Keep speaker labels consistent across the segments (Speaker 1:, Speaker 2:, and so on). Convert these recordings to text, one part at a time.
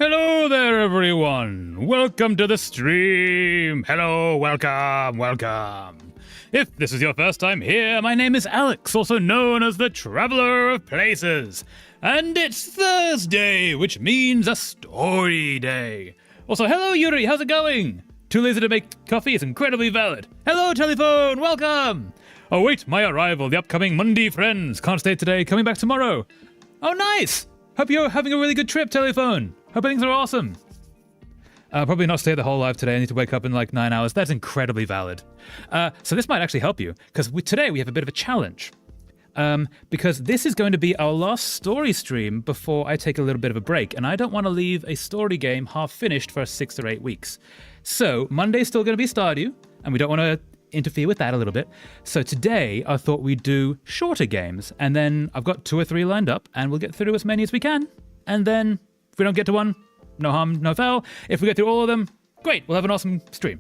Speaker 1: Hello there, everyone. Welcome to the stream. Hello, welcome. If this is your first time here, my name is Alex, also known as the Traveler of Places. And it's Thursday, which means a story day. Also, hello, Yuri, how's it going? Too lazy to make coffee is incredibly valid. Hello, telephone, welcome. Await my arrival, the upcoming Monday friends. Can't stay today, coming back tomorrow. Oh, nice. Hope you're having a really good trip, telephone. Hope things are awesome. Probably not stay the whole life today. I need to wake up in like 9 hours. That's incredibly valid. So this might actually help you, because today we have a bit of a challenge. Because this is going to be our last story stream before I take a little bit of a break, and I don't want to leave a story game half finished for 6 or 8 weeks. So Monday's still going to be Stardew, and we don't want to interfere with that a little bit. So today I thought we'd do shorter games, and then I've got 2 or 3 lined up, and we'll get through as many as we can. And then if we don't get to one, no harm, no foul. If we get through all of them, great, we'll have an awesome stream.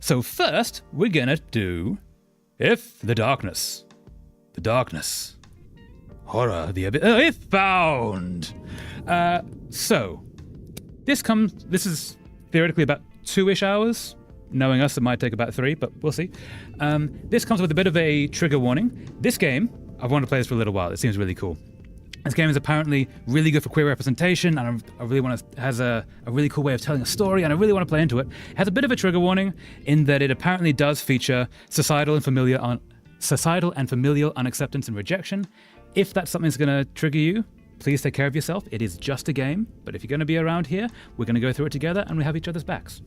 Speaker 1: So first, we're gonna do If the Darkness. The Darkness. Horror, the abyss. If found! So, this is theoretically about 2-ish hours. Knowing us, it might take about 3, but we'll see. This comes with a bit of a trigger warning. This game, I've wanted to play this for a little while. It seems really cool. This game is apparently really good for queer representation, and I really want to, has a really cool way of telling a story, and I really want to play into it. It has a bit of a trigger warning in that it apparently does feature societal and familial unacceptance and rejection. If that's something that's going to trigger you, please take care of yourself. It is just a game, but if you're going to be around here, we're going to go through it together, and we have each other's backs.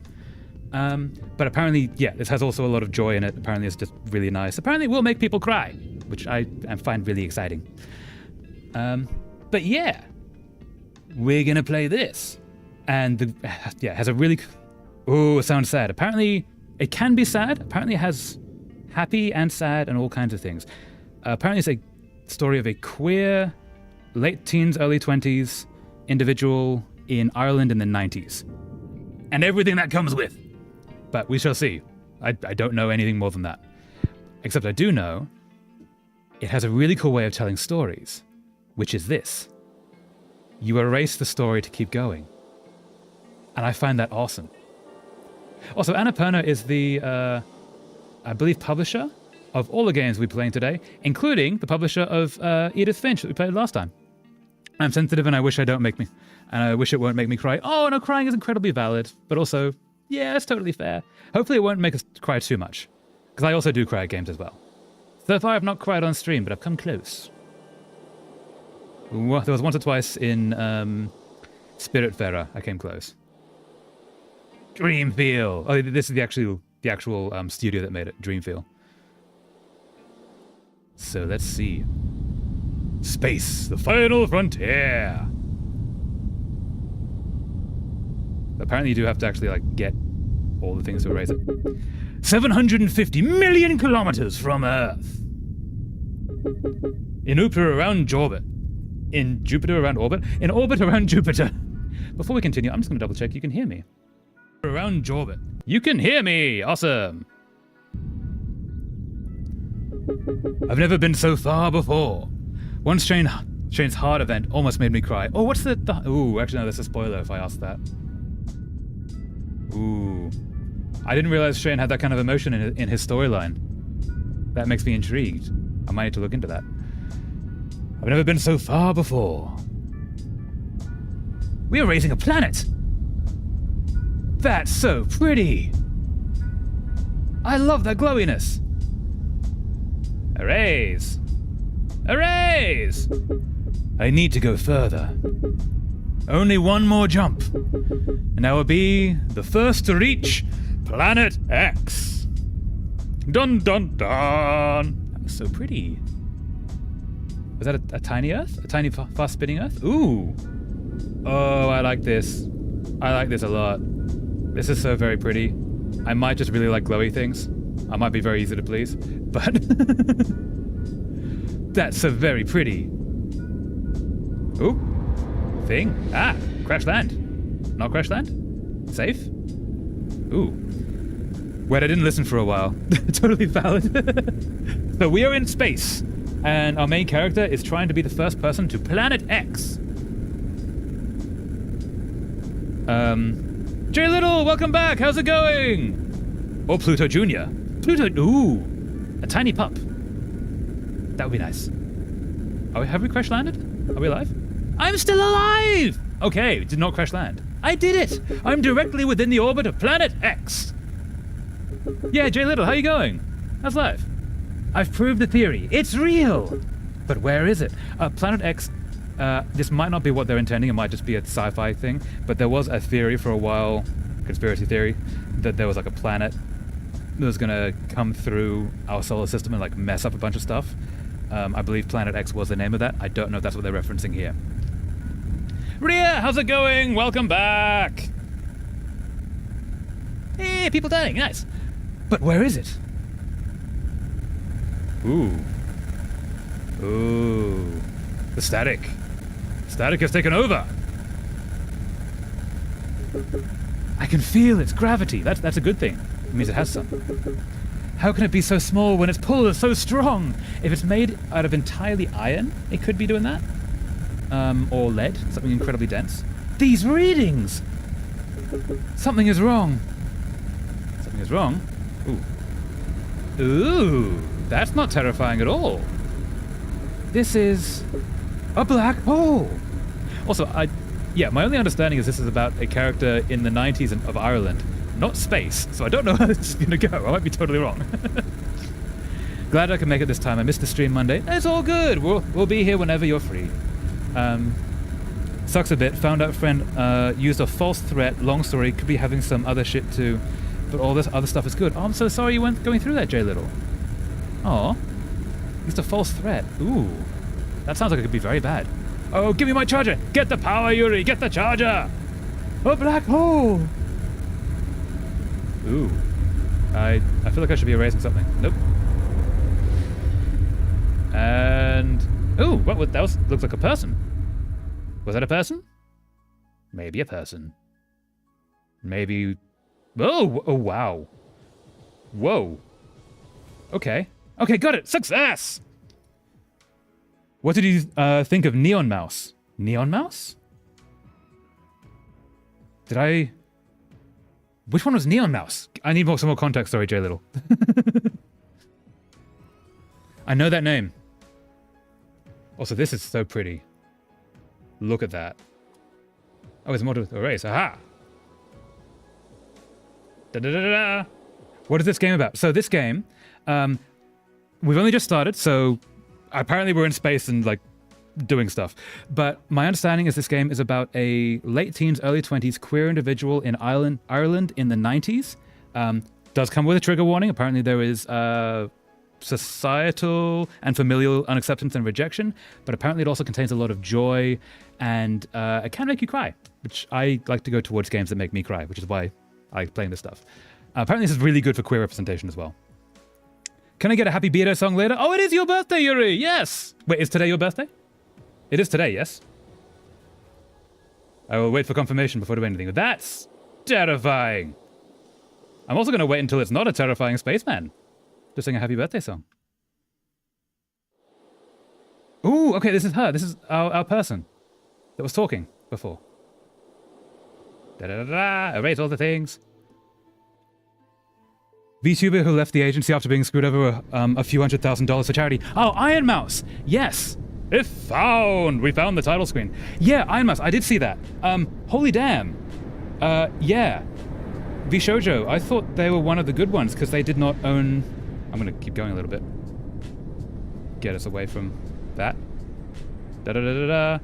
Speaker 1: But apparently, yeah, this has also a lot of joy in it. Apparently, it's just really nice. Apparently, it will make people cry, which I find really exciting. But yeah, we're gonna play this, and it has a really, it sounds sad. Apparently, it can be sad. Apparently, it has happy and sad and all kinds of things. Apparently, it's a story of a queer, late teens, early 20s individual in Ireland in the 90s, and everything that comes with. But we shall see. I don't know anything more than that, except I do know it has a really cool way of telling stories. Which is this. You erase the story to keep going. And I find that awesome. Also, Annapurna is the, I believe, publisher of all the games we're playing today, including the publisher of Edith Finch that we played last time. I'm sensitive and I wish it won't make me cry. Oh, no, crying is incredibly valid. But also, yeah, it's totally fair. Hopefully it won't make us cry too much. Because I also do cry at games as well. So far I've not cried on stream, but I've come close. There was once or twice in Spiritfarer, I came close. Dreamfeel. Oh, this is the actual studio that made it, Dreamfeel. So let's see. Space, the final frontier. Apparently you do have to actually get all the things to erase it. 750 million kilometers from Earth. In Jupiter around Jorbit. In Jupiter around orbit? In orbit around Jupiter. Before we continue, I'm just going to double check you can hear me. Around Jorbit. You can hear me! Awesome! I've never been so far before. One Shane's heart event almost made me cry. Oh, what's the... Ooh, actually no, that's a spoiler if I ask that. Ooh. I didn't realize Shane had that kind of emotion in his storyline. That makes me intrigued. I might need to look into that. I've never been so far before. We are raising a planet! That's so pretty! I love that glowiness! Erase! Erase! I need to go further. Only one more jump, and I will be the first to reach Planet X. Dun dun dun! That was so pretty. Was that a tiny Earth? A tiny fast-spinning Earth? Ooh! Oh, I like this. I like this a lot. This is so very pretty. I might just really like glowy things. I might be very easy to please, but... That's so very pretty. Ooh. Thing. Ah! Crash land. Not crash land? Safe? Ooh. Wait, I didn't listen for a while. Totally valid. So we are in space. And our main character is trying to be the first person to Planet X. Jay Little, welcome back. How's it going? Or Pluto Jr. Pluto, ooh, a tiny pup. That would be nice. Have we crash landed? Are we alive? I'm still alive! Okay, did not crash land. I did it! I'm directly within the orbit of Planet X. Yeah, Jay Little, how you going? How's life? I've proved the theory. It's real! But where is it? Planet X, this might not be what they're intending. It might just be a sci-fi thing. But there was a theory for a while, conspiracy theory, that there was like a planet that was gonna come through our solar system and like mess up a bunch of stuff. I believe Planet X was the name of that. I don't know if that's what they're referencing here. Ria, how's it going? Welcome back. Hey, people dying, nice. But where is it? Ooh. Ooh. The static. Static has taken over. I can feel its gravity. That's a good thing. It means it has some. How can it be so small when its pull is so strong? If it's made out of entirely iron, it could be doing that. Or lead, something incredibly dense. These readings! Something is wrong. Something is wrong? Ooh. Ooh, that's not terrifying at all. This is a black hole. Also, my only understanding is this is about a character in the 90s of Ireland, not space, so I don't know how this is gonna go. I might be totally wrong. Glad I can make it this time. I missed the stream Monday. It's all good. We'll be here whenever you're free. Sucks a bit. Found out friend used a false threat. Long story. Could be having some other shit too, but all this other stuff is good. Oh, I'm so sorry you went going through that, Jay Little. Aw. Used a false threat. Ooh. That sounds like it could be very bad. Oh, give me my charger! Get the power, Yuri! Get the charger! A black hole! Ooh. I feel like I should be erasing something. Nope. And... ooh, looks like a person. Was that a person? Maybe a person. Maybe... oh, wow. Whoa. Okay. Okay, got it! Success! What did you think of Neon Mouse? Neon Mouse? Did I... which one was Neon Mouse? I need some more context, sorry, Jay Little. I know that name. Also, this is so pretty. Look at that. Oh, there's more to erase. Aha! Da-da-da-da-da! What is this game about? So this game, we've only just started, so apparently we're in space and like doing stuff. But my understanding is this game is about a late teens, early 20s queer individual in Ireland in the 90s. Does come with a trigger warning. Apparently there is societal and familial unacceptance and rejection, but apparently it also contains a lot of joy and it can make you cry, which I like to go towards games that make me cry, which is why I like playing this stuff. Apparently this is really good for queer representation as well. Can I get a Happy Beardo song later? Oh, it is your birthday, Yuri! Yes! Wait, is today your birthday? It is today, yes? I will wait for confirmation before doing anything. That's terrifying! I'm also going to wait until it's not a terrifying spaceman to sing a happy birthday song. Ooh, okay, this is her. This is our person that was talking before. Da-da-da-da, erase all the things. VTuber who left the agency after being screwed over a few $100,000 for charity. Oh, Iron Mouse! Yes! If found! We found the title screen. Yeah, Iron Mouse, I did see that. Holy damn. Yeah. VShojo, I thought they were one of the good ones because they did not own... I'm going to keep going a little bit. Get us away from that. Da-da-da-da-da.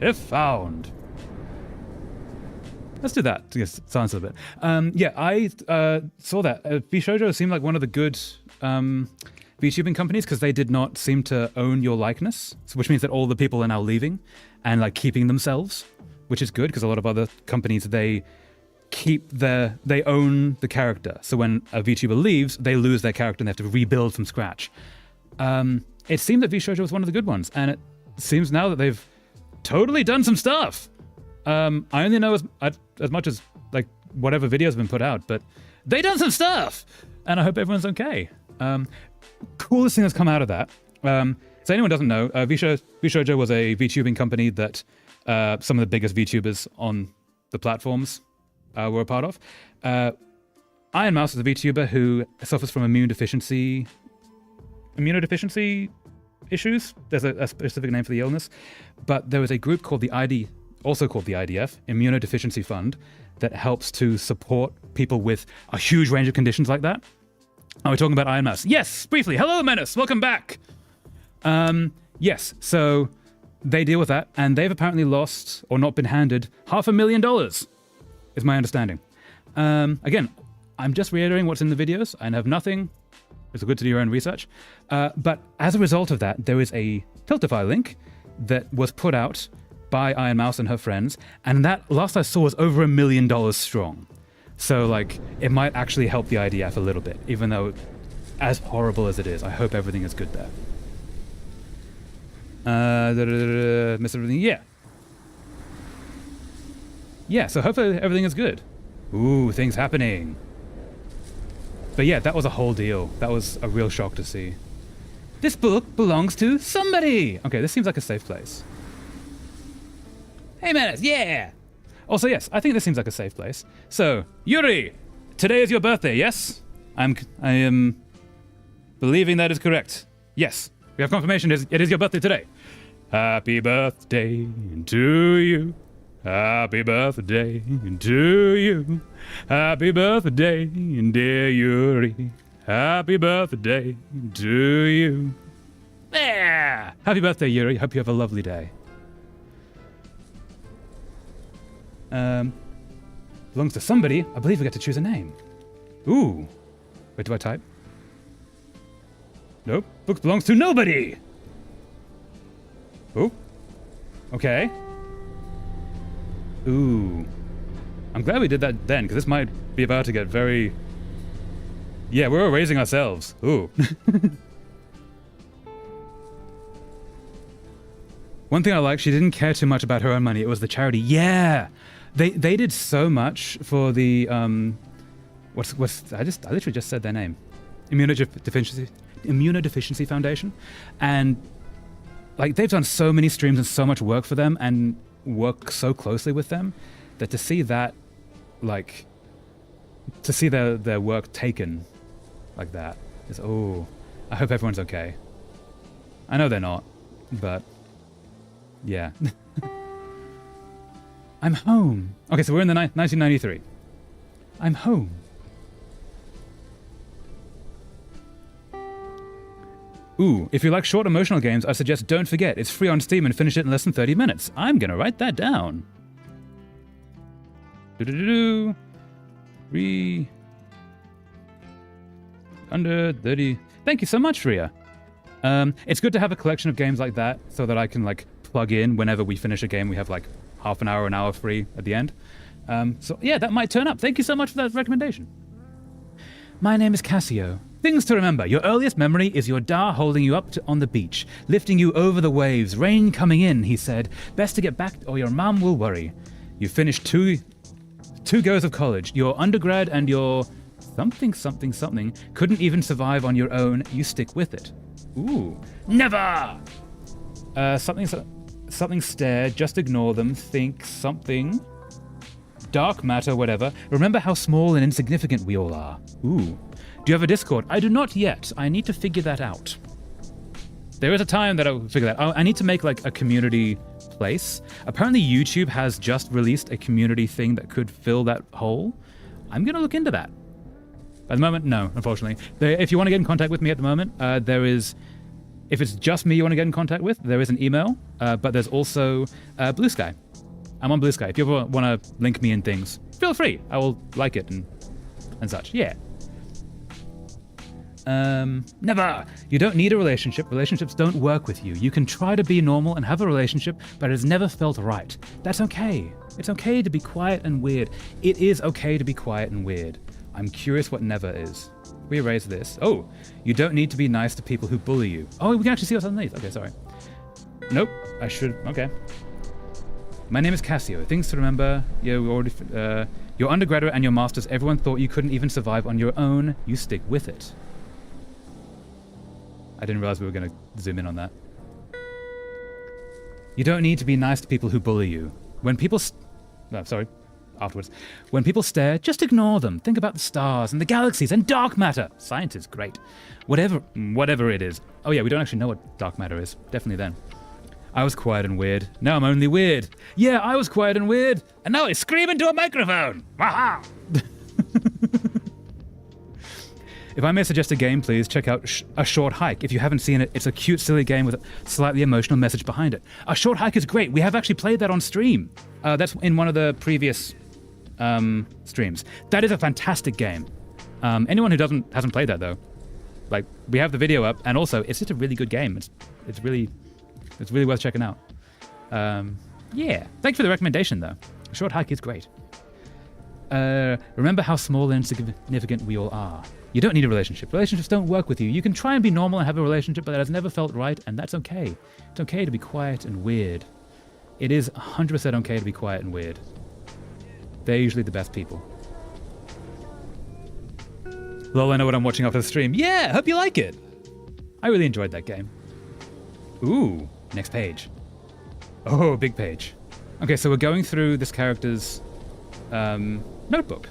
Speaker 1: If found. Let's do that to get silence a little bit. Yeah, I saw that. VShojo seemed like one of the good VTubing companies because they did not seem to own your likeness, which means that all the people are now leaving and like keeping themselves, which is good because a lot of other companies, they own the character. So when a VTuber leaves, they lose their character and they have to rebuild from scratch. It seemed that VShojo was one of the good ones, and it seems now that they've totally done some stuff. I only know as much as like whatever videos have been put out, but they done some stuff, and I hope everyone's okay. Coolest thing that's come out of that. So anyone doesn't know, VShojo was a VTubing company that some of the biggest VTubers on the platforms were a part of. Iron Mouse is a VTuber who suffers from immunodeficiency issues. There's a specific name for the illness. But there was a group called the also called the IDF, Immunodeficiency Fund, that helps to support people with a huge range of conditions like that. Are we talking about Iron Mouse? Yes, briefly. Hello, Menace. Welcome back. Yes, so they deal with that, and they've apparently lost or not been handed $500,000, is my understanding. Again, I'm just reiterating what's in the videos. I have nothing. It's good to do your own research. But as a result of that, there is a Tiltify link that was put out by Iron Mouse and her friends, and that, last I saw, was over $1 million strong. So, like, it might actually help the IDF a little bit, even though, as horrible as it is, I hope everything is good there. Miss everything? Yeah. Yeah, so hopefully everything is good. Ooh, things happening. But yeah, that was a whole deal. That was a real shock to see. This book belongs to somebody! Okay, this seems like a safe place. Hey, Menace, yeah! Also, yes, I think this seems like a safe place. So, Yuri, today is your birthday, yes? I am believing that is correct. Yes, we have confirmation it is your birthday today. Happy birthday to you. Happy birthday to you. Happy birthday, dear Yuri. Happy birthday to you. Yeah! Happy birthday, Yuri. Hope you have a lovely day. Belongs to somebody. I believe we get to choose a name. Ooh. Wait, do I type? Nope. Book belongs to nobody. Oh. Okay. Ooh. I'm glad we did that then, because this might be about to get very... Yeah, we're erasing ourselves. Ooh. One thing I like, she didn't care too much about her own money. It was the charity. Yeah! They did so much for the... I literally just said their name. Immunodeficiency Foundation. And like, they've done so many streams and so much work for them and work so closely with them that to see that, like, to see their work taken like that is, oh, I hope everyone's okay. I know they're not, but yeah. I'm home. Okay, so we're in the 1993. I'm home. Ooh, if you like short emotional games, I suggest Don't Forget. It's free on Steam and finish it in less than 30 minutes. I'm gonna write that down. Under 30. Thank you so much, Ria. It's good to have a collection of games like that so that I can like plug in whenever we finish a game. We have like half an hour free at the end. So yeah, that might turn up. Thank you so much for that recommendation. My name is Cassio. Things to remember. Your earliest memory is your Da holding you up on the beach, lifting you over the waves. Rain coming in, he said. Best to get back or your mom will worry. You finished two goes of college. Your undergrad and your something couldn't even survive on your own. You stick with it. Ooh. Never! Something stare. Just ignore them. Think something. Dark matter, whatever. Remember how small and insignificant we all are. Ooh. Do you have a Discord? I do not yet. I need to figure that out. There is a time that I'll figure that out. I need to make like a community place. Apparently YouTube has just released a community thing that could fill that hole. I'm going to look into that. At the moment, no, unfortunately. If you want to get in contact with me at the moment, there is... If it's just me you want to get in contact with, there is an email, but there's also Blue Sky. I'm on Blue Sky. If you ever want to link me in things, feel free. I will like it and such. Yeah. Never. You don't need a relationship. Relationships don't work with you. You can try to be normal and have a relationship, but it has never felt right. That's okay. It's okay to be quiet and weird. It is okay to be quiet and weird. I'm curious what never is. We erase this. Oh, you don't need to be nice to people who bully you. Oh, we can actually see what's underneath. Okay, sorry. Nope. I should. Okay. My name is Cassio. Things to remember. Yeah, we already. Your undergraduate and your masters. Everyone thought you couldn't even survive on your own. You stick with it. I didn't realize we were going to zoom in on that. You don't need to be nice to people who bully you. When people... afterwards. When people stare, just ignore them. Think about the stars and the galaxies and dark matter. Science is great. Whatever it is. Oh yeah, we don't actually know what dark matter is. Definitely then. I was quiet and weird. Now I'm only weird. Yeah, I was quiet and weird. And now I scream into a microphone. Waha! If I may suggest a game, please check out A Short Hike. If you haven't seen it, it's a cute, silly game with a slightly emotional message behind it. A Short Hike is great. We have actually played that on stream. That's in one of the previous streams. That is a fantastic game. Anyone who hasn't played that though, like, we have the video up, and also it's just a really good game. It's really worth checking out. Yeah, thanks for the recommendation though. A Short Hike is great. Remember how small and insignificant we all are. You don't need a relationship. Relationships don't work with you. You can try and be normal and have a relationship, but that has never felt right, and that's okay. It's okay to be quiet and weird. It is 100% okay to be quiet and weird. They're usually the best people. Lol, I know what I'm watching after the stream. Yeah, hope you like it. I really enjoyed that game. Ooh, next page. Oh, big page. Okay, so we're going through this character's notebook.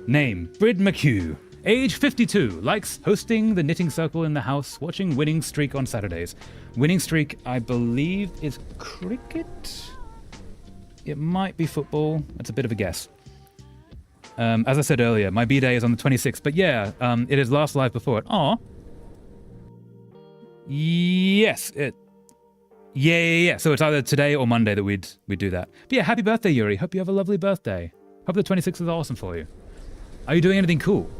Speaker 1: Name, Brid McHugh. Age 52. Likes hosting the knitting circle in the house, watching Winning Streak on Saturdays. Winning Streak, I believe, is cricket? It might be football. That's a bit of a guess. As I said earlier, my B-Day is on the 26th, but yeah, it is last live before it. Aw. Yes, Yeah. So it's either today or Monday that we'd do that. But yeah, happy birthday, Yuri. Hope you have a lovely birthday. Hope the 26th is awesome for you. Are you doing anything cool?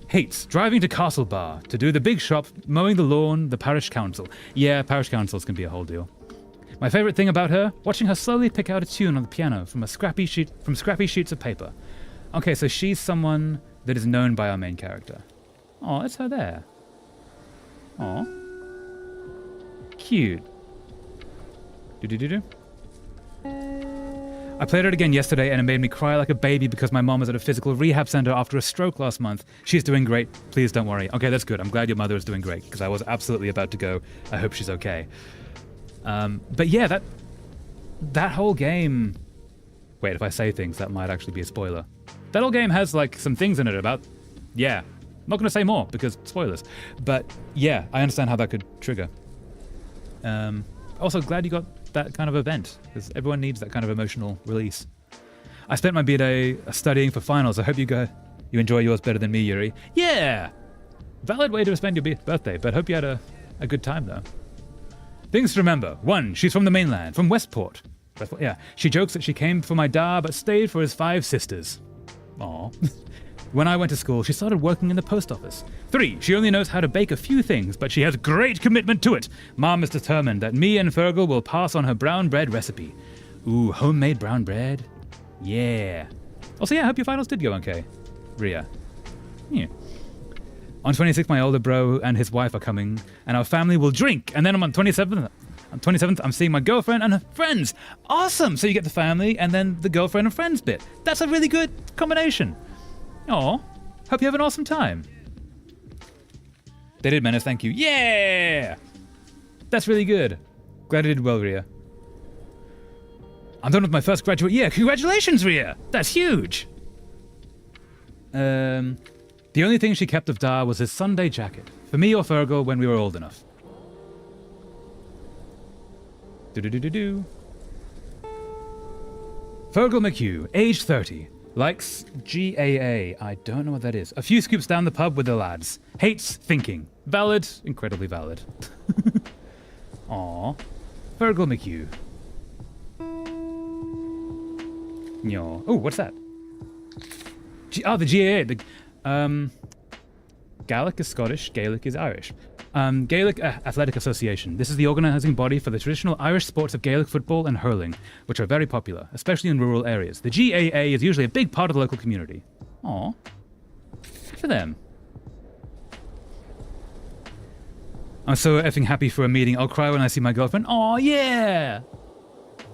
Speaker 1: Hates driving to Castle Bar to do the big shop, mowing the lawn, the parish council. Yeah, parish councils can be a whole deal. My favorite thing about her, watching her slowly pick out a tune on the piano from scrappy sheets of paper. Okay, so she's someone that is known by our main character. Oh, it's her there. Oh, cute. Do. I played it again yesterday and it made me cry like a baby because my mom was at a physical rehab center after a stroke last month. She's doing great. Please don't worry. Okay, that's good. I'm glad your mother is doing great because I was absolutely about to go. I hope she's okay. But yeah, that whole game... Wait, if I say things, that might actually be a spoiler. That whole game has like some things in it about... Yeah. I'm not going to say more because spoilers. But yeah, I understand how that could trigger. Also, glad you got that kind of event because everyone needs that kind of emotional release. I spent my B-Day studying for finals. I hope you enjoy yours better than me, Yuri. Yeah! Valid way to spend your birthday, but hope you had a good time though. Things to remember. 1, she's from the mainland, from Westport. Yeah. She jokes that she came for my da, but stayed for his 5 sisters. Aww. When I went to school, she started working in the post office. 3, she only knows how to bake a few things, but she has great commitment to it. Mom is determined that me and Fergal will pass on her brown bread recipe. Ooh, homemade brown bread? Yeah. Also, yeah, I hope your finals did go okay, Ria. Yeah. On 26th, my older bro and his wife are coming, and our family will drink. And then on 27th, I'm seeing my girlfriend and her friends. Awesome! So you get the family and then the girlfriend and friends bit. That's a really good combination. Aw, hope you have an awesome time. They did, Menace, thank you. Yeah! That's really good. Glad I did well, Ria. I'm done with my first graduate year. Congratulations, Ria! That's huge! The only thing she kept of Da was his Sunday jacket. For me or Fergal when we were old enough. Do. Fergal McHugh, age 30. Likes GAA. I don't know what that is. A few scoops down the pub with the lads. Hates thinking. Valid. Incredibly valid. Aww. Fergal McHugh. Yo. Oh, what's that? The GAA. Gaelic is Scottish. Gaelic is Irish. Gaelic Athletic Association. This is the organising body for the traditional Irish sports of Gaelic football and hurling, which are very popular, especially in rural areas. The GAA is usually a big part of the local community. Aww. Good for them. I'm so effing happy for a meeting. I'll cry when I see my girlfriend. Aw, yeah!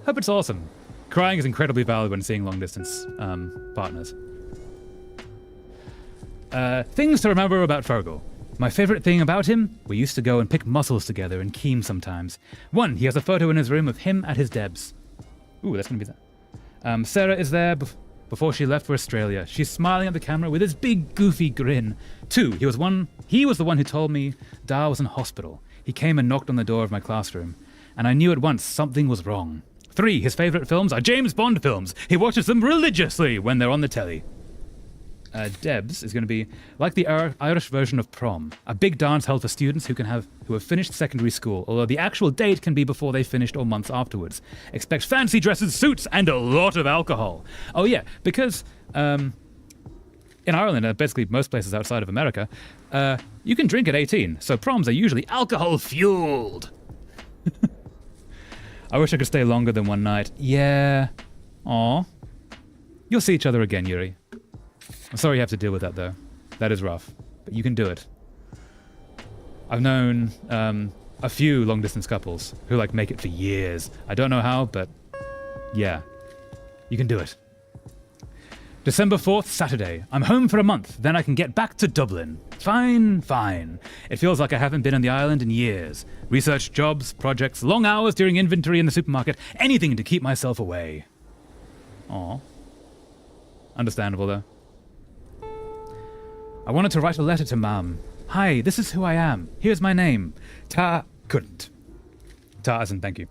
Speaker 1: Hope it's awesome. Crying is incredibly valid when seeing long-distance partners. Things to remember about Fergal. My favorite thing about him? We used to go and pick mussels together in Keem sometimes. One, he has a photo in his room of him at his Debs. Ooh, that's going to be that. Sarah is there before she left for Australia. She's smiling at the camera with his big, goofy grin. 2, he was the one who told me Da was in hospital. He came and knocked on the door of my classroom, and I knew at once something was wrong. 3, his favorite films are James Bond films. He watches them religiously when they're on the telly. Debs is going to be like the Irish version of prom, a big dance held for students who have finished secondary school, although the actual date can be before they finished or months afterwards. Expect fancy dresses, suits, and a lot of alcohol. Oh yeah, because in Ireland, and basically most places outside of America, you can drink at 18, so proms are usually alcohol-fueled. I wish I could stay longer than one night. Yeah. Aw. You'll see each other again, Yuri. I'm sorry you have to deal with that, though. That is rough. But you can do it. I've known a few long-distance couples who, make it for years. I don't know how, but yeah. You can do it. December 4th, Saturday. I'm home for a month, then I can get back to Dublin. Fine. It feels like I haven't been on the island in years. Research, jobs, projects, long hours during inventory in the supermarket, anything to keep myself away. Aw. Understandable, though. I wanted to write a letter to Mum. Hi, this is who I am. Here's my name. Couldn't. As in thank you.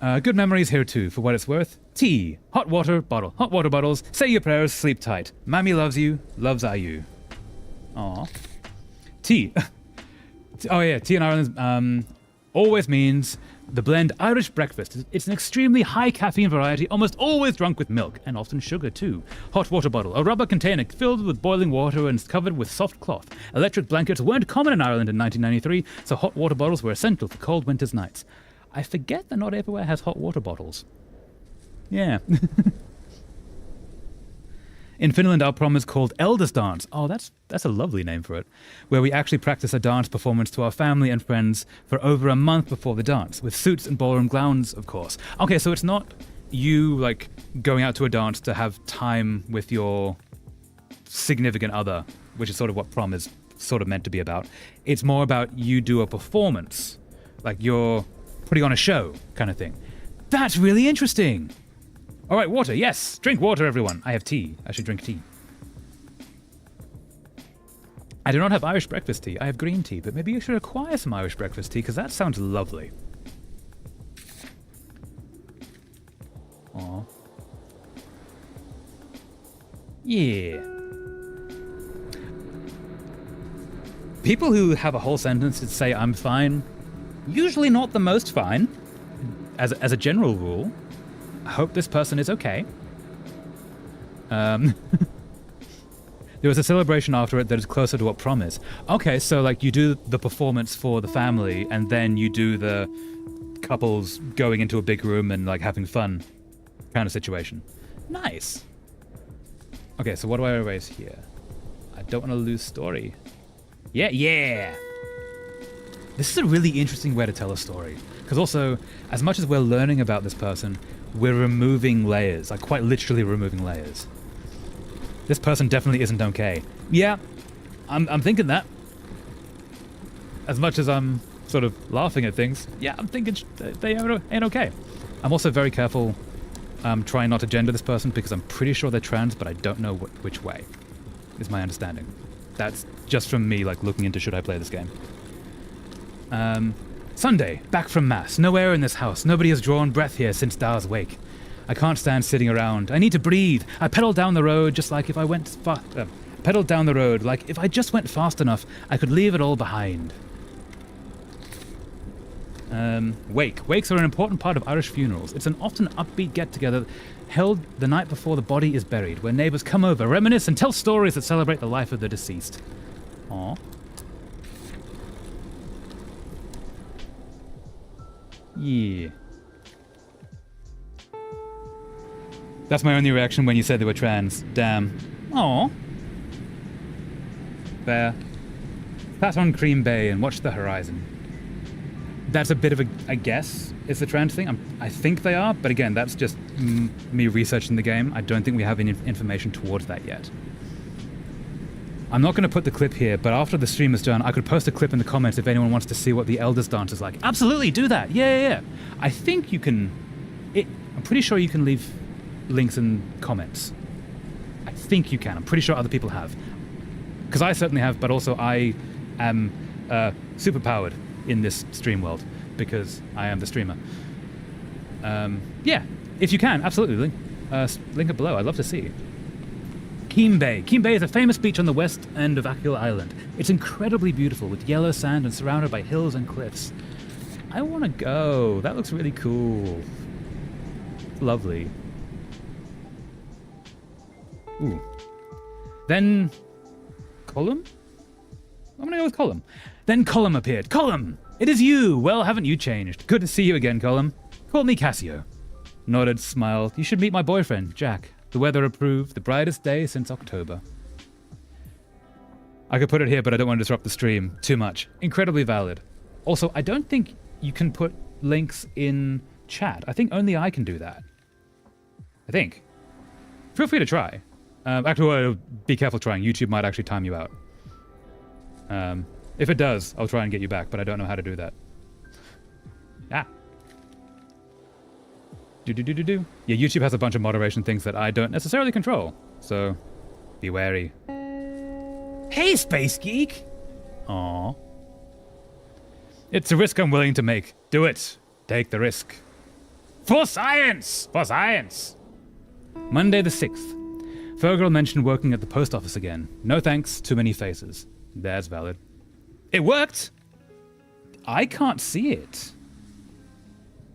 Speaker 1: Good memories here too, for what it's worth. Tea. Hot water bottle. Hot water bottles. Say your prayers, sleep tight. Mammy loves you. Loves IU. Aw. Tea. Oh yeah, tea in Ireland always means the blend Irish breakfast. It's an extremely high caffeine variety, almost always drunk with milk, and often sugar too. Hot water bottle, a rubber container filled with boiling water and covered with soft cloth. Electric blankets weren't common in Ireland in 1993, so hot water bottles were essential for cold winter's nights. I forget that not everywhere has hot water bottles. Yeah. In Finland, our prom is called Elders Dance. Oh, that's a lovely name for it. Where we actually practice a dance performance to our family and friends for over a month before the dance, with suits and ballroom gowns, of course. Okay, so it's not you, going out to a dance to have time with your significant other, which is sort of what prom is sort of meant to be about. It's more about you do a performance, you're putting on a show kind of thing. That's really interesting. All right, water, yes. Drink water, everyone. I have tea. I should drink tea. I do not have Irish breakfast tea. I have green tea, but maybe you should acquire some Irish breakfast tea, because that sounds lovely. Aw. Yeah. People who have a whole sentence that say, I'm fine, usually not the most fine, as a general rule. I hope this person is okay. There was a celebration after it that is closer to what prom is. Okay, so you do the performance for the family, and then you do the couples going into a big room and having fun kind of situation. Nice. Okay, so what do I erase here? I don't want to lose story. Yeah. This is a really interesting way to tell a story. Because also, as much as we're learning about this person, we're removing layers, quite literally removing layers. This person definitely isn't okay. Yeah, I'm thinking that. As much as I'm sort of laughing at things, yeah, I'm thinking they ain't okay. I'm also very careful trying not to gender this person because I'm pretty sure they're trans, but I don't know which way, is my understanding. That's just from me, looking into should I play this game. Sunday, back from Mass. No air in this house. Nobody has drawn breath here since Da's wake. I can't stand sitting around. I need to breathe. I pedaled down the road just like if I went pedaled down the road like if I just went fast enough, I could leave it all behind. Wakes are an important part of Irish funerals. It's an often upbeat get-together held the night before the body is buried, where neighbors come over, reminisce, and tell stories that celebrate the life of the deceased. Aww. Yeah. That's my only reaction when you said they were trans. Damn. Aw. There. Pat on Cream Bay and watch the horizon. That's a bit of a guess. Is the trans thing? I think they are, but again, that's just me researching the game. I don't think we have any information towards that yet. I'm not going to put the clip here, but after the stream is done, I could post a clip in the comments if anyone wants to see what the Elders dance is like. Absolutely, do that. Yeah. I think you can... I'm pretty sure you can leave links in comments. I think you can. I'm pretty sure other people have. Because I certainly have, but also I am superpowered in this stream world because I am the streamer. Yeah, if you can, absolutely. Link it below. I'd love to see. Keem Bay. Keem Bay is a famous beach on the west end of Achill Island. It's incredibly beautiful with yellow sand and surrounded by hills and cliffs. I want to go. That looks really cool. Lovely. Ooh. Then... Column? I'm gonna go with Column. Then Column appeared. Column! It is you! Well, haven't you changed? Good to see you again, Column. Call me Cassio. Nodded, smiled. You should meet my boyfriend, Jack. The weather approved, the brightest day since October. I could put it here, but I don't want to disrupt the stream too much. Incredibly valid. Also, I don't think you can put links in chat. I think only I can do that. I think. Feel free to try. Actually, be careful trying. YouTube might actually time you out. If it does, I'll try and get you back, but I don't know how to do that. Ah. Yeah, YouTube has a bunch of moderation things that I don't necessarily control, so be wary. Hey, Space Geek! Aww. It's a risk I'm willing to make. Do it. Take the risk. For science! For science! Monday the 6th. Fergal mentioned working at the post office again. No thanks, too many faces. That's valid. It worked! I can't see it.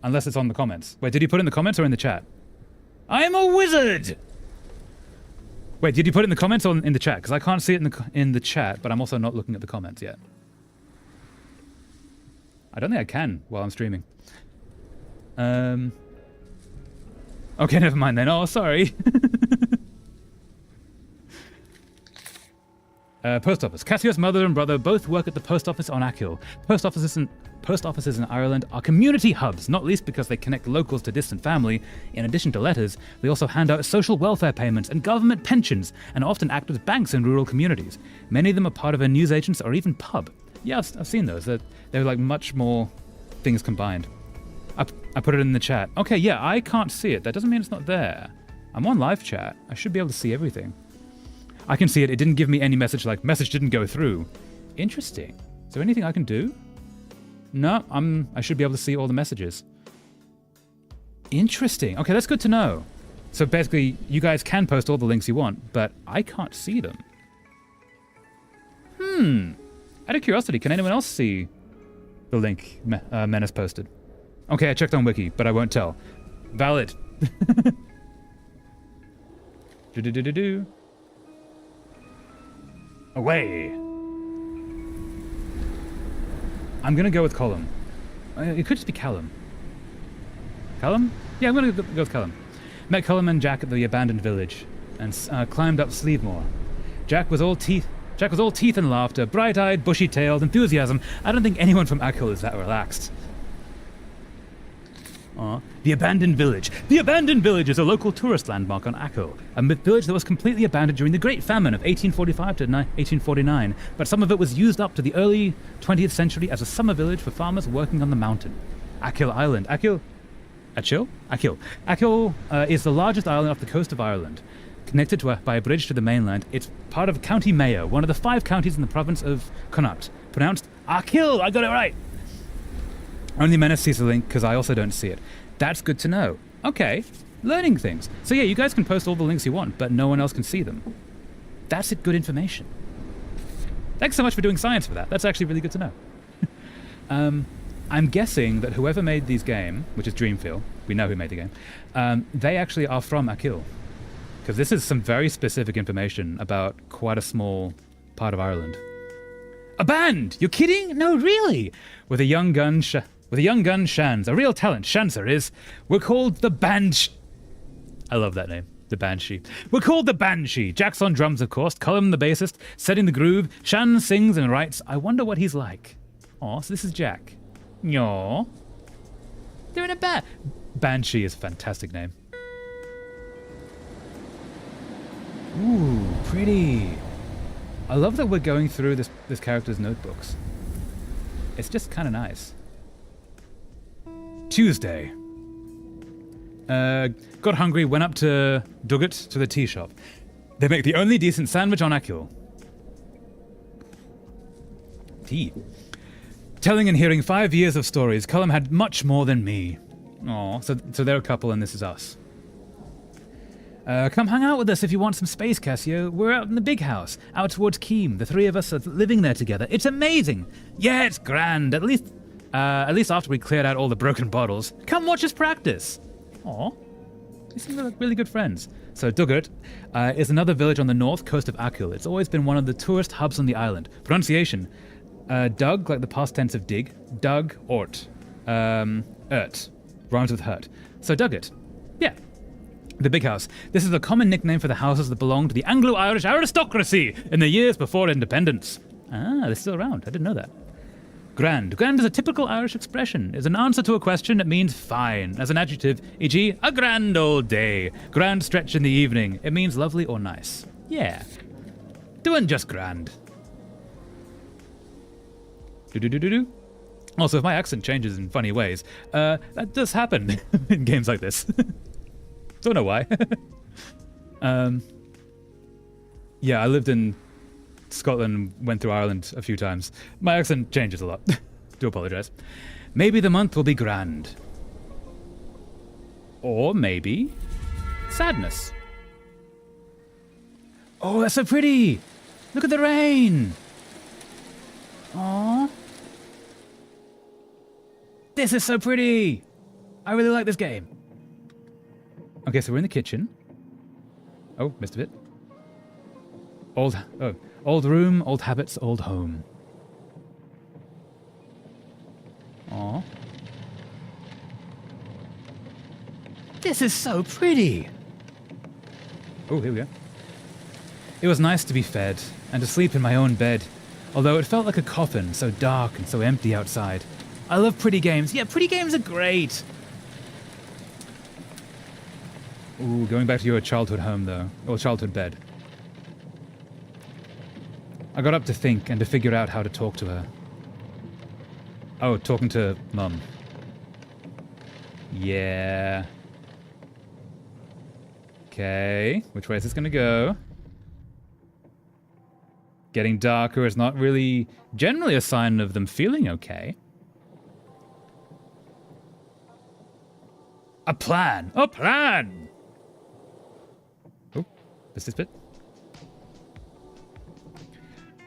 Speaker 1: Unless it's on the comments. Wait, did you put it in the comments or in the chat? I am a wizard! Wait, did you put it in the comments or in the chat? Because I can't see it in the chat, but I'm also not looking at the comments yet. I don't think I can while I'm streaming. Okay, never mind then. Oh, sorry. Post office. Cassio's mother and brother both work at the post office on Achill. Post offices in Ireland are community hubs, not least because they connect locals to distant family. In addition to letters, they also hand out social welfare payments and government pensions, and often act as banks in rural communities. Many of them are part of a newsagents or even pub. Yeah, I've seen those. They're like much more things combined. I put it in the chat. Okay, yeah, I can't see it. That doesn't mean it's not there. I'm on live chat. I should be able to see everything. I can see it. It didn't give me any message like, message didn't go through. Interesting. Is there anything I can do? No, I should be able to see all the messages. Interesting. Okay, that's good to know. So basically, you guys can post all the links you want, but I can't see them. Out of curiosity, can anyone else see the link Menace posted? Okay, I checked on Wiki, but I won't tell. Valid. Do-do-do-do-do. Away. I'm gonna go with Column. It could just be Callum. Callum? Yeah, I'm gonna go with Callum. Met Callum and Jack at the abandoned village and climbed up Sleevemore. Jack was all teeth and laughter, bright-eyed, bushy-tailed, enthusiasm. I don't think anyone from Achill is that relaxed. The Abandoned Village. The Abandoned Village is a local tourist landmark on Achill, a village that was completely abandoned during the Great Famine of 1845 to 1849, but some of it was used up to the early 20th century as a summer village for farmers working on the mountain. Achill Island. Achill is the largest island off the coast of Ireland. Connected by a bridge to the mainland, it's part of County Mayo, one of the 5 counties in the province of Connaught. Pronounced Achill! I got it right! Only Menace sees the link, because I also don't see it. That's good to know. Okay, learning things. So yeah, you guys can post all the links you want, but no one else can see them. That's it, good information. Thanks so much for doing science for that. That's actually really good to know. I'm guessing that whoever made these game, which is Dreamfield, we know who made the game, they actually are from Achill. Because this is some very specific information about quite a small part of Ireland. A band! You're kidding? No, really? With a young gun, Shans. A real talent, Shanser is. We're called the Banshee. I love that name, the Banshee. We're called the Banshee. Jack's on drums, of course. Cullum, the bassist, setting the groove. Shan sings and writes. I wonder what he's like. Aw, so this is Jack. Yaw. They're in a band. Banshee is a fantastic name. Ooh, pretty. I love that we're going through this character's notebooks. It's just kind of nice. Tuesday. Got hungry, went up to Dugat to the tea shop. They make the only decent sandwich on Akul. Tea. Telling and hearing 5 years of stories, Cullum had much more than me. Aw, so they're a couple and this is us. Come hang out with us if you want some space, Cassio. We're out in the big house, out towards Keem. The three of us are living there together. It's amazing. Yeah, it's grand. At least after we cleared out all the broken bottles. Come watch us practice. Aw, they seem like really good friends. So Dugat is another village on the north coast of Akul. It's always been one of the tourist hubs on the island. Pronunciation: Doug, like the past tense of dig. Doug, Ort. Ert. Rhymes with hurt. So Dugat. Yeah. The big house. This is a common nickname for the houses that belonged to the Anglo-Irish aristocracy in the years before independence. Ah, they're still around. I didn't know that. Grand. Grand is a typical Irish expression. As an answer to a question, it means fine. As an adjective, e.g., a grand old day. Grand stretch in the evening. It means lovely or nice. Yeah. Doing just grand. Do. Also, if my accent changes in funny ways, that does happen in games like this. Don't know why. Yeah, I lived in Scotland, went through Ireland a few times. My accent changes a lot. Do apologize. Maybe the month will be grand. Or maybe sadness. Oh, that's so pretty. Look at the rain. Aww. This is so pretty. I really like this game. Okay, so we're in the kitchen. Oh, missed a bit. Old room, old habits, old home. Aw. This is so pretty. Oh, here we go. It was nice to be fed and to sleep in my own bed, although it felt like a coffin, so dark and so empty outside. I love pretty games. Yeah, pretty games are great. Ooh, going back to your childhood home, though. Or childhood bed. I got up to think and to figure out how to talk to her. Oh, talking to Mum. Yeah. Okay, which way is this gonna go? Getting darker is not really generally a sign of them feeling okay. A plan! A plan! Oh, this bit.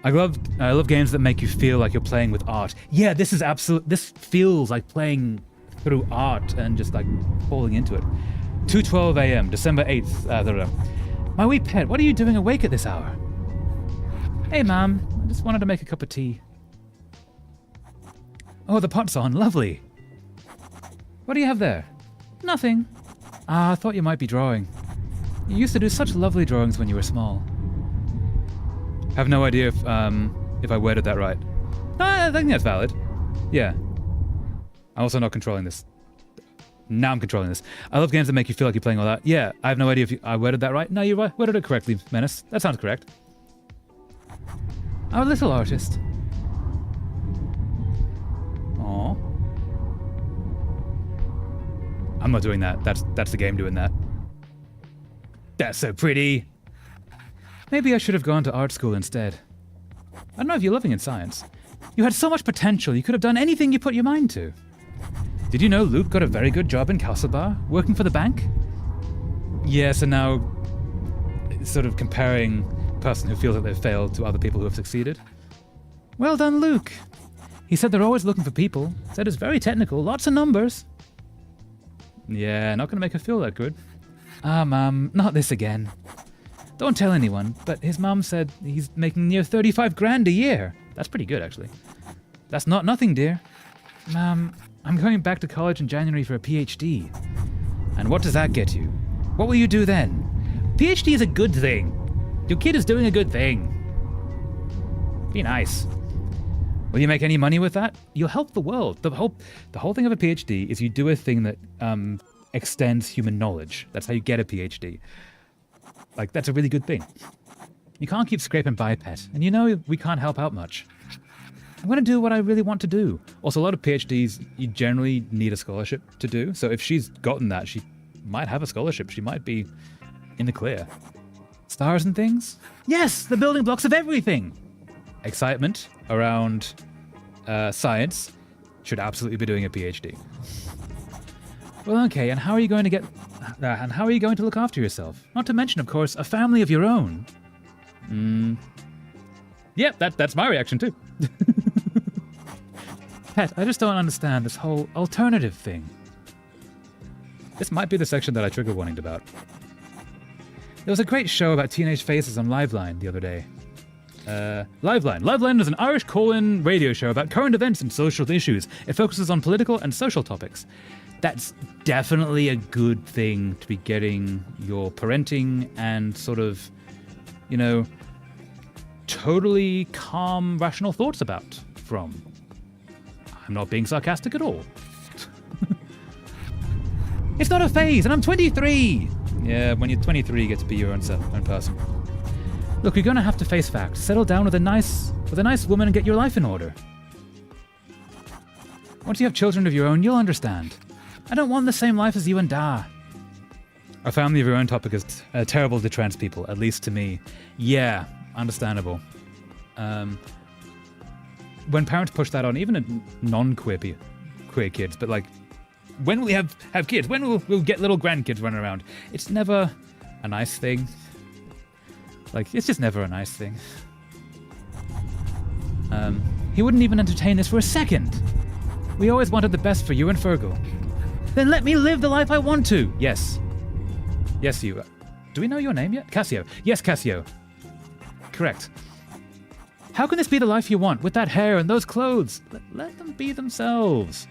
Speaker 1: I love games that make you feel like you're playing with art. Yeah, this is this feels like playing through art and just like falling into it. 2:12 a.m., December 8th. My wee pet, what are you doing awake at this hour? Hey, Mom. I just wanted to make a cup of tea. Oh, the pot's on. Lovely. What do you have there? Nothing. Ah, I thought you might be drawing. You used to do such lovely drawings when you were small. I have no idea if I worded that right. No, I think that's valid. Yeah. I'm also not controlling this. Now I'm controlling this. I love games that make you feel like you're playing all that. Yeah, I have no idea if I worded that right. No, you worded it correctly, Menace. That sounds correct. Our little artist. Aww. I'm not doing that. That's the game doing that. That's so pretty. Maybe I should have gone to art school instead. I don't know if you're living in science. You had so much potential, you could have done anything you put your mind to. Did you know Luke got a very good job in Castlebar, working for the bank? Yes, and now sort of comparing the person who feels that they've failed to other people who have succeeded. Well done, Luke. He said they're always looking for people. Said it's very technical, lots of numbers. Yeah, not gonna make her feel that good. Ah, Mum, not this again. Don't tell anyone, but his mom said he's making near 35 grand a year. That's pretty good, actually. That's not nothing, dear. Mom, I'm going back to college in January for a PhD. And what does that get you? What will you do then? PhD is a good thing. Your kid is doing a good thing. Be nice. Will you make any money with that? You'll help the world. The whole thing of a PhD is you do a thing that extends human knowledge. That's how you get a PhD. Like, that's a really good thing. You can't keep scraping by, Pet. And you know we can't help out much. I'm going to do what I really want to do. Also, a lot of PhDs, you generally need a scholarship to do. So if she's gotten that, she might have a scholarship. She might be in the clear. Stars and things? Yes, the building blocks of everything. Excitement around science. Should absolutely be doing a PhD. Well, okay, and how are you going to get... and how are you going to look after yourself? Not to mention, of course, a family of your own. Yep, that's my reaction too. Pet, I just don't understand this whole alternative thing. This might be the section that I trigger warninged about. There was a great show about teenage faces on Liveline the other day. Liveline. Liveline is an Irish call-in radio show about current events and social issues. It focuses on political and social topics. That's definitely a good thing to be getting your parenting and sort of, you know, totally calm, rational thoughts about from. I'm not being sarcastic at all. It's not a phase, and I'm 23! Yeah, when you're 23, you get to be your own person. Look, you're gonna have to face facts. Settle down with a nice woman and get your life in order. Once you have children of your own, you'll understand. I don't want the same life as you and Da. A family of your own topic is terrible to trans people, at least to me. Yeah, understandable. When parents push that on, even non-queer kids, but like, when will we have kids? When will we'll get little grandkids running around? It's never a nice thing. Like, it's just never a nice thing. He wouldn't even entertain this for a second. We always wanted the best for you and Fergal. Then let me live the life I want to. Yes. Yes, you. Do we know your name yet? Cassio. Yes, Cassio. Correct. How can this be the life you want with that hair and those clothes? Let them be themselves.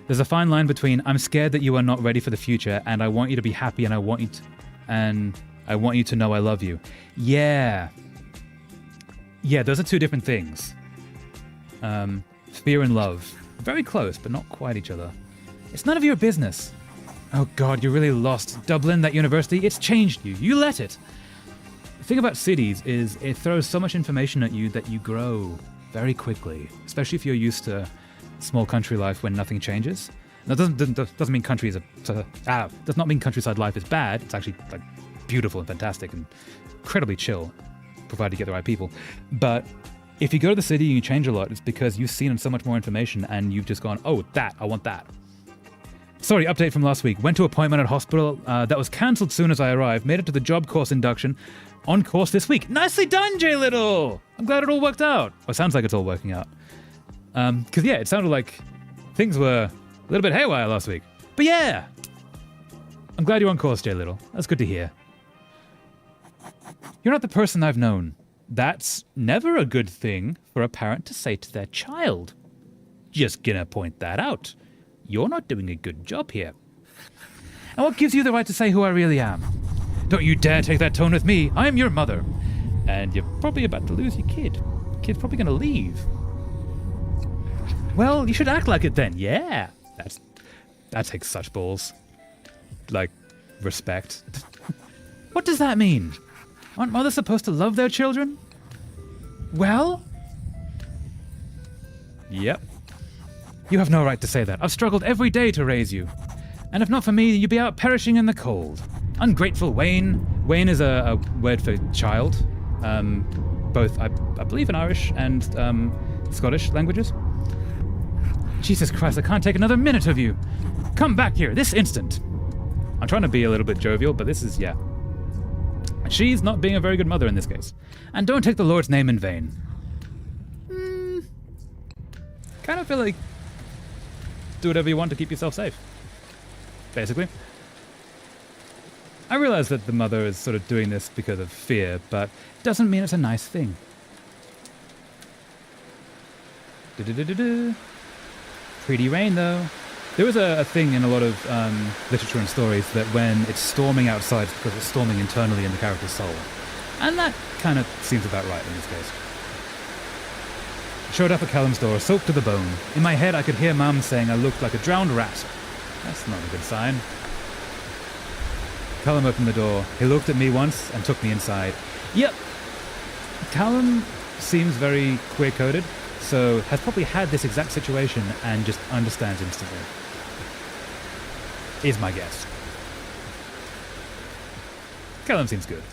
Speaker 1: There's a fine line between I'm scared that you are not ready for the future and I want you to be happy and I want you to know I love you. Yeah. Yeah, those are two different things. Fear and love. Very close, but not quite each other. It's none of your business. Oh God, you're really lost. Dublin, that university, it's changed you. You let it. The thing about cities is it throws so much information at you that you grow very quickly, especially if you're used to small country life when nothing changes. That doesn't mean does not mean countryside life is bad. It's actually like beautiful and fantastic and incredibly chill, provided you get the right people. But if you go to the city and you change a lot, it's because you've seen so much more information and you've just gone, oh, I want that. Sorry, update from last week. Went to appointment at hospital. That was cancelled soon as I arrived. Made it to the job course induction. On course this week. Nicely done, J Little! I'm glad it all worked out. Well, it sounds like it's all working out. Because, yeah, it sounded like things were a little bit haywire last week. But, yeah! I'm glad you're on course, J Little. That's good to hear. You're not the person I've known. That's never a good thing for a parent to say to their child. Just gonna point that out. You're not doing a good job here. And what gives you the right to say who I really am? Don't you dare take that tone with me. I am your mother. And you're probably about to lose your kid. The kid's probably gonna leave. Well, you should act like it then. Yeah. That takes such balls. Like, respect. What does that mean? Aren't mothers supposed to love their children? Well? Yep. You have no right to say that. I've struggled every day to raise you. And if not for me, you'd be out perishing in the cold. Ungrateful Wayne. Wayne is a word for child. Both, I believe, in Irish and Scottish languages. Jesus Christ, I can't take another minute of you. Come back here, this instant. I'm trying to be a little bit jovial, but this is, yeah. She's not being a very good mother in this case. And don't take the Lord's name in vain. Kind of feel like do whatever you want to keep yourself safe. Basically. I realize that the mother is sort of doing this because of fear, but it doesn't mean it's a nice thing. Pretty rain, though. There was a thing in a lot of literature and stories that when it's storming outside, it's because it's storming internally in the character's soul. And that kind of seems about right in this case. Showed up at Callum's door, soaked to the bone. In my head, I could hear Mum saying I looked like a drowned rat. That's not a good sign. Callum opened the door. He looked at me once and took me inside. Yep, Callum seems very queer-coded, so has probably had this exact situation and just understands instantly. Is my guess. Callum seems good.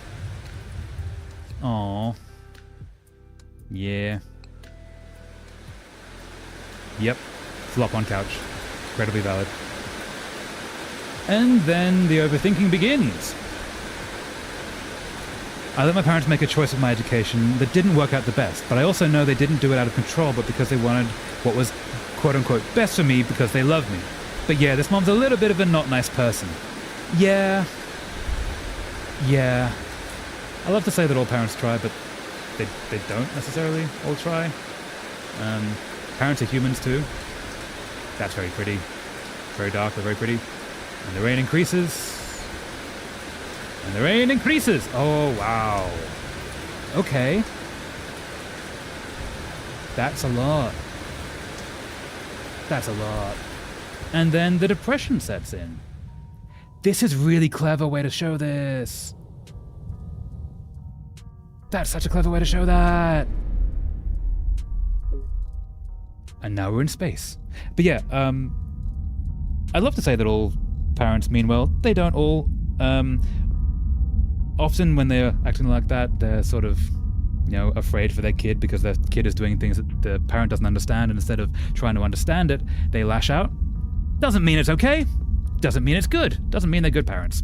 Speaker 1: Aww. Yeah. Yep. Flop on couch. Incredibly valid. And then the overthinking begins. I let my parents make a choice of my education that didn't work out the best, but I also know they didn't do it out of control, but because they wanted what was quote-unquote best for me because they love me. But yeah, this mom's a little bit of a not nice person. Yeah. I love to say that all parents try, but they don't necessarily all try. Parents are humans too. That's very pretty. Very dark, but very pretty. And the rain increases. And the rain increases. Oh, wow. Okay. That's a lot. That's a lot. And then the depression sets in. This is really clever way to show this. That's such a clever way to show that. And now we're in space. But yeah, I'd love to say that all parents mean well. They don't all. Often when they're acting like that, they're sort of, afraid for their kid because their kid is doing things that the parent doesn't understand, and instead of trying to understand it, they lash out. Doesn't mean it's okay. Doesn't mean it's good. Doesn't mean they're good parents.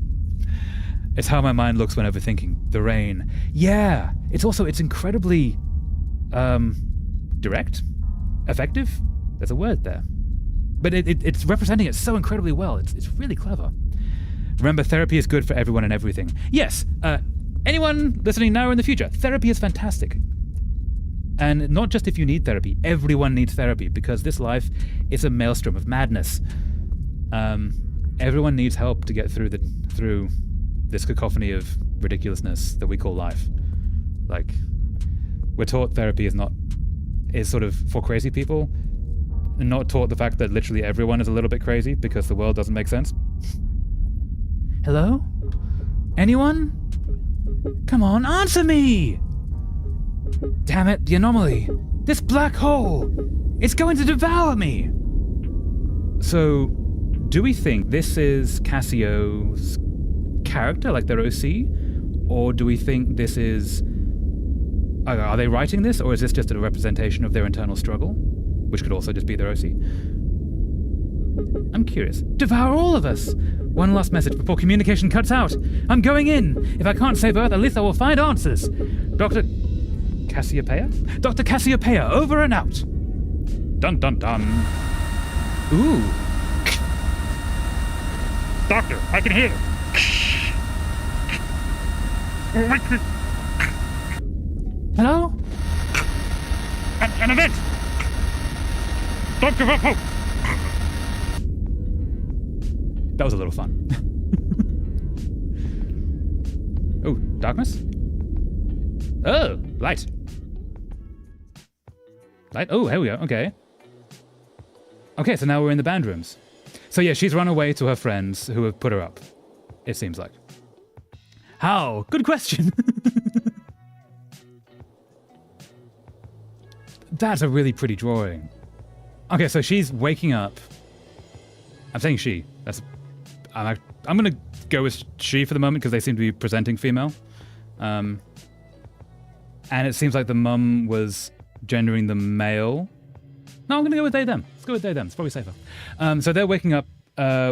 Speaker 1: It's how my mind looks when overthinking. The rain. Yeah. It's incredibly direct, effective. There's a word there. But it's representing it so incredibly well. It's really clever. Remember, therapy is good for everyone and everything. Yes, anyone listening now or in the future, therapy is fantastic. And not just if you need therapy, everyone needs therapy because this life is a maelstrom of madness. Everyone needs help to get through this cacophony of ridiculousness that we call life. Like, we're taught therapy is sort of for crazy people, and not taught the fact that literally everyone is a little bit crazy because the world doesn't make sense. Hello? Anyone? Come on, answer me! Damn it, the anomaly. This black hole! It's going to devour me! So, do we think this is Cassio's character, like their OC? Or do we think this is... Are they writing this, or is this just a representation of their internal struggle? Which could also just be their OC. I'm curious. Devour all of us! One last message before communication cuts out. I'm going in. If I can't save Earth, at least I will find answers. Dr. Cassiopeia? Dr. Cassiopeia, over and out. Dun dun dun. Ooh. Doctor, I can hear. Hello? An event! Don't give up hope! That was a little fun. Oh, darkness? Oh, light. Light? Oh, here we go. Okay. Okay, so now we're in the band rooms. So yeah, she's run away to her friends who have put her up, it seems like. How? Good question. That's a really pretty drawing. Okay, so she's waking up. I'm saying she. I'm going to go with she for the moment because they seem to be presenting female. And it seems like the mum was gendering the male. No, I'm going to go with they, them. Let's go with they, them. It's probably safer. So they're waking up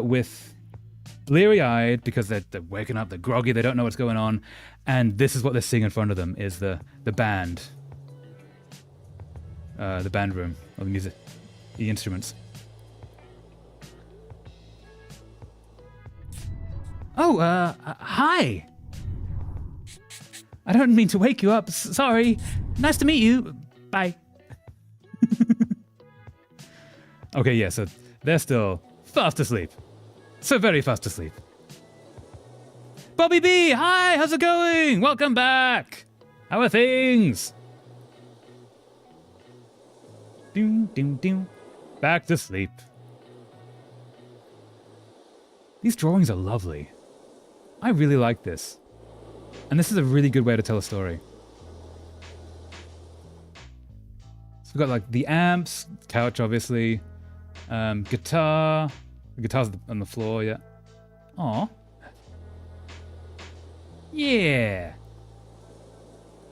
Speaker 1: with bleary-eyed because they're waking up, they're groggy, they don't know what's going on. And this is what they're seeing in front of them is the band. The band room, or the music, the instruments. Oh, hi. I don't mean to wake you up. Sorry. Nice to meet you. Bye. Okay, yeah, so they're still fast asleep. So very fast asleep. Bobby B, hi, how's it going? Welcome back. How are things? Doom, doom, doom. Back to sleep. These drawings are lovely. I really like this. And this is a really good way to tell a story. We've got like the amps, couch, obviously, guitar. The guitar's on the floor, yeah. Aw. Yeah.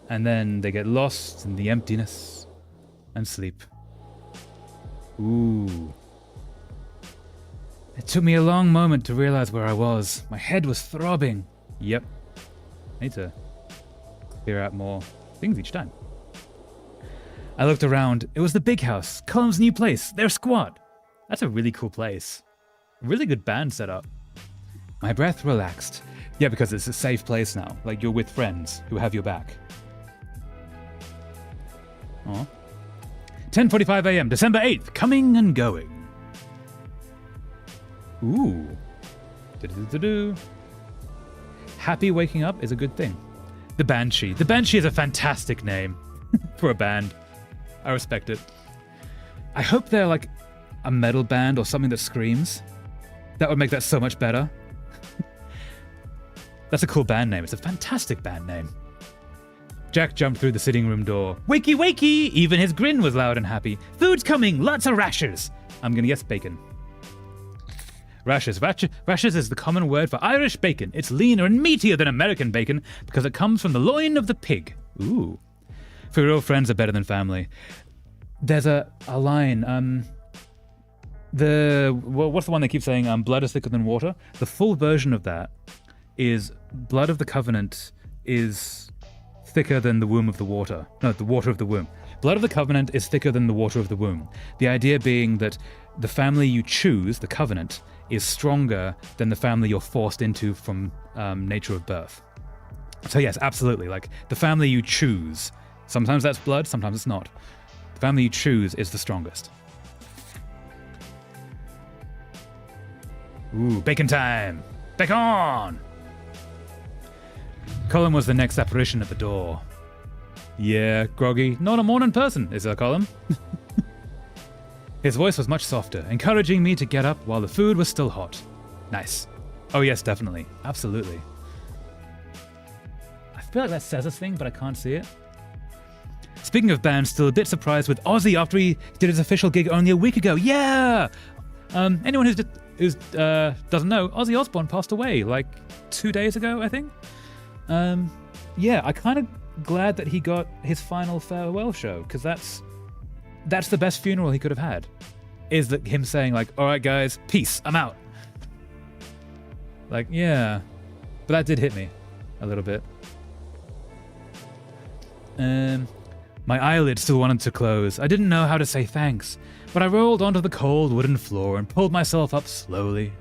Speaker 1: And then they get lost in the emptiness and sleep. Ooh. It took me a long moment to realize where I was. My head was throbbing. Yep. I need to clear out more things each time. I looked around. It was the big house, Cullum's new place, their squad. That's a really cool place. Really good band setup. My breath relaxed. Yeah, because it's a safe place now. Like you're with friends who have your back. Aw. 10:45 a.m., December 8th, coming and going. Ooh. Do-do-do-do-do. Happy waking up is a good thing. The Banshee. The Banshee is a fantastic name for a band. I respect it. I hope they're like a metal band or something that screams. That would make that so much better. That's a cool band name. It's a fantastic band name. Jack jumped through the sitting room door. Wakey, wakey! Even his grin was loud and happy. Food's coming! Lots of rashers! I'm gonna guess bacon. Rashers. Rashers is the common word for Irish bacon. It's leaner and meatier than American bacon because it comes from the loin of the pig. Ooh. For real friends are better than family. There's a line, what's the one they keep saying? Blood is thicker than water. The full version of that is blood of the covenant is thicker than the womb of the water. No, the water of the womb. Blood of the covenant is thicker than the water of the womb. The idea being that the family you choose, the covenant, is stronger than the family you're forced into from nature of birth. So yes, absolutely. Like the family you choose, sometimes that's blood, sometimes it's not. The family you choose is the strongest. Ooh, bacon time! Bacon! Colin was the next apparition at the door. Yeah, groggy. Not a morning person, is that Colin? His voice was much softer, encouraging me to get up while the food was still hot. Nice. Oh yes, definitely. Absolutely. I feel like that says a thing, but I can't see it. Speaking of bands, still a bit surprised with Ozzy after he did his official gig only a week ago. Yeah! Anyone who doesn't know, Ozzy Osbourne passed away like 2 days ago, I think. Yeah, I kind of glad that he got his final farewell show, because that's the best funeral he could have had. Is that him saying like, all right guys, peace, I'm out. Like, yeah. But that did hit me a little bit. My eyelids still wanted to close. I didn't know how to say thanks, but I rolled onto the cold wooden floor and pulled myself up slowly.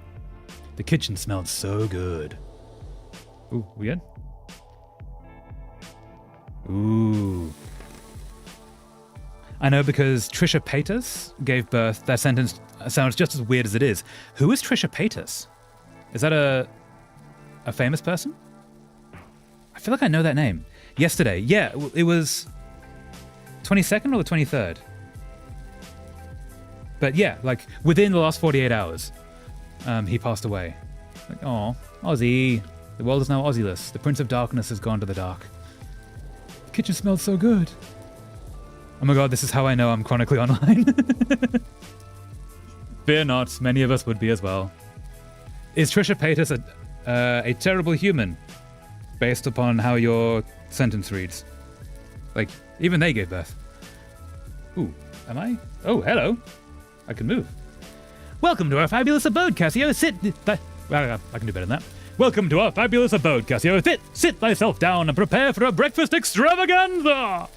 Speaker 1: The kitchen smelled so good. Ooh, we good? Ooh. I know because Trisha Paytas gave birth. That sentence sounds just as weird as it is. Who is Trisha Paytas? Is that a famous person? I feel like I know that name. Yesterday, yeah, it was 22nd or the 23rd. But yeah, like within the last 48 hours, he passed away. Like, oh, Ozzy. The world is now Ozzyless. The Prince of Darkness has gone to the dark. The kitchen smelled so good. Oh my god, this is how I know I'm chronically online. Fear not, many of us would be as well. Is Trisha Paytas a terrible human? Based upon how your sentence reads. Like, even they gave birth. Ooh, am I? Oh, hello. I can move. Welcome to our fabulous abode, Cassio. I can do better than that. Welcome to our fabulous abode, Cassio. Sit thyself down and prepare for a breakfast extravaganza.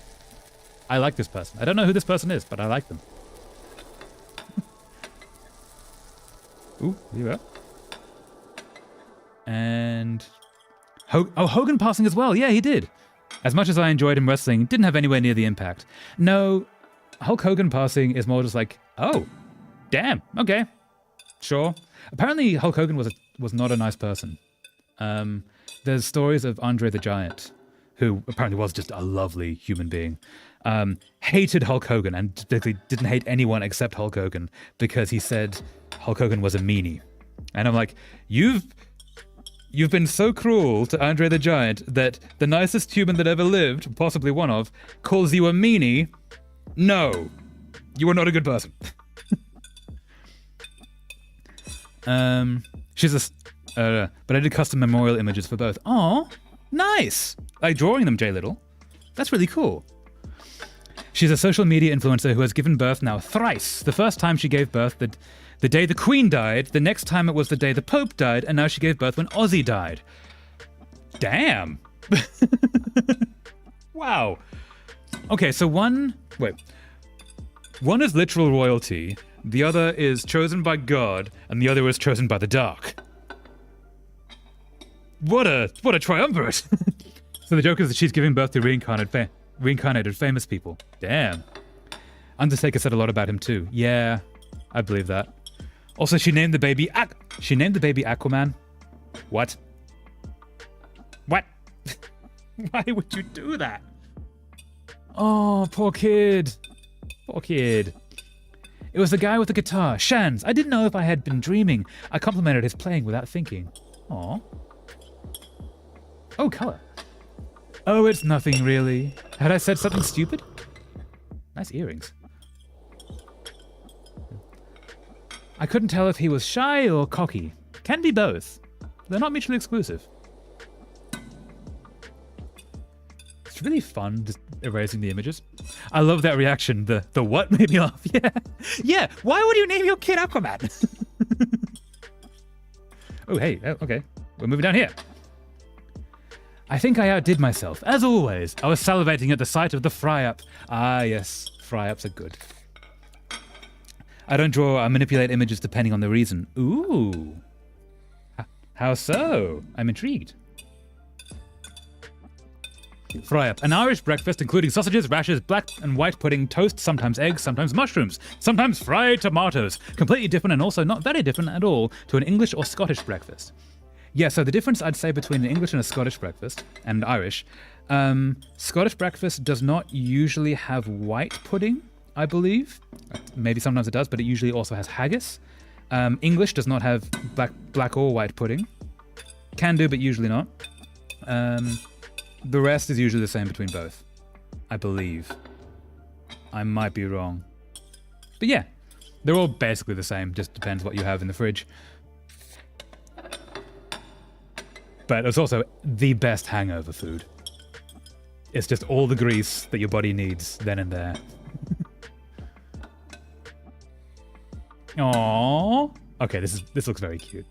Speaker 1: I like this person. I don't know who this person is, but I like them. Ooh, here we are. And Hogan passing as well. Yeah, he did. As much as I enjoyed him wrestling, didn't have anywhere near the impact. No, Hulk Hogan passing is more just like, oh, damn, okay, sure. Apparently, Hulk Hogan was not a nice person. There's stories of Andre the Giant, who apparently was just a lovely human being, hated Hulk Hogan and particularly didn't hate anyone except Hulk Hogan because he said Hulk Hogan was a meanie. And I'm like, you've been so cruel to Andre the Giant that the nicest human that ever lived, possibly one of, calls you a meanie. No, you are not a good person. She's a... but I did custom memorial images for both. Oh, nice. Like drawing them, J Little. That's really cool. She's a social media influencer who has given birth now thrice. The first time she gave birth the day the Queen died, the next time it was the day the Pope died, and now she gave birth when Ozzy died. Damn. Wow. Okay, so one is literal royalty, the other is chosen by God, and the other is chosen by the dark. What a triumvirate. So the joke is that she's giving birth to reincarnated famous people. Damn. Undertaker said a lot about him too. Yeah, I believe that. Also, she named the baby Aquaman. What? What? Why would you do that? Oh, poor kid. Poor kid. It was the guy with the guitar, Shans. I didn't know if I had been dreaming. I complimented his playing without thinking. Aw. Oh, color. Oh, it's nothing really. Had I said something stupid? Nice earrings. I couldn't tell if he was shy or cocky. Can be both. They're not mutually exclusive. It's really fun just erasing the images. I love that reaction. The what made me laugh. Yeah. Yeah. Why would you name your kid Aquaman? Oh, hey. Oh, okay. We're moving down here. I think I outdid myself. As always, I was salivating at the sight of the fry-up. Ah, yes. Fry-ups are good. I don't draw or manipulate images depending on the reason. Ooh. How so? I'm intrigued. Fry-up. An Irish breakfast including sausages, rashers, black and white pudding, toast, sometimes eggs, sometimes mushrooms, sometimes fried tomatoes. Completely different and also not very different at all to an English or Scottish breakfast. Yeah, so the difference I'd say between an English and a Scottish breakfast, and Irish, Scottish breakfast does not usually have white pudding, I believe. Maybe sometimes it does, but it usually also has haggis. English does not have black or white pudding. Can do, but usually not. The rest is usually the same between both, I believe. I might be wrong. But yeah, they're all basically the same, just depends what you have in the fridge. But it's also the best hangover food. It's just all the grease that your body needs then and there. Aww. Okay, this looks very cute.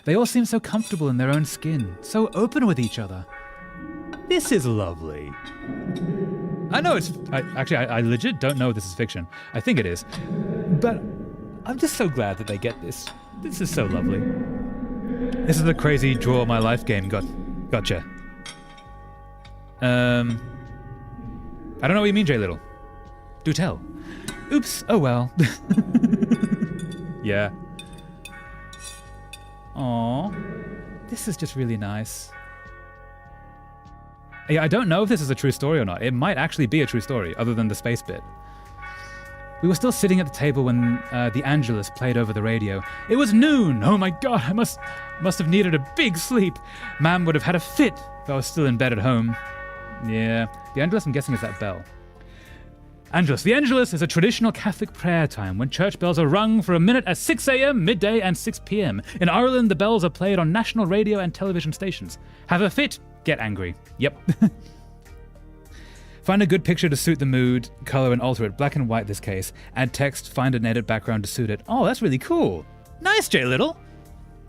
Speaker 1: They all seem so comfortable in their own skin, so open with each other. This is lovely. I know it's... I legit don't know if this is fiction. I think it is. But I'm just so glad that they get this. This is so lovely. This is the crazy draw my life game. Gotcha. I don't know what you mean, J Little. Do tell. Oops. Oh well. Yeah. Aww. This is just really nice. Yeah, I don't know if this is a true story or not. It might actually be a true story, other than the space bit. We were still sitting at the table when the Angelus played over the radio. It was noon! Oh my god, I must have needed a big sleep. Mam would have had a fit if I was still in bed at home. Yeah, the Angelus, I'm guessing, is that bell. Angelus. The Angelus is a traditional Catholic prayer time when church bells are rung for a minute at 6 a.m., midday, and 6 p.m. In Ireland, the bells are played on national radio and television stations. Have a fit, get angry. Yep. Find a good picture to suit the mood, color, and alter it. Black and white this case. Add text, find an edit background to suit it. Oh, that's really cool. Nice, J Little.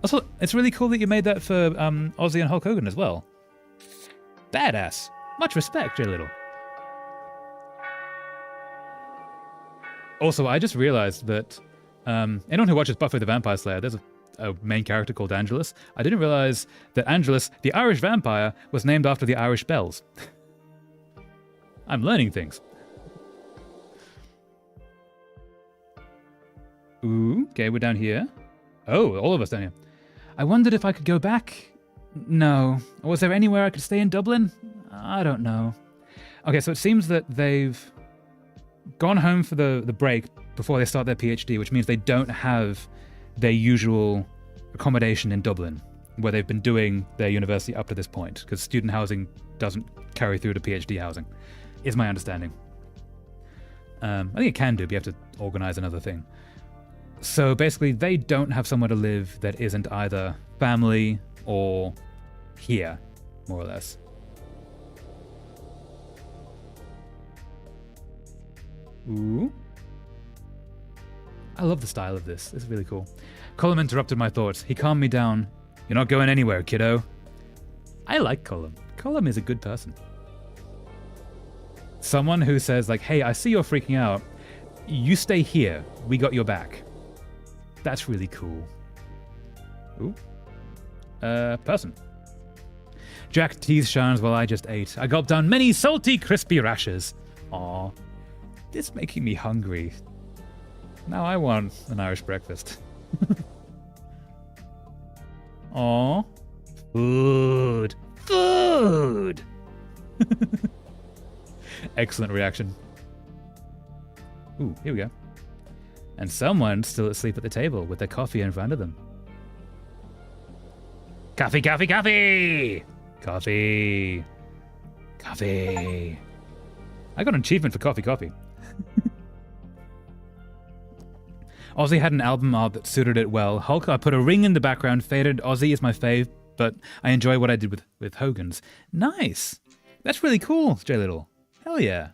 Speaker 1: Also, it's really cool that you made that for Ozzy and Hulk Hogan as well. Badass. Much respect, J Little. Also, I just realized that anyone who watches Buffy the Vampire Slayer, there's a main character called Angelus. I didn't realize that Angelus, the Irish vampire, was named after the Irish bells. I'm learning things. Ooh, okay, we're down here. Oh, all of us down here. I wondered if I could go back. No. Was there anywhere I could stay in Dublin? I don't know. Okay, so it seems that they've gone home for the break before they start their PhD, which means they don't have their usual accommodation in Dublin, where they've been doing their university up to this point, because student housing doesn't carry through to PhD housing, is my understanding. I think it can do, but you have to organize another thing. So basically, they don't have somewhere to live that isn't either family or here, more or less. Ooh. I love the style of this. It's really cool. Colum interrupted my thoughts. He calmed me down. You're not going anywhere, kiddo. I like Colum. Colum is a good person. Someone who says, like, hey, I see you're freaking out. You stay here. We got your back. That's really cool. Ooh. Person. Jack teased Shans while I just ate. I gulped down many salty, crispy rashers. Aw. This is making me hungry. Now I want an Irish breakfast. Aw. Food. Food! Excellent reaction. Ooh, here we go. And someone's still asleep at the table with their coffee in front of them. Coffee, coffee, coffee! Coffee. Coffee. I got an achievement for coffee, coffee. Ozzy had an album art that suited it well. Hulk, I put a ring in the background. Faded Ozzy is my fave, but I enjoy what I did with Hogan's. Nice. That's really cool, J Little. Hell yeah.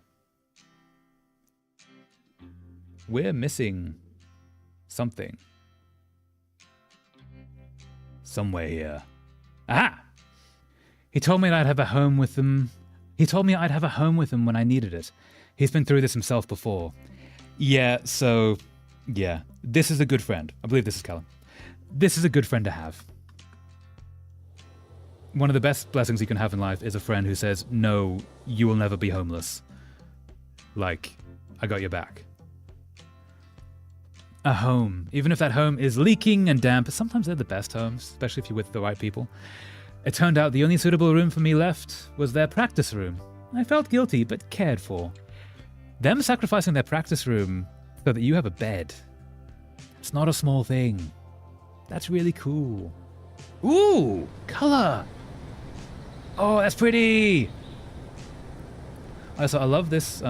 Speaker 1: We're missing something. Somewhere here. Aha! He told me I'd have a home with him. He told me I'd have a home with him when I needed it. He's been through this himself before. Yeah, so... yeah. This is a good friend. I believe this is Callum. This is a good friend to have. One of the best blessings you can have in life is a friend who says, no, you will never be homeless. Like, I got your back. A home. Even if that home is leaking and damp, sometimes they're the best homes, especially if you're with the right people. It turned out the only suitable room for me left was their practice room. I felt guilty, but cared for. Them sacrificing their practice room so that you have a bed. It's not a small thing. That's really cool. Ooh, color. Oh, that's pretty. Also, I love this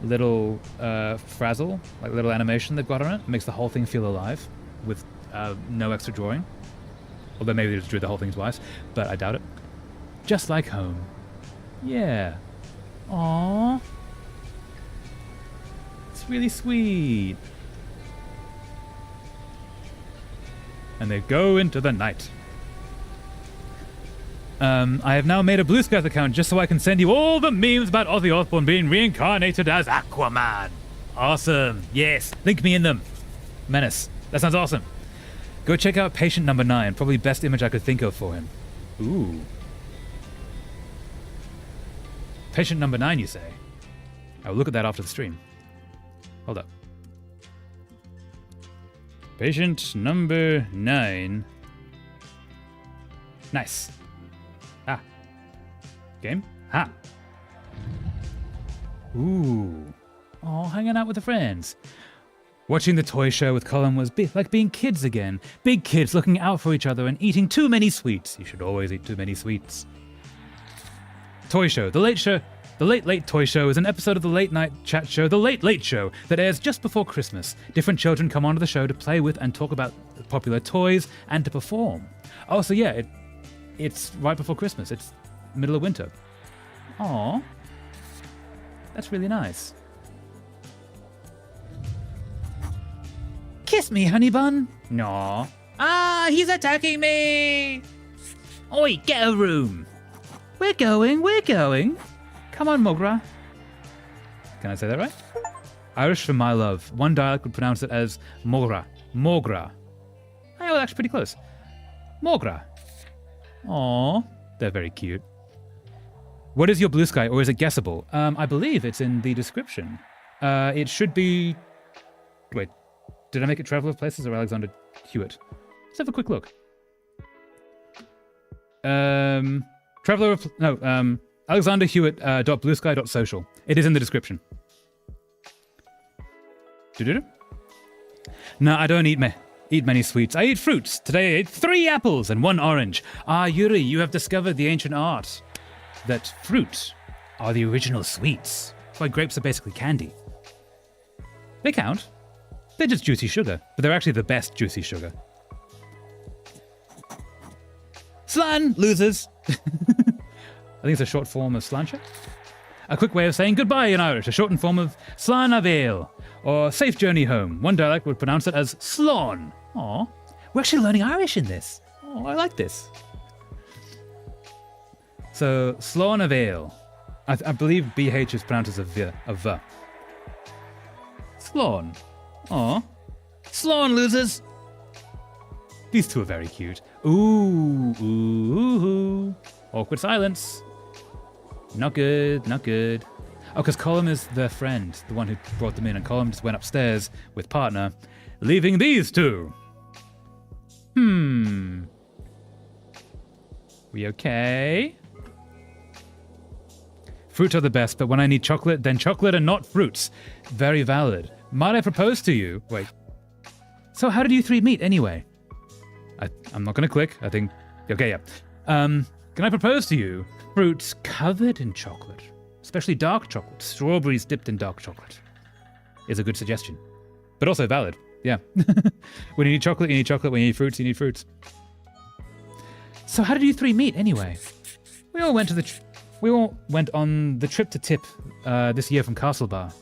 Speaker 1: little frazzle, like little animation they've got on it. It makes the whole thing feel alive with no extra drawing. Although maybe they just drew the whole thing twice, but I doubt it. Just like home. Yeah. Aww. It's really sweet. And they go into the night. I have now made a Blue Skies account just so I can send you all the memes about Ozzy Osbourne being reincarnated as Aquaman. Awesome. Yes. Link me in them. Menace. That sounds awesome. Go check out Patient Number 9. Probably best image I could think of for him. Ooh. Patient Number 9, you say? I'll look at that after the stream. Hold up. Patient Number 9. Nice. Ah. Game? Ha. Ooh. Oh, hanging out with the friends. Watching the toy show with Colin was like being kids again. Big kids looking out for each other and eating too many sweets. You should always eat too many sweets. Toy show. The Late Late Toy Show is an episode of the late night chat show, The Late Late Show, that airs just before Christmas. Different children come onto the show to play with and talk about popular toys and to perform. Oh, so yeah, it's right before Christmas. It's middle of winter. Aw. That's really nice. Kiss me, honey bun. No. Ah, he's attacking me. Oi, get a room. We're going. Come on, Mogra. Can I say that right? Irish for my love. One dialect would pronounce it as Mogra. Mogra. I was actually pretty close. Mogra. Aww. They're very cute. What is your Blue Sky, or is it guessable? I believe it's in the description. It should be... Wait. Did I make it Traveler of Places or Alexander Hewitt? Let's have a quick look. Alexander Hewitt .bluesky.social. It is in the description. No, I don't eat many sweets. I eat fruits. Today I ate 3 apples and 1 orange. Ah, Yuri, you have discovered the ancient art that fruit are the original sweets. That's why grapes are basically candy. They count. They're just juicy sugar, but they're actually the best juicy sugar. Slan, losers. I think it's a short form of sláinte. A quick way of saying goodbye in Irish, a shortened form of slán a bhéal, or safe journey home. One dialect would pronounce it as slán. Aw, we're actually learning Irish in this. Oh, I like this. So, slán a bhéal. I believe BH is pronounced as a V. Slán. Aw. Slán, losers. These two are very cute. Ooh. Awkward silence. Not good, not good. Oh, because Colm is their friend, the one who brought them in, and Colm just went upstairs with partner, leaving these two. We okay? Fruits are the best, but when I need chocolate, then chocolate and not fruits. Very valid. Might I propose to you? Wait. So how did you three meet anyway? I'm not going to click. I think... Okay, yeah. Can I propose to you? Fruits covered in chocolate. Especially dark chocolate. Strawberries dipped in dark chocolate. Is a good suggestion. But also valid. Yeah. When you need chocolate, you need chocolate. When you need fruits, you need fruits. So how did you three meet anyway? We all went on the Trip to Tip this year from Castlebar.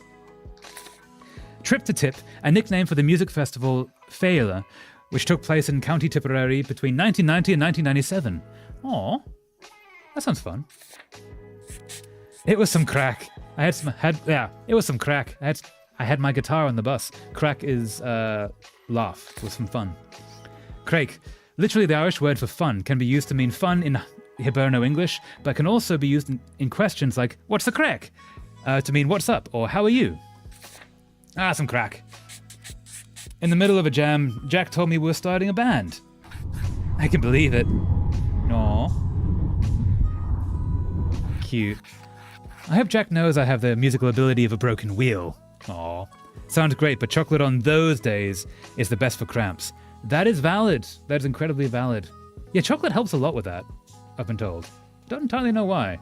Speaker 1: Trip to Tip, a nickname for the music festival Féile, which took place in County Tipperary between 1990 and 1997. Aw, that sounds fun. It was some crack. It was some crack. I had my guitar on the bus. Crack is laugh. It was some fun. Craik, literally the Irish word for fun, can be used to mean fun in Hiberno English, but can also be used in questions like, what's the crack? To mean what's up, or how are you? Some crack. In the middle of a jam, Jack told me we were starting a band. I can believe it. Aw. Cute. I hope Jack knows I have the musical ability of a broken wheel. Aw. Sounds great, but chocolate on those days is the best for cramps. That is valid. That is incredibly valid. Yeah, chocolate helps a lot with that, I've been told. Don't entirely know why.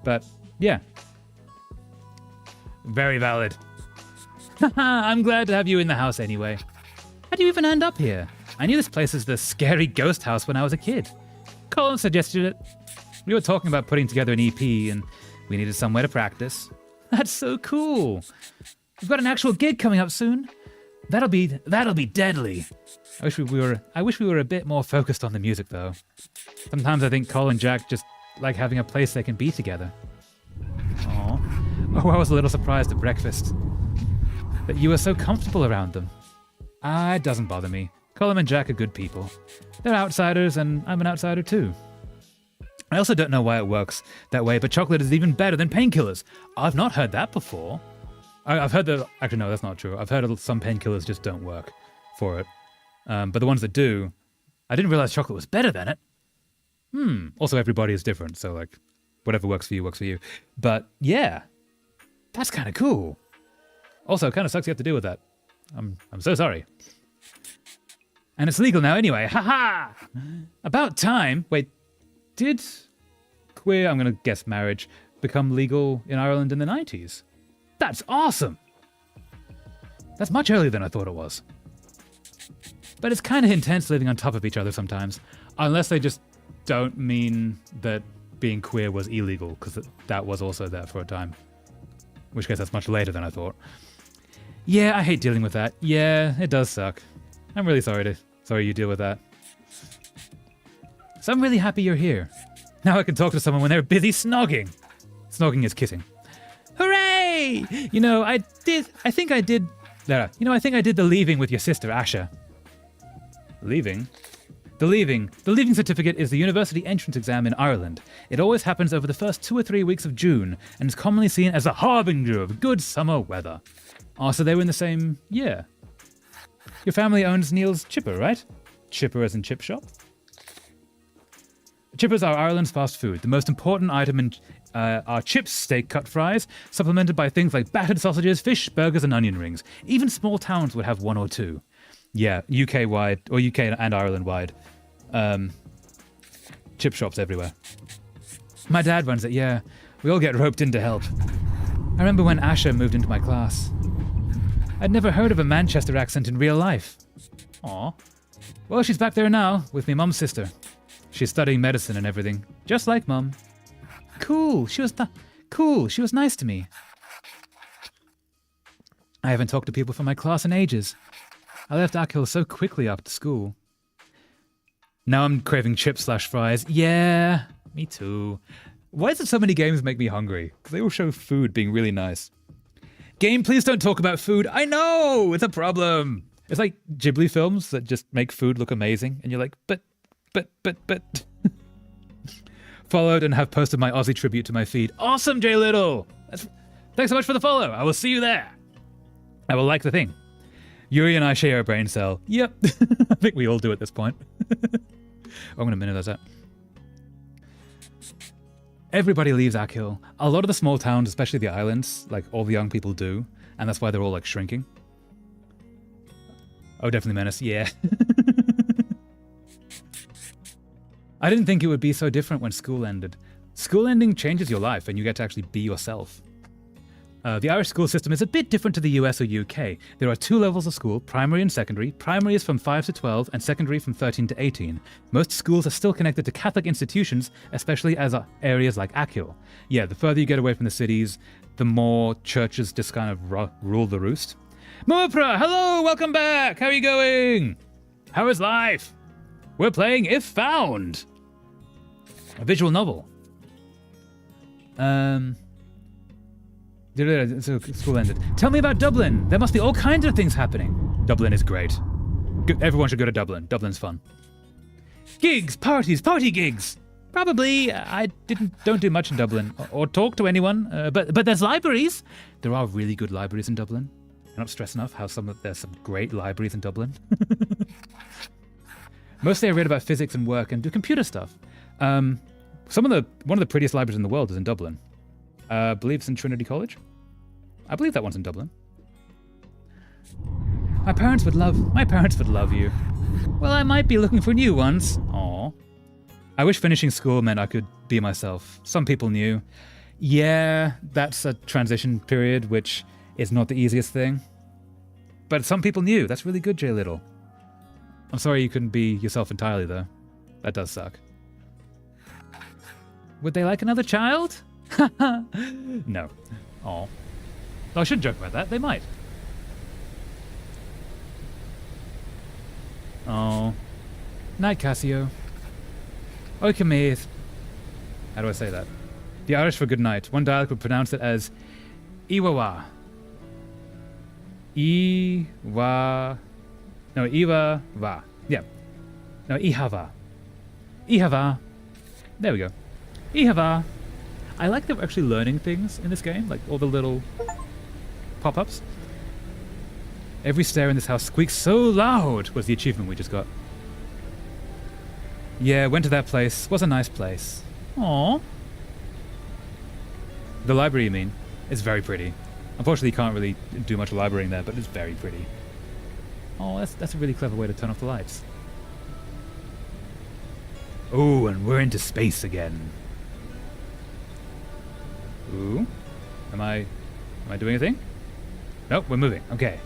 Speaker 1: But, yeah. Very valid. I'm glad to have you in the house anyway. How'd you even end up here? I knew this place as the scary ghost house when I was a kid. Colin suggested it. We were talking about putting together an EP and we needed somewhere to practice. That's so cool. We've got an actual gig coming up soon. That'll be deadly. I wish we were a bit more focused on the music though. Sometimes I think Colin and Jack just like having a place they can be together. Aw. Oh, I was a little surprised at breakfast that you were so comfortable around them. It doesn't bother me. Colin and Jack are good people. They're outsiders, and I'm an outsider too. I also don't know why it works that way, but chocolate is even better than painkillers. I've not heard that before. I've heard that... Actually, no, that's not true. I've heard some painkillers just don't work for it. But the ones that do, I didn't realize chocolate was better than it. Also, everybody is different, so like, whatever works for you, works for you. But yeah, that's kind of cool. Also, it kind of sucks you have to deal with that. I'm so sorry. And it's legal now anyway. Haha! About time. Wait, did queer, I'm going to guess marriage, become legal in Ireland in the 90s? That's awesome! That's much earlier than I thought it was. But it's kind of intense living on top of each other sometimes. Unless they just don't mean that being queer was illegal, because that was also there for a time. In which case that's much later than I thought. Yeah, I hate dealing with that. Yeah, it does suck. I'm really sorry you deal with that. So I'm really happy you're here. Now I can talk to someone when they're busy snogging. Snogging is kissing. Hooray! I think I did the leaving with your sister, Asha. Leaving? The leaving certificate is the university entrance exam in Ireland. It always happens over the first 2 or 3 weeks of June and is commonly seen as a harbinger of good summer weather. Oh, so they were in the same year. Your family owns Neil's Chipper, right? Chipper as in chip shop? Chippers are Ireland's fast food. The most important item are chips, steak, cut fries, supplemented by things like battered sausages, fish, burgers, and onion rings. Even small towns would have one or two. Yeah, UK-wide, or UK and Ireland-wide. Chip shops everywhere. My dad runs it, yeah. We all get roped in to help. I remember when Asha moved into my class. I'd never heard of a Manchester accent in real life. Aw. Well, she's back there now, with me mum's sister. She's studying medicine and everything, just like Mum. Cool, she was nice to me. I haven't talked to people from my class in ages. I left Akhil so quickly after school. Now I'm craving chips/fries. Yeah, me too. Why does so many games make me hungry? Because they all show food being really nice. Game, please don't talk about food. I know, it's a problem. It's like Ghibli films that just make food look amazing. And you're like, but. Followed and have posted my Aussie tribute to my feed. Awesome, Jay Little. Thanks so much for the follow. I will see you there. I will like the thing. Yuri and I share a brain cell. Yep. I think we all do at this point. I'm going to minute that out. Everybody leaves Akhil. A lot of the small towns, especially the islands, like all the young people do. And that's why they're all like shrinking. Oh, definitely Menace. Yeah. I didn't think it would be so different when school ended. School ending changes your life and you get to actually be yourself. The Irish school system is a bit different to the US or UK. There are 2 levels of school, primary and secondary. Primary is from 5 to 12 and secondary from 13 to 18. Most schools are still connected to Catholic institutions, especially as areas like Akhil. Yeah, the further you get away from the cities, the more churches just kind of rule the roost. Mopra, hello, welcome back. How are you going? How is life? We're playing If Found, a visual novel. So school ended. Tell me about Dublin. There must be all kinds of things happening. Dublin is great. Everyone should go to Dublin. Dublin's fun. Gigs, parties, party gigs. Probably. I don't do much in Dublin or talk to anyone. But there's libraries. There are really good libraries in Dublin. I'm not stressed enough how there's some great libraries in Dublin. Mostly I read about physics and work and do computer stuff. One of the prettiest libraries in the world is in Dublin. I believe it's in Trinity College. I believe that one's in Dublin. My parents would love you. Well, I might be looking for new ones. Aw. I wish finishing school meant I could be myself. Some people knew. Yeah, that's a transition period, which is not the easiest thing. But some people knew. That's really good, Jay Little. I'm sorry you couldn't be yourself entirely, though. That does suck. Would they like another child? No. Aw. I shouldn't joke about that. They might. Oh. Night, Cassio. Oikamith. How do I say that? The Irish for good night. One dialect would pronounce it as Iwawa. Iwa. No, Iwa-va. Yeah. No, Ihava. Ihava. There we go. Ihava. I like that we're actually learning things in this game, like all the little pop-ups. Every stair in this house squeaks so loud was the achievement we just got. Yeah, went to that place. Was a nice place. Aww. The library, you mean? It's very pretty. Unfortunately, you can't really do much librarying there, but it's very pretty. Oh, that's a really clever way to turn off the lights. Oh, and we're into space again. Ooh. Am I doing a thing? Nope, we're moving. Okay.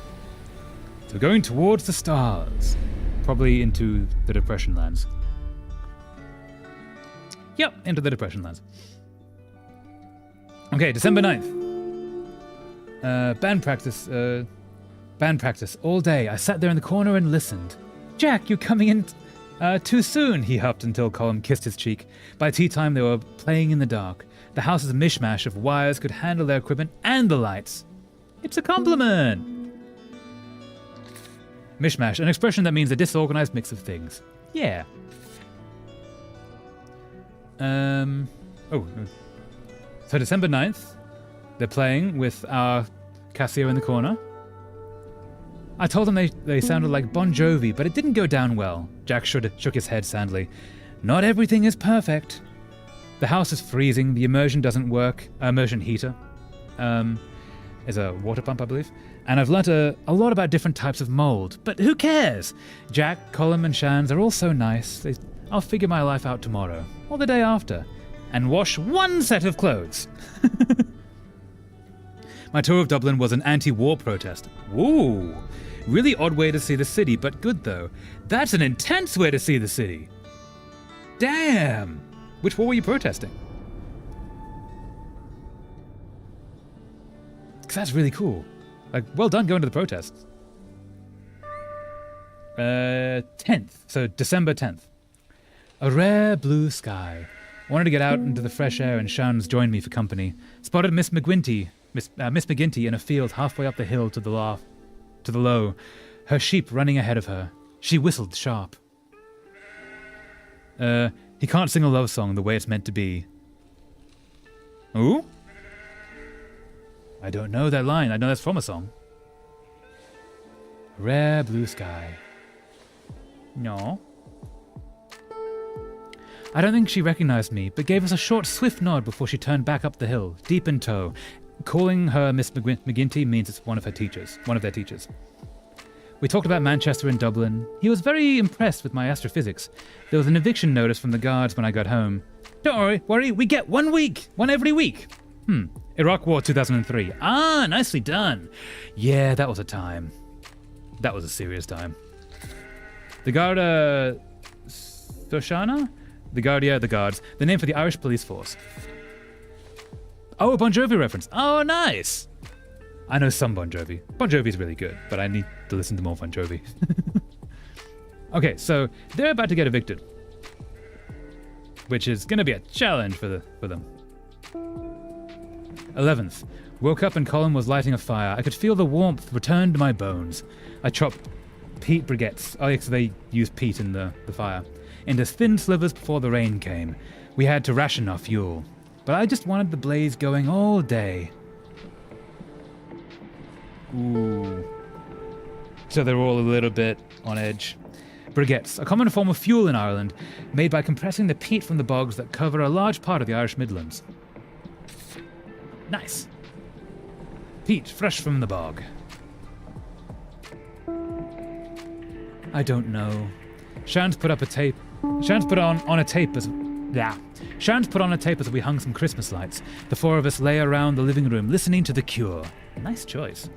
Speaker 1: So we're going towards the stars. Probably into the Depression Lands. Yep, into the Depression Lands. Okay, December 9th. Band practice all day. I sat there in the corner and listened. Jack, you coming in too soon, he huffed until Colm kissed his cheek. By tea time, they were playing in the dark. The house is a mishmash of wires, could handle their equipment and the lights. It's a compliment. Mishmash, an expression that means a disorganized mix of things. Yeah. So December 9th, they're playing with our Cassio in the corner. I told them they sounded like Bon Jovi, but it didn't go down well. Jack shook his head sadly. Not everything is perfect. The house is freezing, the immersion doesn't work. Immersion heater. Is a water pump, I believe. And I've learnt a lot about different types of mold. But who cares? Jack, Colm, and Shans are all so nice. I'll figure my life out tomorrow, or the day after, and wash one set of clothes. My tour of Dublin was an anti-war protest. Ooh, really odd way to see the city, but good though. That's an intense way to see the city. Damn! Which war were you protesting? Because that's really cool. Like, well done going to the protests. 10th, so December 10th. A rare blue sky. Wanted to get out into the fresh air, and Shans joined me for company. Spotted Miss McGinty in a field halfway up the hill to the low, her sheep running ahead of her. She whistled sharp. He can't sing a love song the way it's meant to be. Ooh? I don't know that line. I know that's from a song. Rare blue sky. No. I don't think she recognized me, but gave us a short, swift nod before she turned back up the hill, deep in tow. Calling her Miss McGinty means it's one of their teachers. We talked about Manchester and Dublin. He was very impressed with my astrophysics. There was an eviction notice from the guards when I got home. Don't worry, we get 1 week, one every week. Iraq War 2003. Ah, nicely done. Yeah, that was a time. That was a serious time. The Garda Síochána? The Guards. The name for the Irish police force. Oh, a Bon Jovi reference. Oh, nice. I know some Bon Jovi. Bon Jovi's really good, but I need to listen to more Bon Jovi. Okay, so they're about to get evicted, which is going to be a challenge for them. 11th. Woke up and Colin was lighting a fire. I could feel the warmth return to my bones. I chopped peat briquettes. Oh, yeah, so they use peat in the fire. Into thin slivers before the rain came. We had to ration our fuel. But I just wanted the blaze going all day. Ooh. So they're all a little bit on edge. Briquettes, a common form of fuel in Ireland, made by compressing the peat from the bogs that cover a large part of the Irish Midlands. Nice. Peat, fresh from the bog. I don't know. Shans put on a tape as we hung some Christmas lights. The four of us lay around the living room listening to The Cure. Nice choice.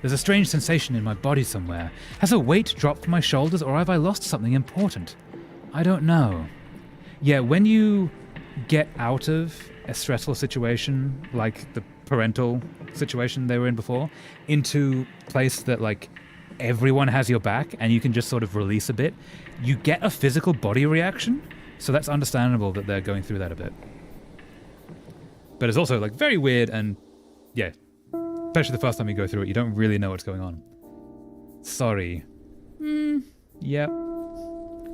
Speaker 1: There's a strange sensation in my body somewhere. Has a weight dropped from my shoulders, or have I lost something important? I don't know. Yeah, when you get out of a stressful situation, like the parental situation they were in before, into a place that, like, everyone has your back and you can just sort of release a bit, you get a physical body reaction. So that's understandable that they're going through that a bit. But it's also, like, very weird, and yeah, especially the first time you go through it, you don't really know what's going on. Sorry. Yep.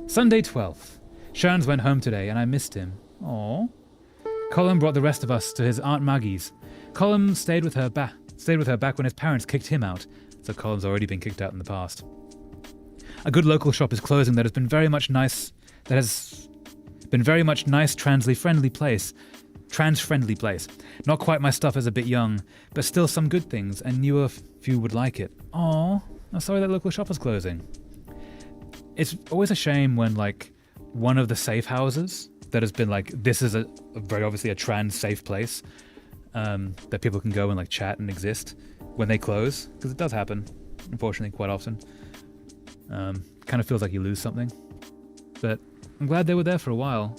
Speaker 1: Sunday 12th. Shans went home today and I missed him. Aww. Colin brought the rest of us to his Aunt Maggie's. Colin stayed with her back when his parents kicked him out, so Colin's already been kicked out in the past. A good local shop is closing that has been very much nice trans-friendly place. Not quite my stuff as a bit young, but still some good things, and knew a few would like it. Aww, I'm sorry that local shop is closing. It's always a shame when, like, one of the safe houses that has been, like, this is a very obviously a trans safe place that people can go and, like, chat and exist, when they close, because it does happen, unfortunately, quite often. Kind of feels like you lose something. But I'm glad they were there for a while.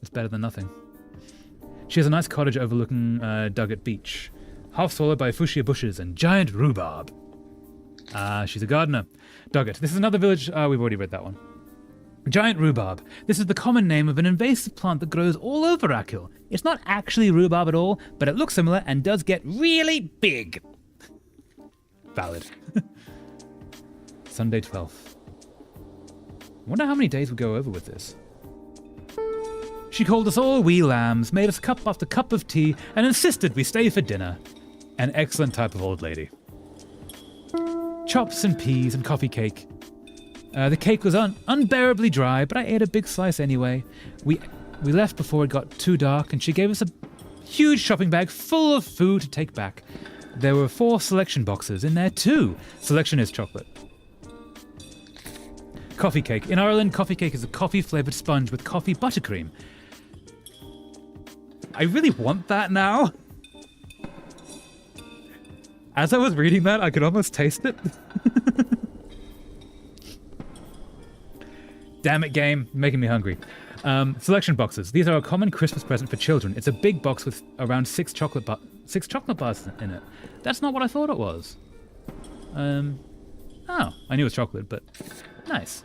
Speaker 1: It's better than nothing. She has a nice cottage overlooking Duggett Beach, half swallowed by fuchsia bushes and giant rhubarb. She's a gardener. Duggett. This is another village. We've already read that one. Giant rhubarb. This is the common name of an invasive plant that grows all over Achill. It's not actually rhubarb at all, but it looks similar and does get really big. Valid. Sunday 12th. Wonder how many days we go over with this. She called us all wee lambs, made us cup after cup of tea, and insisted we stay for dinner. An excellent type of old lady. Chops and peas and coffee cake. The cake was unbearably dry, but I ate a big slice anyway. We left before it got too dark, and she gave us a huge shopping bag full of food to take back. There were 4 selection boxes in there too. Selection is chocolate. Coffee cake. In Ireland, coffee cake is a coffee-flavoured sponge with coffee buttercream. I really want that now. As I was reading that, I could almost taste it. Damn it, game. Making me hungry. Selection boxes. These are a common Christmas present for children. It's a big box with around 6 chocolate bars in it. That's not what I thought it was. Oh, I knew it was chocolate, but nice.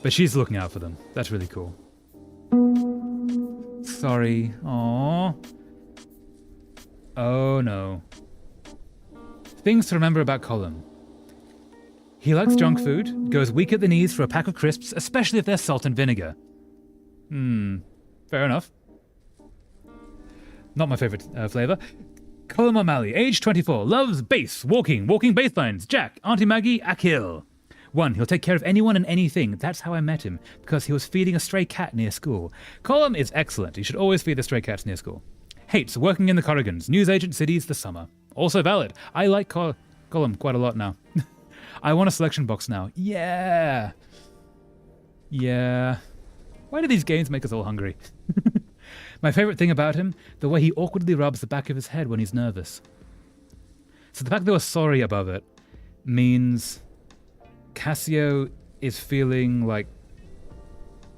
Speaker 1: But she's looking out for them. That's really cool. Sorry. Aww. Oh no. Things to remember about Colum. He likes junk food, goes weak at the knees for a pack of crisps, especially if they're salt and vinegar. Fair enough. Not my favorite flavor. Colum O'Malley, age 24, loves bass, walking bass lines. Jack, Auntie Maggie, Akil. 1. He'll take care of anyone and anything. That's how I met him, because he was feeding a stray cat near school. Colum is excellent. You should always feed the stray cats near school. Hates working in the Corrigans. Newsagent cities the summer. Also valid. I like Colum quite a lot now. I want a selection box now. Yeah. Yeah. Why do these games make us all hungry? My favorite thing about him, the way he awkwardly rubs the back of his head when he's nervous. So the fact they were sorry above it means Cassio is feeling like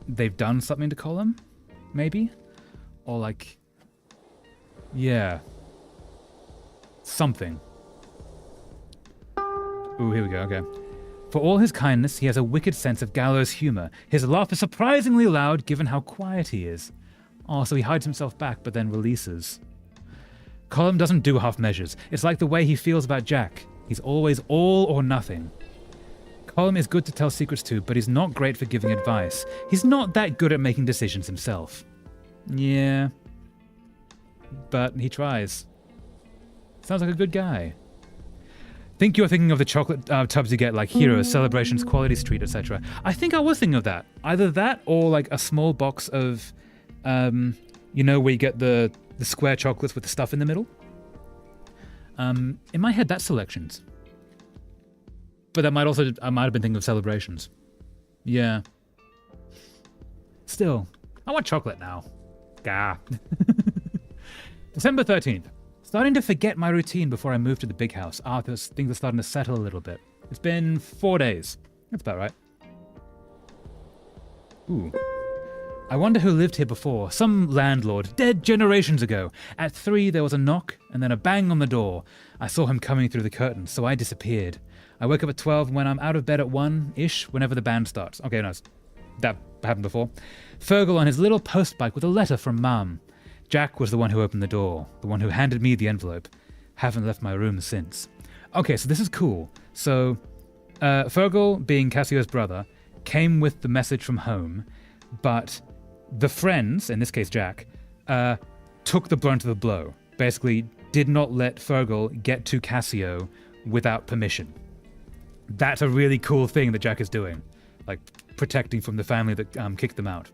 Speaker 1: they've done something to Colum, maybe? Or like, yeah. Something. Ooh, here we go, okay. For all his kindness, he has a wicked sense of gallows humor. His laugh is surprisingly loud given how quiet he is. Oh, so he hides himself back but then releases. Colum doesn't do half measures. It's like the way he feels about Jack. He's always all or nothing. Colum is good to tell secrets to, but he's not great for giving advice. He's not that good at making decisions himself. Yeah. But he tries. Sounds like a good guy. Think you're thinking of the chocolate tubs you get like Heroes, Celebrations, Quality Street, etc. I think I was thinking of that. Either that or like a small box of, you know, where you get the square chocolates with the stuff in the middle. In my head, that's Selections. But I might have been thinking of Celebrations. Yeah. Still, I want chocolate now. Gah. December 13th. Starting to forget my routine before I moved to the big house. Things are starting to settle a little bit. It's been 4 days. That's about right. Ooh. I wonder who lived here before. Some landlord, dead generations ago. At 3, there was a knock, and then a bang on the door. I saw him coming through the curtains, so I disappeared. I wake up at 12 when I'm out of bed at 1-ish, whenever the band starts. Okay, no, that happened before. Fergal on his little post bike with a letter from Mum. Jack was the one who opened the door, the one who handed me the envelope. Haven't left my room since. Okay, so this is cool. So, Fergal, being Cassio's brother, came with the message from home, but the friends, in this case Jack, took the brunt of the blow. Basically, did not let Fergal get to Cassio without permission. That's a really cool thing that Jack is doing. Like, protecting from the family that kicked them out.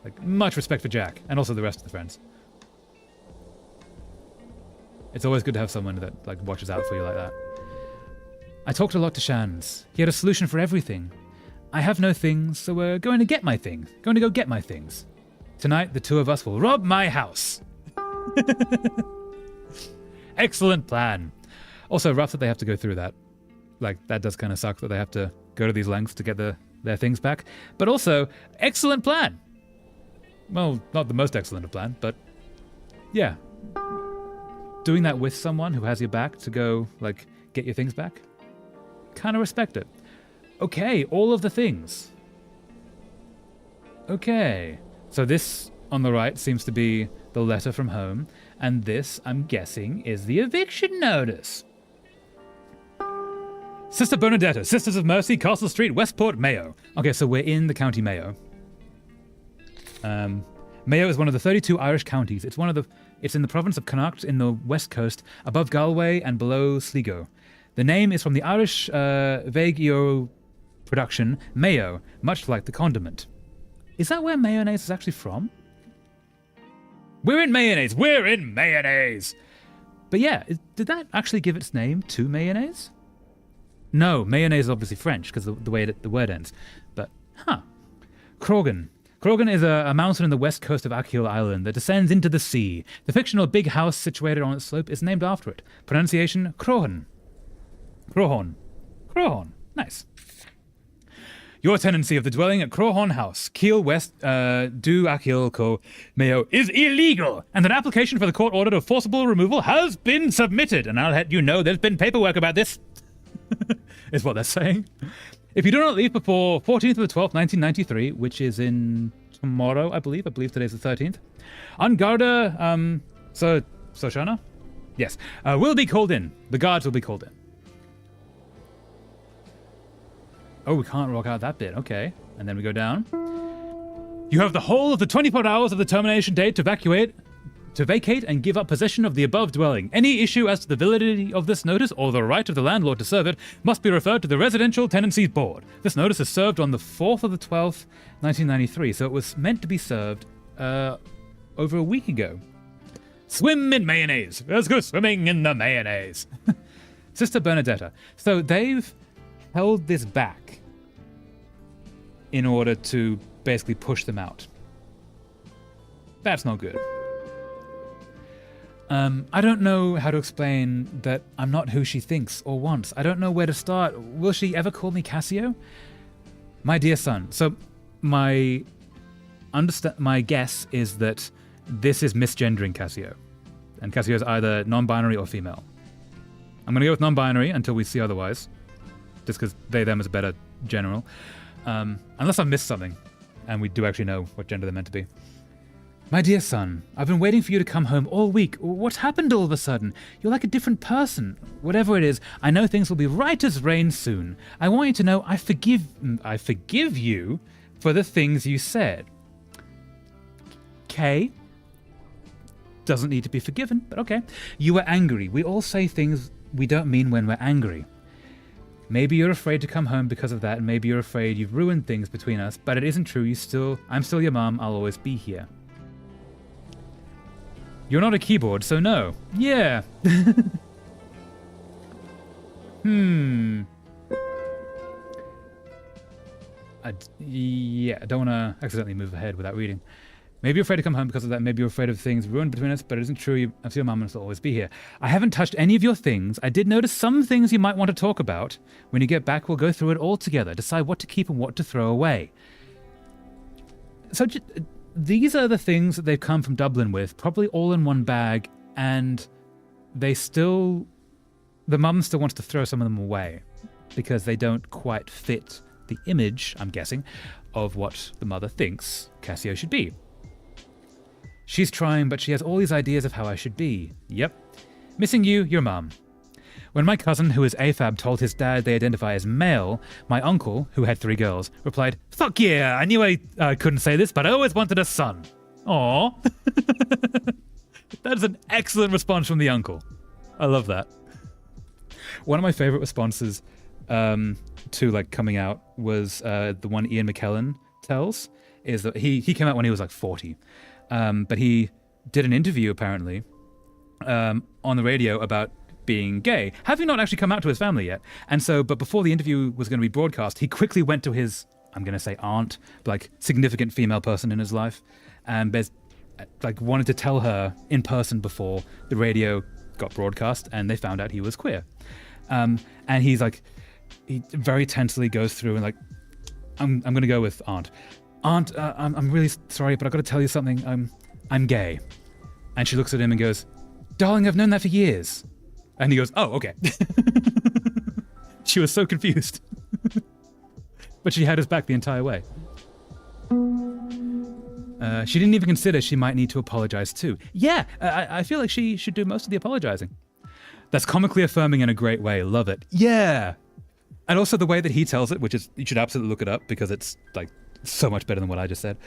Speaker 1: Like, much respect for Jack, and also the rest of the friends. It's always good to have someone that, like, watches out for you like that. I talked a lot to Shans. He had a solution for everything. I have no things, so we're going to get my thing. Going to go get my things. Tonight, the two of us will rob my house. Excellent plan. Also, rough that they have to go through that. Like, that does kind of suck that they have to go to these lengths to get their things back. But also, excellent plan. Well, not the most excellent of plan, but yeah. Doing that with someone who has your back to go, like, get your things back. Kind of respect it. Okay, all of the things. Okay. So this, on the right, seems to be the letter from home, and this, I'm guessing, is the eviction notice. Sister Bernadetta, Sisters of Mercy, Castle Street, Westport, Mayo. Okay, so we're in the County Mayo. Mayo is one of the 32 Irish counties. It's in the province of Connacht in the west coast, above Galway and below Sligo. The name is from the Irish Vague production mayo, much like the condiment. Is that where mayonnaise is actually from? We're in mayonnaise! We're in mayonnaise! But yeah, did that actually give its name to mayonnaise? No, mayonnaise is obviously French because the way the word ends. But, Croghan. Krogan is a mountain on the west coast of Akil Island that descends into the sea. The fictional big house situated on its slope is named after it. Pronunciation, Krohon. Krohon. Krohon. Nice. Your tenancy of the dwelling at Krohon House, Kiel West, Du Akil Ko Mayo, is illegal, and an application for the court order of forcible removal has been submitted. And I'll let you know there's been paperwork about this, is what they're saying. If you do not leave before 14th of the 12th, 1993, which is in tomorrow, I believe today's the 13th, Angarda, Soshana? Yes, will be called in. The guards will be called in. Oh, we can't rock out that bit. Okay. And then we go down. You have the whole of the 24 hours of the termination date to vacate and give up possession of the above dwelling. Any issue as to the validity of this notice or the right of the landlord to serve it must be referred to the Residential Tenancies Board. This notice is served on the 4th of the 12th, 1993, so it was meant to be served over a week ago. Swim in mayonnaise. Let's go swimming in the mayonnaise. Sister Bernadetta. So they've held this back in order to basically push them out. That's not good. I don't know how to explain that I'm not who she thinks or wants. I don't know where to start. Will she ever call me Cassio? My dear son. So my guess is that this is misgendering Cassio. And Cassio is either non-binary or female. I'm going to go with non-binary until we see otherwise. Just because they, them is a better general. Unless I've missed something, and we do actually know what gender they're meant to be. My dear son, I've been waiting for you to come home all week. What's happened all of a sudden? You're like a different person. Whatever it is, I know things will be right as rain soon. I want you to know I forgive you for the things you said. Okay. Doesn't need to be forgiven, but okay. You were angry. We all say things we don't mean when we're angry. Maybe you're afraid to come home because of that, and maybe you're afraid you've ruined things between us, but it isn't true. I'm still your mom. I'll always be here. You're not a keyboard, so no. Yeah. I don't want to accidentally move ahead without reading. Maybe you're afraid to come home because of that. Maybe you're afraid of things ruined between us, but it isn't true. I'm still your mom and I'll always be here. I haven't touched any of your things. I did notice some things you might want to talk about. When you get back, we'll go through it all together, decide what to keep and what to throw away. So these are the things that they've come from Dublin with, probably all in one bag, and the mum still wants to throw some of them away because they don't quite fit the image, I'm guessing, of what the mother thinks Cassio should be. She's trying, but she has all these ideas of how I should be. Yep. Missing you, your mum. When my cousin, who is AFAB, told his dad they identify as male, my uncle, who had 3 girls, replied, "Fuck yeah, I knew I couldn't say this, but I always wanted a son." Aww. That is an excellent response from the uncle. I love that. One of my favorite responses to like coming out was the one Ian McKellen tells, is that he came out when he was like 40. But he did an interview apparently on the radio about being gay, having not actually come out to his family yet. And so, but before the interview was going to be broadcast, he quickly went to his, I'm going to say aunt, like significant female person in his life, and like wanted to tell her in person before the radio got broadcast, and they found out he was queer. And he's like, he very tensely goes through and like, I'm going to go with aunt. Aunt, I'm really sorry, but I've got to tell you something. I'm gay. And she looks at him and goes, "Darling, I've known that for years." And he goes, "Oh, okay." She was so confused. But she had his back the entire way. She didn't even consider she might need to apologize too. Yeah, I feel like she should do most of the apologizing. That's comically affirming in a great way. Love it. Yeah. And also the way that he tells it, which is, you should absolutely look it up because it's like so much better than what I just said.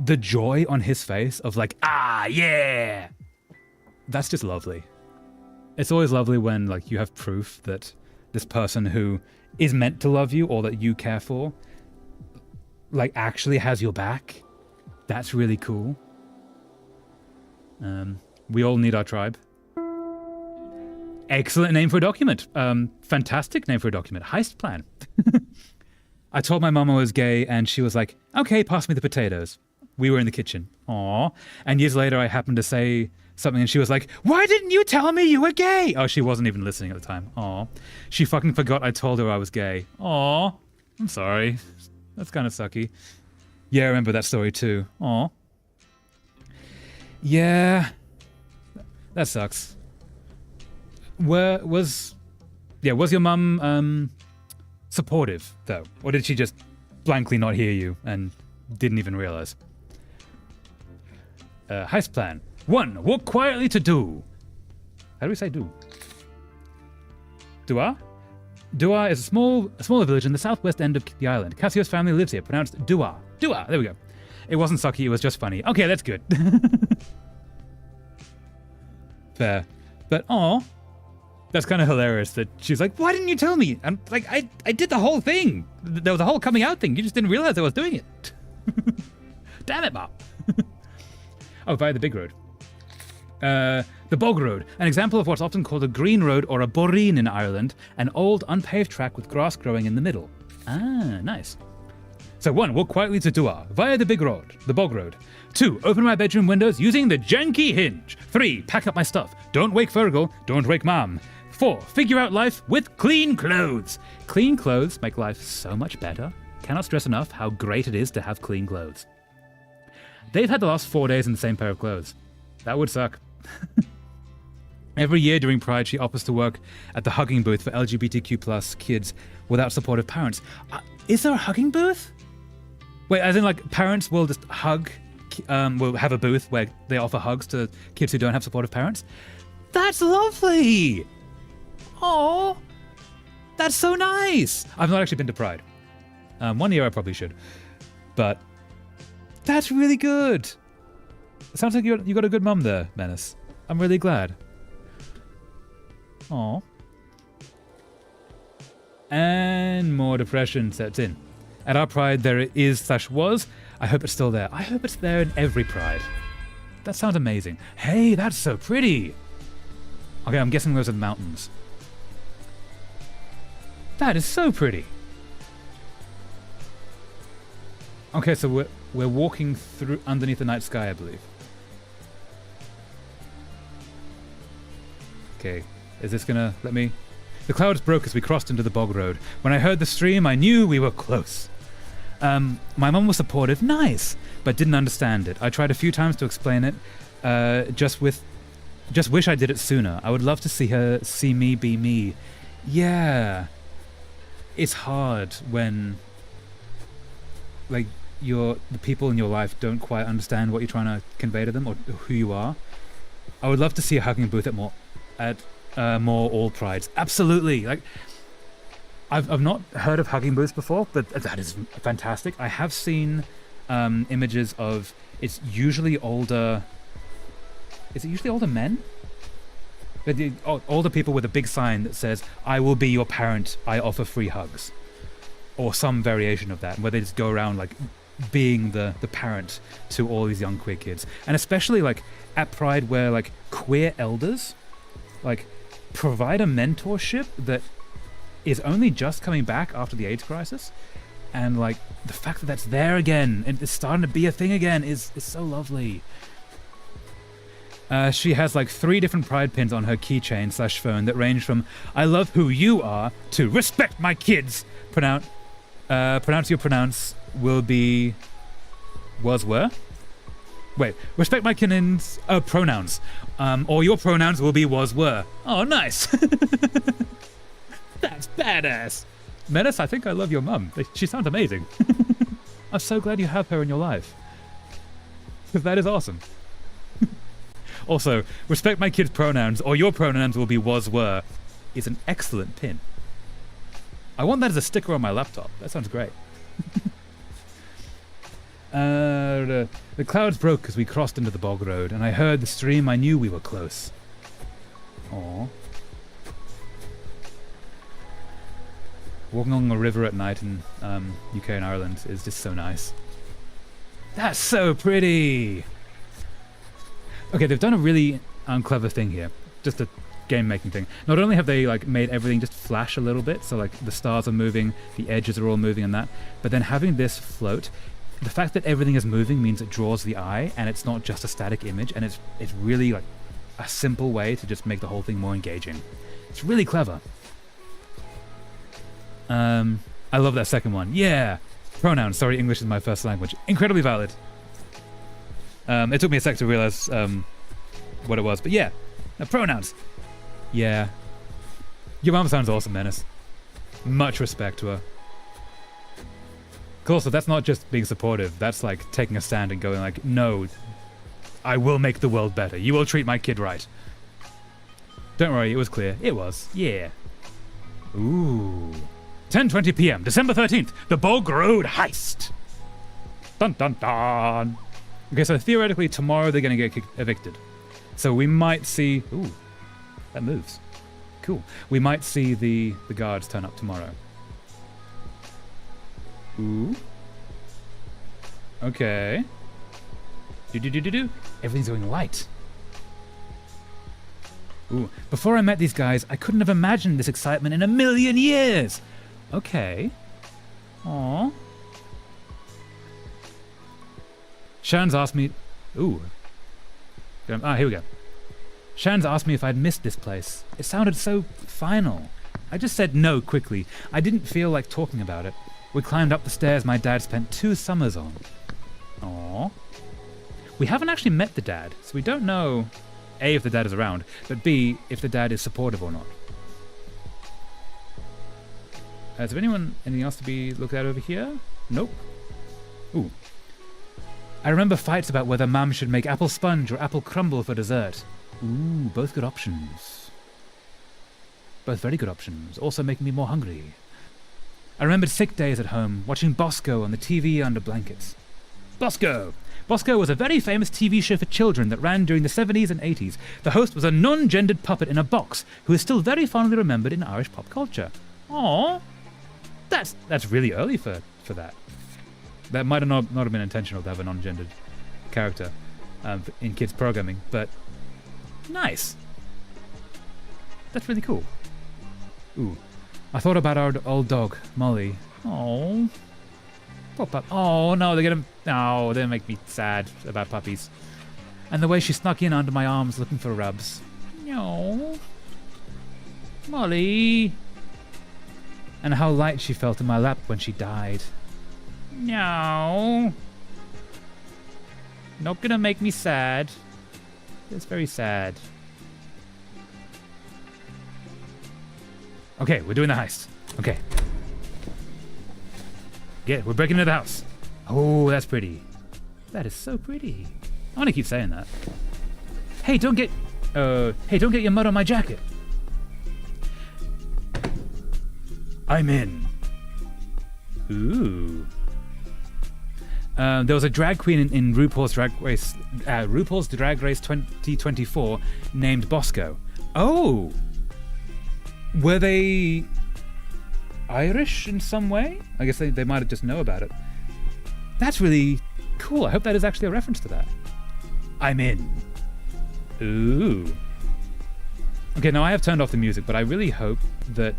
Speaker 1: The joy on his face of like, ah, yeah. That's just lovely. It's always lovely when like you have proof that this person who is meant to love you or that you care for, like actually has your back. That's really cool. We all need our tribe. Excellent name for a document. Fantastic name for a document. Heist plan. I told my mum I was gay, and she was like, okay, pass me the potatoes. We were in the kitchen. Aww. And years later, I happened to say something, and she was like, why didn't you tell me you were gay? Oh, she wasn't even listening at the time. Aww. She fucking forgot I told her I was gay. Aww. I'm sorry. That's kind of sucky. Yeah, I remember that story too. Aww. Yeah. That sucks. Was your mum supportive, though? Or did she just blankly not hear you and didn't even realize? Heist plan. 1. Walk quietly to Do. How do we say Do? Dua? Dua is a smaller village in the southwest end of the island. Cassio's family lives here, pronounced Dua. Dua, there we go. It wasn't sucky, it was just funny. Okay, that's good. Fair. But, aw, that's kind of hilarious that she's like, why didn't you tell me? I'm like, I did the whole thing. There was a whole coming out thing. You just didn't realize I was doing it. Damn it, Mom. Oh, via the big road. The Bog Road, an example of what's often called a green road or a boreen in Ireland, an old unpaved track with grass growing in the middle. Ah, nice. So 1, walk quietly to Dua, via the big road, the Bog Road. 2, open my bedroom windows using the janky hinge. 3, pack up my stuff. Don't wake Fergal, don't wake Mom. 4, figure out life with clean clothes. Clean clothes make life so much better. Cannot stress enough how great it is to have clean clothes. They've had the last 4 days in the same pair of clothes. That would suck. Every year during Pride, she offers to work at the hugging booth for LGBTQ+ kids without supportive parents. Is there a hugging booth? Wait, as in like parents will just hug, will have a booth where they offer hugs to kids who don't have supportive parents? That's lovely! Oh, that's so nice! I've not actually been to Pride. One year I probably should. But that's really good! It sounds like you got a good mum there, Menace. I'm really glad. Aww. And more depression sets in. At our Pride there is/was. I hope it's still there. I hope it's there in every Pride. That sounds amazing. Hey, that's so pretty! Okay, I'm guessing those are the mountains. That is so pretty! Okay, so we're walking through underneath the night sky, I believe. Okay, is this gonna let me? The clouds broke as we crossed into the Bog Road. When I heard the stream, I knew we were close. My mum was supportive, nice, but didn't understand it. I tried a few times to explain it, just wish I did it sooner. I would love to see me be me. Yeah. It's hard when, like, the people in your life don't quite understand what you're trying to convey to them or who you are. I would love to see a hugging booth at more all prides. Absolutely. Like, I've not heard of hugging booths before, but that is fantastic. I have seen images of it's usually older. Is it usually older men? But older people with a big sign that says, "I will be your parent. I offer free hugs," or some variation of that, where they just go around like being the parent to all these young queer kids, and especially like at Pride, where like queer elders like provide a mentorship that is only just coming back after the AIDS crisis, and like the fact that that's there again and it's starting to be a thing again is so lovely. She has like 3 different Pride pins on her keychain/phone that range from "I love who you are" to "Respect my kids." Pronounce will be was were. Wait, respect my kinins pronouns. Or your pronouns will be was were. Oh, nice. That's badass. Menace, I think I love your mum. She sounds amazing. I'm so glad you have her in your life. Because that is awesome. Also, respect my kids' pronouns, or your pronouns will be was were, is an excellent pin. I want that as a sticker on my laptop. That sounds great. The clouds broke as we crossed into the Bog Road, and I heard the stream. I knew we were close. Aww. Walking along a river at night in UK and Ireland is just so nice. That's so pretty! Okay, they've done a really clever thing here. Just to game making thing. Not only have they like made everything just flash a little bit, so like the stars are moving, the edges are all moving and that, but then having this float, the fact that everything is moving means it draws the eye and it's not just a static image, and it's really like a simple way to just make the whole thing more engaging. It's really clever. I love that second one. Yeah. Pronouns. Sorry, English is my first language. Incredibly valid. It took me a sec to realize what it was, but yeah. Pronouns. Yeah. Your mom sounds awesome, Menace. Much respect to her. Cool, so that's not just being supportive. That's like taking a stand and going like, no, I will make the world better. You will treat my kid right. Don't worry, it was clear. It was. Yeah. Ooh. 10:20 p.m., December 13th, the Bog Road heist. Dun dun dun. Okay, so theoretically tomorrow they're going to get evicted. So we might see... Ooh, that moves. Cool. We might see the guards turn up tomorrow. Ooh. Okay. Do. Everything's going light. Ooh. Before I met these guys, I couldn't have imagined this excitement in a million years. Okay. Aww. Sharon's asked me... Ooh. Here we go. Sharon's asked me if I'd missed this place. It sounded so final. I just said no quickly. I didn't feel like talking about it. We climbed up the stairs my dad spent 2 summers on. Aww. We haven't actually met the dad, so we don't know, A, if the dad is around, but B, if the dad is supportive or not. Is there anything else to be looked at over here? Nope. Ooh. I remember fights about whether Mum should make apple sponge or apple crumble for dessert. Ooh, both good options. Both very good options, also making me more hungry. I remembered sick days at home, watching Bosco on the TV under blankets. Bosco! Bosco was a very famous TV show for children that ran during the 70s and 80s. The host was a non-gendered puppet in a box who is still very fondly remembered in Irish pop culture. Aww. That's really early for that. That might have not have been intentional to have a non-gendered character in kids programming, but nice. That's really cool. Ooh. I thought about our old dog, Molly. Oh, poor pup. Oh no, they make me sad about puppies. And the way she snuck in under my arms looking for rubs. No, Molly. And how light she felt in my lap when she died. No, not gonna make me sad. It's very sad. Okay, we're doing the heist. Okay. We're breaking into the house. Oh, that's pretty. That is so pretty. I want to keep saying that. Hey, don't get your mud on my jacket. I'm in. Ooh. There was a drag queen in RuPaul's Drag Race 2024 named Bosco. Oh. Were they Irish in some way? I guess they might have just know about it. That's really cool. I hope that is actually a reference to that. I'm in. Ooh. Okay, now I have turned off the music, but I really hope that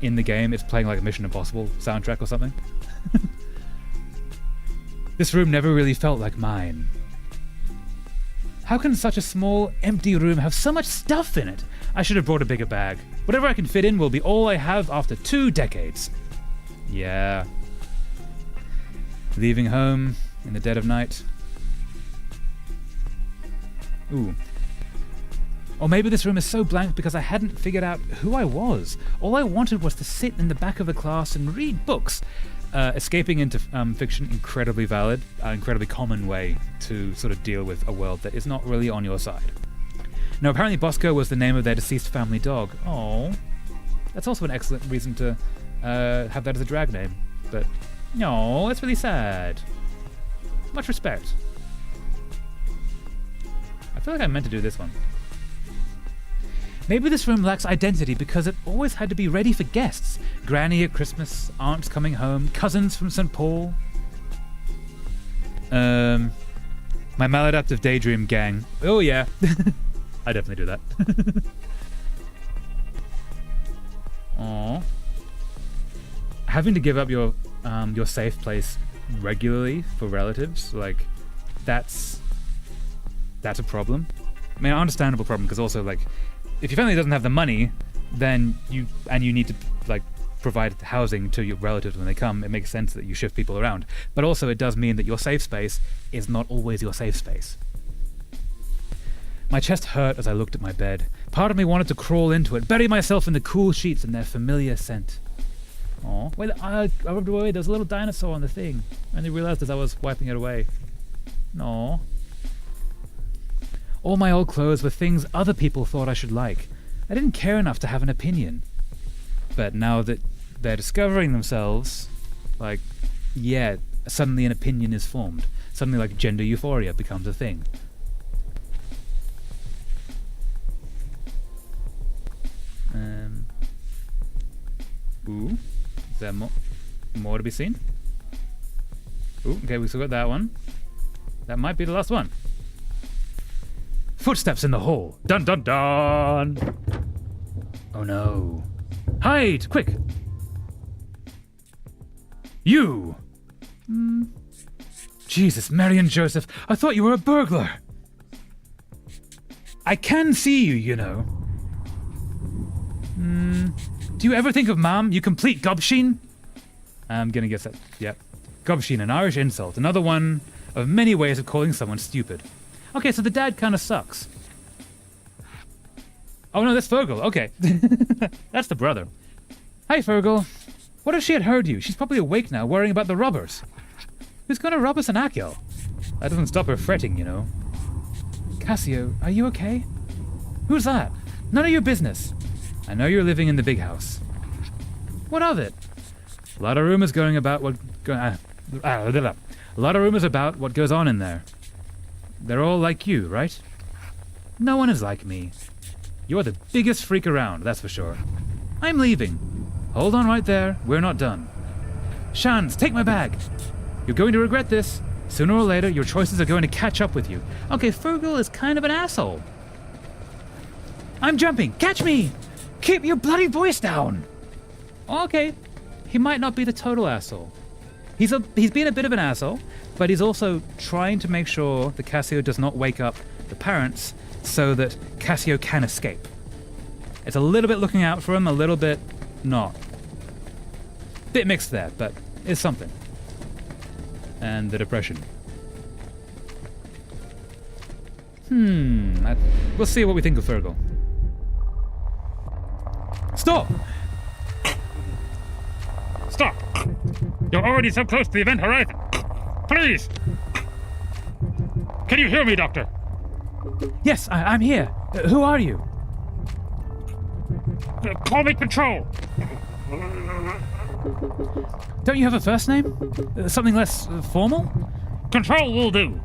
Speaker 1: in the game it's playing like a Mission Impossible soundtrack or something. This room never really felt like mine. How can such a small, empty room have so much stuff in it? I should have brought a bigger bag. Whatever I can fit in will be all I have after 2 decades. Yeah. Leaving home in the dead of night. Ooh. Or maybe this room is so blank because I hadn't figured out who I was. All I wanted was to sit in the back of the class and read books. Escaping into fiction, incredibly valid, incredibly common way to sort of deal with a world that is not really on your side. Now, apparently Bosco was the name of their deceased family dog. Oh, that's also an excellent reason to have that as a drag name. But, no, that's really sad. Much respect. I feel like I meant to do this one. Maybe this room lacks identity because it always had to be ready for guests. Granny at Christmas, aunts coming home, cousins from St. Paul. My maladaptive daydream gang. Oh yeah. I definitely do that. Aww. Having to give up your safe place regularly for relatives, like, that's a problem. I mean, an understandable problem, because also, like, if your family doesn't have the money, then you need to, like, provide housing to your relatives when they come, it makes sense that you shift people around. But also it does mean that your safe space is not always your safe space. My chest hurt as I looked at my bed. Part of me wanted to crawl into it, bury myself in the cool sheets and their familiar scent. Aw, wait, I rubbed away, there was a little dinosaur on the thing. I only realized as I was wiping it away. Aw. All my old clothes were things other people thought I should like. I didn't care enough to have an opinion. But now that they're discovering themselves, like, yeah, suddenly an opinion is formed. Suddenly, like, gender euphoria becomes a thing. Ooh, is there more to be seen? Ooh, okay, we still got that one. That might be the last one. Footsteps in the hall. Dun dun dun! Oh no. Hide! Quick! You! Jesus, Mary and Joseph, I thought you were a burglar! I can see you, you know. Do you ever think of Mom, you complete gobsheen? I'm gonna guess that, yep. Gobsheen, an Irish insult. Another one of many ways of calling someone stupid. Okay, so the dad kinda sucks. Oh no, that's Fergal, okay. That's the brother. Hi, Fergal. What if she had heard you? She's probably awake now, worrying about the robbers. Who's gonna rob us in Achill? That doesn't stop her fretting, you know. Cassio, are you okay? Who's that? None of your business. I know you're living in the big house. What of it? A lot of rumors going about what... a lot of rumors about what goes on in there. They're all like you, right? No one is like me. You're the biggest freak around, that's for sure. I'm leaving. Hold on right there, we're not done. Shans, take my bag. You're going to regret this. Sooner or later, your choices are going to catch up with you. Okay, Fergal is kind of an asshole. I'm jumping, catch me! Keep your bloody voice down! Okay, he might not be the total asshole. He's been a bit of an asshole, but he's also trying to make sure that Cassio does not wake up the parents so that Cassio can escape. It's a little bit looking out for him, a little bit not. Bit mixed there, but it's something. And the depression. We'll see what we think of Fergal. Stop!
Speaker 2: Stop! You're already so close to the event horizon. Please! Can you hear me, Doctor?
Speaker 1: Yes, I'm here. Who are you?
Speaker 2: Call me Control!
Speaker 1: Don't you have a first name? Something less formal?
Speaker 2: Control will do.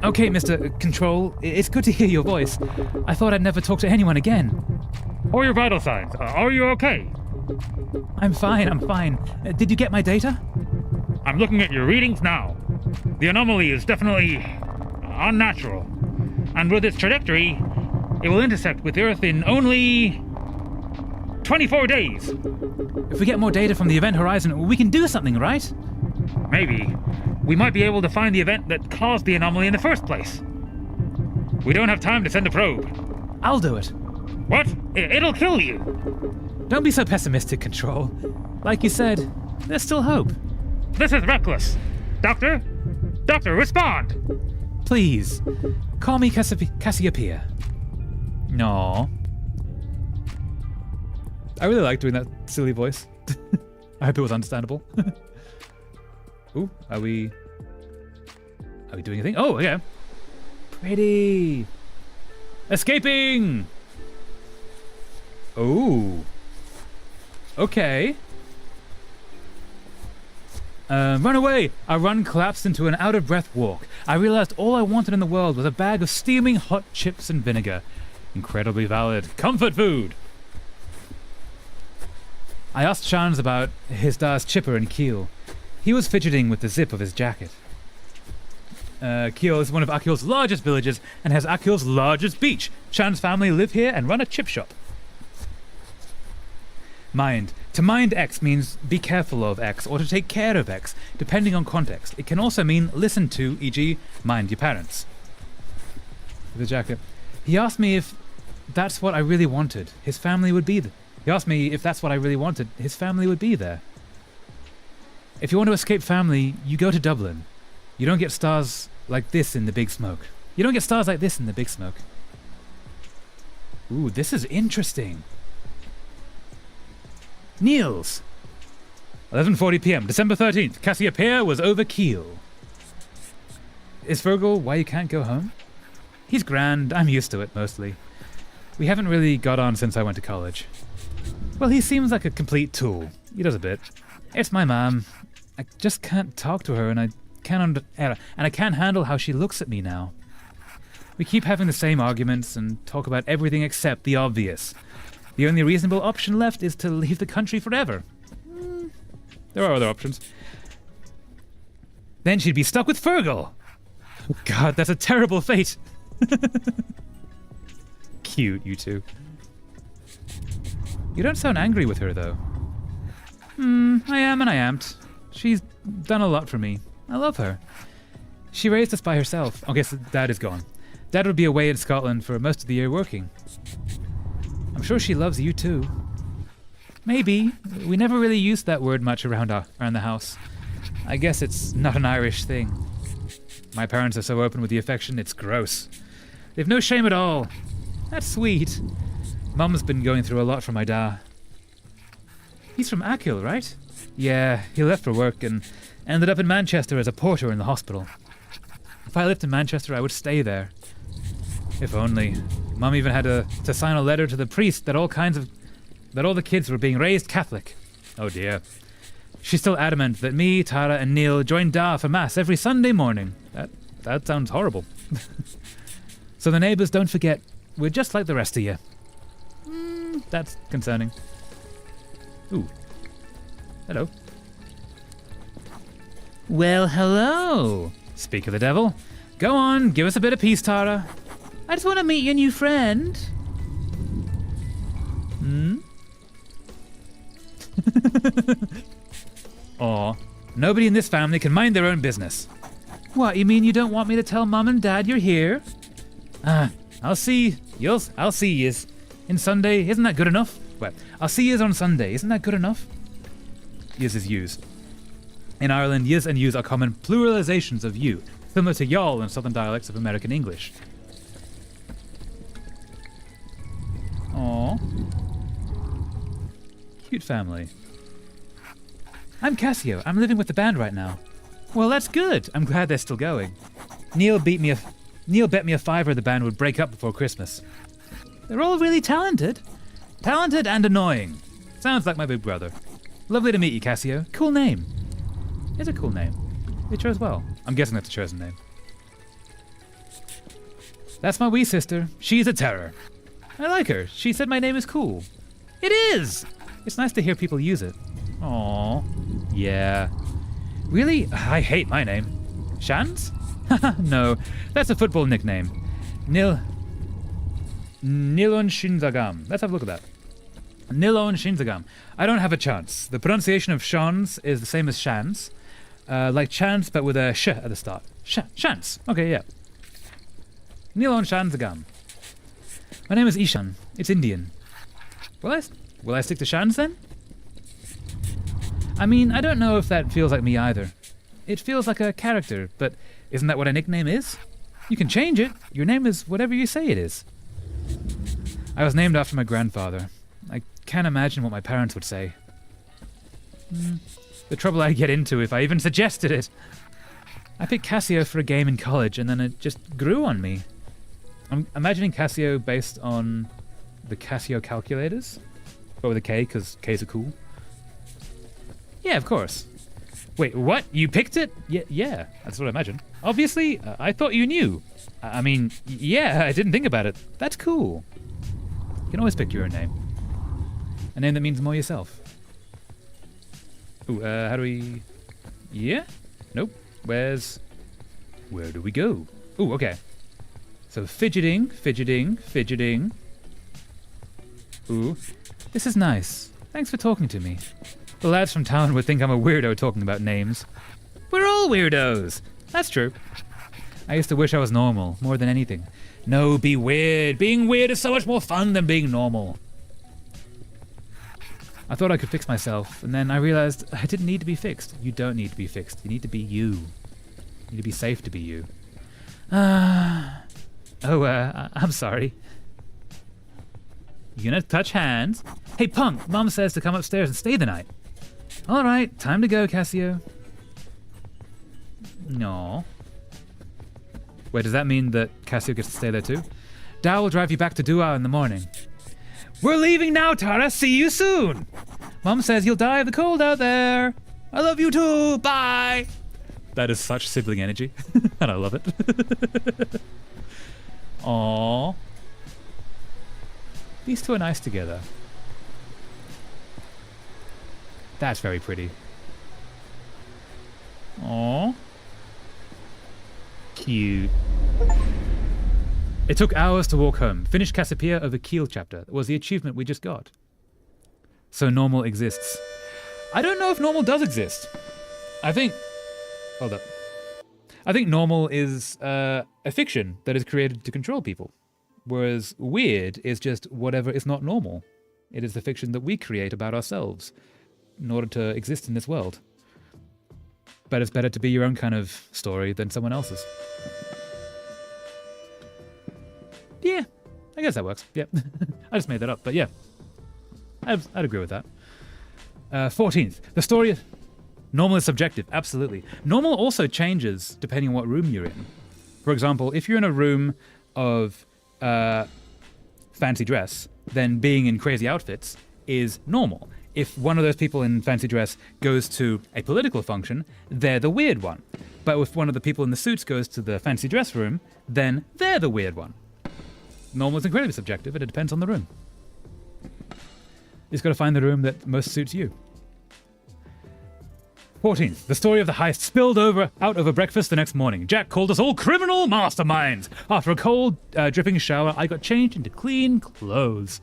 Speaker 1: Okay, Mr. Control, it's good to hear your voice. I thought I'd never talk to anyone again.
Speaker 2: How are your vital signs? Are you okay?
Speaker 1: I'm fine. Did you get my data?
Speaker 2: I'm looking at your readings now. The anomaly is definitely unnatural. And with its trajectory, it will intersect with Earth in only 24 days.
Speaker 1: If we get more data from the event horizon, we can do something, right?
Speaker 2: Maybe. We might be able to find the event that caused the anomaly in the first place. We don't have time to send a probe.
Speaker 1: I'll do it.
Speaker 2: What? It'll kill you.
Speaker 1: Don't be so pessimistic, Control. Like you said, there's still hope.
Speaker 2: This is reckless. Doctor? Doctor, respond!
Speaker 1: Please, call me Cassiopeia. No. I really like doing that silly voice. I hope it was understandable. Ooh, are we doing a thing? Oh, yeah. Pretty. Escaping! Oh. Okay. Run away! Our run collapsed into an out-of-breath walk. I realized all I wanted in the world was a bag of steaming hot chips and vinegar. Incredibly valid. Comfort food! I asked Shans about his dad's chipper in Kiel. He was fidgeting with the zip of his jacket. Kiel is one of Achill's largest villages and has Achill's largest beach. Chan's family live here and run a chip shop. Mind. To mind X means be careful of X or to take care of X, depending on context. It can also mean listen to, e.g., mind your parents. The jacket. He asked me if that's what I really wanted. His family would be there. He asked me if that's what I really wanted. His family would be there. If you want to escape family, you go to Dublin. You don't get stars like this in the Big Smoke. You don't get stars like this in the Big Smoke. Ooh, this is interesting. Niels. 11:40 p.m. December 13th. Cassiopeia was over keel. Is Virgil why you can't go home? He's grand. I'm used to it, mostly. We haven't really got on since I went to college. Well, he seems like a complete tool. He does a bit. It's my mom. I just can't talk to her, and I can't handle how she looks at me now. We keep having the same arguments and talk about everything except the obvious. The only reasonable option left is to leave the country forever. There are other options. Then she'd be stuck with Fergal. Oh God, that's a terrible fate. Cute, you two. You don't sound angry with her, though. I am and I am't. She's done a lot for me. I love her. She raised us by herself. I guess Dad is gone. Dad would be away in Scotland for most of the year working. I'm sure she loves you too. Maybe. We never really used that word much around the house. I guess it's not an Irish thing. My parents are so open with the affection, it's gross. They've no shame at all. That's sweet. Mum's been going through a lot for my da. He's from Achill, right? Yeah, he left for work and ended up in Manchester as a porter in the hospital. If I lived in Manchester, I would stay there. If only. Mum even had to sign a letter to the priest that all the kids were being raised Catholic. Oh dear. She's still adamant that me, Tara, and Neil join Da for Mass every Sunday morning. That sounds horrible. So the neighbours don't forget, we're just like the rest of you. That's concerning. Ooh. Hello. Well, hello. Speak of the devil. Go on, give us a bit of peace, Tara. I just want to meet your new friend. Aw, nobody in this family can mind their own business. What, you mean you don't want me to tell Mum and Dad you're here? I'll see yous in Sunday. Isn't that good enough? Well, I'll see yous on Sunday. Isn't that good enough? Yous is yous. In Ireland, yous and yous are common pluralizations of you, similar to y'all in southern dialects of American English. Aww. Cute family. I'm Cassio. I'm living with the band right now. Well, that's good. I'm glad they're still going. Neil bet me a fiver the band would break up before Christmas. They're all really talented. Talented and annoying. Sounds like my big brother. Lovely to meet you, Cassio. Cool name. It's a cool name. They chose well. I'm guessing that's a chosen name. That's my wee sister. She's a terror. I like her. She said my name is cool. It is! It's nice to hear people use it. Aww. Yeah. Really? I hate my name. Shans? No, that's a football nickname. Nilon Shinzagam. Let's have a look at that. Nilon Shinzagam. I don't have a chance. The pronunciation of Shans is the same as Shans. Like chance, but with a sh at the start. Chance. Okay, yeah. Nilon Shanzagam. My name is Ishan. It's Indian. Will I stick to Shans then? I mean, I don't know if that feels like me either. It feels like a character, but isn't that what a nickname is? You can change it. Your name is whatever you say it is. I was named after my grandfather. I can't imagine what my parents would say. The trouble I'd get into if I even suggested it. I picked Cassio for a game in college, and then it just grew on me. I'm imagining Cassio based on the Casio calculators, but with a K, because Ks are cool. Yeah, of course. Wait, what? You picked it? Yeah, that's what I imagine. Obviously, I thought you knew. I mean, yeah, I didn't think about it. That's cool. You can always pick your own name. A name that means more yourself. Ooh, how do we... Yeah? Nope. Where do we go? Ooh, okay. So fidgeting. Ooh, this is nice. Thanks for talking to me. The lads from town would think I'm a weirdo talking about names. We're all weirdos. That's true. I used to wish I was normal, more than anything. No, be weird. Being weird is so much more fun than being normal. I thought I could fix myself, and then I realized I didn't need to be fixed. You don't need to be fixed. You need to be you. You need to be safe to be you. I'm sorry. You gonna touch hands? Hey, punk, Mom says to come upstairs and stay the night. All right, time to go, Cassio. No. Wait, does that mean that Cassio gets to stay there too? Dow will drive you back to Dua in the morning. We're leaving now, Tara. See you soon. Mom says you'll die of the cold out there. I love you too. Bye. That is such sibling energy, and I love it. Aww. These two are nice together. That's very pretty. Aww. Cute. It took hours to walk home. Finish Cassiopeia over Kiel chapter was the achievement we just got. So normal exists. I don't know if normal does exist. Hold up. I think normal is a fiction that is created to control people. Whereas weird is just whatever is not normal. It is the fiction that we create about ourselves in order to exist in this world. But it's better to be your own kind of story than someone else's. Yeah, I guess that works. Yeah, I just made that up, but yeah. I'd agree with that. 14th, the story of... Normal is subjective, absolutely. Normal also changes depending on what room you're in. For example, if you're in a room of fancy dress, then being in crazy outfits is normal. If one of those people in fancy dress goes to a political function, they're the weird one. But if one of the people in the suits goes to the fancy dress room, then they're the weird one. Normal is incredibly subjective, and it depends on the room. You just got to find the room that most suits you. 14th, the story of the heist spilled out over breakfast the next morning. Jack called us all criminal masterminds. After a cold, dripping shower, I got changed into clean clothes.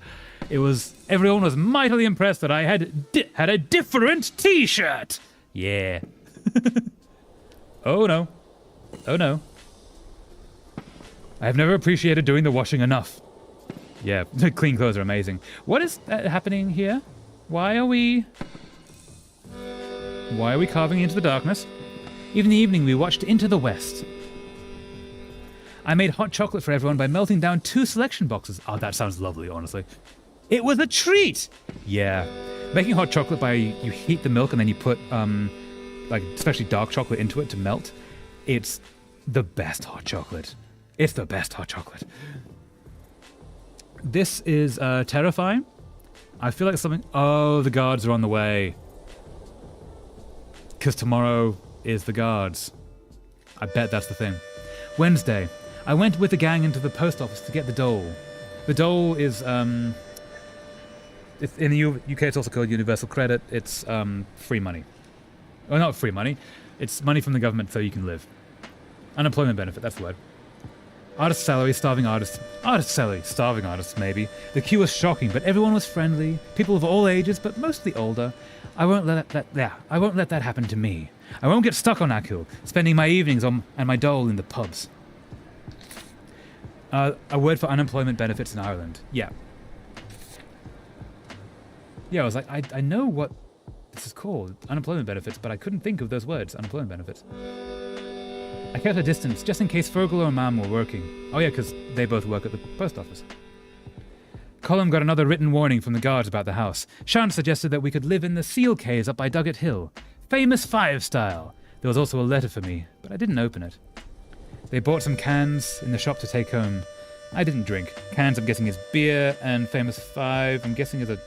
Speaker 1: Everyone was mightily impressed that I had a different t-shirt. Yeah. Oh no. Oh no. I have never appreciated doing the washing enough. Yeah, clean clothes are amazing. What is happening here? Why are we carving into the darkness? Even in the evening, we watched Into the West. I made hot chocolate for everyone by melting down 2 selection boxes. Oh, that sounds lovely, honestly. It was a treat! Yeah. Making hot chocolate by you heat the milk and then you put, especially dark chocolate into it to melt. It's the best hot chocolate. It's the best hot chocolate. This is terrifying. I feel like something... Oh, the guards are on the way. Because tomorrow is the guards. I bet that's the thing. Wednesday. I went with the gang into the post office to get the dole. The dole is... It's in the UK, it's also called Universal Credit. It's free money. Well, not free money. It's money from the government so you can live. Unemployment benefit, that's the word. Artist salary, starving artists. Artist salary, starving artists, maybe. The queue was shocking, but everyone was friendly. People of all ages, but mostly older. I won't let that happen to me. I won't get stuck on Akil, spending my evenings and my dole in the pubs. A word for unemployment benefits in Ireland. Yeah. Yeah, I was like, I know what this is called, unemployment benefits, but I couldn't think of those words, unemployment benefits. I kept a distance, just in case Fergal or Mam were working. Oh yeah, because they both work at the post office. Colm got another written warning from the guards about the house. Sean suggested that we could live in the seal caves up by Duggett Hill. Famous Five style. There was also a letter for me, but I didn't open it. They bought some cans in the shop to take home. I didn't drink. Cans, I'm guessing, is beer, and Famous Five, I'm guessing, is a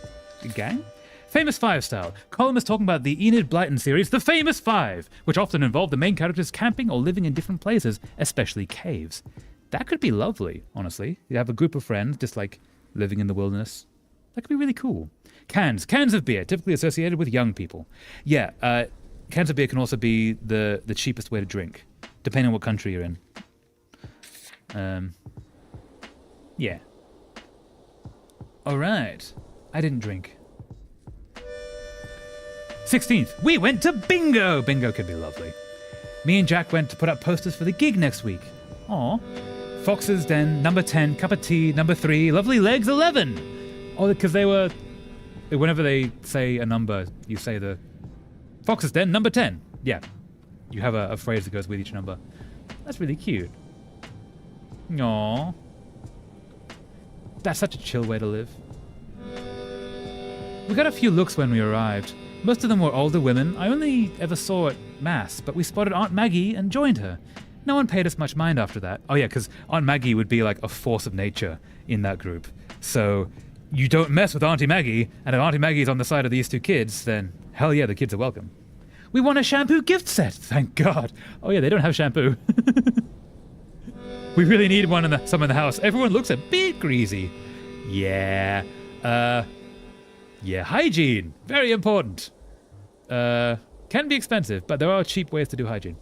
Speaker 1: gang? Famous Five style. Colm is talking about the Enid Blyton series, The Famous Five, which often involve the main characters camping or living in different places, especially caves. That could be lovely, honestly. You have a group of friends just like living in the wilderness. That could be really cool. Cans of beer, typically associated with young people. Yeah, cans of beer can also be the cheapest way to drink, depending on what country you're in. Yeah. All right. I didn't drink. 16th, we went to bingo. Bingo could be lovely. Me and Jack went to put up posters for the gig next week. Aw. Fox's Den, number 10, cup of tea, number 3, lovely legs, 11. Oh, because they were... Whenever they say a number, you say the... Fox's Den, number 10. Yeah. You have a phrase that goes with each number. That's really cute. Aw. That's such a chill way to live. We got a few looks when we arrived. Most of them were older women I only ever saw at Mass, but we spotted Aunt Maggie and joined her. No one paid us much mind after that. Oh yeah, because Aunt Maggie would be like a force of nature in that group. So you don't mess with Auntie Maggie, and if Auntie Maggie's on the side of these two kids, then hell yeah, the kids are welcome. We won a shampoo gift set, thank God. Oh yeah, they don't have shampoo. We really need some in the house. Everyone looks a bit greasy. Yeah, hygiene, very important. Can be expensive, but there are cheap ways to do hygiene.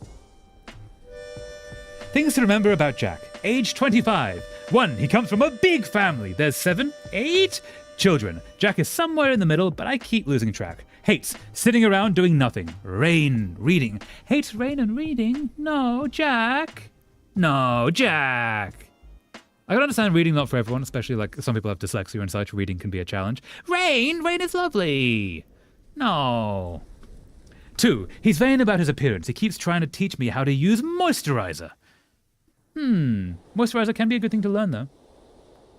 Speaker 1: Things to remember about Jack. Age 25. 1. He comes from a big family. There's 7, 8 children. Jack is somewhere in the middle, but I keep losing track. Hates sitting around doing nothing. Rain, reading. Hates rain and reading. No, Jack. No, Jack. I can understand reading not for everyone, especially like some people have dyslexia and such. Reading can be a challenge. Rain is lovely. No. 2. He's vain about his appearance. He keeps trying to teach me how to use moisturizer. Moisturizer can be a good thing to learn, though.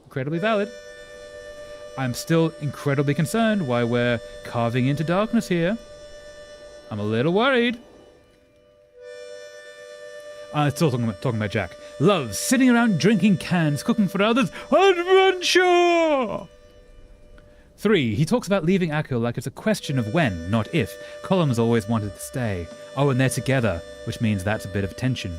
Speaker 1: Incredibly valid. I'm still incredibly concerned why we're carving into darkness here. I'm a little worried. Still talking about Jack. Loves sitting around drinking cans, cooking for others. Adventure! 3. He talks about leaving Akil like it's a question of when, not if. Colum's always wanted to stay. Oh, and they're together, which means that's a bit of tension.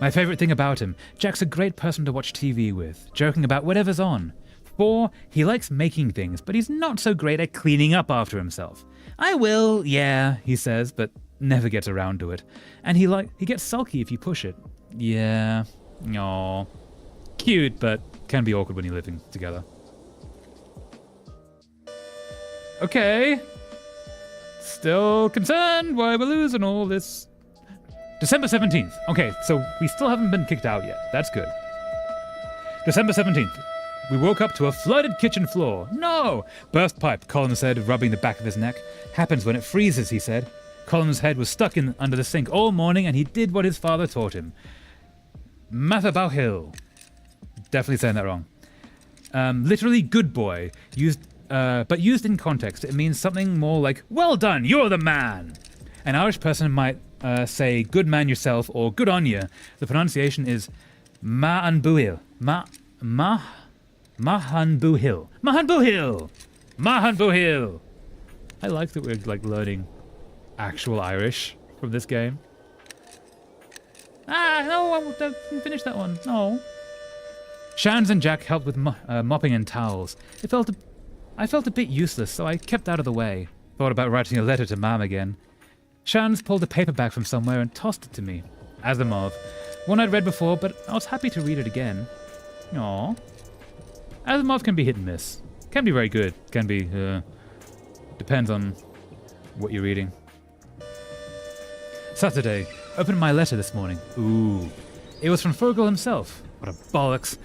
Speaker 1: My favourite thing about him, Jack's a great person to watch TV with, joking about whatever's on. 4. He likes making things, but he's not so great at cleaning up after himself. I will, yeah, he says, but never gets around to it. And he gets sulky if you push it. Yeah. Aww. Cute, but can be awkward when you're living together. Okay. Still concerned why we're losing all this. December 17th. Okay, so we still haven't been kicked out yet. That's good. December 17th. We woke up to a flooded kitchen floor. No! Burst pipe, Colin said, rubbing the back of his neck. Happens when it freezes, he said. Colin's head was stuck under the sink all morning, and he did what his father taught him. Mathabauhil. Definitely saying that wrong. Literally good boy. But used in context, it means something more like, well done, you're the man. An Irish person might say good man yourself or good on you. The pronunciation is Mahanbuhil. Mahanbuhil. Mahanbuhil. Mahanbuhil. I like that we're like learning actual Irish from this game. No, I didn't finish that one. No. Shans and Jack helped with mopping and towels. I felt a bit useless, so I kept out of the way. Thought about writing a letter to Mam again. Shans pulled a paperback from somewhere and tossed it to me. Asimov. One I'd read before, but I was happy to read it again. Aww. Asimov can be hit and miss. Can be very good. Can be, depends on what you're reading. Saturday. Opened my letter this morning. Ooh. It was from Fergal himself. What a bollocks.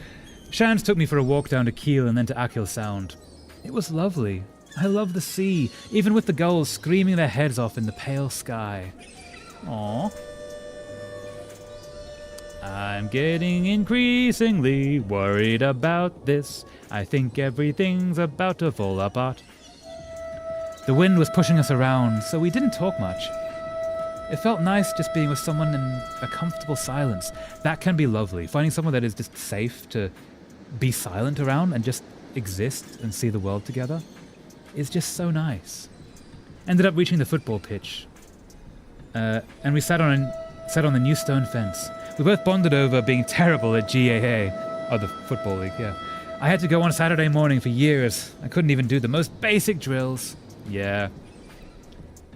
Speaker 1: Shans took me for a walk down to Kiel and then to Akil Sound. It was lovely. I love the sea, even with the gulls screaming their heads off in the pale sky. Aww. I'm getting increasingly worried about this. I think everything's about to fall apart. The wind was pushing us around, so we didn't talk much. It felt nice just being with someone in a comfortable silence. That can be lovely. Finding someone that is just safe to be silent around and just exist and see the world together is just so nice. Ended up reaching the football pitch. And we sat on the new stone fence. We both bonded over being terrible at GAA. Oh, the football league, yeah. I had to go on Saturday morning for years. I couldn't even do the most basic drills. Yeah.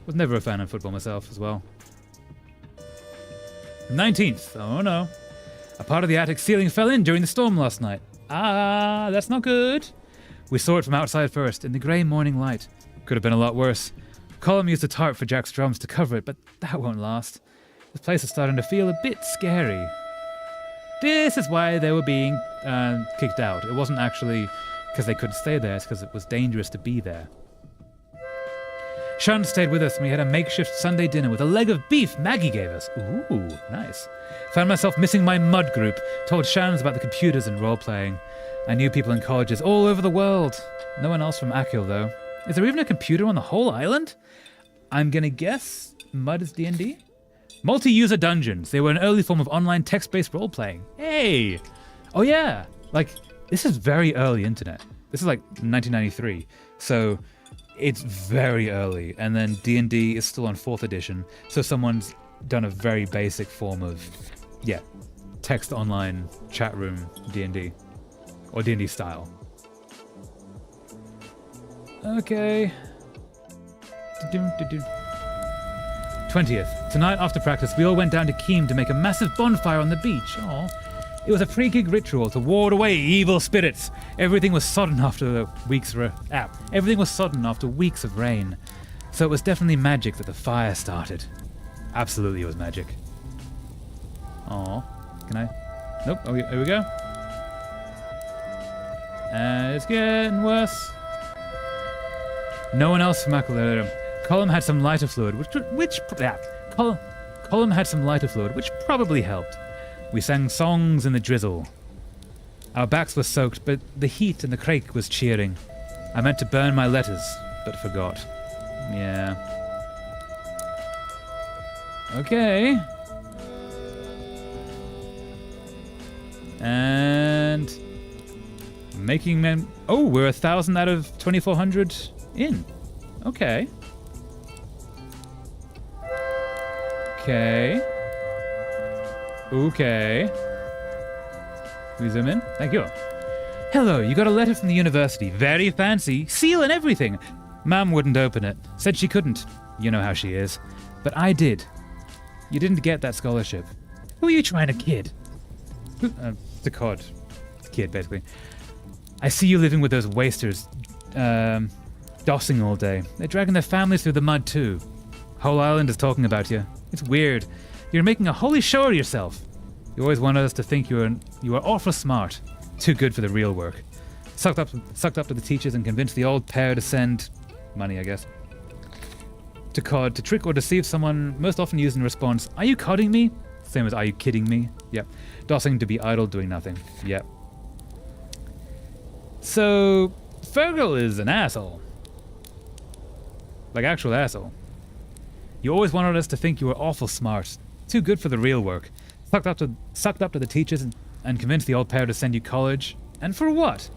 Speaker 1: Was never a fan of football myself as well. 19th. Oh no. A part of the attic ceiling fell in during the storm last night. Ah, that's not good. We saw it from outside first, in the grey morning light. Could have been a lot worse. Colum used a tarp for Jack's drums to cover it, but that won't last. This place is starting to feel a bit scary. This is why they were being kicked out. It wasn't actually because they couldn't stay there, it's because it was dangerous to be there. Sean stayed with us and we had a makeshift Sunday dinner with a leg of beef Maggie gave us. Ooh, nice. Found myself missing my mud group, told Shans about the computers and role-playing. I knew people in colleges all over the world. No one else from Akil, though. Is there even a computer on the whole island? I'm gonna guess Mud is D&D? Multi-user dungeons. They were an early form of online text-based role-playing. Hey! Oh yeah! Like, this is very early internet. This is like 1993. So it's very early. And then D&D is still on 4th edition. So someone's done a very basic form of, text online chat room D&D. Or D&D style. Okay. 20th. Tonight after practice, we all went down to Keem to make a massive bonfire on the beach. Aww. It was a pre-gig ritual to ward away evil spirits. Everything was sodden after weeks of rain. So it was definitely magic that the fire started. Absolutely it was magic. Aww. Can I? Nope. Oh, here we go. And it's getting worse. No one else from Aquilarium. Colum had some lighter fluid, Colum had some lighter fluid, which probably helped. We sang songs in the drizzle. Our backs were soaked, but the heat in the crake was cheering. I meant to burn my letters, but forgot. Yeah. Okay. And making men. Oh, we're 1,000 out of 2,400 in. Okay. Okay. Can we zoom in? Thank you. Hello, you got a letter from the university. Very fancy. Seal and everything. Mom wouldn't open it. Said she couldn't. You know how she is. But I did. You didn't get that scholarship. Who are you trying to kid? The COD. Kid, basically. I see you living with those wasters, dossing all day. They're dragging their families through the mud too. Whole island is talking about you. It's weird. You're making a holy show of yourself. You always wanted us to think you are awful smart. Too good for the real work. Sucked up to the teachers and convinced the old pair to send money, I guess, to COD to trick or deceive someone, most often used in response, "Are you codding me?" Same as "Are you kidding me?" Yep. Dossing to be idle, doing nothing. Yep. So, Fergal is an asshole. Like, actual asshole. You always wanted us to think you were awful smart. Too good for the real work. Sucked up to the teachers and convinced the old pair to send you college. And for what?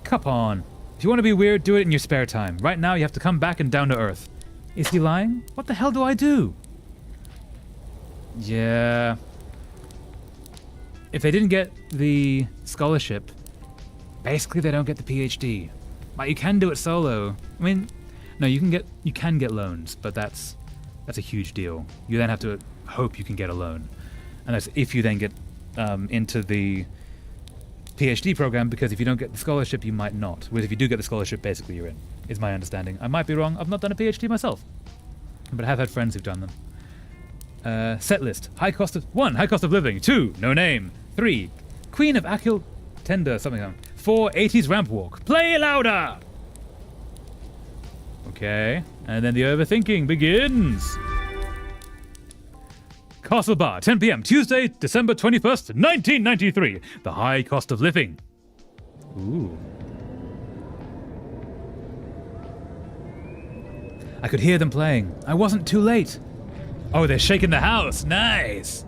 Speaker 1: Come on. If you want to be weird, do it in your spare time. Right now, you have to come back and down to earth. Is he lying? What the hell do I do? Yeah. If they didn't get the scholarship, basically they don't get the PhD. But you can do it solo. I mean, no, you can get loans, but that's a huge deal. You then have to hope you can get a loan. And that's if you then get into the PhD program, because if you don't get the scholarship, you might not. Whereas if you do get the scholarship, basically you're in, is my understanding. I might be wrong. I've not done a PhD myself, but I have had friends who've done them. Set list. High cost of living. 2, no name. 3, Queen of Akil Tender, something. 4, 80s ramp walk. Play louder! Okay, and then the overthinking begins. Castle Bar, 10 p.m., Tuesday, December 21st, 1993. The high cost of living. Ooh. I could hear them playing. I wasn't too late. Oh, they're shaking the house. Nice.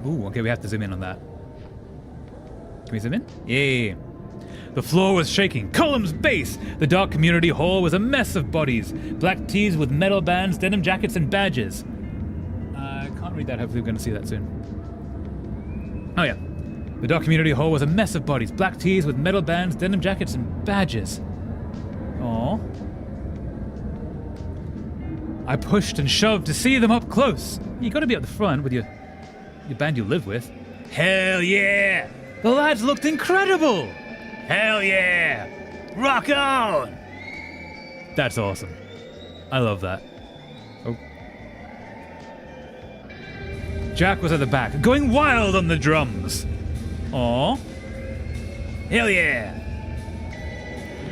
Speaker 1: Ooh, okay, we have to zoom in on that. Can we zoom in? Yeah. The floor was shaking. Columns base. The dark community hall was a mess of bodies. Black tees with metal bands, denim jackets, and badges. I can't read that. Hopefully we're going to see that soon. Oh, yeah. The dark community hall was a mess of bodies. Black tees with metal bands, denim jackets, and badges. Aww. I pushed and shoved to see them up close. You got to be at the front with your band you live with. Hell yeah! The lads looked incredible! Hell yeah! Rock on! That's awesome. I love that. Oh. Jack was at the back, going wild on the drums. Aw. Hell yeah.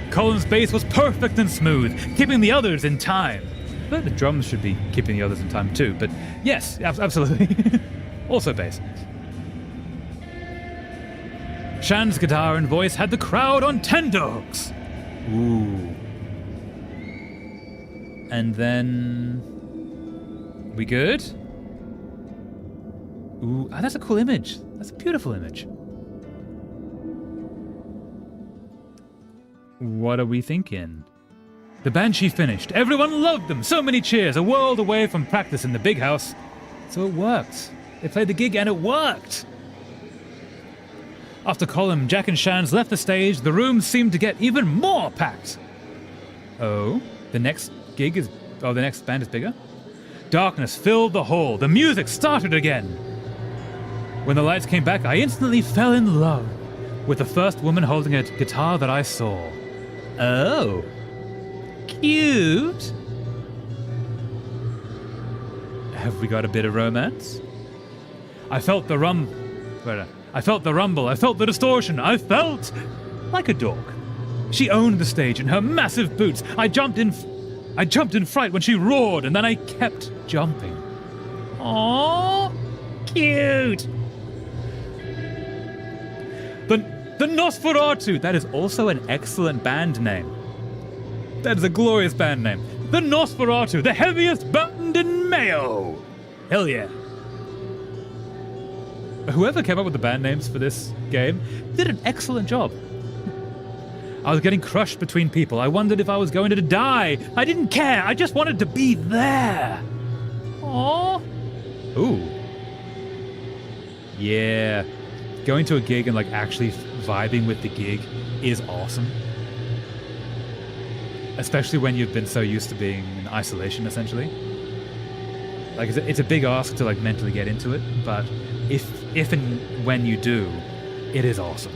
Speaker 1: Colin's bass was perfect and smooth, keeping the others in time. But the drums should be keeping the others in time too, but yes, absolutely. Also bass. Shan's guitar and voice had the crowd on tenterhooks. Ooh. And then... We good? Ooh, that's a cool image. That's a beautiful image. What are we thinking? The Banshee finished. Everyone loved them. So many cheers. A world away from practice in the big house. So it worked. They played the gig and it worked. After Colin, Jack and Shans left the stage, the room seemed to get even more packed. Oh, the next band is bigger? Darkness filled the hall. The music started again. When the lights came back, I instantly fell in love with the first woman holding a guitar that I saw. Oh, cute. Have we got a bit of romance? I felt the rumble. I felt the distortion. I felt like a dog. She owned the stage in her massive boots. I jumped in fright when she roared, and then I kept jumping. Aww, cute. The Nosferatu. That is also an excellent band name. That is a glorious band name. The Nosferatu, the heaviest band in Mayo. Hell yeah. Whoever came up with the band names for this game did an excellent job. I was getting crushed between people. I wondered if I was going to die. I didn't care. I just wanted to be there. Aww. Ooh. Yeah. Going to a gig and actually vibing with the gig is awesome. Especially when you've been so used to being in isolation, essentially. It's a big ask to mentally get into it, but if and when you do, it is awesome.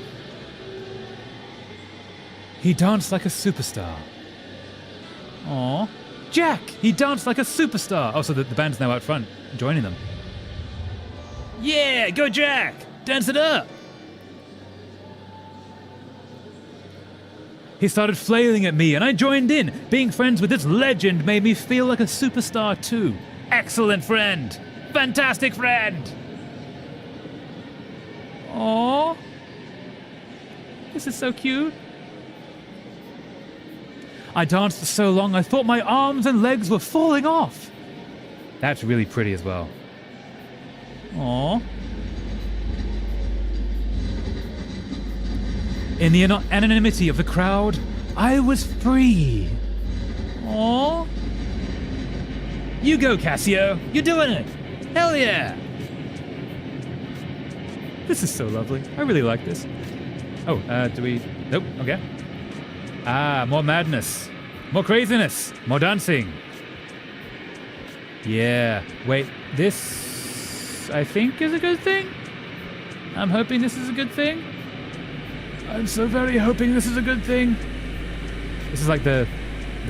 Speaker 1: He danced like a superstar. Aww. Jack! He danced like a superstar! Oh, so the band's now out front, joining them. Yeah, go Jack! Dance it up! He started flailing at me and I joined in. Being friends with this legend made me feel like a superstar too. Excellent friend! Fantastic friend! Aww. This is so cute. I danced for so long I thought my arms and legs were falling off. That's really pretty as well. Aww. In the anonymity of the crowd, I was free. Aww. You go, Cassio. You're doing it. Hell yeah. This is so lovely. I really like this. Oh, do we... Nope, okay. Ah, more madness. More craziness. More dancing. Yeah. Wait, this... I think is a good thing? I'm hoping this is a good thing. I'm so very hoping this is a good thing. This is like the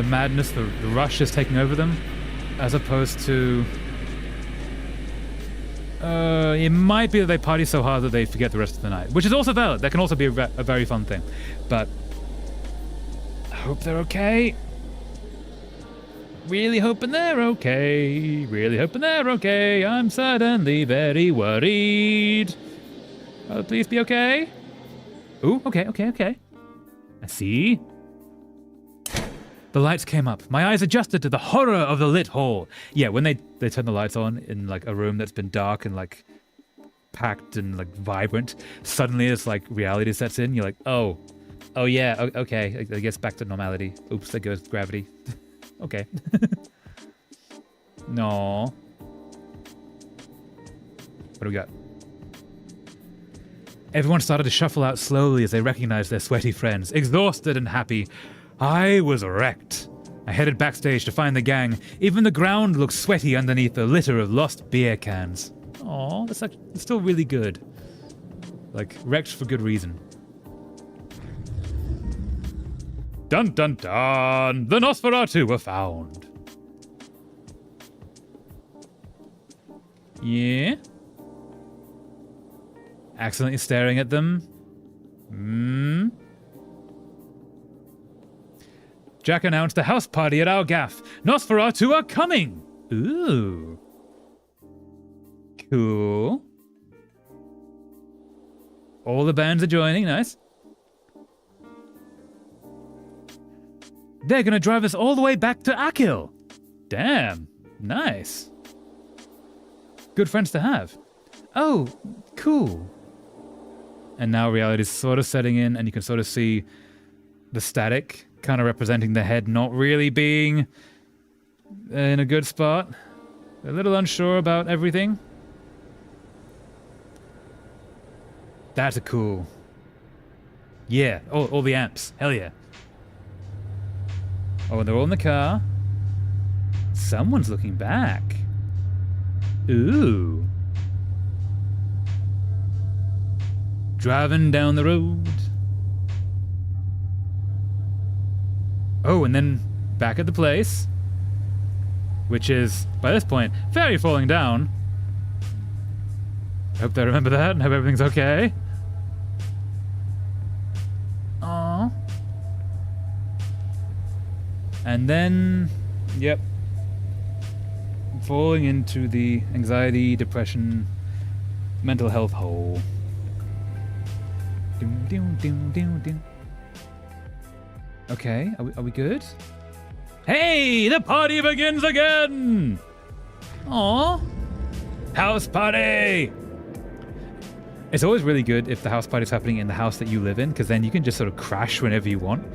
Speaker 1: madness, the rush is taking over them, as opposed to... it might be that they party so hard that they forget the rest of the night, which is also valid. That can also be a very fun thing. But I hope they're okay. Really hoping they're okay. Really hoping they're okay. I'm suddenly very worried. Oh, please be okay. Ooh, okay. I see. The lights came up. My eyes adjusted to the horror of the lit hall. Yeah, when they turn the lights on in a room that's been dark and packed and vibrant, suddenly it's reality sets in. You're like, oh yeah, okay. I guess back to normality. Oops, there goes gravity. Okay. No. What do we got? Everyone started to shuffle out slowly as they recognized their sweaty friends. Exhausted and happy, I was wrecked. I headed backstage to find the gang. Even the ground looked sweaty underneath the litter of lost beer cans. Aw, that's still really good. Wrecked for good reason. Dun dun dun! The Nosferatu were found. Yeah? Accidentally staring at them. Jack announced a house party at our gaff. Nosferatu are coming! Ooh. Cool. All the bands are joining, nice. They're gonna drive us all the way back to Akil. Damn, nice. Good friends to have. Oh, cool. And now reality's sort of setting in, and you can sort of see the static kind of representing the head not really being in a good spot. A little unsure about everything. That's a cool. Yeah, all the amps. Hell yeah. Oh, and they're all in the car. Someone's looking back. Ooh. Driving down the road. Oh, and then back at the place, which is, by this point, very falling down. I hope they remember that and hope everything's okay. Aww. And then, yep, falling into the anxiety, depression, mental health hole. Doom, doom, doom, doom, doom. Okay, are we good? Hey, the party begins again! Aww. House party! It's always really good if the house party is happening in the house that you live in, because then you can just sort of crash whenever you want.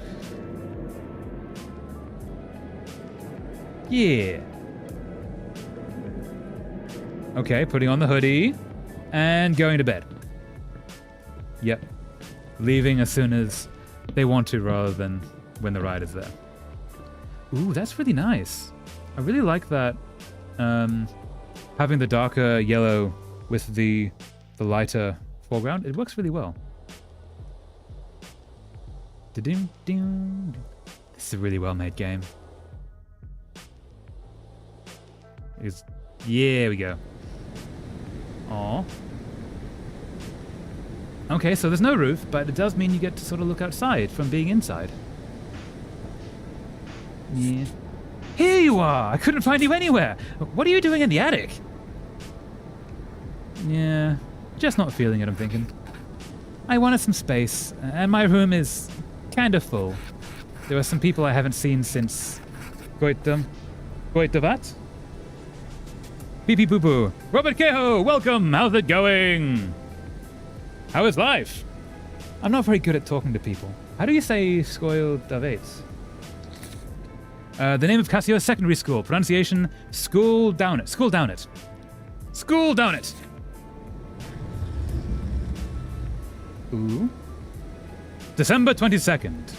Speaker 1: Yeah. Okay, putting on the hoodie and going to bed. Yep. Leaving as soon as they want to rather than when the ride is there. Ooh, that's really nice. I really like that, having the darker yellow with the lighter foreground. It works really well. This is a really well-made game. Yeah, we go. Aww. Okay, so there's no roof, but it does mean you get to sort of look outside from being inside. Yeah. Here you are! I couldn't find you anywhere! What are you doing in the attic? Yeah, just not feeling it, I'm thinking. I wanted some space, and my room is kind of full. There are some people I haven't seen since... Goitavat? Pee pee poo poo. Robert Kehoe, welcome! How's it going? How is life? I'm not very good at talking to people. How do you say Skoil Davids? The name of Cassio Secondary School. Pronunciation, School Down It. School Down It. School Down It. Ooh. December 22nd.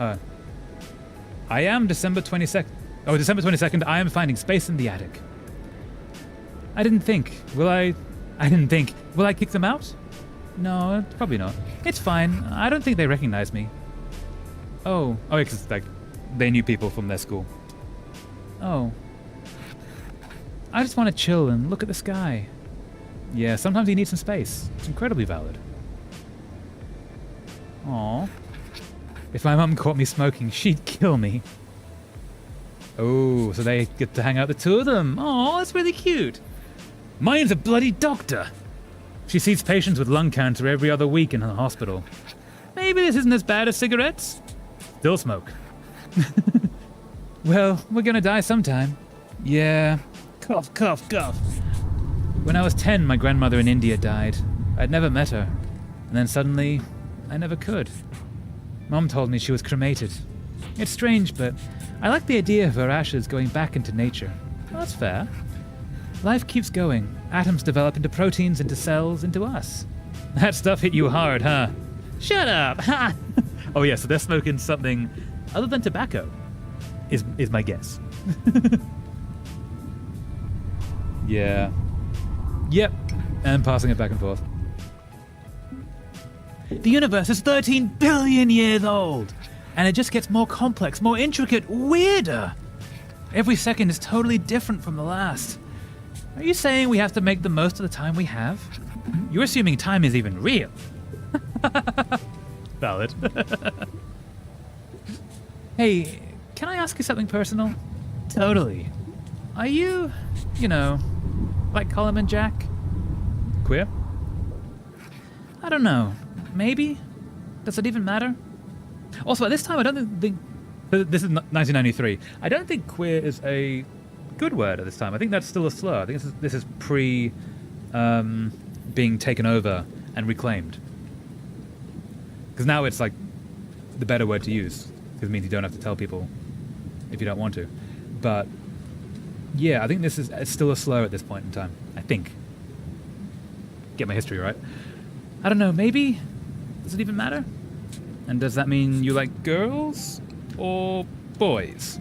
Speaker 1: I am December 22nd. Oh, December 22nd, I am finding space in the attic. I didn't think. Will I kick them out? No, probably not. It's fine. I don't think they recognize me. Oh, because like they knew people from their school. Oh. I just want to chill and look at the sky. Yeah, sometimes you need some space. It's incredibly valid. Aw. If my mum caught me smoking, she'd kill me. Oh, so they get to hang out the two of them. Aw, that's really cute. Mine's a bloody doctor. She sees patients with lung cancer every other week in the hospital. Maybe this isn't as bad as cigarettes. Still smoke. Well, we're gonna die sometime. Yeah. Cough, cough, cough. When I was 10, my grandmother in India died. I'd never met her. And then suddenly, I never could. Mom told me she was cremated. It's strange, but I like the idea of her ashes going back into nature. Well, that's fair. Life keeps going. Atoms develop into proteins, into cells, into us. That stuff hit you hard, huh? Shut up! Ha! Oh yeah, so they're smoking something other than tobacco, is my guess. Yeah. Yep. And passing it back and forth. The universe is 13 billion years old, and it just gets more complex, more intricate, weirder. Every second is totally different from the last. Are you saying we have to make the most of the time we have? You're assuming time is even real. Valid. Hey, can I ask you something personal? Totally. Are you, like Colin and Jack? Queer? I don't know. Maybe? Does it even matter? Also, at this time, I don't think... This is 1993. I don't think queer is a good word at this time. I think that's still a slur. I think this is pre being taken over and reclaimed. Because now it's like the better word to use. Because it means you don't have to tell people if you don't want to. But yeah, I think it's still a slur at this point in time. I think. Get my history right. I don't know, maybe? Does it even matter? And does that mean you like girls or boys?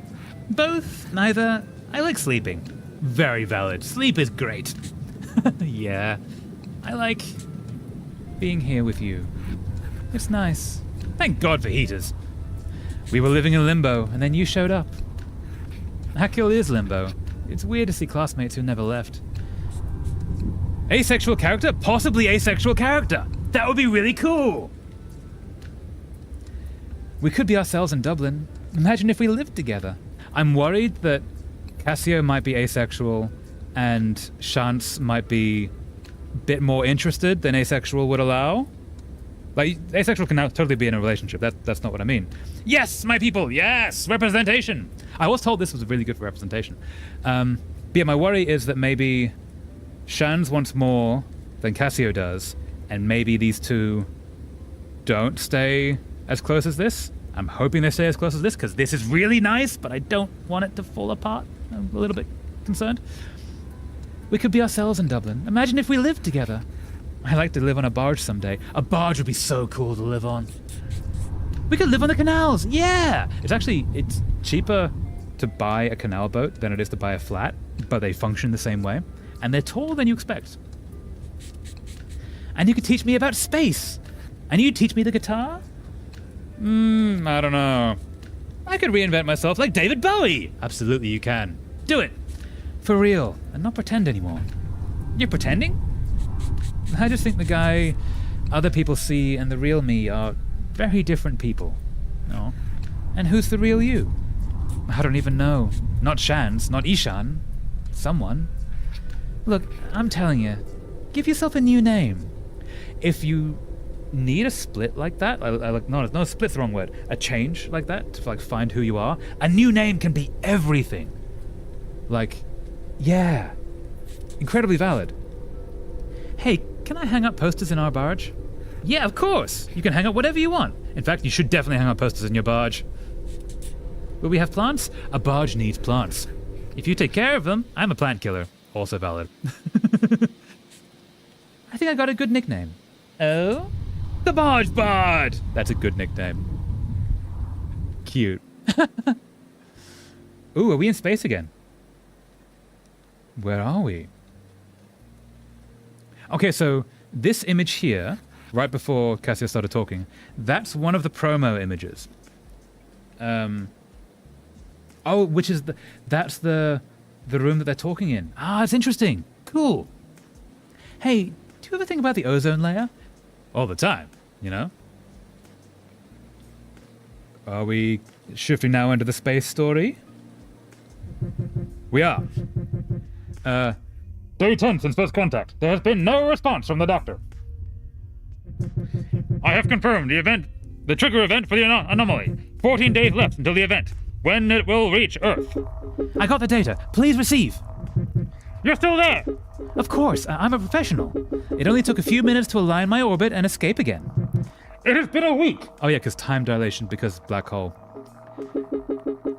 Speaker 1: Both, neither. I like sleeping. Very valid. Sleep is great. Yeah. I like being here with you. It's nice. Thank God for heaters. We were living in limbo, and then you showed up. Akil is limbo. It's weird to see classmates who never left. Asexual character? Possibly asexual character. That would be really cool. We could be ourselves in Dublin. Imagine if we lived together. I'm worried that Cassio might be asexual and Chance might be a bit more interested than asexual would allow. Like, asexual can now totally be in a relationship. That's not what I mean. Yes, my people, yes! Representation! I was told this was really good for representation. But yeah, my worry is that maybe Shans wants more than Cassio does, and maybe these two don't stay as close as this. I'm hoping they stay as close as this, because this is really nice, but I don't want it to fall apart. I'm a little bit concerned. We could be ourselves in Dublin. Imagine if we lived together. I'd like to live on a barge someday. A barge would be so cool to live on. We could live on the canals, yeah! It's cheaper to buy a canal boat than it is to buy a flat, but they function the same way. And they're taller than you expect. And you could teach me about space. And you'd teach me the guitar? I don't know. I could reinvent myself like David Bowie. Absolutely you can. Do it. For real. And not pretend anymore. You're pretending? I just think the guy other people see and the real me are very different people. No. And who's the real you? I don't even know. Not Shans, not Ishan. Someone. Look, I'm telling you, give yourself a new name. If you need a split like that, no, split's the wrong word. A change like that to find who you are. A new name can be everything. Yeah, incredibly valid. Hey, can I hang up posters in our barge? Yeah, of course. You can hang up whatever you want. In fact, you should definitely hang up posters in your barge. Will we have plants? A barge needs plants. If you take care of them, I'm a plant killer. Also valid. I think I got a good nickname. Oh? The Barge Bard! That's a good nickname. Cute. Ooh, are we in space again? Where are we? Okay, so this image here, right before Cassio started talking, that's one of the promo images. Which is that's the room that they're talking in. Ah, it's interesting. Cool. Hey, do you ever think about the ozone layer? All the time, Are we shifting now into the space story? We are.
Speaker 2: Day 10 since first contact. There has been no response from the doctor. I have confirmed the trigger event for the anomaly. 14 days left until the event, when it will reach Earth.
Speaker 1: I got the data. Please receive.
Speaker 2: You're still there!
Speaker 1: Of course, I'm a professional. It only took a few minutes to align my orbit and escape again.
Speaker 2: It has been a week!
Speaker 1: Oh yeah, because time dilation, because black hole.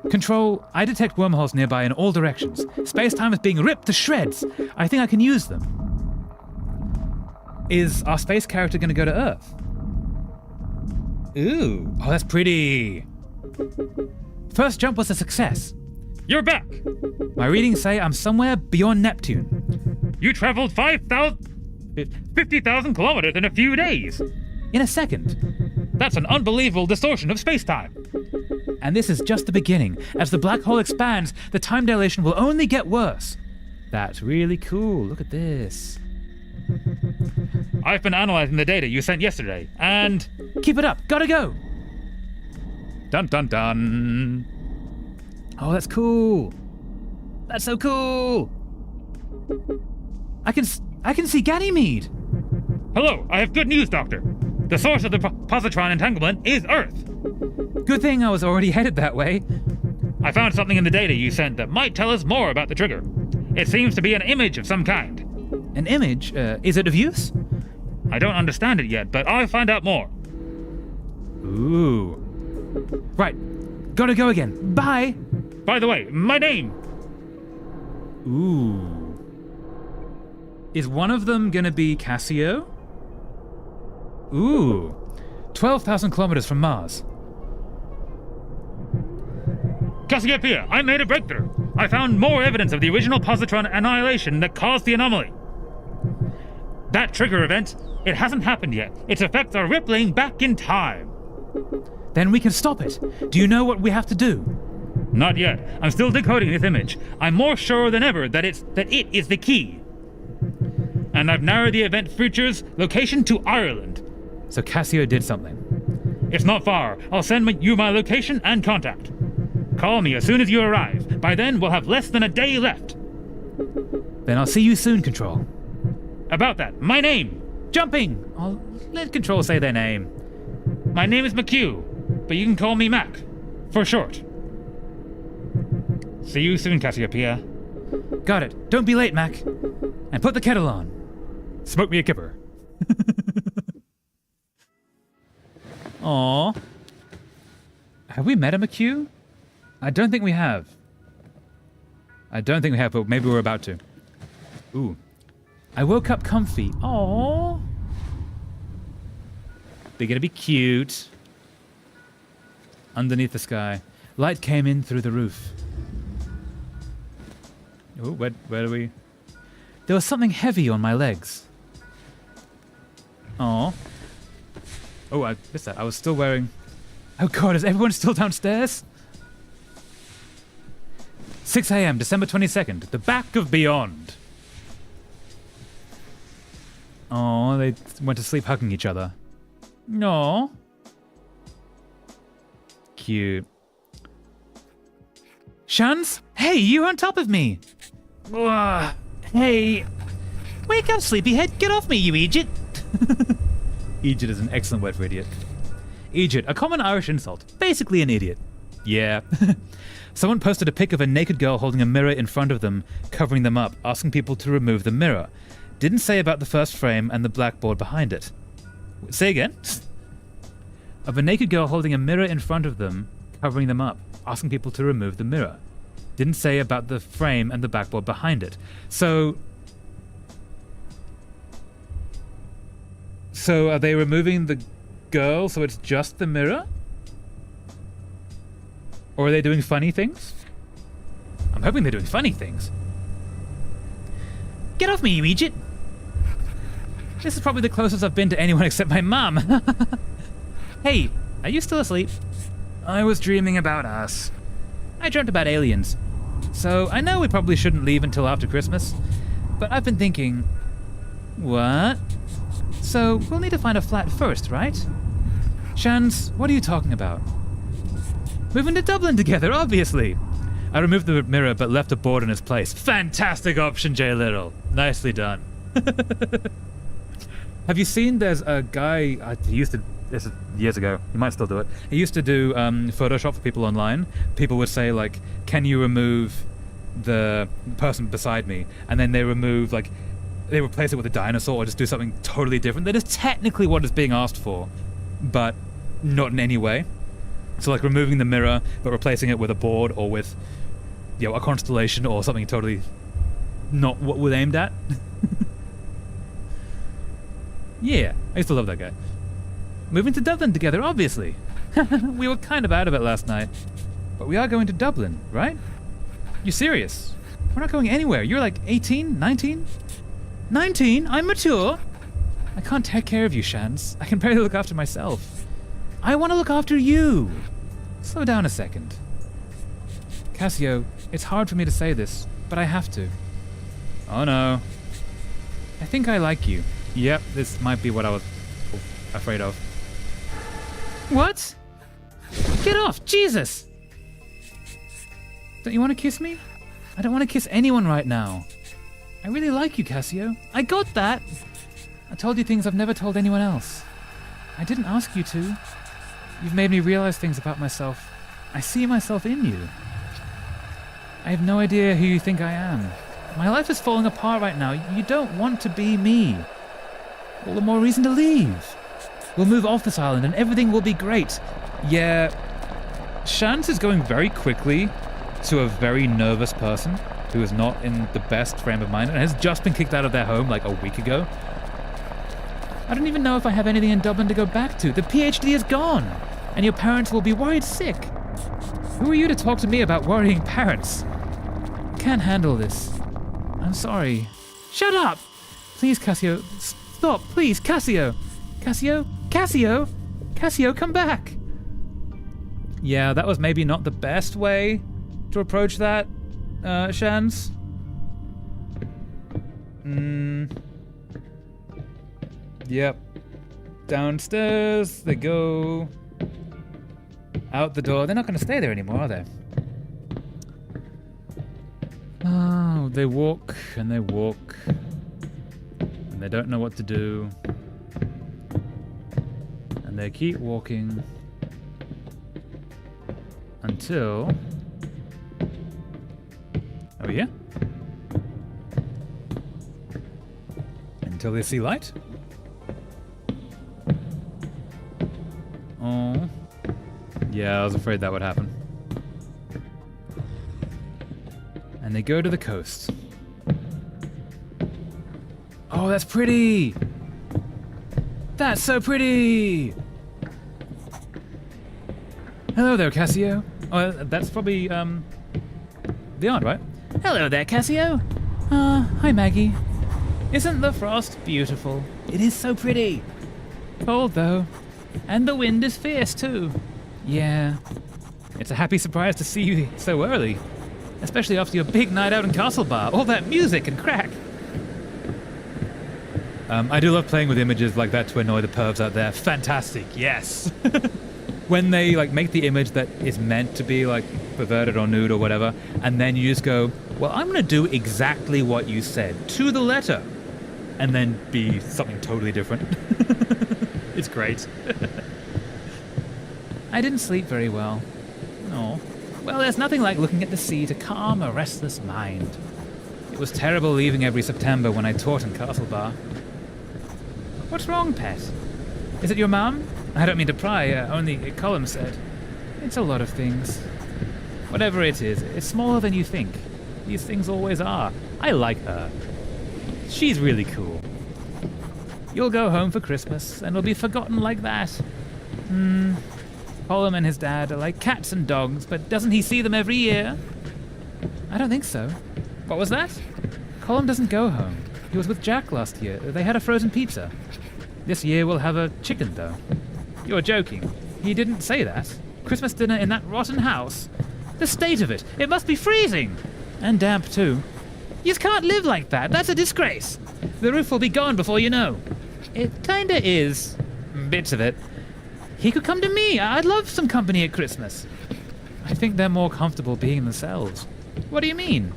Speaker 1: Control, I detect wormholes nearby in all directions. Space-time is being ripped to shreds. I think I can use them. Is our space character going to go to Earth? Ooh, oh, that's pretty. First jump was a success.
Speaker 2: You're back!
Speaker 1: My readings say I'm somewhere beyond Neptune.
Speaker 2: You traveled 50,000 kilometers in a few days.
Speaker 1: In a second.
Speaker 2: That's an unbelievable distortion of space-time.
Speaker 1: And this is just the beginning. As the black hole expands, the time dilation will only get worse. That's really cool. Look at this.
Speaker 2: I've been analyzing the data you sent yesterday, and...
Speaker 1: Keep it up. Gotta go. Dun dun dun. Oh, that's cool. That's so cool. I can see Ganymede.
Speaker 2: Hello, I have good news, Doctor. The source of the positron entanglement is Earth.
Speaker 1: Good thing I was already headed that way.
Speaker 2: I found something in the data you sent that might tell us more about the trigger. It seems to be an image of some kind.
Speaker 1: An image? Is it of use?
Speaker 2: I don't understand it yet, but I'll find out more.
Speaker 1: Ooh. Right. Gotta go again. Bye.
Speaker 2: By the way, my name.
Speaker 1: Ooh. Is one of them gonna be Cassio? Ooh. 12,000 kilometers from Mars.
Speaker 2: Cassiopeia, I made a breakthrough. I found more evidence of the original positron annihilation that caused the anomaly. That trigger event, it hasn't happened yet. Its effects are rippling back in time.
Speaker 1: Then we can stop it. Do you know what we have to do?
Speaker 2: Not yet. I'm still decoding this image. I'm more sure than ever that it is the key. And I've narrowed the event feature's location to Ireland.
Speaker 1: So Cassio did something.
Speaker 2: It's not far. I'll send you my location and contact. Call me as soon as you arrive. By then, we'll have less than a day left.
Speaker 1: Then I'll see you soon, Control.
Speaker 2: About that, my name.
Speaker 1: Jumping! I'll let Control say their name.
Speaker 2: My name is McHugh, but you can call me Mac, for short. See you soon, Cassiopeia.
Speaker 1: Got it. Don't be late, Mac. And put the kettle on. Smoke me a kipper. Aww. Have we met a McHugh? I don't think we have. But maybe we're about to. Ooh. I woke up comfy. Aww. They're gonna be cute. Underneath the sky. Light came in through the roof. Ooh, where are we? There was something heavy on my legs. Aww. Oh, I missed that. I was still wearing... Oh god, is everyone still downstairs? 6 a.m., December 22nd. The back of beyond. Oh, they went to sleep hugging each other. No. Cute. Shans? Hey, you're on top of me. Hey. Wake up, sleepyhead. Get off me, you idiot. Idiot is an excellent word for idiot. Idiot, a common Irish insult. Basically an idiot. Yeah. Someone posted a pic of a naked girl holding a mirror in front of them, covering them up, asking people to remove the mirror. Didn't say about the first frame and the blackboard behind it. Say again? Of a naked girl holding a mirror in front of them, covering them up, asking people to remove the mirror. Didn't say about the frame and the backboard behind it. So are they removing the girl so it's just the mirror? Or are they doing funny things? I'm hoping they're doing funny things. Get off me, you idiot! This is probably the closest I've been to anyone except my mum. Hey, are you still asleep? I was dreaming about us. I dreamt about aliens. So I know we probably shouldn't leave until after Christmas, but I've been thinking... What? So we'll need to find a flat first, right? Shans, what are you talking about? Moving to Dublin together, obviously. I removed the mirror but left a board in its place. Fantastic option, Jay Little. Nicely done. Have you seen there's a guy, he used to, this is years ago, he might still do it. He used to do Photoshop for people online. People would say like, can you remove the person beside me? And then they remove like, they replace it with a dinosaur or just do something totally different. That is technically what is being asked for, but not in any way. So like removing the mirror, but replacing it with a board or with, you know, a constellation or something totally not what we're aimed at. Yeah, I used to love that guy. Moving to Dublin together, obviously. We were kind of out of it last night. But we are going to Dublin, right? You're serious? We're not going anywhere. You're like 18, 19? 19? I'm mature. I can't take care of you, Shans. I can barely look after myself. I want to look after you. Slow down a second. Cassio, it's hard for me to say this, but I have to. Oh no. I think I like you. Yep, this might be what I was afraid of. What? Get off, Jesus! Don't you want to kiss me? I don't want to kiss anyone right now. I really like you, Cassio. I got that! I told you things I've never told anyone else. I didn't ask you to. You've made me realize things about myself. I see myself in you. I have no idea who you think I am. My life is falling apart right now. You don't want to be me. All the more reason to leave. We'll move off this island and everything will be great. Yeah, Shans is going very quickly to a very nervous person who is not in the best frame of mind and has just been kicked out of their home like a week ago. I don't even know if I have anything in Dublin to go back to. The PhD is gone, and your parents will be worried sick. Who are you to talk to me about worrying parents? Can't handle this. I'm sorry. Shut up! Please, Cassio. Stop, please, Cassio! Cassio? Cassio? Cassio, come back! Yeah, that was maybe not the best way to approach that, Shans. Yep. Downstairs they go. Out the door. They're not going to stay there anymore, are they? Oh, they walk and they walk. And they don't know what to do. And they keep walking. Until... Oh yeah? Until they see light? Oh. Yeah, I was afraid that would happen. And they go to the coast. Oh, that's pretty! That's so pretty! Hello there, Cassio. Oh, that's probably, the aunt, right? Hello there, Cassio. Hi, Maggie. Isn't the frost beautiful? It is so pretty. Cold, though. And the wind is fierce, too. Yeah. It's a happy surprise to see you so early. Especially after your big night out in Castlebar. All that music and crack. I do love playing with images like that to annoy the pervs out there. Fantastic, yes. When they like make the image that is meant to be like perverted or nude or whatever, and then you just go, well, I'm going to do exactly what you said, to the letter, and then be something totally different. It's great. I didn't sleep very well. Oh. Well, there's nothing like looking at the sea to calm a restless mind. It was terrible leaving every September when I taught in Castlebar. What's wrong, pet? Is it your mum? I don't mean to pry, only Colm said. It's a lot of things. Whatever it is, it's smaller than you think. These things always are. I like her. She's really cool. You'll go home for Christmas, and it'll be forgotten like that. Colm and his dad are like cats and dogs, but doesn't he see them every year? I don't think so. What was that? Colm doesn't go home. He was with Jack last year. They had a frozen pizza. This year we'll have a chicken, though. You're joking. He didn't say that. Christmas dinner in that rotten house. The state of it. It must be freezing. And damp, too. You can't live like that. That's a disgrace. The roof will be gone before you know. It kinda is. Bits of it. He could come to me. I'd love some company at Christmas. I think they're more comfortable being themselves. What do you mean?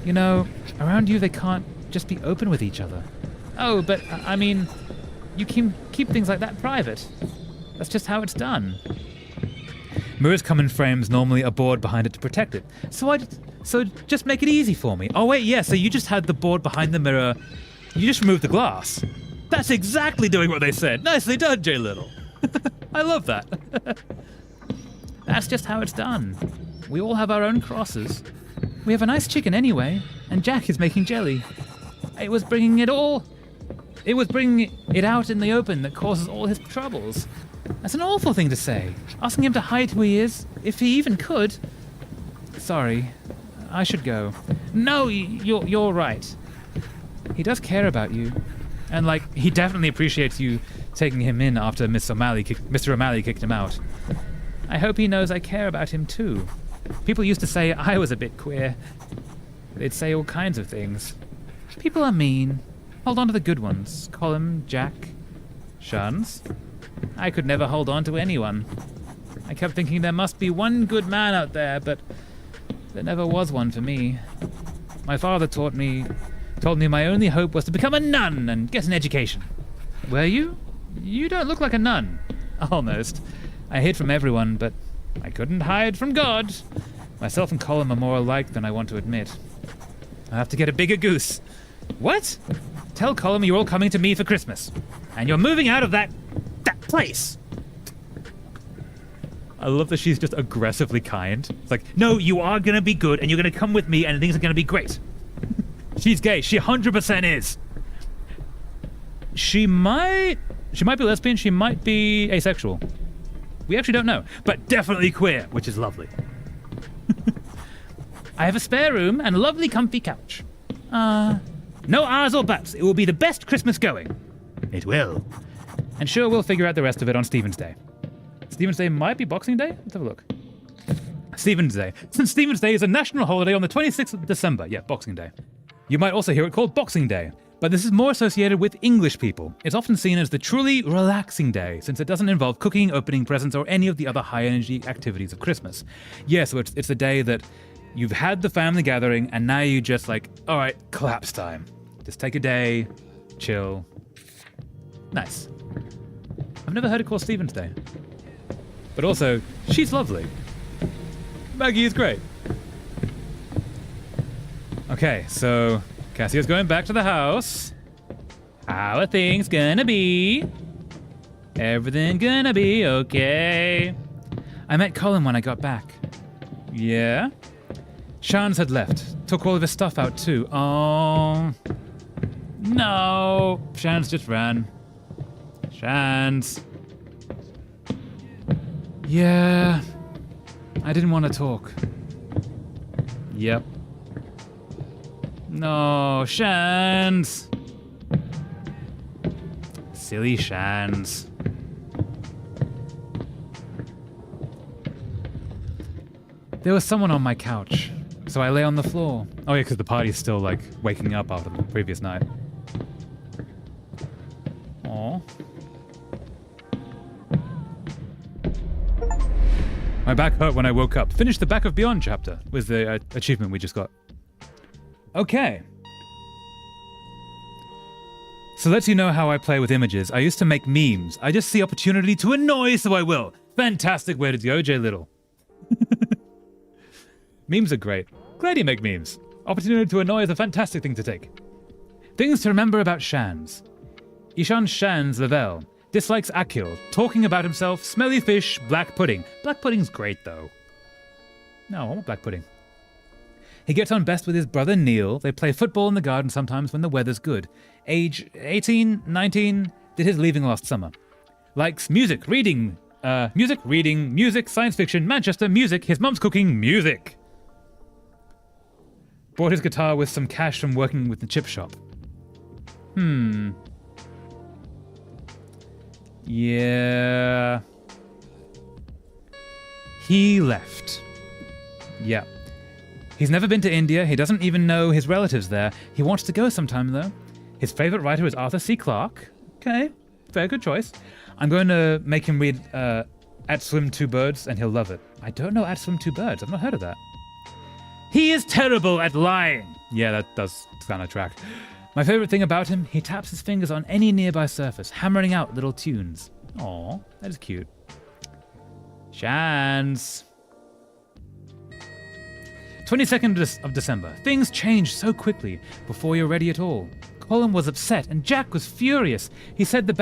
Speaker 1: You know, around you they can't just be open with each other. Oh, but, I mean, you can keep things like that private. That's just how it's done. Mirrors come in frames, normally a board behind it to protect it. So just make it easy for me. Oh wait, yeah, so you just had the board behind the mirror. You just removed the glass. That's exactly doing what they said. Nicely done, J. Little. I love that. That's just how it's done. We all have our own crosses. We have a nice chicken anyway, and Jack is making jelly. It was bringing it out in the open that causes all his troubles. That's an awful thing to say. Asking him to hide who he is, if he even could. Sorry, I should go. No, you're right. He does care about you. And, he definitely appreciates you taking him in after Mr. O'Malley kicked him out. I hope he knows I care about him, too. People used to say I was a bit queer. They'd say all kinds of things. People are mean. Hold on to the good ones. Colin, Jack, Shuns. I could never hold on to anyone. I kept thinking there must be one good man out there, but there never was one for me. My father told me my only hope was to become a nun and get an education. Were you? You don't look like a nun. Almost. I hid from everyone, but I couldn't hide from God. Myself and Colin are more alike than I want to admit. I have to get a bigger goose. What? Tell Colin you're all coming to me for Christmas. And you're moving out of that place. I love that she's just aggressively kind. It's like, no, you are going to be good and you're going to come with me and things are going to be great. She's gay. She 100% is. She might be lesbian. She might be asexual. We actually don't know, but definitely queer, which is lovely. I have a spare room and a lovely comfy couch. No ahs or buts. It will be the best Christmas going. It will. And sure, we'll figure out the rest of it on Stephen's Day. Stephen's Day might be Boxing Day? Let's have a look. Stephen's Day. Since Stephen's Day is a national holiday on the 26th of December. Yeah, Boxing Day. You might also hear it called Boxing Day, but this is more associated with English people. It's often seen as the truly relaxing day, since it doesn't involve cooking, opening presents, or any of the other high-energy activities of Christmas. Yeah, so it's the day that you've had the family gathering, and now you just like, all right, collapse time. Just take a day, chill. Nice. I've never heard it called Stephen's Day. But also, she's lovely. Maggie is great. Okay, so Cassio's going back to the house. How are things gonna be? Everything gonna be okay. I met Colin when I got back. Yeah? Shans had left. Took all of his stuff out too. Oh. No. Shans just ran. Shans. Yeah. I didn't want to talk. Yep. No, Shans. Silly Shans. There was someone on my couch, so I lay on the floor. Oh yeah, because the party's still like waking up after the previous night. Aww. My back hurt when I woke up. Finished the Back of Beyond chapter was the achievement we just got. Okay. So lets you know how I play with images. I used to make memes. I just see opportunity to annoy, so I will. Fantastic way to go, J Little. Memes are great. Glad you make memes. Opportunity to annoy is a fantastic thing to take. Things to remember about Shans. Ishan Shans Lavelle. Dislikes Akil, talking about himself, smelly fish, black pudding. Black pudding's great, though. No, I want black pudding. He gets on best with his brother Neil. They play football in the garden sometimes when the weather's good. Age 18, 19, did his leaving last summer. Likes music, reading, science fiction, Manchester, music, his mum's cooking, music. Bought his guitar with some cash from working with the chip shop. Yeah. He left. Yeah. He's never been to India. He doesn't even know his relatives there. He wants to go sometime, though. His favorite writer is Arthur C. Clarke. Okay, fair, good choice. I'm going to make him read At Swim Two Birds, and he'll love it. I don't know At Swim Two Birds. I've not heard of that. He is terrible at lying. Yeah, that does sound a track. My favorite thing about him, he taps his fingers on any nearby surface, hammering out little tunes. Aw, that is cute. Shans. 22nd of December. Things change so quickly before you're ready at all. Colin was upset and Jack was furious. He said the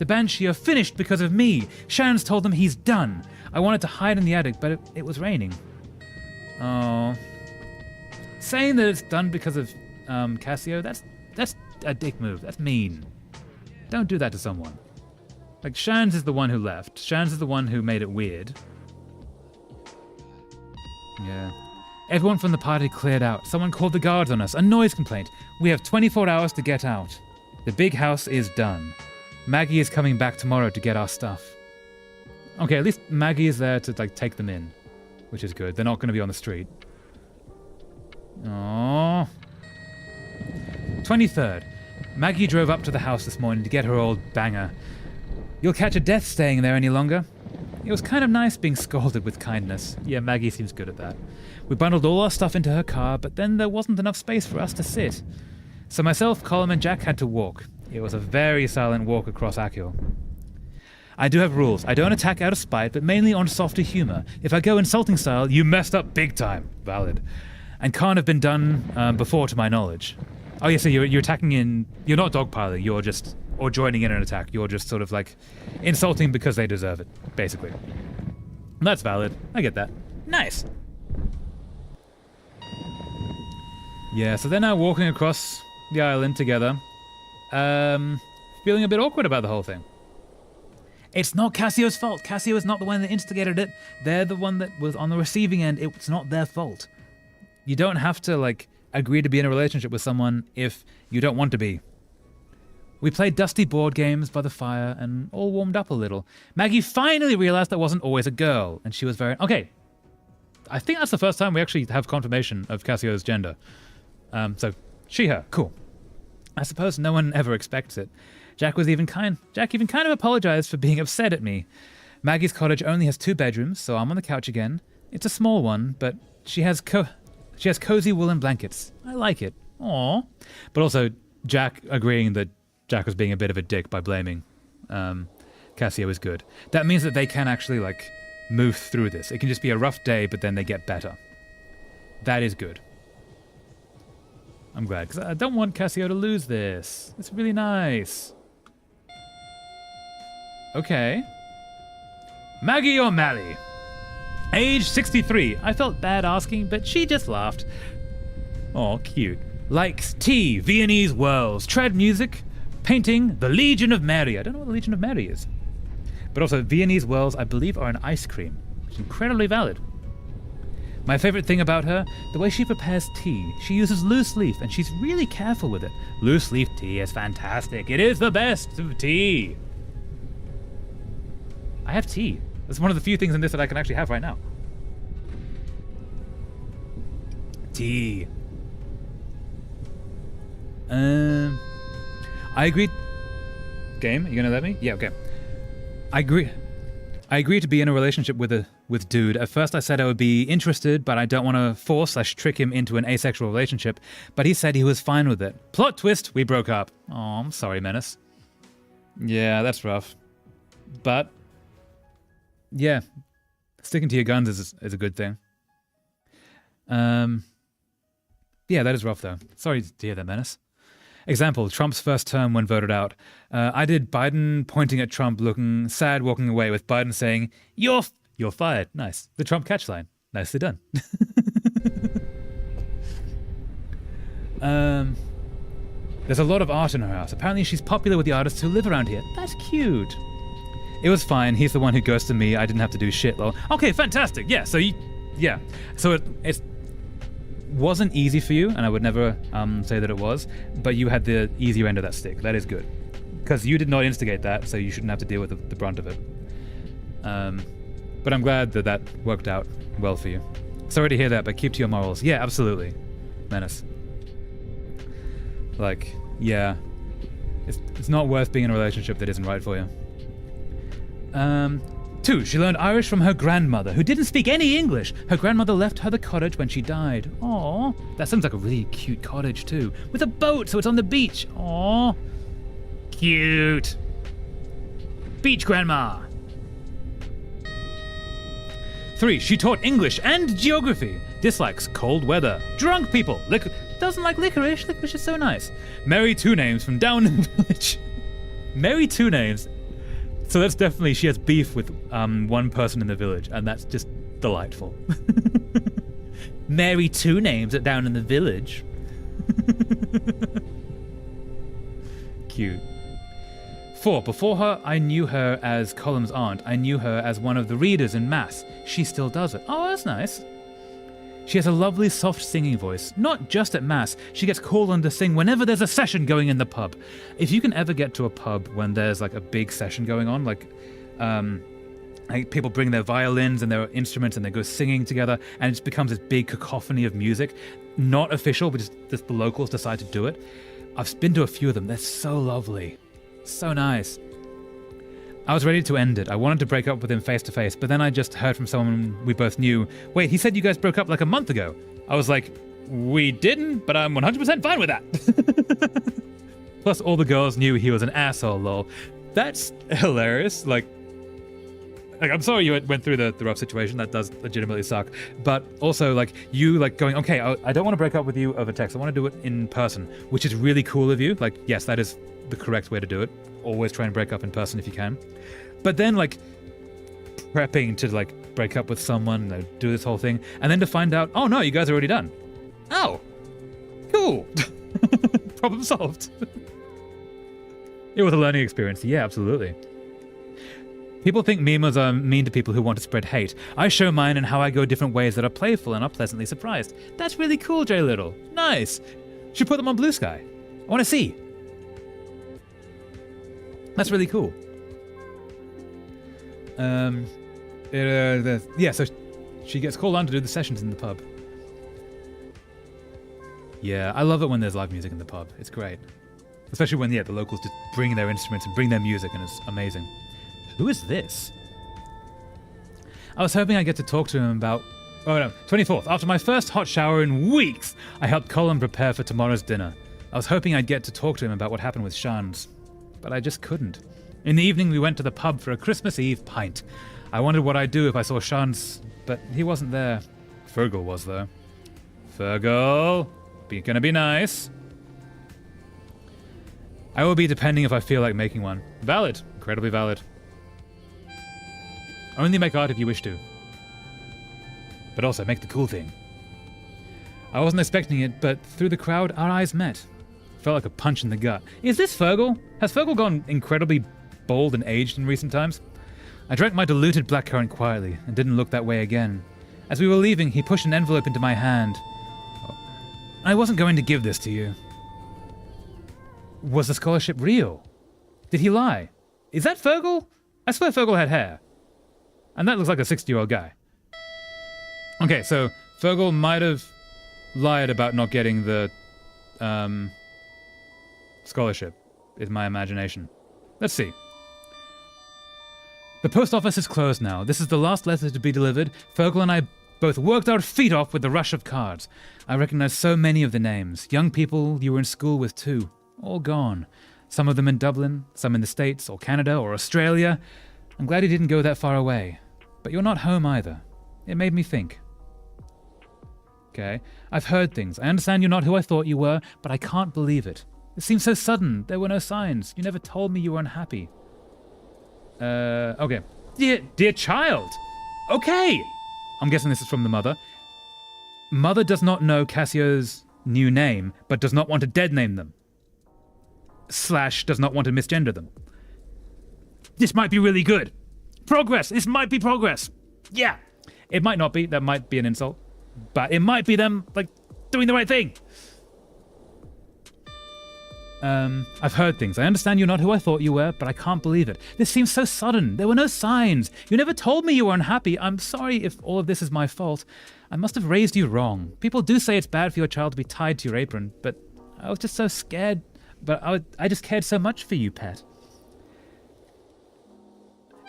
Speaker 1: Banshee are finished because of me. Shans told them he's done. I wanted to hide in the attic, but it was raining. Oh. Saying that it's done because of Cassio, that's a dick move. That's mean. Don't do that to someone. Like, Shans is the one who left. Shans is the one who made it weird. Yeah. Everyone from the party cleared out. Someone called the guards on us. A noise complaint. We have 24 hours to get out. The big house is done. Maggie is coming back tomorrow to get our stuff. Okay, at least Maggie is there to, like, take them in. Which is good. They're not going to be on the street. Aww. 23rd. Maggie drove up to the house this morning to get her old banger. You'll catch a death staying there any longer. It was kind of nice being scolded with kindness. Yeah, Maggie seems good at that. We bundled all our stuff into her car, but then there wasn't enough space for us to sit. So myself, Colm, and Jack had to walk. It was a very silent walk across Akil. I do have rules. I don't attack out of spite, but mainly on softer humor. If I go insulting style, you messed up big time. Valid. And can't have been done before to my knowledge. Oh yeah, so you're attacking in... You're not dogpiling, you're just... Or joining in an attack. You're just sort of like insulting because they deserve it, basically. That's valid. I get that. Nice. Yeah, so they're now walking across the island together. Feeling a bit awkward about the whole thing. It's not Cassio's fault. Cassio is not the one that instigated it. They're the one that was on the receiving end. It's not their fault. You don't have to, like, agree to be in a relationship with someone if you don't want to be. We played dusty board games by the fire and all warmed up a little. Maggie finally realized that wasn't always a girl, and she was very... Okay, I think that's the first time we actually have confirmation of Cassio's gender. So, she, her, cool. I suppose no one ever expects it. Jack even kind of apologized for being upset at me. Maggie's cottage only has 2 bedrooms, so I'm on the couch again. It's a small one, but she has cozy woolen blankets. I like it. Aww. But also, Jack agreeing that Jack was being a bit of a dick by blaming Cassio is good. That means that they can actually, like, move through this. It can just be a rough day, but then they get better. That is good. I'm glad, because I don't want Cassio to lose this. It's really nice. Okay. Maggie O'Malley. Age 63. I felt bad asking, but she just laughed. Aw, cute. Likes tea, Viennese whirls, trad music, painting, the Legion of Mary. I don't know what the Legion of Mary is. But also, Viennese whirls, I believe, are an ice cream, which is incredibly valid. My favorite thing about her, the way she prepares tea. She uses loose leaf, and she's really careful with it. Loose leaf tea is fantastic. It is the best of tea. I have tea. That's one of the few things in this that I can actually have right now. Tea. I agree. Game, you gonna let me? Yeah, okay. I agree to be in a relationship with dude. At first I said I would be interested, but I don't want to force/trick him into an asexual relationship. But he said he was fine with it. Plot twist, we broke up. Oh, I'm sorry, Menace. Yeah, that's rough. But yeah, sticking to your guns is a good thing. Yeah, that is rough though. Sorry to hear that, Menace. Example, Trump's first term when voted out. I did Biden pointing at Trump, looking sad, walking away, with Biden saying, You're fired. Nice. The Trump catchline. Nicely done. There's a lot of art in her house. Apparently she's popular with the artists who live around here. That's cute. It was fine. He's the one who ghosted me. I didn't have to do shit, lol. Okay, fantastic. Yeah, so it wasn't easy for you, and I would never say that it was, but you had the easier end of that stick. That is good. Because you did not instigate that, so you shouldn't have to deal with the brunt of it. But I'm glad that worked out well for you. Sorry to hear that, but keep to your morals. Yeah, absolutely. Menace. Like, yeah. It's not worth being in a relationship that isn't right for you. 2, she learned Irish from her grandmother, who didn't speak any English. Her grandmother left her the cottage when she died. Aww. That sounds like a really cute cottage, too. With a boat, so it's on the beach. Aww. Cute. Beach grandma. 3, she taught English and geography. Dislikes cold weather. Drunk people. Doesn't like licorice. Licorice is so nice. Married 2 names from down in the village. Married 2 names. So that's definitely, she has beef with one person in the village, and that's just delightful. Marry 2 names down in the village. Cute. 4, before her, I knew her as Colm's aunt. I knew her as one of the readers in Mass. She still does it. Oh, that's nice. She has a lovely, soft singing voice. Not just at Mass. She gets called on to sing whenever there's a session going in the pub. If you can ever get to a pub when there's like a big session going on, like people bring their violins and their instruments and they go singing together, and it just becomes this big cacophony of music. Not official, but just the locals decide to do it. I've been to a few of them. They're so lovely. So nice. I was ready to end it. I wanted to break up with him face to face, but then I just heard from someone we both knew. Wait, he said you guys broke up like a month ago. I was like, we didn't, but I'm 100% fine with that. Plus, all the girls knew he was an asshole, lol. That's hilarious. Like I'm sorry you went through the rough situation. That does legitimately suck. But also, like, you, like, going, okay, I don't want to break up with you over text. I want to do it in person, which is really cool of you. Like, yes, that is the correct way to do it. Always try and break up in person if you can. But then, like, prepping to, like, break up with someone, do this whole thing, and then to find out, oh, no, you guys are already done. Oh, cool. Problem solved. It was a learning experience. Yeah, absolutely. People think memers are mean to people who want to spread hate. I show mine in how I go different ways that are playful and are pleasantly surprised. That's really cool, Jay Little. Nice. Should put them on Blue Sky. I want to see. That's really cool. Yeah, so she gets called on to do the sessions in the pub. Yeah, I love it when there's live music in the pub. It's great. Especially when, the locals just bring their instruments and bring their music, and it's amazing. Who is this? I was hoping I'd get to talk to him about... Oh no, 24th. After my first hot shower in weeks, I helped Colin prepare for tomorrow's dinner. I was hoping I'd get to talk to him about what happened with Shans, but I just couldn't. In the evening, we went to the pub for a Christmas Eve pint. I wondered what I'd do if I saw Shans, but he wasn't there. Fergal was, though. Fergal, gonna be nice. I will be depending if I feel like making one. Valid. Incredibly valid. Only make art if you wish to. But also make the cool thing. I wasn't expecting it, but through the crowd, our eyes met. Felt like a punch in the gut. Is this Fergal? Has Fergal gone incredibly bald and aged in recent times? I drank my diluted blackcurrant quietly and didn't look that way again. As we were leaving, he pushed an envelope into my hand. I wasn't going to give this to you. Was the scholarship real? Did he lie? Is that Fergal? I swear Fergal had hair. And that looks like a 60-year-old guy. Okay, so Fergal might have lied about not getting the scholarship, is my imagination. Let's see. The post office is closed now. This is the last letter to be delivered. Fergal and I both worked our feet off with the rush of cards. I recognize so many of the names. Young people you were in school with too. All gone. Some of them in Dublin, some in the States, or Canada, or Australia. I'm glad he didn't go that far away. But you're not home either. It made me think. Okay, I've heard things. I understand you're not who I thought you were, but I can't believe it. It seems so sudden. There were no signs. You never told me you were unhappy. Okay. Dear child. Okay. I'm guessing this is from the mother. Mother does not know Cassio's new name, but does not want to dead name them. / does not want to misgender them. This might be really good. Progress. This might be progress. Yeah. It might not be. That might be an insult. But it might be them, like, doing the right thing. I've heard things. I understand you're not who I thought you were, but I can't believe it. This seems so sudden. There were no signs. You never told me you were unhappy. I'm sorry if all of this is my fault. I must have raised you wrong. People do say it's bad for your child to be tied to your apron, but I was just so scared. But I just cared so much for you, pet.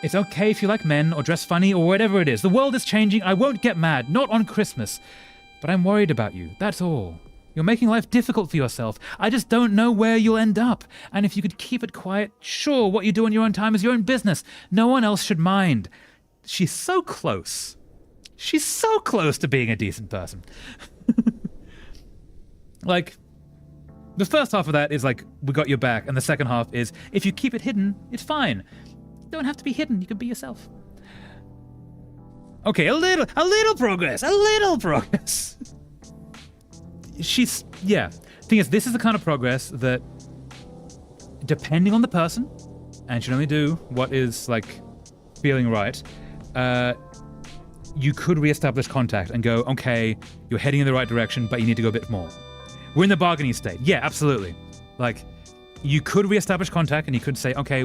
Speaker 1: It's okay if you like men or dress funny or whatever it is. The world is changing. I won't get mad. Not on Christmas. But I'm worried about you. That's all. You're making life difficult for yourself. I just don't know where you'll end up. And if you could keep it quiet, sure, what you do in your own time is your own business. No one else should mind. She's so close. She's so close to being a decent person. Like, the first half of that is like, we got your back. And the second half is, if you keep it hidden, it's fine. You don't have to be hidden. You can be yourself. Okay, a little progress. A little progress. Yeah. Thing is, this is the kind of progress that, depending on the person, and should only do what is, like, feeling right, you could reestablish contact and go, okay, you're heading in the right direction, but you need to go a bit more. We're in the bargaining state. Yeah, absolutely. Like, you could reestablish contact and you could say, okay,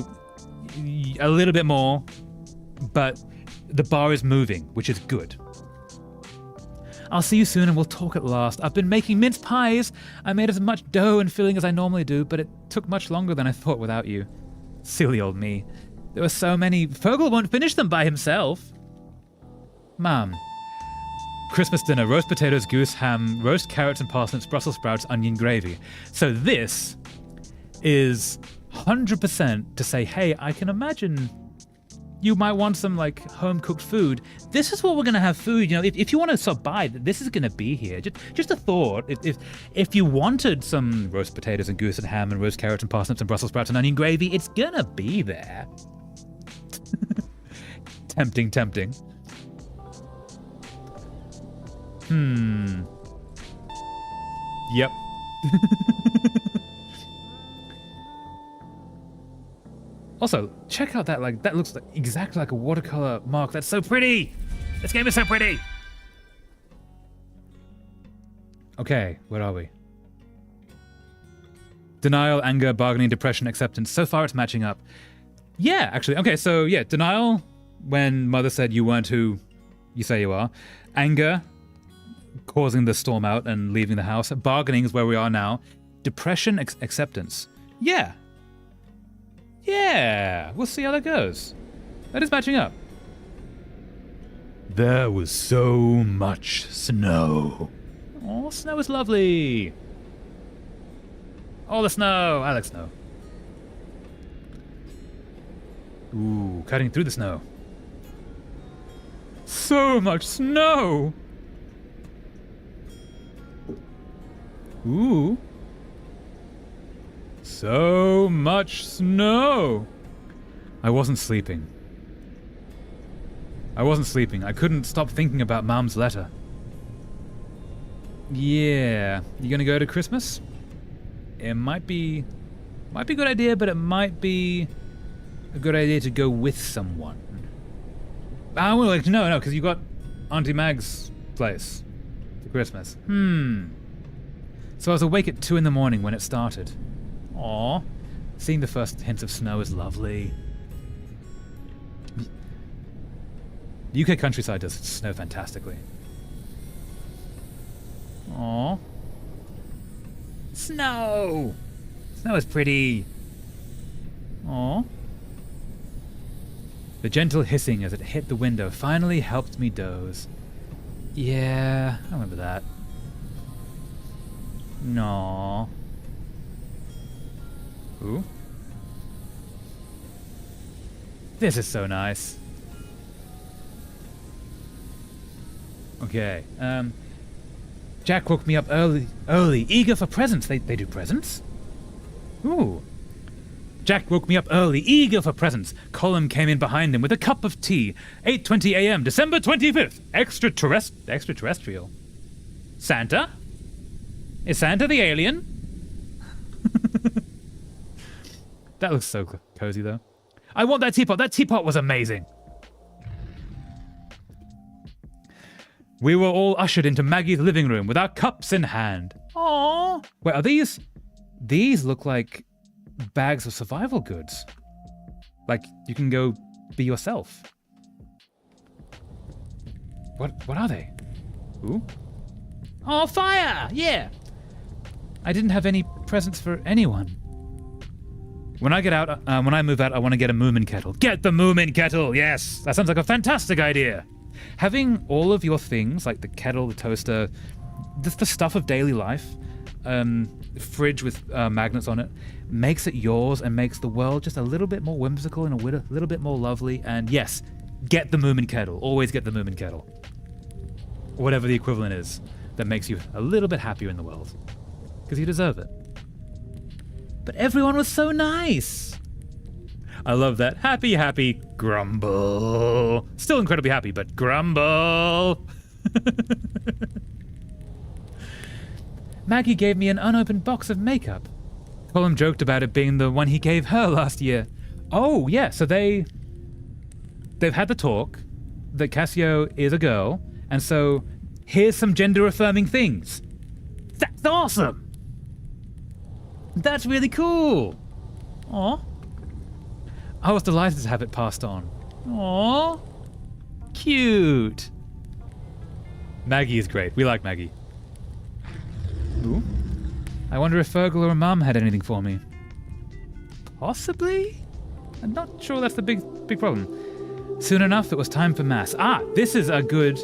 Speaker 1: a little bit more, but the bar is moving, which is good. I'll see you soon and we'll talk at last. I've been making mince pies. I made as much dough and filling as I normally do, but it took much longer than I thought without you. Silly old me. There were so many. Fergal won't finish them by himself. Mom. Christmas dinner, roast potatoes, goose, ham, roast carrots and parsnips, Brussels sprouts, onion gravy. So this is 100% to say, hey, I can imagine you might want some like home-cooked food. This is what we're gonna have food. You know, if you want to stop by, this is gonna be here. Just a thought. If you wanted some roast potatoes and goose and ham and roast carrots and parsnips and Brussels sprouts and onion gravy, it's gonna be there. Tempting. Yep. Also, check out that, like, that looks like exactly like a watercolor mark. That's so pretty. This game is so pretty. Okay, where are we? Denial, anger, bargaining, depression, acceptance. So far it's matching up. Yeah, actually. Okay, so yeah, denial, when mother said you weren't who you say you are. Anger, causing the storm out and leaving the house. Bargaining is where we are now. Depression, acceptance. Yeah. Yeah, we'll see how that goes. That is matching up. There was so much snow. Oh, snow is lovely. All the snow. I like snow. Ooh, cutting through the snow. So much snow. Ooh. So much snow. I wasn't sleeping. I couldn't stop thinking about Mom's letter. Yeah. You gonna go to Christmas? It might be a good idea, but it might be a good idea to go with someone. I would like to know, because you got Auntie Mag's place for Christmas. So I was awake at 2 a.m. when it started. Aww. Seeing the first hints of snow is lovely. The UK countryside does snow fantastically. Aww. Snow! Snow is pretty. Aww. The gentle hissing as it hit the window finally helped me doze. Yeah, I remember that. No. Ooh. This is so nice. Okay. Jack woke me up early, eager for presents. They do presents? Ooh. Jack woke me up early, eager for presents. Colin came in behind him with a cup of tea. 8:20 a.m., December 25th. Extraterrestrial. Santa? Is Santa the alien? That looks so cozy, though. I want that teapot. That teapot was amazing. We were all ushered into Maggie's living room with our cups in hand. Aww. Wait, are these? These look like bags of survival goods. Like you can go be yourself. What are they? Ooh. Oh, fire! Yeah. I didn't have any presents for anyone. When I move out, I want to get a Moomin kettle. Get the Moomin kettle! Yes! That sounds like a fantastic idea. Having all of your things, like the kettle, the toaster, the stuff of daily life, fridge with magnets on it, makes it yours and makes the world just a little bit more whimsical and a little bit more lovely. And yes, get the Moomin kettle. Always get the Moomin kettle. Whatever the equivalent is that makes you a little bit happier in the world. Because you deserve it. But everyone was so nice. I love that. Happy, grumble. Still incredibly happy, but grumble. Maggie gave me an unopened box of makeup. Colin joked about it being the one he gave her last year. Oh, yeah, so they've had the talk that Cassio is a girl, and so here's some gender-affirming things. That's awesome! That's really cool! Aw. I was delighted to have it passed on. Aw. Cute. Maggie is great. We like Maggie. Ooh. I wonder if Fergal or Mum had anything for me. Possibly? I'm not sure that's the big problem. Soon enough, it was time for Mass. This is a good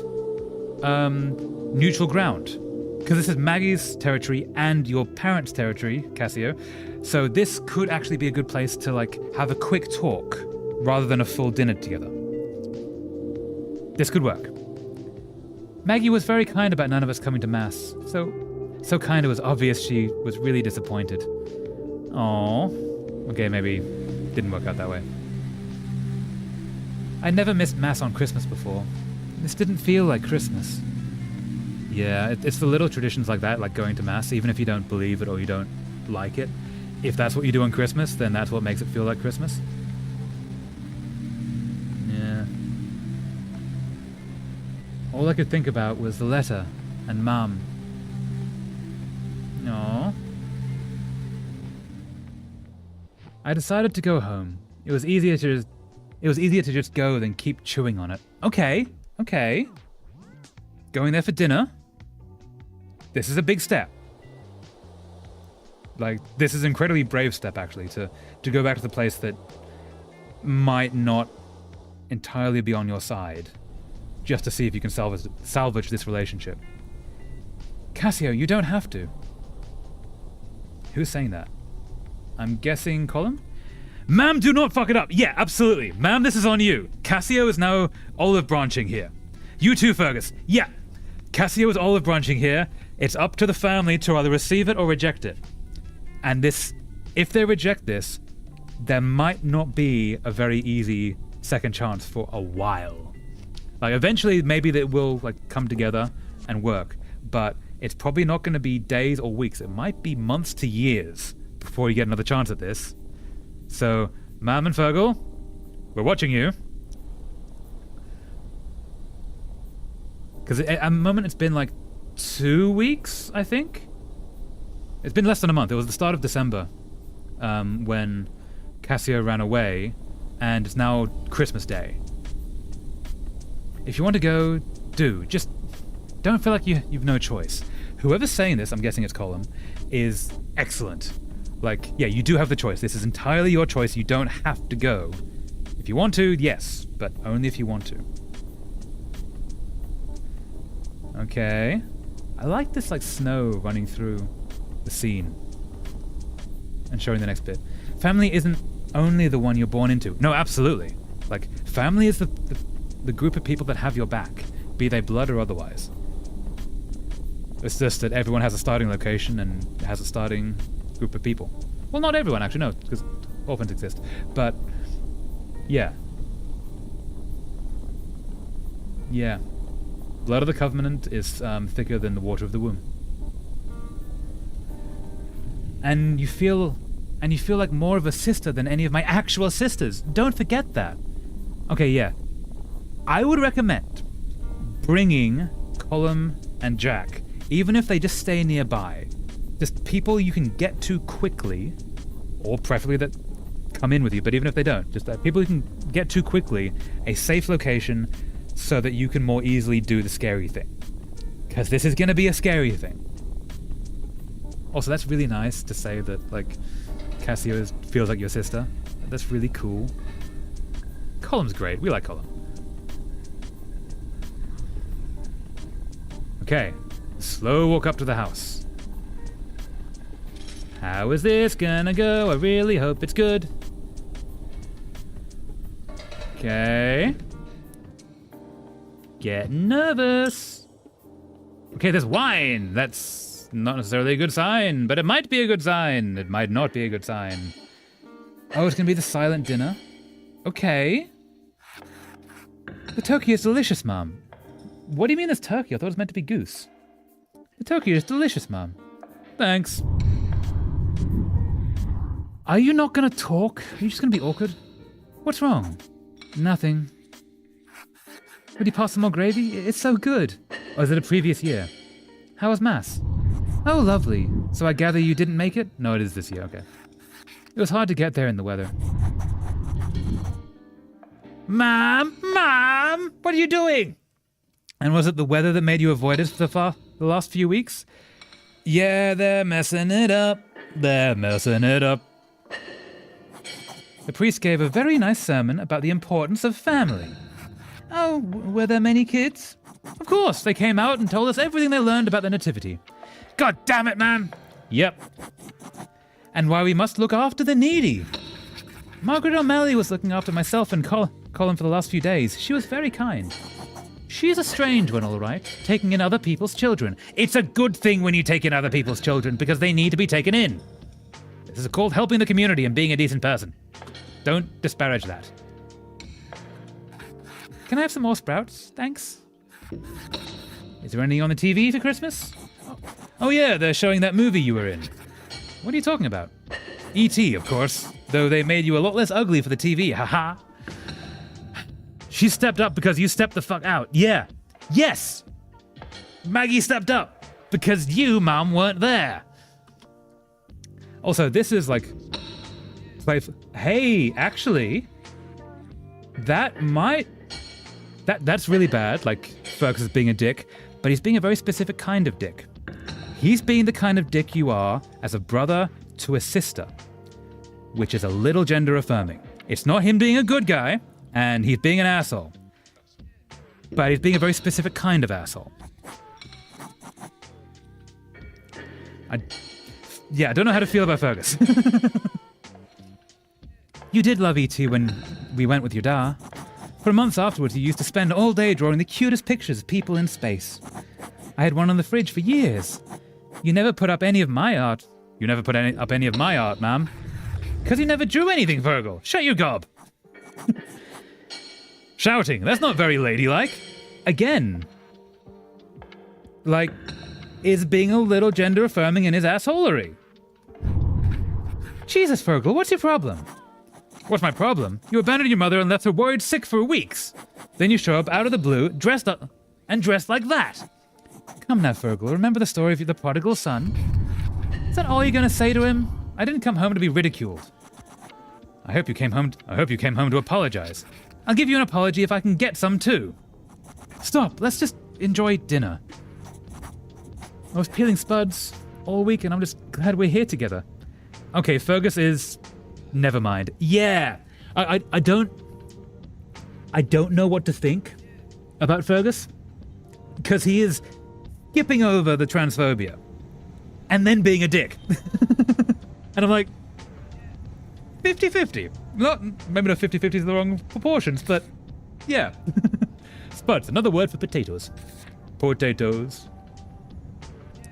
Speaker 1: neutral ground. Because this is Maggie's territory and your parents' territory, Cassio. So this could actually be a good place to like have a quick talk rather than a full dinner together. This could work. Maggie was very kind about none of us coming to Mass. So kind it was obvious she was really disappointed. Aww. Okay, maybe didn't work out that way. I never missed Mass on Christmas before. This didn't feel like Christmas. Yeah, it's the little traditions like that, like going to Mass, even if you don't believe it or you don't like it. If that's what you do on Christmas, then that's what makes it feel like Christmas. Yeah. All I could think about was the letter and Mum. Aww. I decided to go home. It was easier to just go than keep chewing on it. Okay. Going there for dinner? This is a big step. Like, this is an incredibly brave step, actually, to go back to the place that might not entirely be on your side, just to see if you can salvage this relationship. Cassio, you don't have to. Who's saying that? I'm guessing Colin? Ma'am, do not fuck it up. Yeah, absolutely. Ma'am, this is on you. Cassio is now olive branching here. You too, Fergus. Yeah. Cassio is olive branching here. It's up to the family to either receive it or reject it. And this, if they reject this, there might not be a very easy second chance for a while. Like, eventually, maybe they will like come together and work, but it's probably not going to be days or weeks. It might be months to years before you get another chance at this. So, Ma'am and Fergal, we're watching you. Because at the moment it's been like 2 weeks, I think. It's been less than a month. It was the start of December when Cassio ran away, and it's now Christmas Day. If you want to go, do. Just don't feel like you've no choice. Whoever's saying this, I'm guessing it's Colin, is excellent. Like, yeah, you do have the choice. This is entirely your choice. You don't have to go. If you want to, yes, but only if you want to. Okay. I like this, like, snow running through the scene and showing the next bit. Family isn't only the one you're born into. No, absolutely. Like, family is the group of people that have your back, be they blood or otherwise. It's just that everyone has a starting location and has a starting group of people. Well, not everyone, actually, no, because orphans exist. But, yeah. Yeah. Blood of the Covenant is thicker than the water of the womb. And you feel like more of a sister than any of my actual sisters. Don't forget that. Okay, yeah. I would recommend bringing Colum and Jack, even if they just stay nearby. Just people you can get to quickly, or preferably that come in with you, but even if they don't, just people you can get to quickly, a safe location so that you can more easily do the scary thing. Because this is going to be a scary thing. Also, that's really nice to say that, like, Cassio feels like your sister. That's really cool. Colum's great. We like Colum. Okay. Slow walk up to the house. How is this gonna go? I really hope it's good. Okay. Getting nervous. Okay, there's wine. That's not necessarily a good sign, but it might be a good sign. It might not be a good sign. Oh, it's gonna be the silent dinner. Okay. The turkey is delicious, Mom. What do you mean it's turkey? I thought it was meant to be goose. The turkey is delicious, Mom. Thanks. Are you not gonna talk? Are you just gonna be awkward? What's wrong? Nothing. Would you pass some more gravy? It's so good. Or is it a previous year? How was Mass? Oh, lovely. So I gather you didn't make it? No, it is this year, okay. It was hard to get there in the weather. Mom! Mom! What are you doing? And was it the weather that made you avoid us for the last few weeks? Yeah, they're messing it up. They're messing it up. The priest gave a very nice sermon about the importance of family. Oh, were there many kids? Of course, they came out and told us everything they learned about the nativity. God damn it, man! Yep. And why we must look after the needy. Margaret O'Malley was looking after myself and Colin for the last few days. She was very kind. She's a strange one, all right, taking in other people's children. It's a good thing when you take in other people's children because they need to be taken in. This is called helping the community and being a decent person. Don't disparage that. Can I have some more sprouts? Thanks. Is there anything on the TV for Christmas? Oh yeah, they're showing that movie you were in. What are you talking about? E.T., of course. Though they made you a lot less ugly for the TV, haha. She stepped up because you stepped the fuck out. Yeah. Yes! Maggie stepped up because you, Mum, weren't there. Also, this is like... Hey, actually... That might... That's really bad, like Fergus is being a dick, but he's being a very specific kind of dick. He's being the kind of dick you are as a brother to a sister, which is a little gender affirming. It's not him being a good guy, and he's being an asshole, but he's being a very specific kind of asshole. I don't know how to feel about Fergus. You did love E.T. when we went with your da. For months afterwards, you used to spend all day drawing the cutest pictures of people in space. I had one on the fridge for years. You never put up any of my art. You never put up any of my art, ma'am. Because you never drew anything, Virgil. Shut your gob. Shouting. That's not very ladylike. Again. Like, is being a little gender affirming in his assholery. Jesus, Virgil, what's your problem? What's my problem? You abandoned your mother and left her worried sick for weeks. Then you show up out of the blue, dressed up, and dressed like that. Come now, Fergal, remember the story of the prodigal son? Is that all you're gonna say to him? I didn't come home to be ridiculed. I hope you came home to apologize. I'll give you an apology if I can get some too. Stop, let's just enjoy dinner. I was peeling spuds all week and I'm just glad we're here together. Okay, Fergus is... Never mind. Yeah, I don't know what to think about Fergus because he is skipping over the transphobia and then being a dick. And I'm like, 50-50. Maybe not 50-50 is the wrong proportions, but yeah. Spuds, another word for potatoes. Potatoes.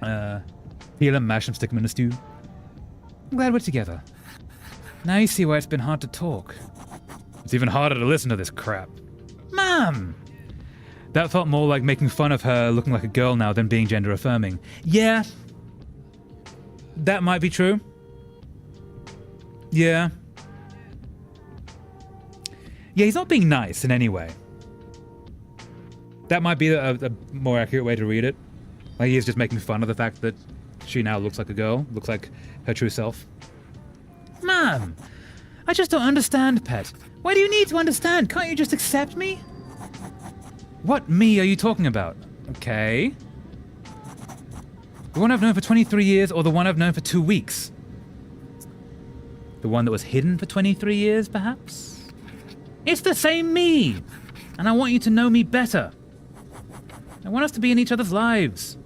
Speaker 1: Peel them, mash them, stick them in a stew. I'm glad we're together. Now you see why it's been hard to talk. It's even harder to listen to this crap. Mom! That felt more like making fun of her looking like a girl now than being gender affirming. Yeah. That might be true. Yeah. Yeah, he's not being nice in any way. That might be a more accurate way to read it. Like he is just making fun of the fact that she now looks like a girl, looks like her true self. Mom, I just don't understand, Pet. Why do you need to understand? Can't you just accept me? What me are you talking about? Okay. The one I've known for 23 years or the one I've known for 2 weeks? The one that was hidden for 23 years, perhaps? It's the same me! And I want you to know me better. I want us to be in each other's lives.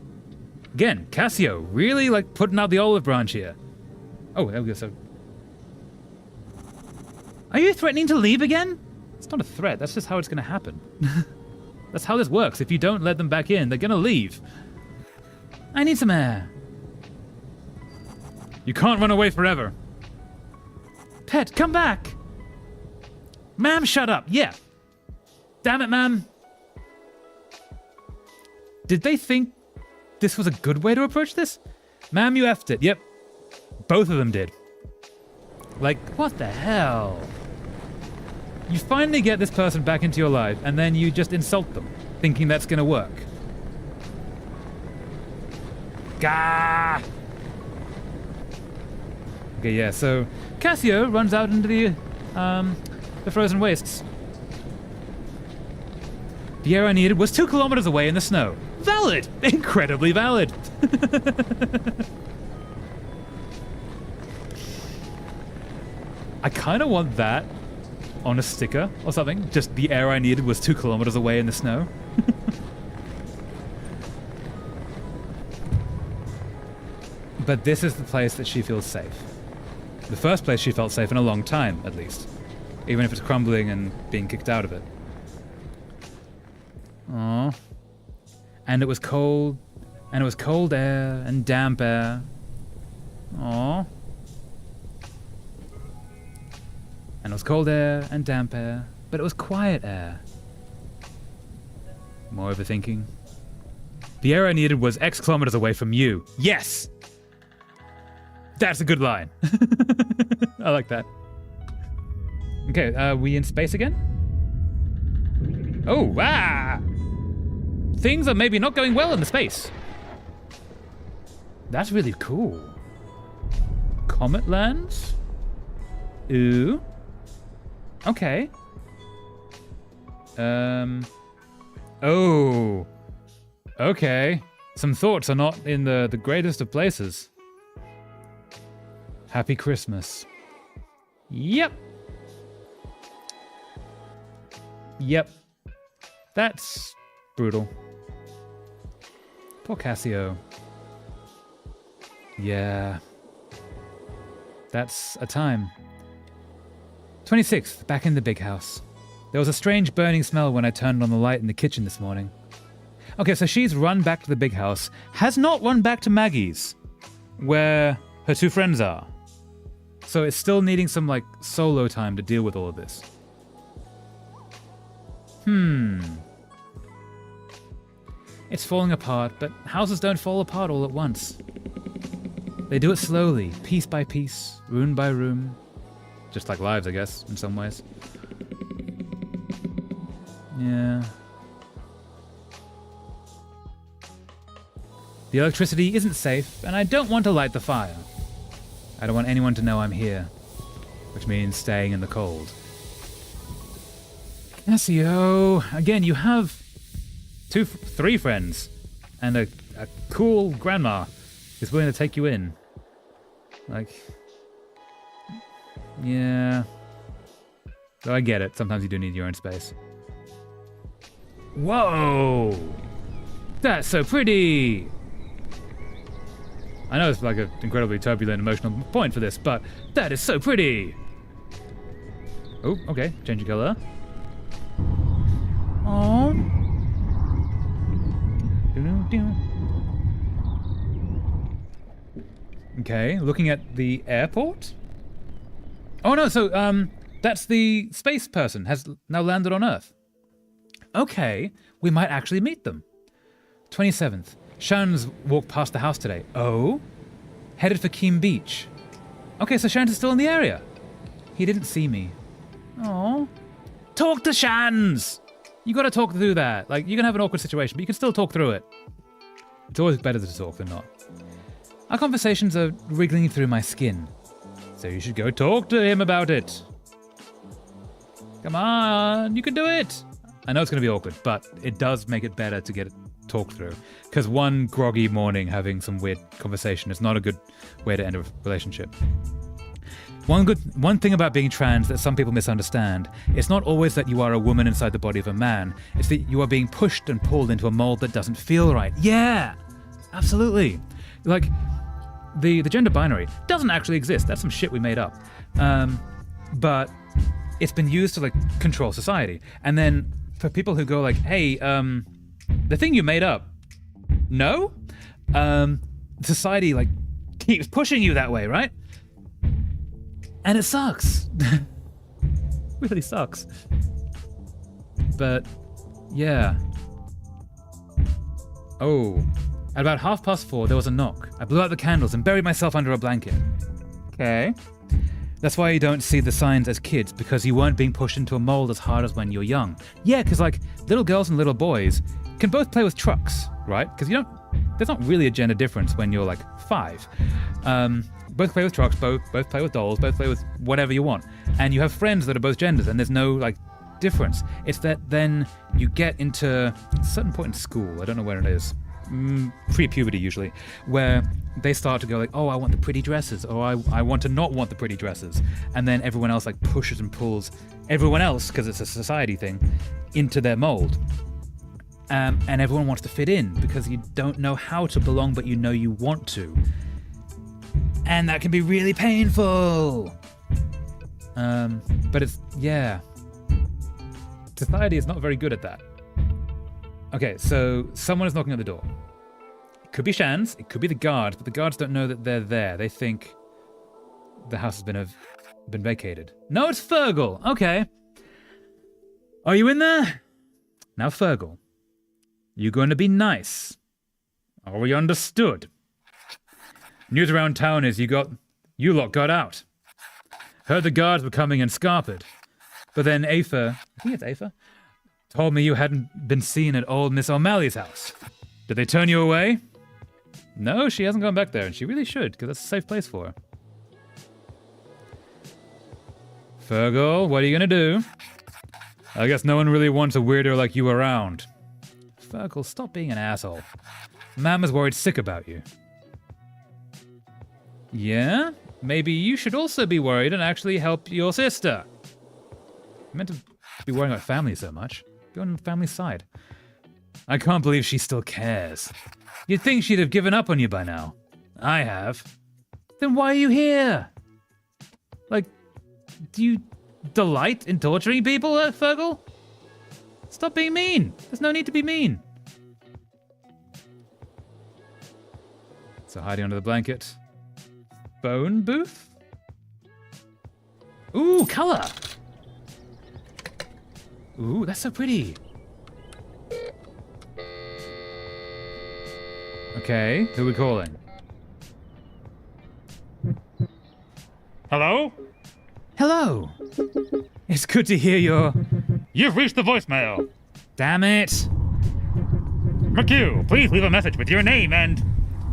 Speaker 1: Again, Cassio, really like putting out the olive branch here. Oh, there we go, so... Are you threatening to leave again? It's not a threat, that's just how it's gonna happen. That's how this works. If you don't let them back in, they're gonna leave. I need some air. You can't run away forever. Pet, come back! Ma'am, shut up. Yeah. Damn it, ma'am. Did they think this was a good way to approach this? Ma'am, you effed it. Yep. Both of them did. Like, what the hell? You finally get this person back into your life, and then you just insult them, thinking that's gonna work. Gah! Okay, yeah, so Cassio runs out into the frozen wastes. The air I needed was 2 kilometers away in the snow. Valid! Incredibly valid! I kind of want that on a sticker or something. Just the air I needed was 2 kilometers away in the snow. But this is the place that she feels safe. The first place she felt safe in a long time, at least. Even if it's crumbling and being kicked out of it. Aww. And it was cold. And it was cold air and damp air. Aww. And it was cold air and damp air. But it was quiet air. More overthinking. The air I needed was X kilometers away from you. Yes! That's a good line. I like that. Okay, are we in space again? Oh, ah! Things are maybe not going well in the space. That's really cool. Comet lands? Ooh. Okay. Oh. Okay. Some thoughts are not in the greatest of places. Happy Christmas. Yep. Yep. That's brutal. Poor Cassio. Yeah. That's a time. 26th, back in the big house. There was a strange burning smell when I turned on the light in the kitchen this morning. Okay, so she's run back to the big house, has not run back to Maggie's, where her two friends are. So it's still needing some, like, solo time to deal with all of this. It's falling apart, but houses don't fall apart all at once. They do it slowly, piece by piece, room by room. Just like lives, I guess, in some ways. Yeah. The electricity isn't safe, and I don't want to light the fire. I don't want anyone to know I'm here, which means staying in the cold. Cassio, again, you have 3 friends, and a cool grandma is willing to take you in. Like, yeah. So I get it. Sometimes you do need your own space. Whoa! That's so pretty! I know it's like an incredibly turbulent emotional point for this, but that is so pretty! Oh, okay. Changing color. Aww. Okay, looking at the airport? Oh no, so, that's the space person, has now landed on Earth. Okay, we might actually meet them. 27th, Shannon's walked past the house today. Oh? Headed for Keem Beach. Okay, so Shannon's still in the area. He didn't see me. Oh. Talk to Shans! You gotta talk through that. Like, you're gonna have an awkward situation, but you can still talk through it. It's always better to talk than not. Our conversations are wriggling through my skin. So you should go talk to him about it. Come on, you can do it. I know it's going to be awkward, but it does make it better to get it talked through. Because one groggy morning having some weird conversation is not a good way to end a relationship. One thing about being trans that some people misunderstand, it's not always that you are a woman inside the body of a man. It's that you are being pushed and pulled into a mold that doesn't feel right. Yeah, absolutely. Like, the gender binary doesn't actually exist. That's some shit we made up. But it's been used to, like, control society. And then for people who go like, hey, the thing you made up, no? Society, like, keeps pushing you that way, right? And it sucks. Really sucks. But, yeah. Oh. At about 4:30, there was a knock. I blew out the candles and buried myself under a blanket. Okay. That's why you don't see the signs as kids, because you weren't being pushed into a mold as hard as when you're young. Yeah, because, like, little girls and little boys can both play with trucks, right? Because there's not really a gender difference when you're, like, 5. Both play with trucks, both play with dolls, both play with whatever you want. And you have friends that are both genders, and there's no, like, difference. It's that then you get into a certain point in school, I don't know where it is, pre-puberty usually, where they start to go like, oh, I want the pretty dresses, or I want to not want the pretty dresses. And then everyone else like pushes and pulls everyone else, because it's a society thing, into their mold. And everyone wants to fit in because you don't know how to belong, but you know you want to. And that can be really painful. But it's, yeah. Society is not very good at that. Okay, so someone is knocking at the door. It could be Shan's, it could be the guards, but the guards don't know that they're there. They think the house has been vacated. No, it's Fergal. Okay. Are you in there? Now, Fergal, you going to be nice? Are we understood? News around town is you lot got out. Heard the guards were coming and scarpered. But then Aoife, I think it's Aoife, told me you hadn't been seen at old Miss O'Malley's house. Did they turn you away? No, she hasn't gone back there, and she really should, because that's a safe place for her. Fergal, what are you gonna do? I guess no one really wants a weirdo like you around. Fergal, stop being an asshole. Mama's worried sick about you. Yeah? Maybe you should also be worried and actually help your sister. I meant to be worrying about family so much. Be on the family side. I can't believe she still cares. You'd think she'd have given up on you by now. I have. Then why are you here? Like, do you delight in torturing people, Fergal? Stop being mean. There's no need to be mean. So hiding under the blanket. Phone booth? Ooh, color! Ooh, that's so pretty. Okay, who are we calling?
Speaker 2: Hello?
Speaker 1: Hello! It's good to hear your...
Speaker 2: You've reached the voicemail.
Speaker 1: Damn it!
Speaker 2: McHugh, please leave a message with your name and...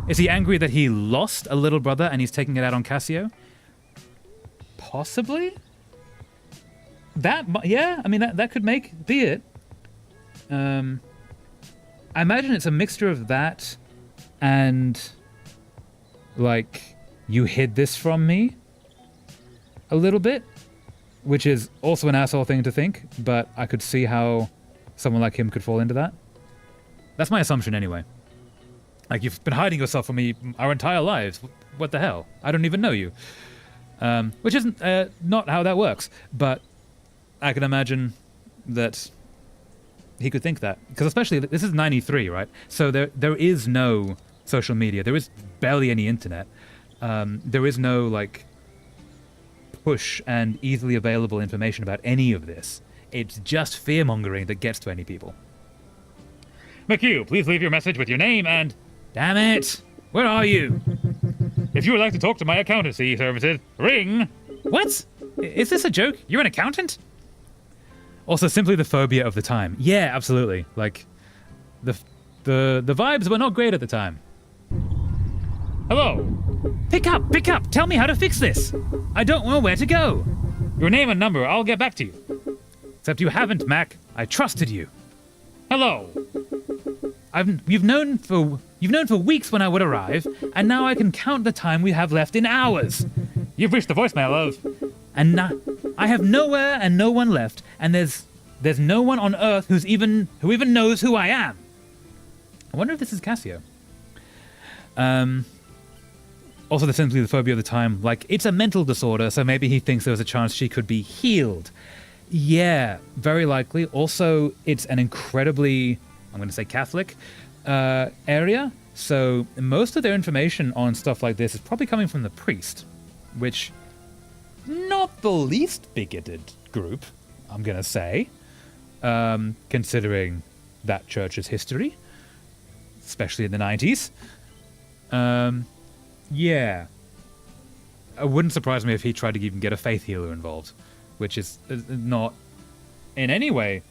Speaker 1: Is he angry that he lost a little brother and he's taking it out on Cassio? Possibly? Yeah, I mean, that could be it. I imagine it's a mixture of that and, like, you hid this from me a little bit, which is also an asshole thing to think, but I could see how someone like him could fall into that. That's my assumption anyway. Like, you've been hiding yourself from me our entire lives. What the hell? I don't even know you. Which isn't not how that works, but I can imagine that he could think that. Because especially, this is 93, right? So there is no social media. There is barely any internet. There is no, like, push and easily available information about any of this. It's just fear-mongering that gets to any people.
Speaker 2: McHugh, please leave your message with your name and...
Speaker 1: Damn it! Where are you?
Speaker 2: If you would like to talk to my accountancy services, ring...
Speaker 1: What? Is this a joke? You're an accountant? Also, simply the phobia of the time. Yeah, absolutely. Like, the vibes were not great at the time.
Speaker 2: Hello?
Speaker 1: Pick up! Tell me how to fix this! I don't know where to go!
Speaker 2: Your name and number, I'll get back to you.
Speaker 1: Except you haven't, Mac. I trusted you.
Speaker 2: Hello?
Speaker 1: You've known for weeks when I would arrive, and now I can count the time we have left in hours.
Speaker 2: You've reached the voicemail of...
Speaker 1: And I have nowhere and no one left, and there's no one on Earth who even knows who I am. I wonder if this is Cassio. Also, there's simply the phobia of the time. Like, it's a mental disorder, so maybe he thinks there was a chance she could be healed. Yeah, very likely. Also, it's an incredibly, I'm going to say Catholic, area. So most of their information on stuff like this is probably coming from the priest, which, not the least bigoted group, I'm going to say, considering that church's history, especially in the 90s. Yeah. It wouldn't surprise me if he tried to even get a faith healer involved, which is not in any way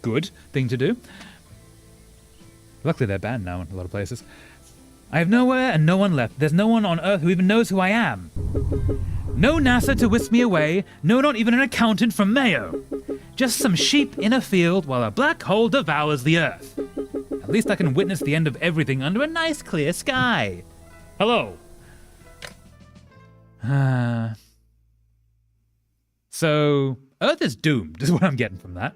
Speaker 1: good thing to do. Luckily they're banned now in a lot of places. I have nowhere and no one left. There's no one on Earth who even knows who I am. No NASA to whisk me away. No, not even an accountant from Mayo. Just some sheep in a field while a black hole devours the Earth. At least I can witness the end of everything under a nice clear sky. Hello. So, Earth is doomed, is what I'm getting from that.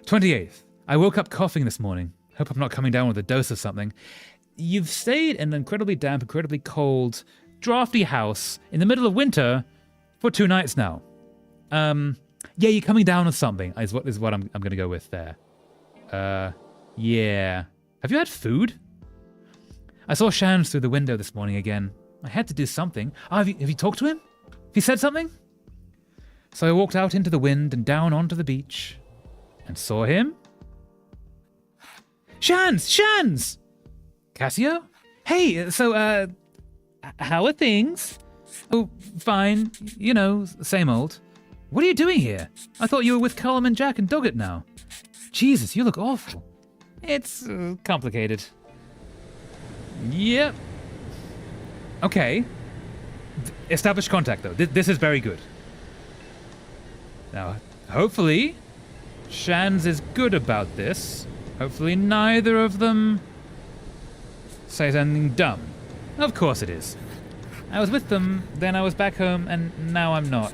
Speaker 1: 28th. I woke up coughing this morning. Hope I'm not coming down with a dose of something. You've stayed in an incredibly damp, incredibly cold, drafty house in the middle of winter for 2 nights now. Yeah, you're coming down with something is what I'm going to go with there. Yeah. Have you had food? I saw Shans through the window this morning again. I had to do something. Oh, have you talked to him? Have you said something? So I walked out into the wind and down onto the beach and saw him. Shans! Cassio? Hey, so, how are things? Oh, fine. You know, same old. What are you doing here? I thought you were with Cullum and Jack and Doggett now. Jesus, you look awful. It's complicated. Yep. Okay. Establish contact, though. This is very good. Now, hopefully, Shans is good about this. Hopefully neither of them say something dumb. Of course it is. I was with them, then I was back home, and now I'm not.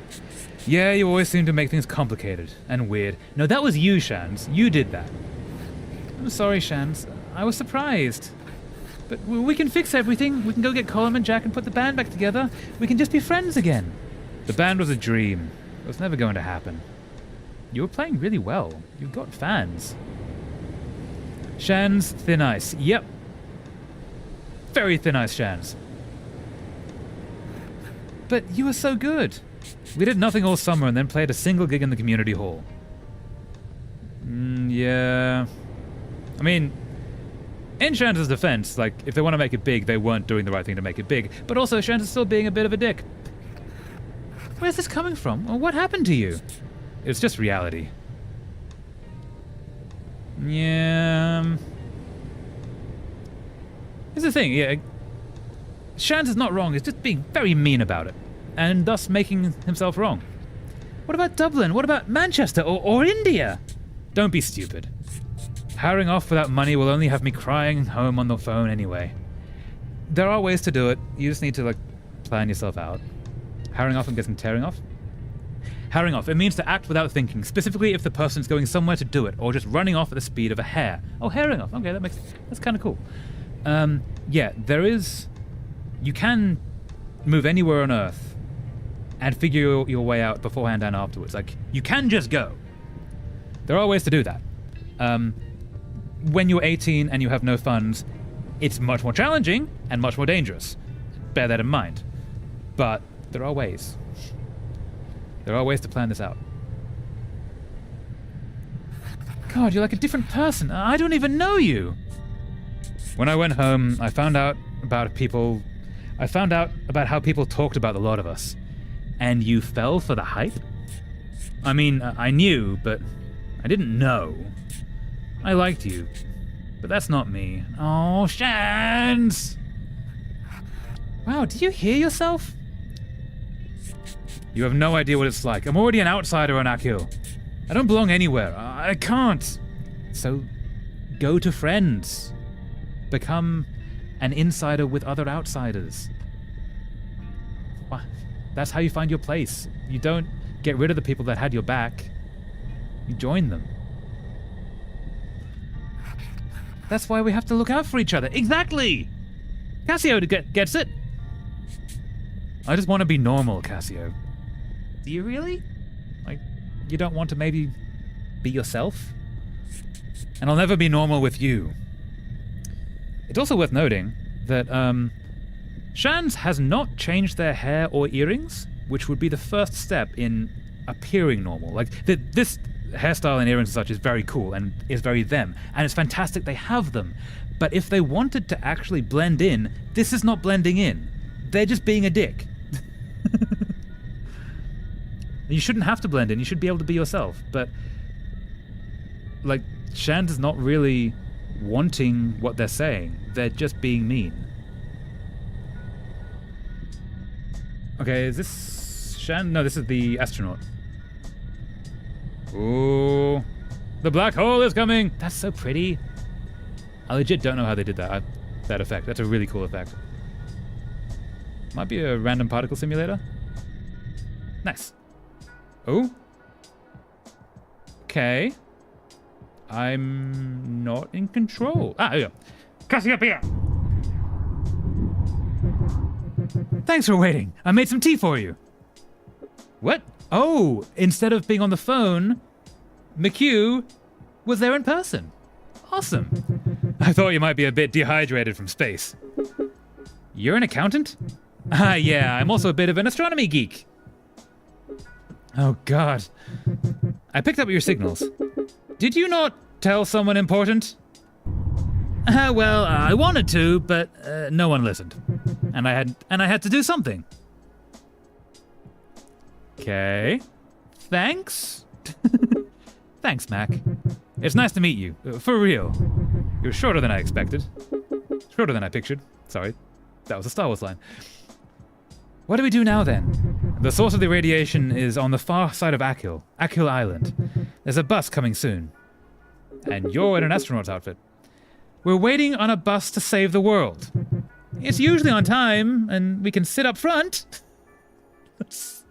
Speaker 1: Yeah, you always seem to make things complicated and weird. No, that was you, Shans. You did that. I'm sorry, Shans. I was surprised. But we can fix everything. We can go get Colin and Jack and put the band back together. We can just be friends again. The band was a dream. It was never going to happen. You were playing really well. You got fans. Shans, thin ice. Yep. Very thin ice, Shans. But you were so good. We did nothing all summer and then played a single gig in the community hall. Yeah. I mean, in Shans' defense, like, if they want to make it big, they weren't doing the right thing to make it big. But also, Shans is still being a bit of a dick. Where's this coming from? Or what happened to you? It's just reality. Yeah. Here's the thing, yeah. Shans is not wrong, he's just being very mean about it. And thus making himself wrong. What about Dublin? What about Manchester or India? Don't be stupid. Powering off without money will only have me crying home on the phone anyway. There are ways to do it. You just need to, like, plan yourself out. Harrowing off, I'm guessing tearing off? Harrowing off. It means to act without thinking, specifically if the person's going somewhere to do it, or just running off at the speed of a hare. Oh, herring off. Okay, that's kind of cool. Yeah, there is... You can move anywhere on Earth and figure your way out beforehand and afterwards. Like, you can just go. There are ways to do that. When you're 18 and you have no funds, it's much more challenging and much more dangerous. Bear that in mind. But there are ways. There are ways to plan this out. God, you're like a different person. I don't even know you. When I went home, I found out about how people talked about the lot of us. And you fell for the hype? I mean, I knew, but I didn't know. I liked you, but that's not me. Oh, Shans! Wow, do you hear yourself? You have no idea what it's like. I'm already an outsider on Akil. I don't belong anywhere. I can't. So, go to friends. Become an insider with other outsiders. That's how you find your place. You don't get rid of the people that had your back. You join them. That's why we have to look out for each other. Exactly! Cassio gets it. I just want to be normal, Cassio. Do you really? Like, you don't want to maybe be yourself? And I'll never be normal with you. It's also worth noting that, Shans has not changed their hair or earrings, which would be the first step in appearing normal. Like, this hairstyle and earrings and such is very cool and is very them, and it's fantastic they have them. But if they wanted to actually blend in, this is not blending in. They're just being a dick. You shouldn't have to blend in, you should be able to be yourself. But, like, Shans is not really wanting what they're saying. They're just being mean. Okay, is this Shan? No, this is the astronaut. Ooh. The black hole is coming! That's so pretty. I legit don't know how they did that effect. That's a really cool effect. Might be a random particle simulator. Nice. Oh. Okay. I'm not in control. Ah, there you go.
Speaker 2: Cassiopeia!
Speaker 1: Thanks for waiting. I made some tea for you. What? Oh, instead of being on the phone, McHugh was there in person. Awesome. I thought you might be a bit dehydrated from space. You're an accountant? Ah, yeah, I'm also a bit of an astronomy geek. Oh, God. I picked up your signals. Did you not tell someone important? Well, I wanted to, but no one listened. And I had to do something. Okay. Thanks. Thanks, Mac. It's nice to meet you. For real. You're shorter than I expected. Shorter than I pictured. Sorry. That was a Star Wars line. What do we do now, then? The source of the radiation is on the far side of Akhil Island. There's a bus coming soon. And you're in an astronaut's outfit. We're waiting on a bus to save the world. It's usually on time, and we can sit up front. That's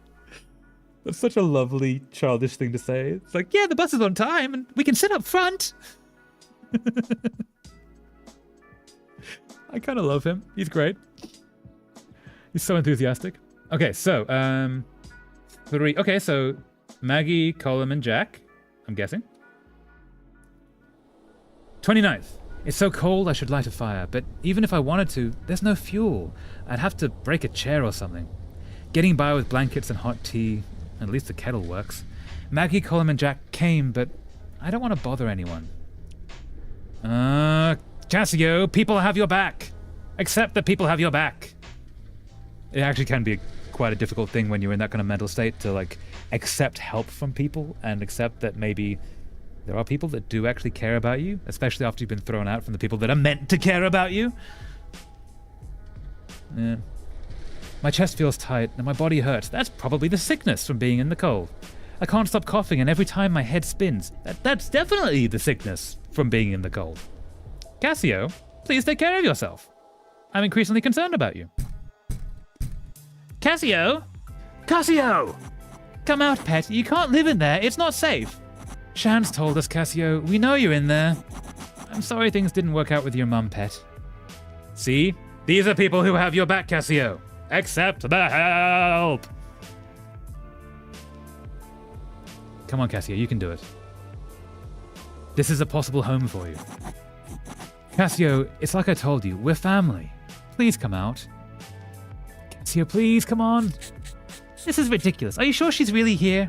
Speaker 1: such a lovely, childish thing to say. It's like, yeah, the bus is on time, and we can sit up front. I kind of love him. He's great. He's so enthusiastic. Okay, so, 3. Okay, so Maggie, Colum, and Jack, I'm guessing. 29th. It's so cold I should light a fire, but even if I wanted to, there's no fuel. I'd have to break a chair or something. Getting by with blankets and hot tea, at least the kettle works. Maggie, Colum, and Jack came, but I don't want to bother anyone. Cassio, people have your back. Accept that people have your back. It actually can be quite a difficult thing when you're in that kind of mental state to, like, accept help from people and accept that maybe there are people that do actually care about you, especially after you've been thrown out from the people that are meant to care about you. Yeah. My chest feels tight and my body hurts. That's probably the sickness from being in the cold. I can't stop coughing and every time my head spins. That's definitely the sickness from being in the cold. Cassio, please take care of yourself. I'm increasingly concerned about you. Cassio! Cassio! Come out, pet. You can't live in there. It's not safe. Shan's told us, Cassio. We know you're in there. I'm sorry things didn't work out with your mum, pet. See? These are people who have your back, Cassio. Accept the help! Come on, Cassio. You can do it. This is a possible home for you. Cassio, it's like I told you. We're family. Please come out. Cassio, please, come on. This is ridiculous. Are you sure she's really here?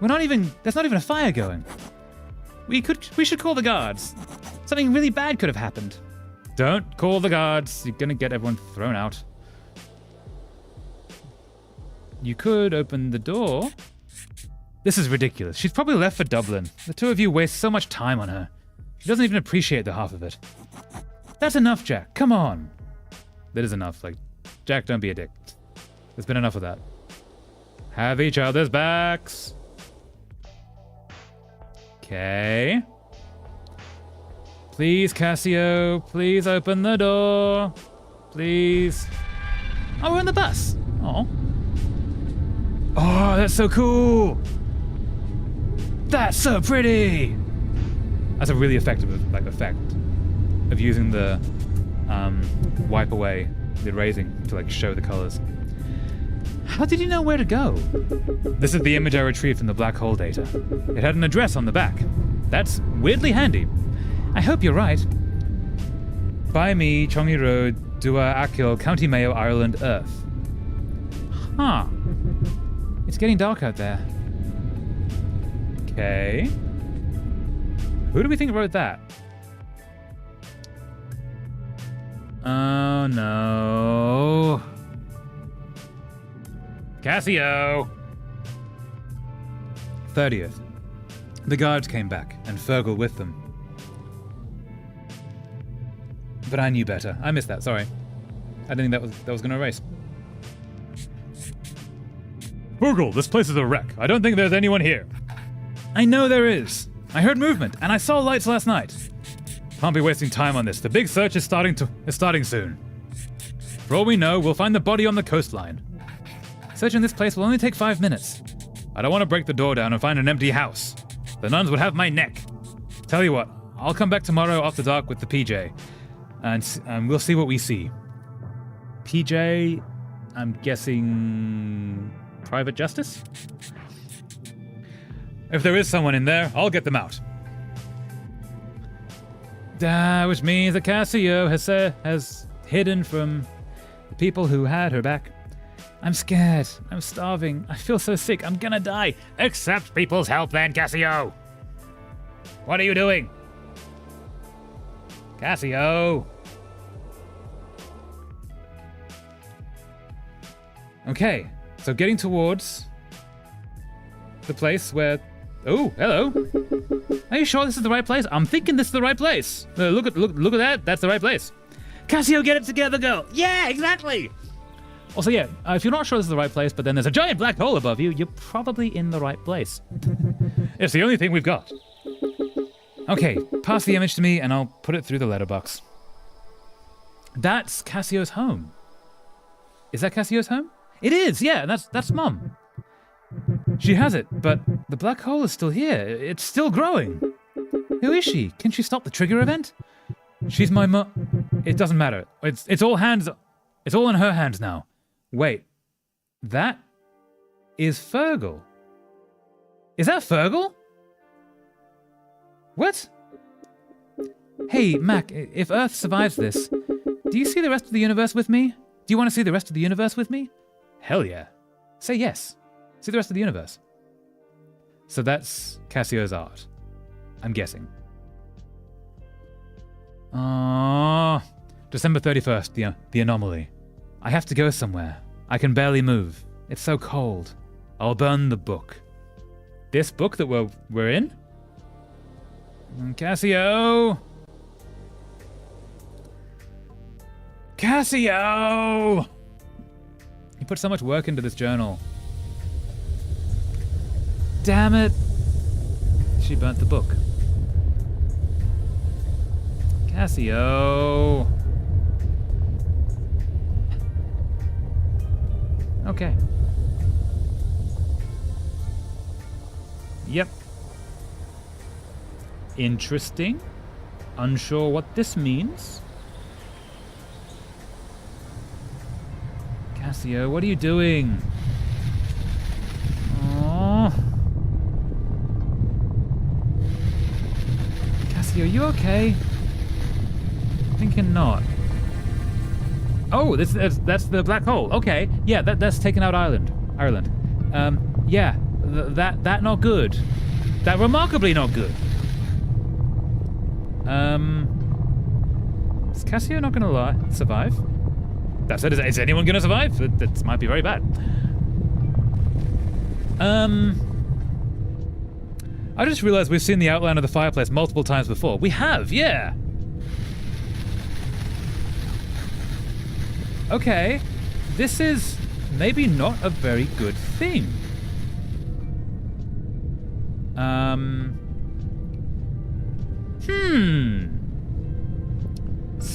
Speaker 1: There's not even a fire going. We should call the guards. Something really bad could have happened. Don't call the guards. You're gonna get everyone thrown out. You could open the door. This is ridiculous. She's probably left for Dublin. The two of you waste so much time on her. She doesn't even appreciate the half of it. That's enough, Jack. Come on. That is enough. Like, Jack, don't be a dick. There's been enough of that. Have each other's backs. Okay. Please, Cassio. Please open the door. Please. Oh, we're on the bus. Oh. Oh, that's so cool. That's so pretty. That's a really effective effect of using the wipe away, the erasing to show the colors. How did you know where to go? This is the image I retrieved from the black hole data. It had an address on the back. That's weirdly handy. I hope you're right. By me, Chongi Road, Dua Akhil, County Mayo, Ireland, Earth. Huh. It's getting dark out there. Okay. Who do we think wrote that? Oh no. Cassio! 30th. The guards came back, and Fergal with them. But I knew better. I missed that, sorry. I didn't think that was gonna erase. Boogle, this place is a wreck. I don't think there's anyone here. I know there is. I heard movement, and I saw lights last night. Can't be wasting time on this. The big search is starting soon. For all we know, we'll find the body on the coastline. Searching this place will only take 5 minutes. I don't want to break the door down and find an empty house. The nuns would have my neck. Tell you what, I'll come back tomorrow after dark with the PJ, and we'll see what we see. PJ, I'm guessing private justice? If there is someone in there, I'll get them out. Which means that Cassio has hidden from the people who had her back. I'm scared. I'm starving. I feel so sick. I'm gonna die. Accept people's help then, Cassio. What are you doing? Cassio. Okay, so getting towards the place where... Oh, hello. Are you sure this is the right place? I'm thinking this is the right place. Look at that. That's the right place. Cassio, get it together, girl. Yeah, exactly. Also, yeah, if you're not sure this is the right place, but then there's a giant black hole above you, you're probably in the right place. It's the only thing we've got. Okay, pass the image to me and I'll put it through the letterbox. That's Cassio's home. Is that Cassio's home? It is, yeah, that's Mum. She has it, but the black hole is still here. It's still growing. Who is she? Can she stop the trigger event? She's my mum. It doesn't matter. It's all in her hands now. Wait, that is Fergal. Is that Fergal? What? Hey, Mac, if Earth survives this, do you see the rest of the universe with me? Do you want to see the rest of the universe with me? Hell yeah. Say yes. See the rest of the universe. So that's Cassio's art, I'm guessing. December 31st, the anomaly. I have to go somewhere. I can barely move. It's so cold. I'll burn the book. This book that we're in? Cassio! Cassio! You put so much work into this journal. Damn it. She burnt the book. Cassio. Okay. Yep. Interesting. Unsure what this means. Cassio, what are you doing? Aww. Cassio, are you okay? Thinking not. Oh, that's the black hole. Okay, yeah, that's taken out Ireland. Yeah, that not good. That remarkably not good. Is Cassio not gonna survive? That's it. Is anyone gonna survive? That might be very bad. I just realized we've seen the outline of the fireplace multiple times before. We have, yeah. Okay, this is maybe not a very good thing.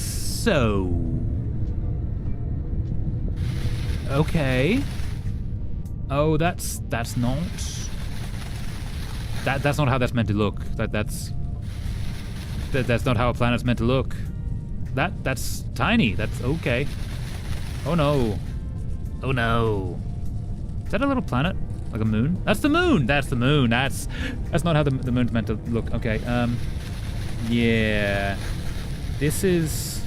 Speaker 1: So... Okay. Oh, that's not... That's not how that's meant to look. That's not how a planet's meant to look. That's tiny. That's okay. Oh no. Oh no. Is that a little planet? Like a moon? That's the moon! That's the moon. That's not how the moon's meant to look. Okay, yeah. This is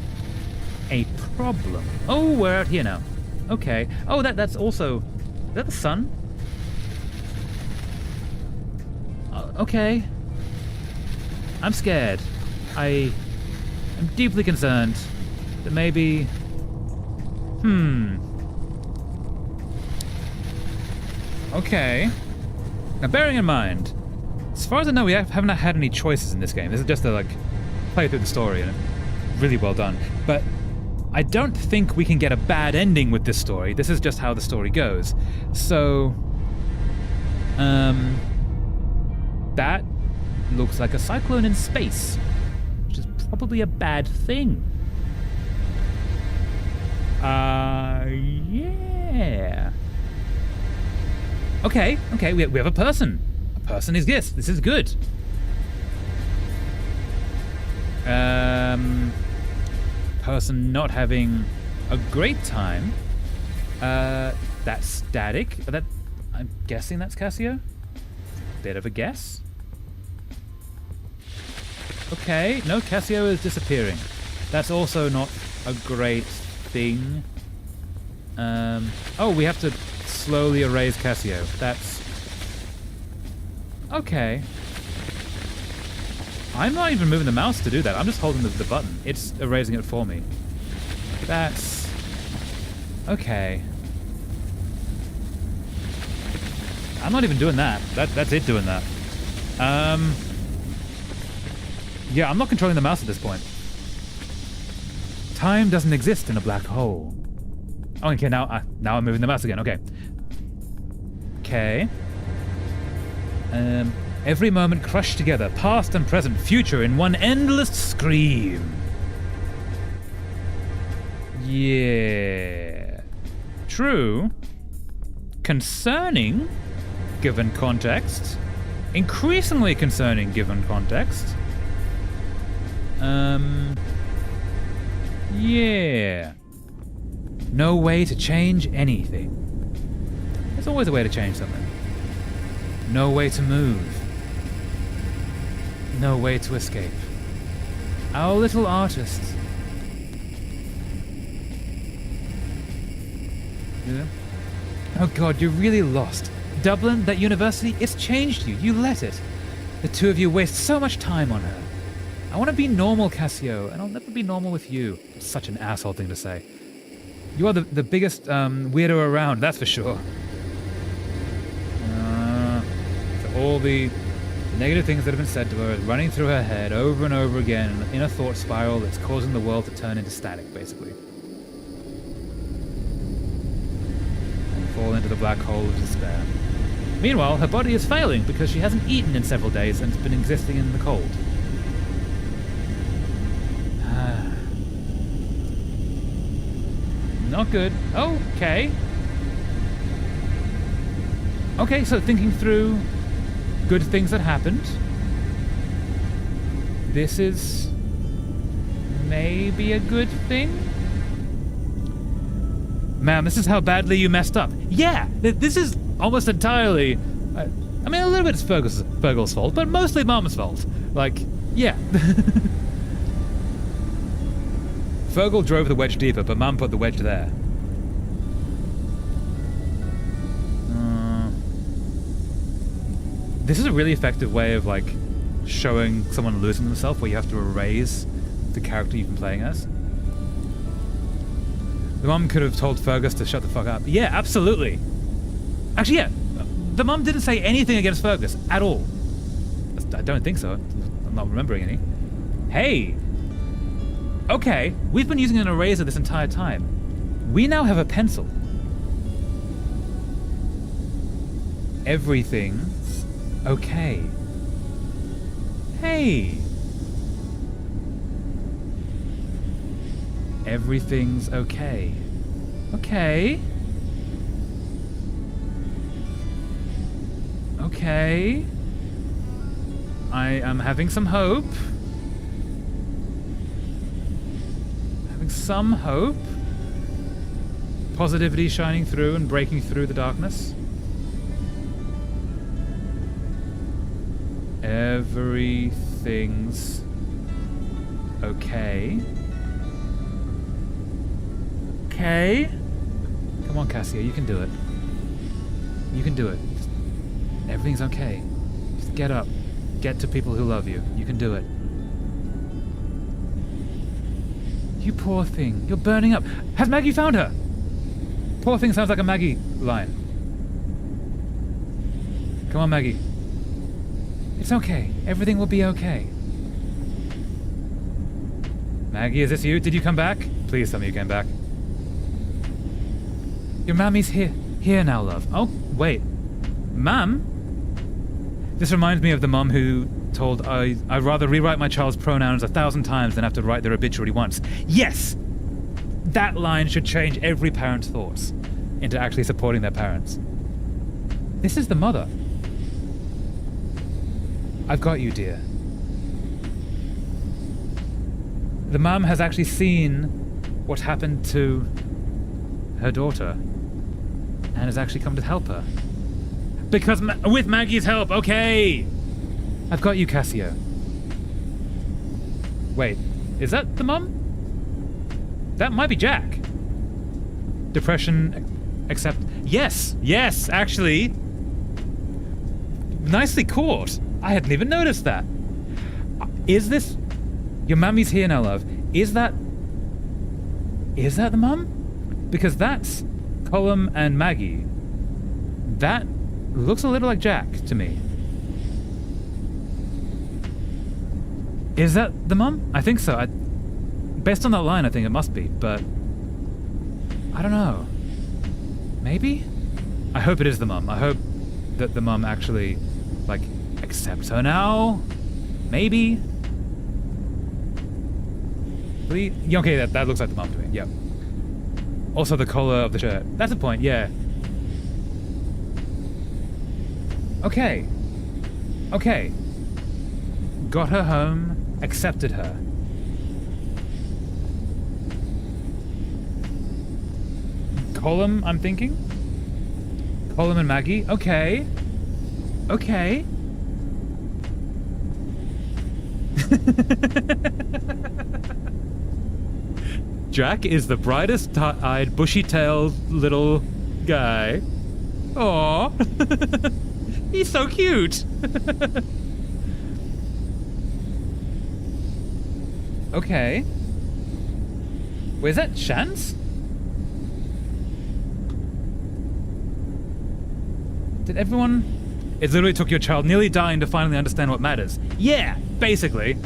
Speaker 1: a problem. Oh, we're out here now. Okay. Oh, that's also... Is that the sun? Okay. I'm scared. I'm deeply concerned that maybe... Okay. Now, bearing in mind, as far as I know, we haven't had any choices in this game. This is just to, like, play through the story. And really well done. But I don't think we can get a bad ending with this story. This is just how the story goes. So, that looks like a cyclone in space, which is probably a bad thing. Yeah. Okay, we have a person. A person is this. This is good. Person not having a great time. That's Static. That, I'm guessing that's Cassio. Bit of a guess. Okay, no, Cassio is disappearing. That's also not a great thing. Oh, we have to slowly erase Cassio. That's... okay. I'm not even moving the mouse to do that. I'm just holding the button. It's erasing it for me. That's... okay. I'm not even doing that. That's it doing that. Yeah, I'm not controlling the mouse at this point. Time doesn't exist in a black hole. Oh, okay, now I'm moving the mouse again. Okay. Okay. Every moment crushed together, past and present, future in one endless scream. Yeah. True. Concerning, given context. Increasingly concerning, given context. Yeah. No way to change anything. There's always a way to change something. No way to move. No way to escape. Our little artist. Yeah. Oh God, you're really lost. Dublin, that university, it's changed you. You let it. The two of you waste so much time on her. I want to be normal, Cassio, and I'll never be normal with you. It's such an asshole thing to say. You are the biggest weirdo around, that's for sure. So all the negative things that have been said to her is running through her head over and over again in a thought spiral that's causing the world to turn into static, basically. And fall into the black hole of despair. Meanwhile, her body is failing because she hasn't eaten in several days and has been existing in the cold. Not good. Okay. Okay, so thinking through good things that happened. This is maybe a good thing? Man, this is how badly you messed up. Yeah, this is almost entirely... I mean, a little bit it's Fergal's fault, but mostly Mama's fault. Like, yeah. Fergal drove the wedge deeper, but Mum put the wedge there. This is a really effective way of, like, showing someone losing themselves, where you have to erase the character you've been playing as. The mum could have told Fergus to shut the fuck up. Yeah, absolutely. Actually, yeah. The mum didn't say anything against Fergus at all. I don't think so. I'm not remembering any. Hey! Okay, we've been using an eraser this entire time. We now have a pencil. Everything's okay. Hey! Everything's okay. Okay. Okay. I am having some hope. Some hope. Positivity shining through and breaking through the darkness. Everything's okay. Okay. Come on, Cassio, you can do it. You can do it. Everything's okay. Just get up. Get to people who love you. You can do it. You poor thing. You're burning up. Has Maggie found her? Poor thing sounds like a Maggie line. Come on, Maggie. It's okay. Everything will be okay. Maggie, is this you? Did you come back? Please tell me you came back. Your mammy's here. Here now, love. Oh, wait. Ma'am? This reminds me of the mom who told I'd rather rewrite my child's pronouns 1,000 times than have to write their obituary once. Yes! That line should change every parent's thoughts into actually supporting their parents. This is the mother. I've got you, dear. The mom has actually seen what happened to her daughter and has actually come to help her. Because with Maggie's help, okay! I've got you, Cassio. Wait, is that the mom? That might be Jack. Depression, except... Yes, actually. Nicely caught. I hadn't even noticed that. Is this... Your mammy's here now, love. Is that the mum? Because that's Colum and Maggie. That looks a little like Jack to me. Is that the mum? I think so. Based on that line, I think it must be, but I don't know. Maybe? I hope it is the mum. I hope that the mum actually, like, accepts her now. Maybe. Okay, that looks like the mum to me, yep. Also the collar of the shirt. That's a point, yeah. Okay. Got her home, accepted her. Colum, I'm thinking? Colum and Maggie, okay. Jack is the brightest-eyed, bushy-tailed little guy. Aww. He's so cute. Okay. Wait, is that Chance? Did everyone... It literally took your child nearly dying to finally understand what matters. Yeah, basically.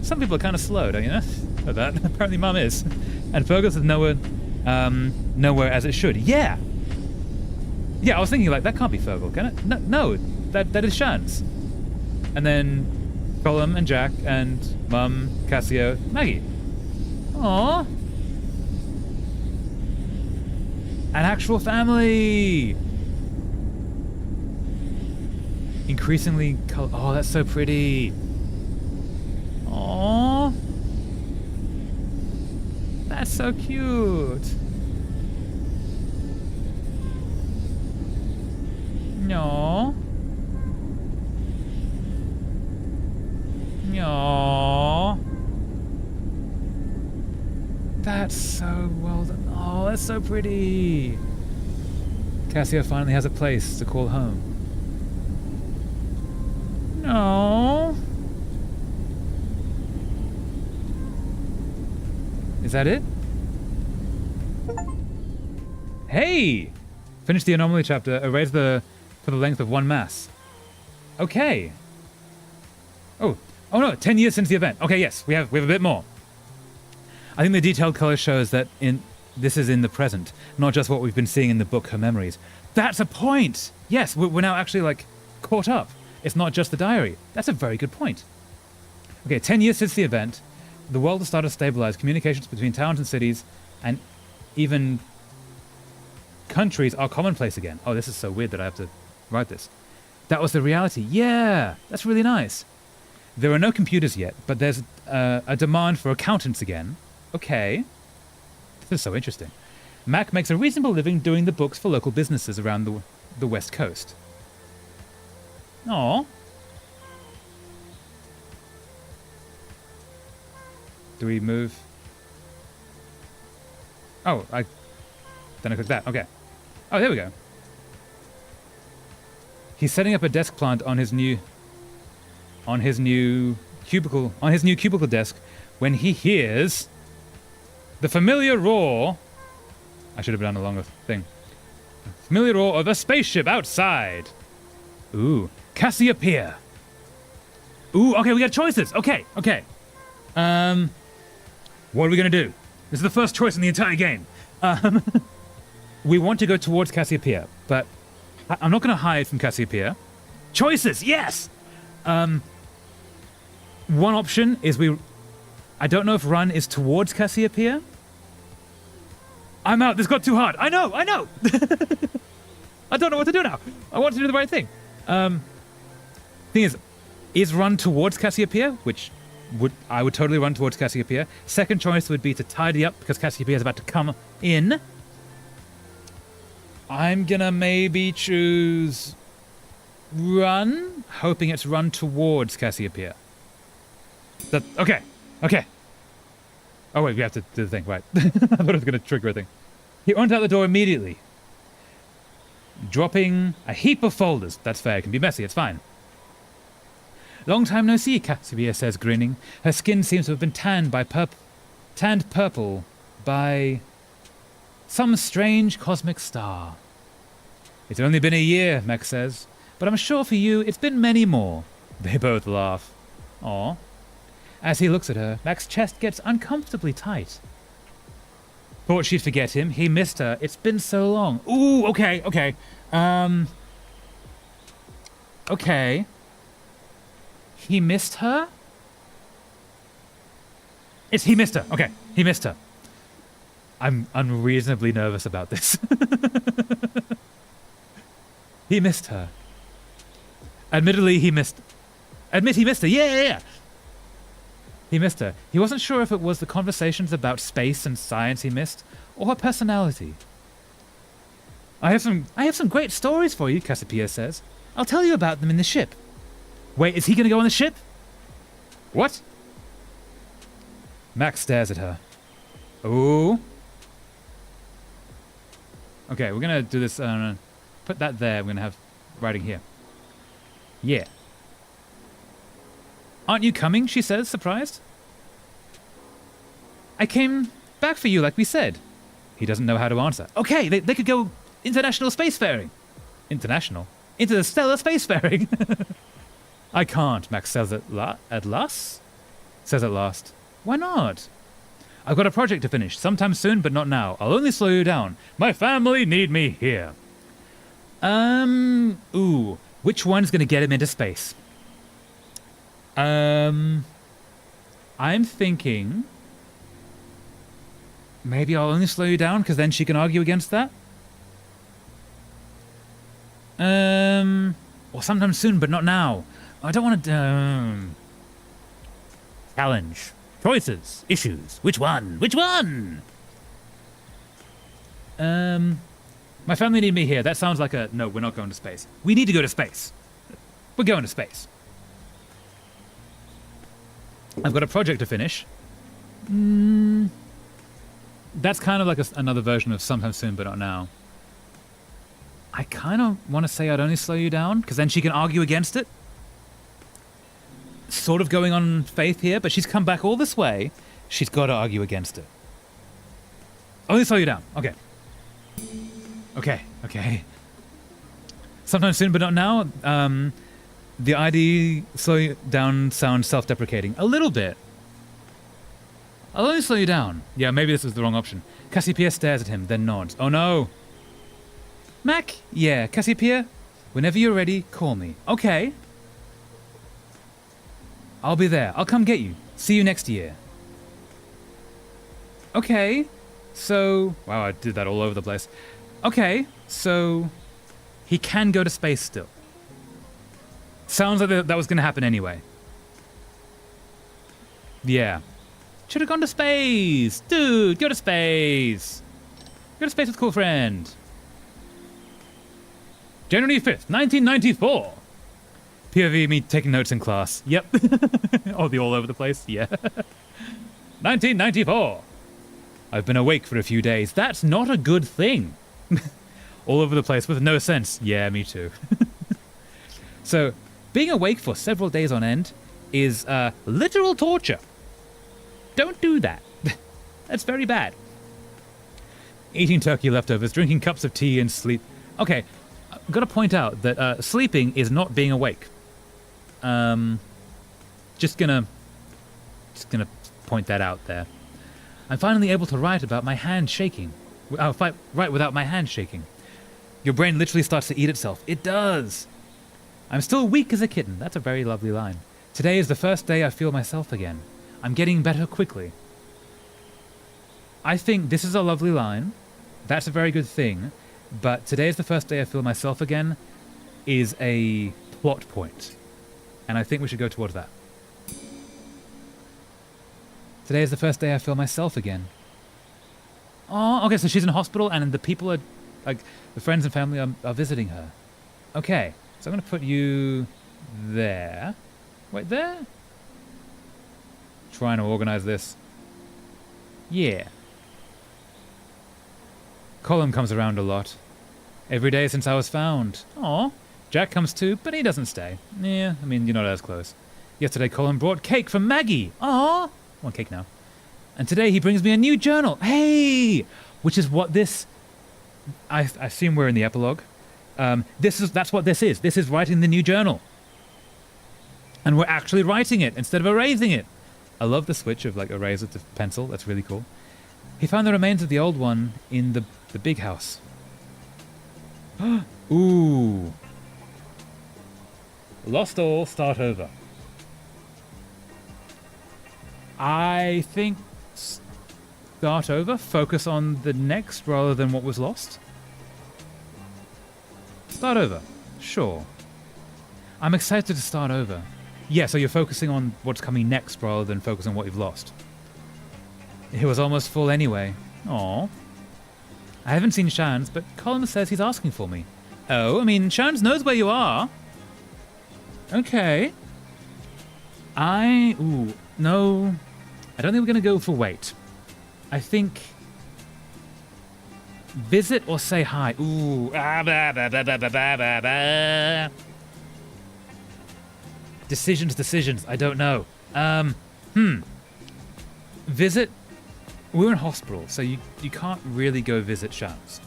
Speaker 1: Some people are kind of slow, don't you know? That apparently Mum is, and Fergus is nowhere as it should. Yeah, I was thinking like that can't be Fergal, can it? No, that is Chance. And then Colum and Jack and Mum, Cassio, Maggie. Aww, an actual family. Increasingly, oh, that's so pretty. Aww. That's so cute. No. That's so well done. Oh, that's so pretty. Cassio finally has a place to call home. No. Is that it? Hey! Finish the anomaly chapter. Erase for the length of one mass. Okay. Oh no! 10 years since the event. Okay, yes, we have a bit more. I think the detailed color shows that this is in the present, not just what we've been seeing in the book, Her Memories. That's a point. Yes, we're now actually like caught up. It's not just the diary. That's a very good point. Okay, 10 years since the event. The world has started to stabilize. Communications between towns and cities and even countries are commonplace again. Oh, this is so weird that I have to write this. That was the reality. Yeah, that's really nice. There are no computers yet, but there's a demand for accountants again. Okay. This is so interesting. Mac makes a reasonable living doing the books for local businesses around the West Coast. Aww. Do we move? Oh, then I click that. Okay. Oh, there we go. He's setting up a desk plant on his new cubicle desk when he hears the familiar roar. I should have done a longer thing. Familiar roar of a spaceship outside. Ooh, Cassiopeia. Ooh, okay, we got choices. Okay. What are we going to do? This is the first choice in the entire game. We want to go towards Cassiopeia, but I'm not going to hide from Cassiopeia. Choices, yes! One option is I don't know if run is towards Cassiopeia. I'm out. This got too hard. I know. I don't know what to do now. I want to do the right thing. Thing is run towards Cassiopeia, which I would totally run towards Cassiopeia. Second choice would be to tidy up because Cassiopeia is about to come in. I'm gonna maybe choose run, hoping it's run towards Cassiopeia. Okay. Oh wait, we have to do the thing, right. I thought it was gonna trigger a thing. He runs out the door immediately, dropping a heap of folders. That's fair, it can be messy, it's fine. Long time no see, Cassiopeia says, grinning. Her skin seems to have been tanned purple by some strange cosmic star. It's only been a year, Max says, but I'm sure for you it's been many more. They both laugh. Aw. As he looks at her, Max's chest gets uncomfortably tight. Thought she'd forget him. He missed her. It's been so long. Ooh, okay. Okay. He missed her? He missed her. Okay, he missed her. I'm unreasonably nervous about this. He missed her. Admit he missed her. Yeah. He missed her. He wasn't sure if it was the conversations about space and science he missed, or her personality. I have some great stories for you, Cassiopeia says. I'll tell you about them in the ship. Wait, is he going to go on the ship? What? Max stares at her. Ooh. Okay, we're going to do this. Put that there. We're going to have writing here. Yeah. Aren't you coming? She says, surprised. I came back for you, like we said. He doesn't know how to answer. Okay, they could go international spacefaring. International? Interstellar spacefaring. I can't, Max says at last. Says at last. Why not? I've got a project to finish, sometime soon, but not now. I'll only slow you down. My family need me here. Ooh. Which one's gonna get him into space? I'm thinking maybe I'll only slow you down because then she can argue against that. Or sometime soon, but not now. I don't want to. Challenge. Choices. Issues. Which one? My family need me here. That sounds like a no, we're not going to space. We need to go to space. We're going to space. I've got a project to finish. That's kind of like another version of sometime soon, but not now. I kind of want to say I'd only slow you down, because then she can argue against it. Sort of going on faith here, but she's come back all this way. She's got to argue against it. Only slow you down. Okay. Sometime soon, but not now. The ID slow you down sounds self-deprecating. A little bit. I'll only slow you down. Yeah, maybe this was the wrong option. Cassiopeia stares at him, then nods. Oh no. Mac? Yeah, Cassiopeia? Whenever you're ready, call me. Okay. I'll be there. I'll come get you. See you next year. Okay. So... Wow, I did that all over the place. Okay, so... He can go to space still. Sounds like that was going to happen anyway. Yeah. Should have gone to space! Dude, go to space! Go to space with cool friend. January 5th, 1994. POV me taking notes in class. Yep. Oh, the all over the place? Yeah. 1994. I've been awake for a few days. That's not a good thing. All over the place with no sense. Yeah, me too. So, being awake for several days on end is literal torture. Don't do that. That's very bad. Eating turkey leftovers, drinking cups of tea and sleep. Okay, I've got to point out that sleeping is not being awake. Just gonna point that out there. I'm finally able to write about my hand shaking. Write without my hand shaking. Your brain literally starts to eat itself. It does. I'm still weak as a kitten. That's a very lovely line. Today is the first day I feel myself again. I'm getting better quickly. I think this is a lovely line. That's a very good thing. But today is the first day I feel myself again is a plot point. And I think we should go towards that. Today is the first day I feel myself again. Oh, okay, so she's in hospital and the people are, like, the friends and family are visiting her. Okay, so I'm going to put you there. Wait, there? Trying to organize this. Yeah. Colum comes around a lot. Every day since I was found. Aw. Jack comes too, but he doesn't stay. Yeah, I mean, you're not as close. Yesterday Colum brought cake from Maggie. Aw. I want cake now. And today he brings me a new journal. Hey! Which is what this... I assume we're in the epilogue. That's what this is. This is writing the new journal. And we're actually writing it instead of erasing it. I love the switch of like eraser to pencil. That's really cool. He found the remains of the old one in the big house. Ooh. Lost all, start over. I think start over, focus on the next rather than what was lost. Start over, sure. I'm excited to start over. Yeah, so you're focusing on what's coming next rather than focusing on what you've lost. It was almost full anyway. Aww. I haven't seen Shans, but Colin says he's asking for me. Oh, I mean, Shans knows where you are. Okay. No. I don't think we're going to go for wait. I think... visit or say hi. Ooh. Decisions. I don't know. Visit. We're in hospital, so you can't really go visit Shans.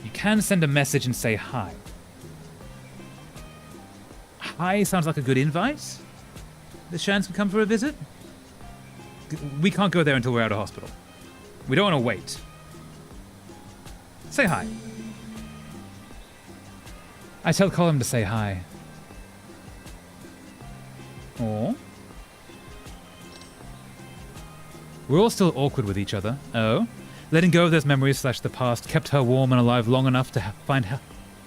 Speaker 1: You can send a message and say hi. Hi sounds like a good invite. The Shans can come for a visit. We can't go there until we're out of hospital. We don't want to wait. Say hi. I tell Colin to say hi. Or we're all still awkward with each other. Oh, letting go of those memories / the past kept her warm and alive long enough to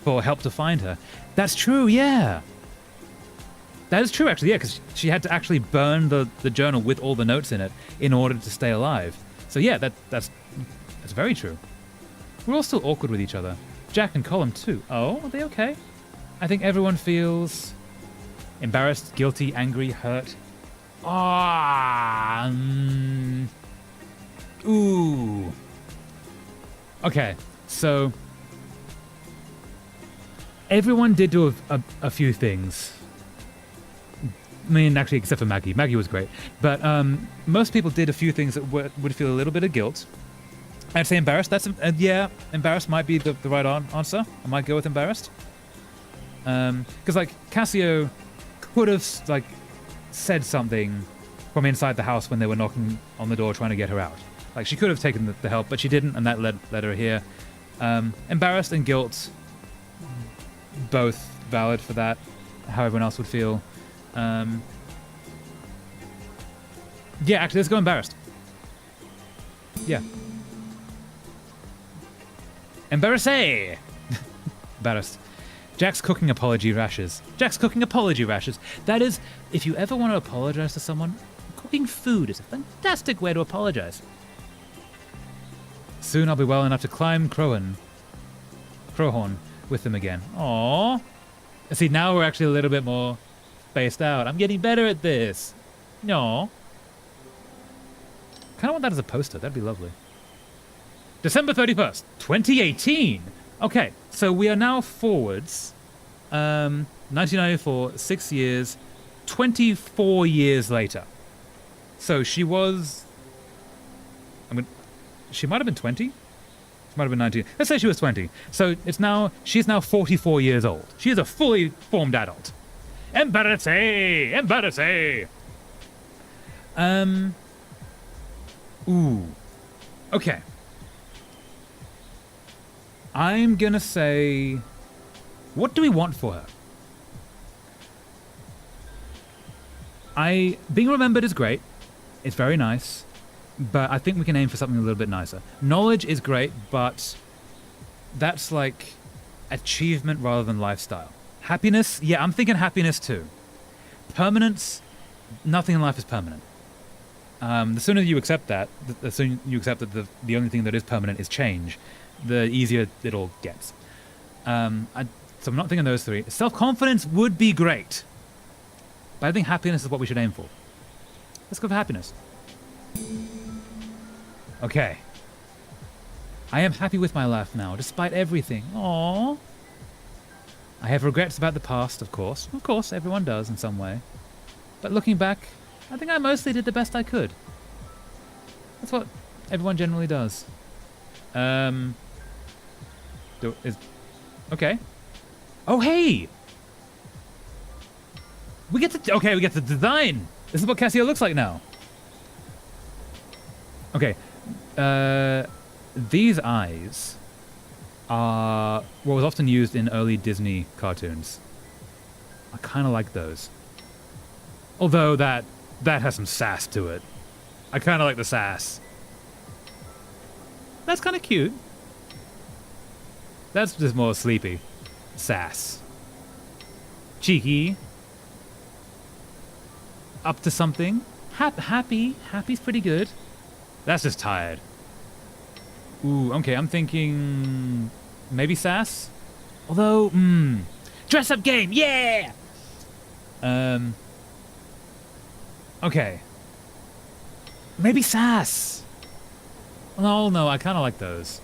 Speaker 1: for help to find her. That's true, yeah. That is true, actually, yeah, because she had to actually burn the journal with all the notes in it in order to stay alive. So yeah, that's very true. We're all still awkward with each other. Jack and Colin too. Oh, are they okay? I think everyone feels embarrassed, guilty, angry, hurt. Ooh. Okay, so everyone did do a few things. I mean, actually, except for Maggie. Maggie was great. But most people did a few things that would feel a little bit of guilt. I'd say embarrassed. Yeah, embarrassed might be the right answer. I might go with embarrassed. Because, like, Cassio could have, like, said something from inside the house when they were knocking on the door trying to get her out. Like, she could have taken the help, but she didn't, and that led her here. Embarrassed and guilt, both valid for that, how everyone else would feel. Yeah, actually, let's go embarrassed. Yeah. Embarrassé! Embarrassed. Jack's cooking apology rashes. That is, if you ever want to apologize to someone, cooking food is a fantastic way to apologize. Soon I'll be well enough to climb Crowhorn with them again. Aww. See, now we're actually a little bit more spaced out. I'm getting better at this. No. Kind of want that as a poster. That'd be lovely. December 31st, 2018. Okay, so we are now forwards. 1994, 6 years, 24 years later. So she was... she might have been 20? She might have been 19. Let's say she was 20. So she's now 44 years old. She is a fully formed adult. Embarrassé! Ooh. Okay. I'm gonna say... What do we want for her? Being remembered is great. It's very nice. But I think we can aim for something a little bit nicer. Knowledge is great, but that's like achievement rather than lifestyle. Happiness? Yeah, I'm thinking happiness too. Permanence? Nothing in life is permanent. The sooner you accept that, the sooner you accept that the only thing that is permanent is change, the easier it all gets. So I'm not thinking those three. Self-confidence would be great. But I think happiness is what we should aim for. Let's go for happiness. Okay. I am happy with my life now, despite everything. Aww. I have regrets about the past, of course. Of course, everyone does in some way. But looking back, I think I mostly did the best I could. That's what everyone generally does. Okay. Oh, hey! We get to design! This is what Cassio looks like now. Okay. These eyes are what was often used in early Disney cartoons. I kind of like those. Although that has some sass to it. I kind of like the sass. That's kind of cute. That's just more sleepy. Sass. Cheeky. Up to something. Happy. Happy's pretty good. That's just tired. Ooh, okay, I'm thinking... maybe sass? Although, dress up game, yeah! Okay. Maybe sass. Oh, no, I kind of like those.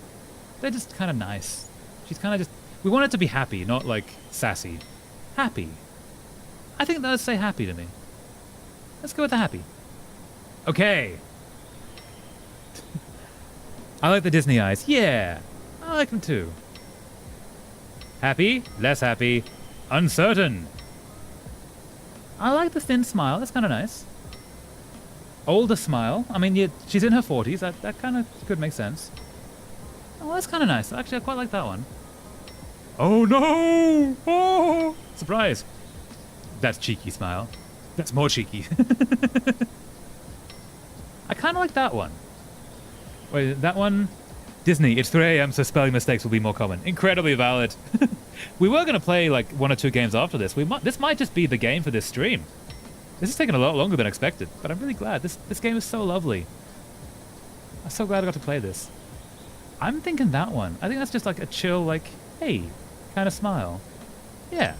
Speaker 1: They're just kind of nice. She's kind of just... we want it to be happy, not, like, sassy. Happy. I think those say happy to me. Let's go with the happy. Okay. I like the Disney eyes. Yeah, I like them too. Happy, less happy, uncertain. I like the thin smile. That's kind of nice. Older smile. I mean, she's in her 40s. That kind of could make sense. Oh, that's kind of nice. Actually, I quite like that one. Oh no! Oh, surprise. That's cheeky smile. That's more cheeky. I kind of like that one. Wait, that one? Disney, it's 3 a.m., so spelling mistakes will be more common. Incredibly valid. We were going to play like 1 or 2 games after this. This might just be the game for this stream. This is taking a lot longer than expected, but I'm really glad. This game is so lovely. I'm so glad I got to play this. I'm thinking that one. I think that's just like a chill, like, hey, kind of smile. Yeah.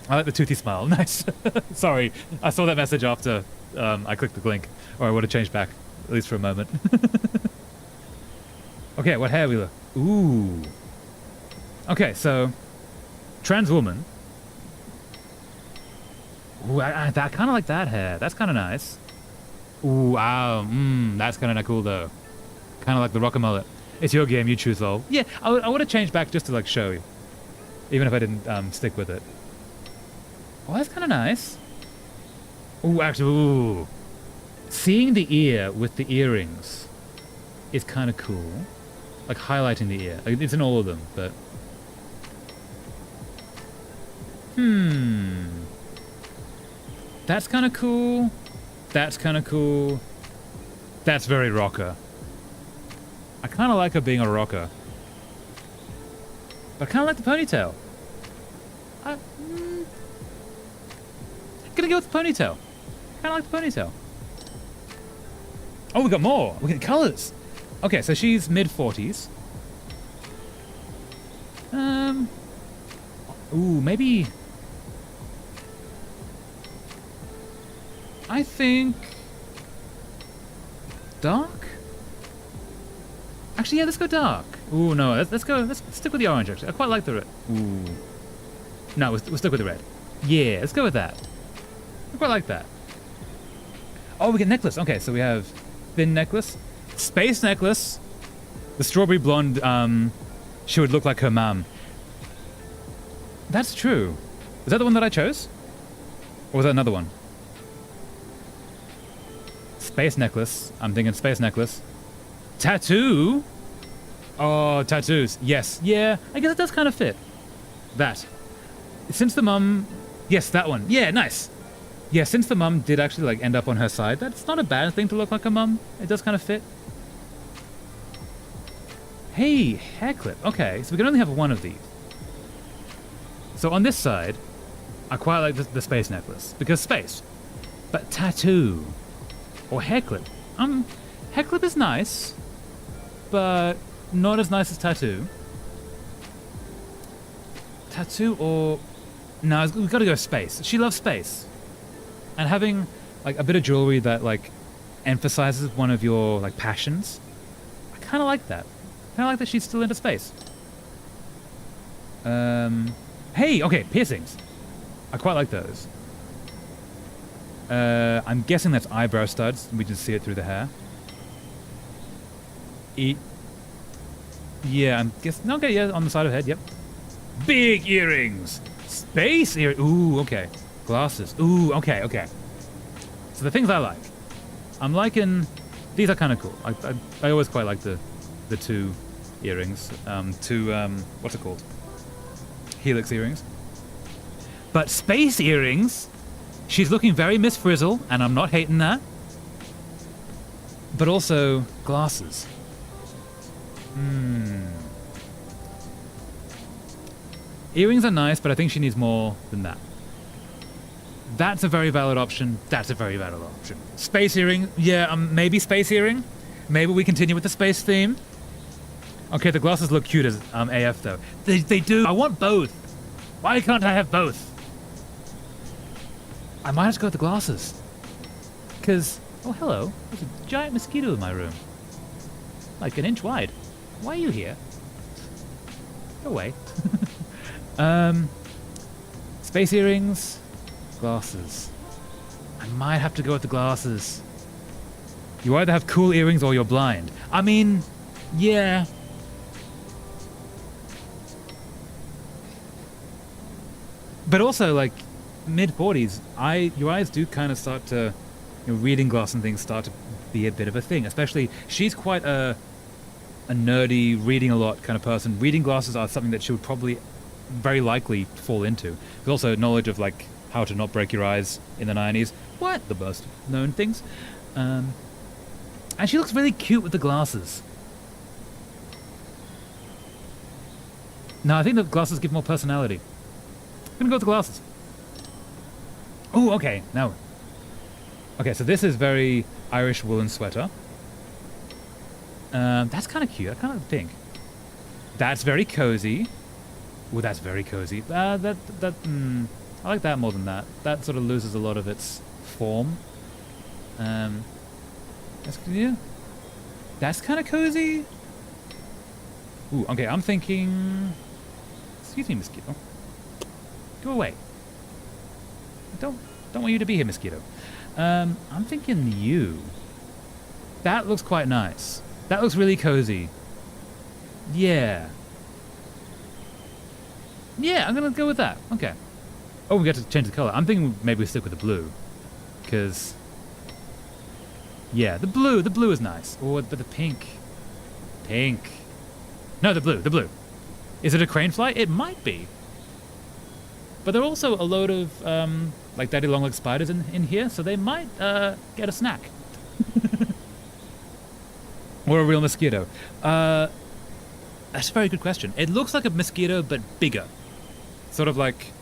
Speaker 1: I like the toothy smile. Nice. Sorry, I saw that message after I clicked the link, or I would have changed back, at least for a moment. Okay, what hair we look? Ooh. Okay, so trans woman. Ooh, I kind of like that hair. That's kind of nice. Ooh, wow. That's kind of cool though. Kind of like the rocker mullet. It's your game. You choose, lol. Yeah, I would have changed back just to like show you, even if I didn't stick with it. Oh, that's kind of nice. Ooh, actually, ooh. Seeing the ear with the earrings is kind of cool. Like highlighting the ear. Like, it's in all of them, but... That's kind of cool. That's kind of cool. That's very rocker. I kind of like her being a rocker. But I kind of like the ponytail. Gonna go with the ponytail. Kind of like the ponytail. Oh, we got more. We got colors. Okay, so she's mid-40s. Ooh, maybe... I think... dark? Actually, yeah, let's go dark. Ooh, no, let's stick with the orange, actually. I quite like the red. Ooh. No, we'll stick with the red. Yeah, let's go with that. I quite like that. Oh, we get necklace. Okay, so we have thin necklace. Space necklace. The strawberry blonde, she would look like her mom. That's true. Is that the one that I chose? Or was that another one? Space necklace. I'm thinking space necklace. Tattoo? Oh, tattoos. Yes. Yeah, I guess it does kind of fit. That. Since the mum... Yes, that one. Yeah, nice. Yeah, since the mum did actually like end up on her side, that's not a bad thing to look like a mum. It does kind of fit. Hey, hair clip. Okay, so we can only have one of these. So on this side, I quite like the space necklace, because space. But tattoo or hair clip. Hair clip is nice, but not as nice as tattoo. Tattoo or... No, we've got to go space. She loves space. And having like a bit of jewelry that like emphasizes one of your like passions, I kind of like that. I kind of like that she's still into space. Hey, okay, piercings. I quite like those. I'm guessing that's eyebrow studs. We can see it through the hair. Yeah, I'm guessing. Okay, yeah, on the side of the head. Yep. Big earrings. Space ear. Ooh, okay. Glasses. Ooh, okay, okay. So the things I like. I'm liking... These are kind of cool. I always quite like the two earrings. What's it called? Helix earrings. But space earrings... She's looking very Miss Frizzle, and I'm not hating that. But also, glasses. Earrings are nice, but I think she needs more than that. That's a very valid option. That's a very valid option. Space earring. Yeah, maybe space earring. Maybe we continue with the space theme. Okay, the glasses look cute as AF, though. They do. I want both. Why can't I have both? I might have to go with the glasses. Because, oh, hello. There's a giant mosquito in my room. Like an inch wide. Why are you here? Go away. Space earrings, glasses. I might have to go with the glasses. You either have cool earrings or you're blind. I mean, yeah. But also, like, mid-40s, your eyes do kind of start to, reading glass and things start to be a bit of a thing. Especially, she's quite a nerdy, reading a lot kind of person. Reading glasses are something that she would probably very likely fall into. There's also knowledge of like how to not break your eyes in the 90s. What? The most known things. And she looks really cute with the glasses. No, I think the glasses give more personality. I'm gonna go with the glasses. Oh, okay. Now. Okay, so this is very Irish woolen sweater. That's kind of cute. I kind of think. That's very cozy. Oh, that's very cozy. I like that more than that. That sort of loses a lot of its form. That's kind of cozy. Ooh, okay. I'm thinking. Excuse me, mosquito. Go away. Don't want you to be here, mosquito. I'm thinking you. That looks quite nice. That looks really cozy. Yeah. Yeah, I'm gonna go with that. Okay. Oh, we got to change the color. I'm thinking maybe we stick with the blue. Because... Yeah, the blue is nice. Oh, but the pink. Pink. No, the blue. Is it a crane fly? It might be. But there are also a load of, like daddy long leg spiders in here, so they might, get a snack. Or a real mosquito. That's a very good question. It looks like a mosquito, but bigger. Sort of like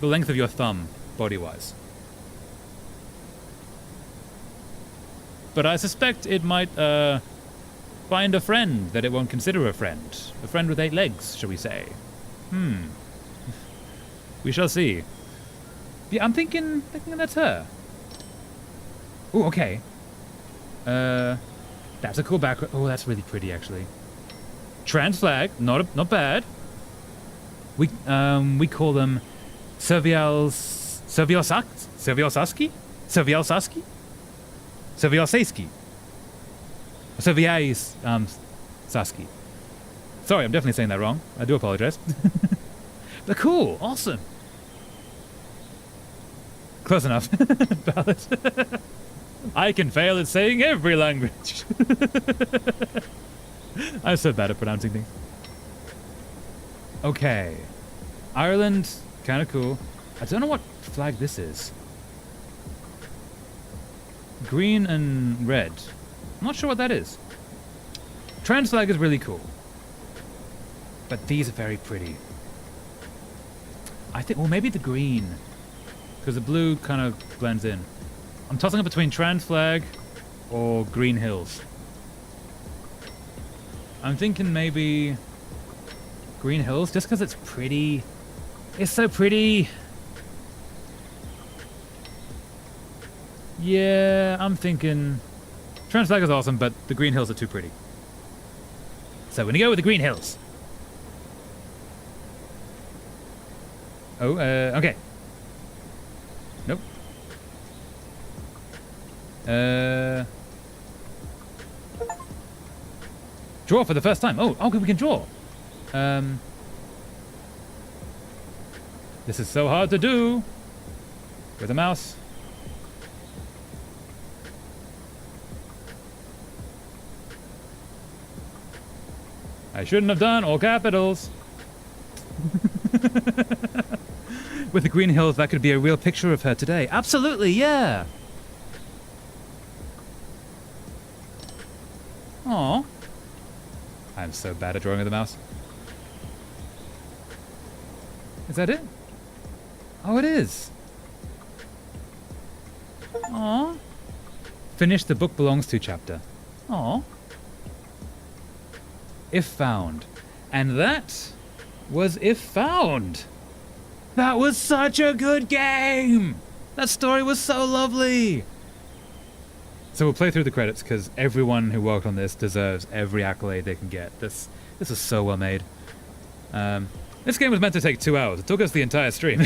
Speaker 1: the length of your thumb, body-wise. But I suspect it might, find a friend that it won't consider a friend. A friend with 8 legs, shall we say. We shall see. Yeah, I'm thinking that's her. Oh, okay. That's a cool background. Oh, that's really pretty, actually. Trans flag, not bad. We call them Servialsaski? Saski. Sorry, I'm definitely saying that wrong. I do apologize. But cool, awesome. Close enough. Ballad. I can fail at saying every language. I'm so bad at pronouncing things. Okay. Ireland, kind of cool. I don't know what flag this is. Green and red. I'm not sure what that is. Trans flag is really cool. But these are very pretty. I think, well, maybe the green. Because the blue kind of blends in. I'm tossing up between trans flag or Green Hills. I'm thinking maybe Green Hills, just because it's pretty. It's so pretty. Yeah, I'm thinking trans flag is awesome, but the Green Hills are too pretty. So we're gonna go with the Green Hills. Oh, okay. Nope. Draw for the first time. Oh, okay, we can draw. This is so hard to do with a mouse. I shouldn't have done all capitals. With the Green Hills, that could be a real picture of her today. Absolutely, yeah. Aw. I'm so bad at drawing with the mouse. Is that it? Oh, it is. Aw. Finish the book belongs to chapter. Aw. If found. And that was If Found. That was such a good game. That story was so lovely. So we'll play through the credits because everyone who worked on this deserves every accolade they can get. This is so well made. This game was meant to take 2 hours. It took us the entire stream.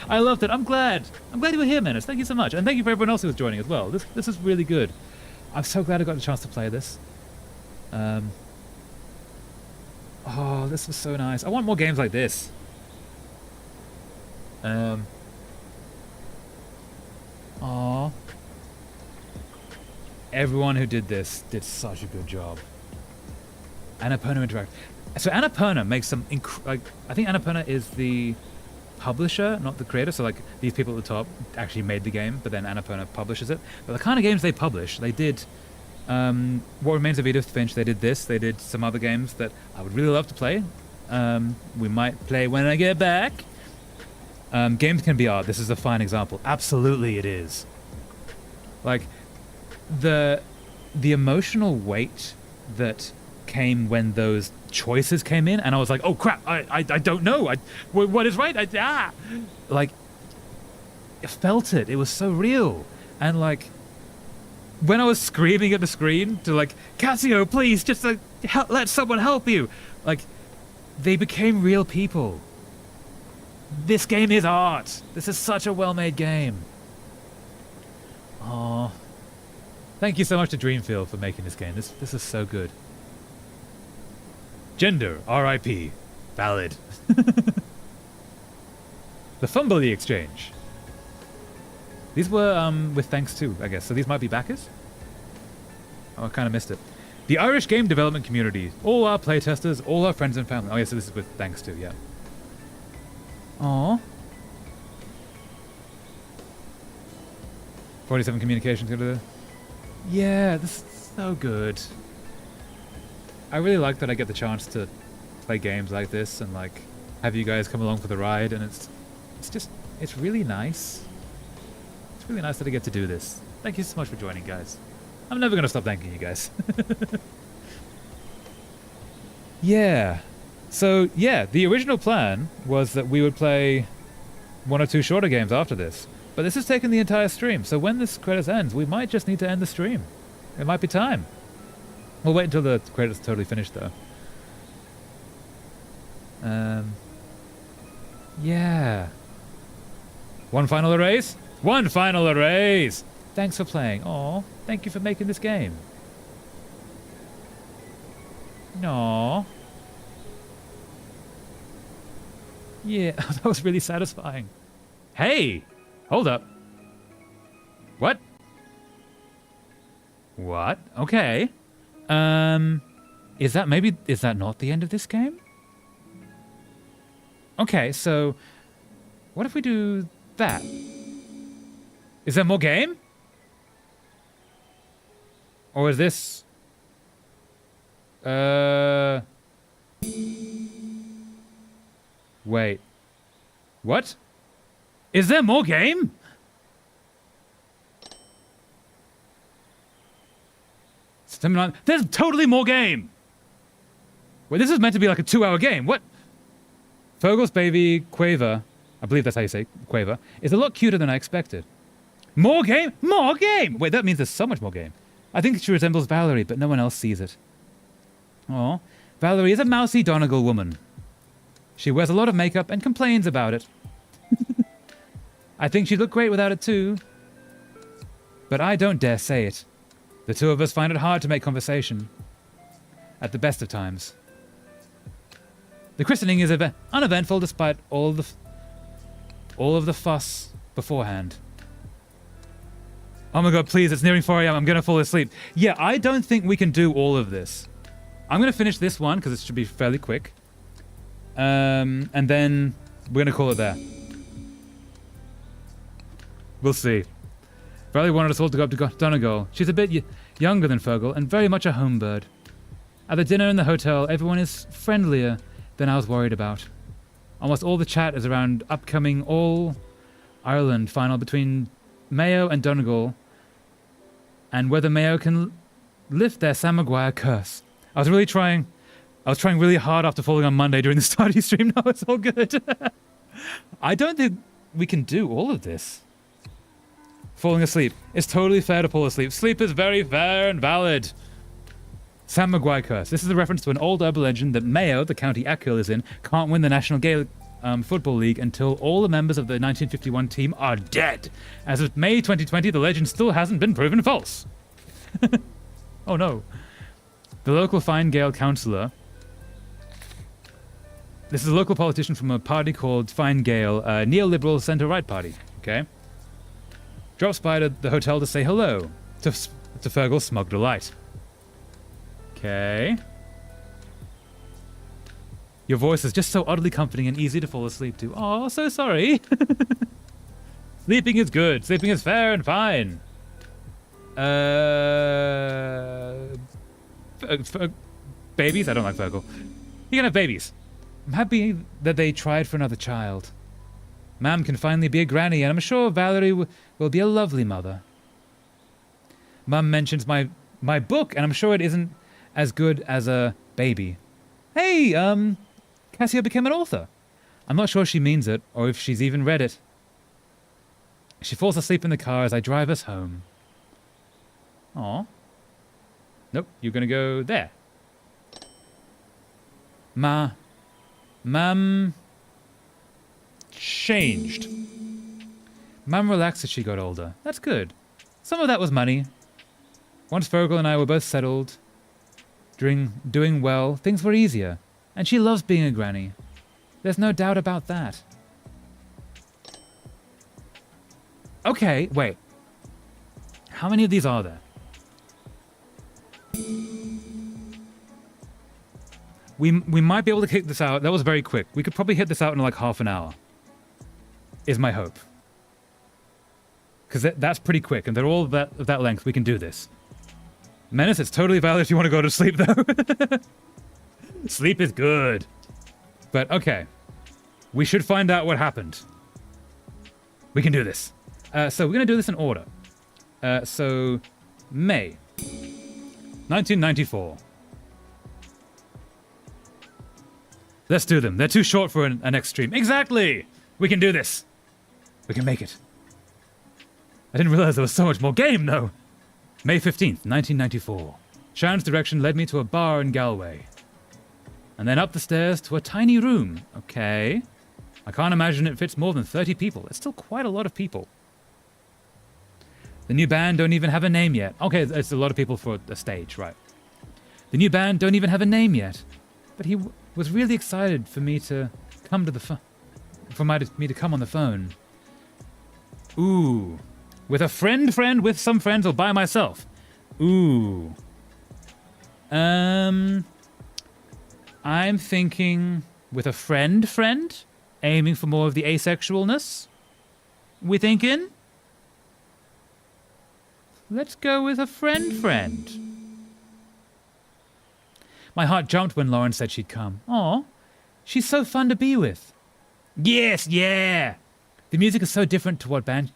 Speaker 1: I loved it. I'm glad you were here, Menace. Thank you so much. And thank you for everyone else who was joining as well. This is really good. I'm so glad I got the chance to play this. Oh, this was so nice. I want more games like this. Aww. Everyone who did this did such a good job. Annapurna Interactive. So Annapurna makes some I think Annapurna is the publisher, not the creator. So like these people at the top actually made the game, but then Annapurna publishes it. But the kind of games they publish, they did What Remains of Edith Finch, they did this, they did some other games that I would really love to play. We might play when I get back. Games can be art. This is a fine example. Absolutely it is. Like, the emotional weight that came when those choices came in, and I was like, oh crap, I don't know. What is right? Like, I felt it. It was so real. And like, when I was screaming at the screen to like, Cassio, please, just let someone help you. Like, they became real people. This game is art. This is such a well-made game. Aww. Thank you so much to Dreamfield for making this game. This is so good. Gender, R.I.P. Valid. The Fumbly Exchange. These were with thanks to, I guess. So these might be backers? Oh, I kind of missed it. The Irish game development community. All our playtesters, all our friends and family. Oh, yeah, so this is with thanks to, yeah. Aww. 47 communications. Yeah, this is so good. I really like that I get the chance to play games like this and like have you guys come along for the ride, and it's really nice. It's really nice that I get to do this. Thank you so much for joining, guys. I'm never gonna stop thanking you guys. Yeah. So, yeah, the original plan was that we would play 1 or 2 shorter games after this. But this has taken the entire stream, so when this credits ends, we might just need to end the stream. It might be time. We'll wait until the credits are totally finished, though. Yeah. One final erase? One final erase! Thanks for playing. Aw, thank you for making this game. Aww. Yeah, that was really satisfying. Hey! Hold up. What? What? Okay. Is that not the end of this game? Okay, so what if we do that? Is there more game? Or is this... Wait. What? Is there more game? There's totally more game! Wait, this is meant to be like a 2-hour game. What? Fergal's baby, Quaver, I believe that's how you say Quaver, is a lot cuter than I expected. More game? More game! Wait, that means there's so much more game. I think she resembles Valerie, but no one else sees it. Aw, Valerie is a mousy Donegal woman. She wears a lot of makeup and complains about it. I think she'd look great without it too. But I don't dare say it. The two of us find it hard to make conversation. At the best of times. The christening is uneventful despite all of the fuss beforehand. Oh my god, please, it's nearing 4 a.m. I'm gonna fall asleep. Yeah, I don't think we can do all of this. I'm gonna finish this one because it should be fairly quick. And then we're gonna call it there. We'll see. Valerie wanted us all to go up to Donegal. She's a bit younger than Fergal and very much a home bird. At the dinner in the hotel, everyone is friendlier than I was worried about. Almost all the chat is around upcoming All-Ireland final between Mayo and Donegal and whether Mayo can lift their Sam Maguire curse. I was trying really hard after falling on Monday during the Stardew stream. Now it's all good. I don't think we can do all of this. Falling asleep. It's totally fair to fall asleep. Sleep is very fair and valid. Sam Maguire curse. This is a reference to an old urban legend that Mayo, the county Achill is in, can't win the National Gaelic Football League until all the members of the 1951 team are dead. As of May 2020, the legend still hasn't been proven false. Oh no. The local Fine Gael councillor. This is a local politician from a party called Fine Gael, a neoliberal centre-right party. Okay. Drops by to the hotel to say hello to Fergal's smug delight. Okay. Your voice is just so oddly comforting and easy to fall asleep to. Oh, so sorry. Sleeping is good. Sleeping is fair and fine. Babies? I don't like Fergal. You can have babies. I'm happy that they tried for another child. Mam can finally be a granny, and I'm sure Valerie will be a lovely mother. Mum mentions my book, and I'm sure it isn't as good as a baby. Hey, Cassia became an author. I'm not sure she means it, or if she's even read it. She falls asleep in the car as I drive us home. Aw. Nope, you're gonna go there. Mum changed. Mum relaxed as she got older. That's good. Some of that was money. Once Fergal and I were both settled, doing well, things were easier. And she loves being a granny. There's no doubt about that. Okay, wait. How many of these are there? We might be able to kick this out. That was very quick. We could probably hit this out in like half an hour. Is my hope. Because that's pretty quick, and they're all of that length. We can do this. Menace, it's totally valid if you want to go to sleep, though. Sleep is good. But, okay. We should find out what happened. We can do this. So we're going to do this in order. So, May. 1994. Let's do them. They're too short for an next stream. Exactly! We can do this. We can make it. I didn't realize there was so much more game, though. May 15th, 1994. Sharon's direction led me to a bar in Galway. And then up the stairs to a tiny room. Okay. I can't imagine it fits more than 30 people. It's still quite a lot of people. The new band don't even have a name yet. Okay, it's a lot of people for a stage, right. The new band don't even have a name yet. But he was really excited for me to come to the phone. For me to come on the phone. Ooh. With a friend with some friends or by myself. Ooh. I'm thinking with a friend, aiming for more of the asexualness. We thinking? Let's go with a friend. My heart jumped when Lauren said she'd come. Aw, she's so fun to be with. Yes, yeah. The music is so different to what band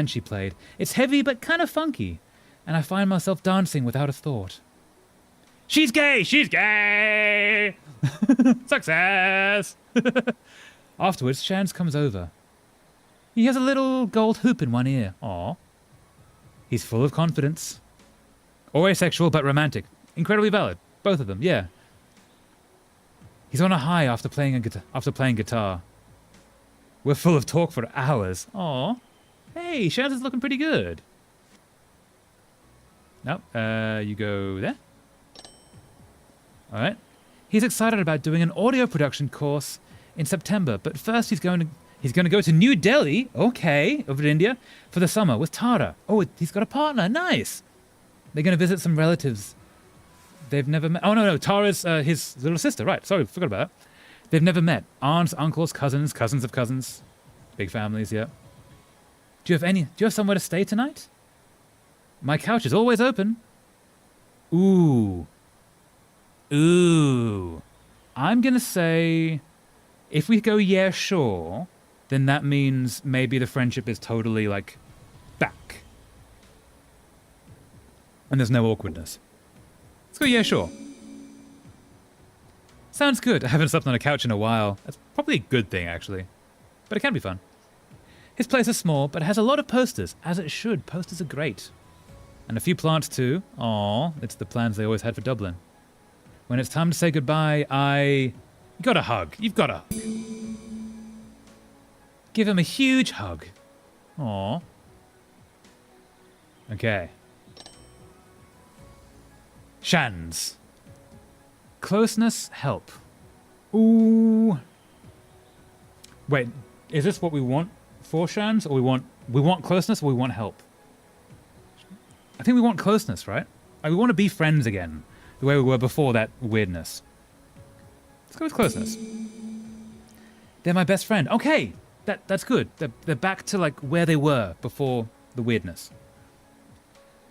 Speaker 1: she played. It's heavy but kind of funky, and I find myself dancing without a thought. She's gay! She's gay! Success! Afterwards, Shans comes over. He has a little gold hoop in one ear. Aw. He's full of confidence. Or asexual but romantic. Incredibly valid. Both of them, yeah. He's on a high after playing guitar. We're full of talk for hours. Aw. Hey, Shans is looking pretty good. No, you go there. All right. He's excited about doing an audio production course in September, but first he's going to go to New Delhi, okay, over to India, for the summer with Tara. Oh, he's got a partner. Nice. They're going to visit some relatives they've never met. Oh, no, Tara's his little sister. Right. Sorry, forgot about that. They've never met. Aunts, uncles, cousins, cousins of cousins. Big families, yeah. Do you have somewhere to stay tonight? My couch is always open. Ooh. I'm going to say, if we go yeah, sure, then that means maybe the friendship is totally, like, back. And there's no awkwardness. Let's go yeah, sure. Sounds good. I haven't slept on a couch in a while. That's probably a good thing, actually. But it can be fun. His place is small, but it has a lot of posters, as it should. Posters are great. And a few plants, too. Aw, it's the plans they always had for Dublin. When it's time to say goodbye, you gotta hug. You've gotta hug. Give him a huge hug. Aw. Okay. Shans. Closeness, help. Ooh. Wait, is this what we want for Shans? Or we want closeness or we want help? I think we want closeness, right? Like, we want to be friends again. The way we were before that weirdness. Let's go with closeness. They're my best friend. Okay, that's good. They're back to like where they were before the weirdness.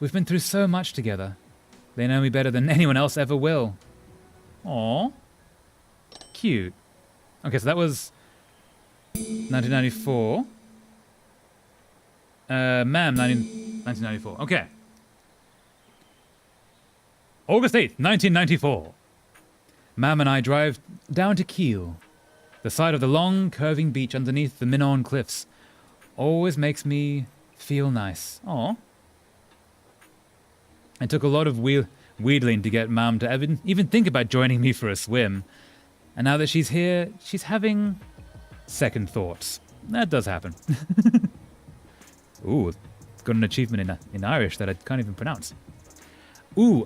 Speaker 1: We've been through so much together. They know me better than anyone else ever will. Aww. Cute. Okay, so that was 1994. Ma'am, 1994. Okay. August 8th, 1994. Mam and I drive down to Kiel. The sight of the long, curving beach underneath the Minnon cliffs always makes me feel nice. Aw. It took a lot of wheedling to get Mam to even think about joining me for a swim. And now that she's here, she's having second thoughts. That does happen. Ooh, got an achievement in Irish that I can't even pronounce. Ooh,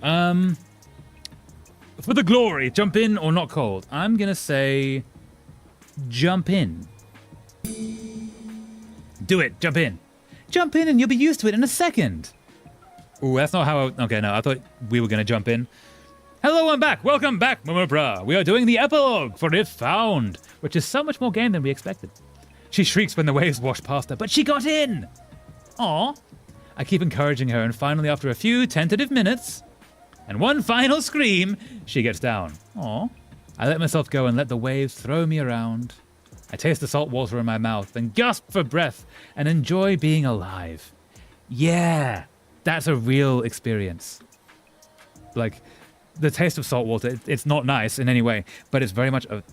Speaker 1: for the glory, jump in or not cold. I'm gonna say jump in. Do it, jump in. Jump in and you'll be used to it in a second. Ooh, that's not how okay, no, I thought we were gonna jump in. Hello, I'm back. Welcome back, Mumabra. We are doing the epilogue for If Found, which is so much more game than we expected. She shrieks when the waves wash past her, but she got in. Aw. I keep encouraging her, and finally, after a few tentative minutes, and one final scream, she gets down. Aw. I let myself go and let the waves throw me around. I taste the salt water in my mouth and gasp for breath and enjoy being alive. Yeah, that's a real experience. Like, the taste of salt water, it's not nice in any way, but it's very much a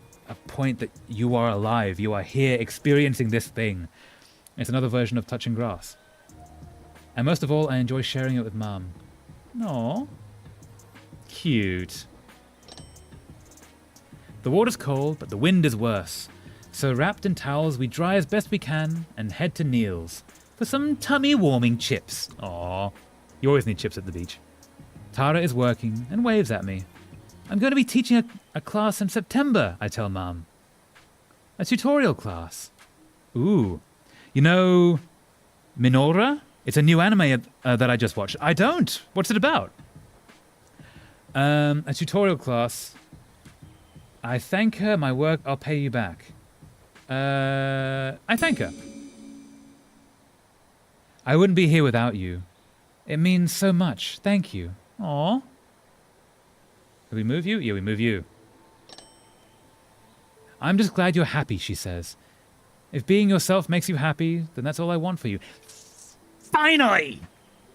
Speaker 1: point that you are alive. You are here experiencing this thing. It's another version of touching grass. And most of all, I enjoy sharing it with Mom. Aww. Cute. The water's cold, but the wind is worse. So wrapped in towels, we dry as best we can and head to Neil's for some tummy-warming chips. Aww. You always need chips at the beach. Tara is working and waves at me. I'm going to be teaching a class in September, I tell Mom. A tutorial class. Ooh. You know, Minora? It's a new anime that I just watched. I don't. What's it about? A tutorial class. I thank her. My work, I'll pay you back. I thank her. I wouldn't be here without you. It means so much. Thank you. Aww. Can we move you? Yeah, we move you. I'm just glad you're happy, she says. If being yourself makes you happy, then that's all I want for you. Finally!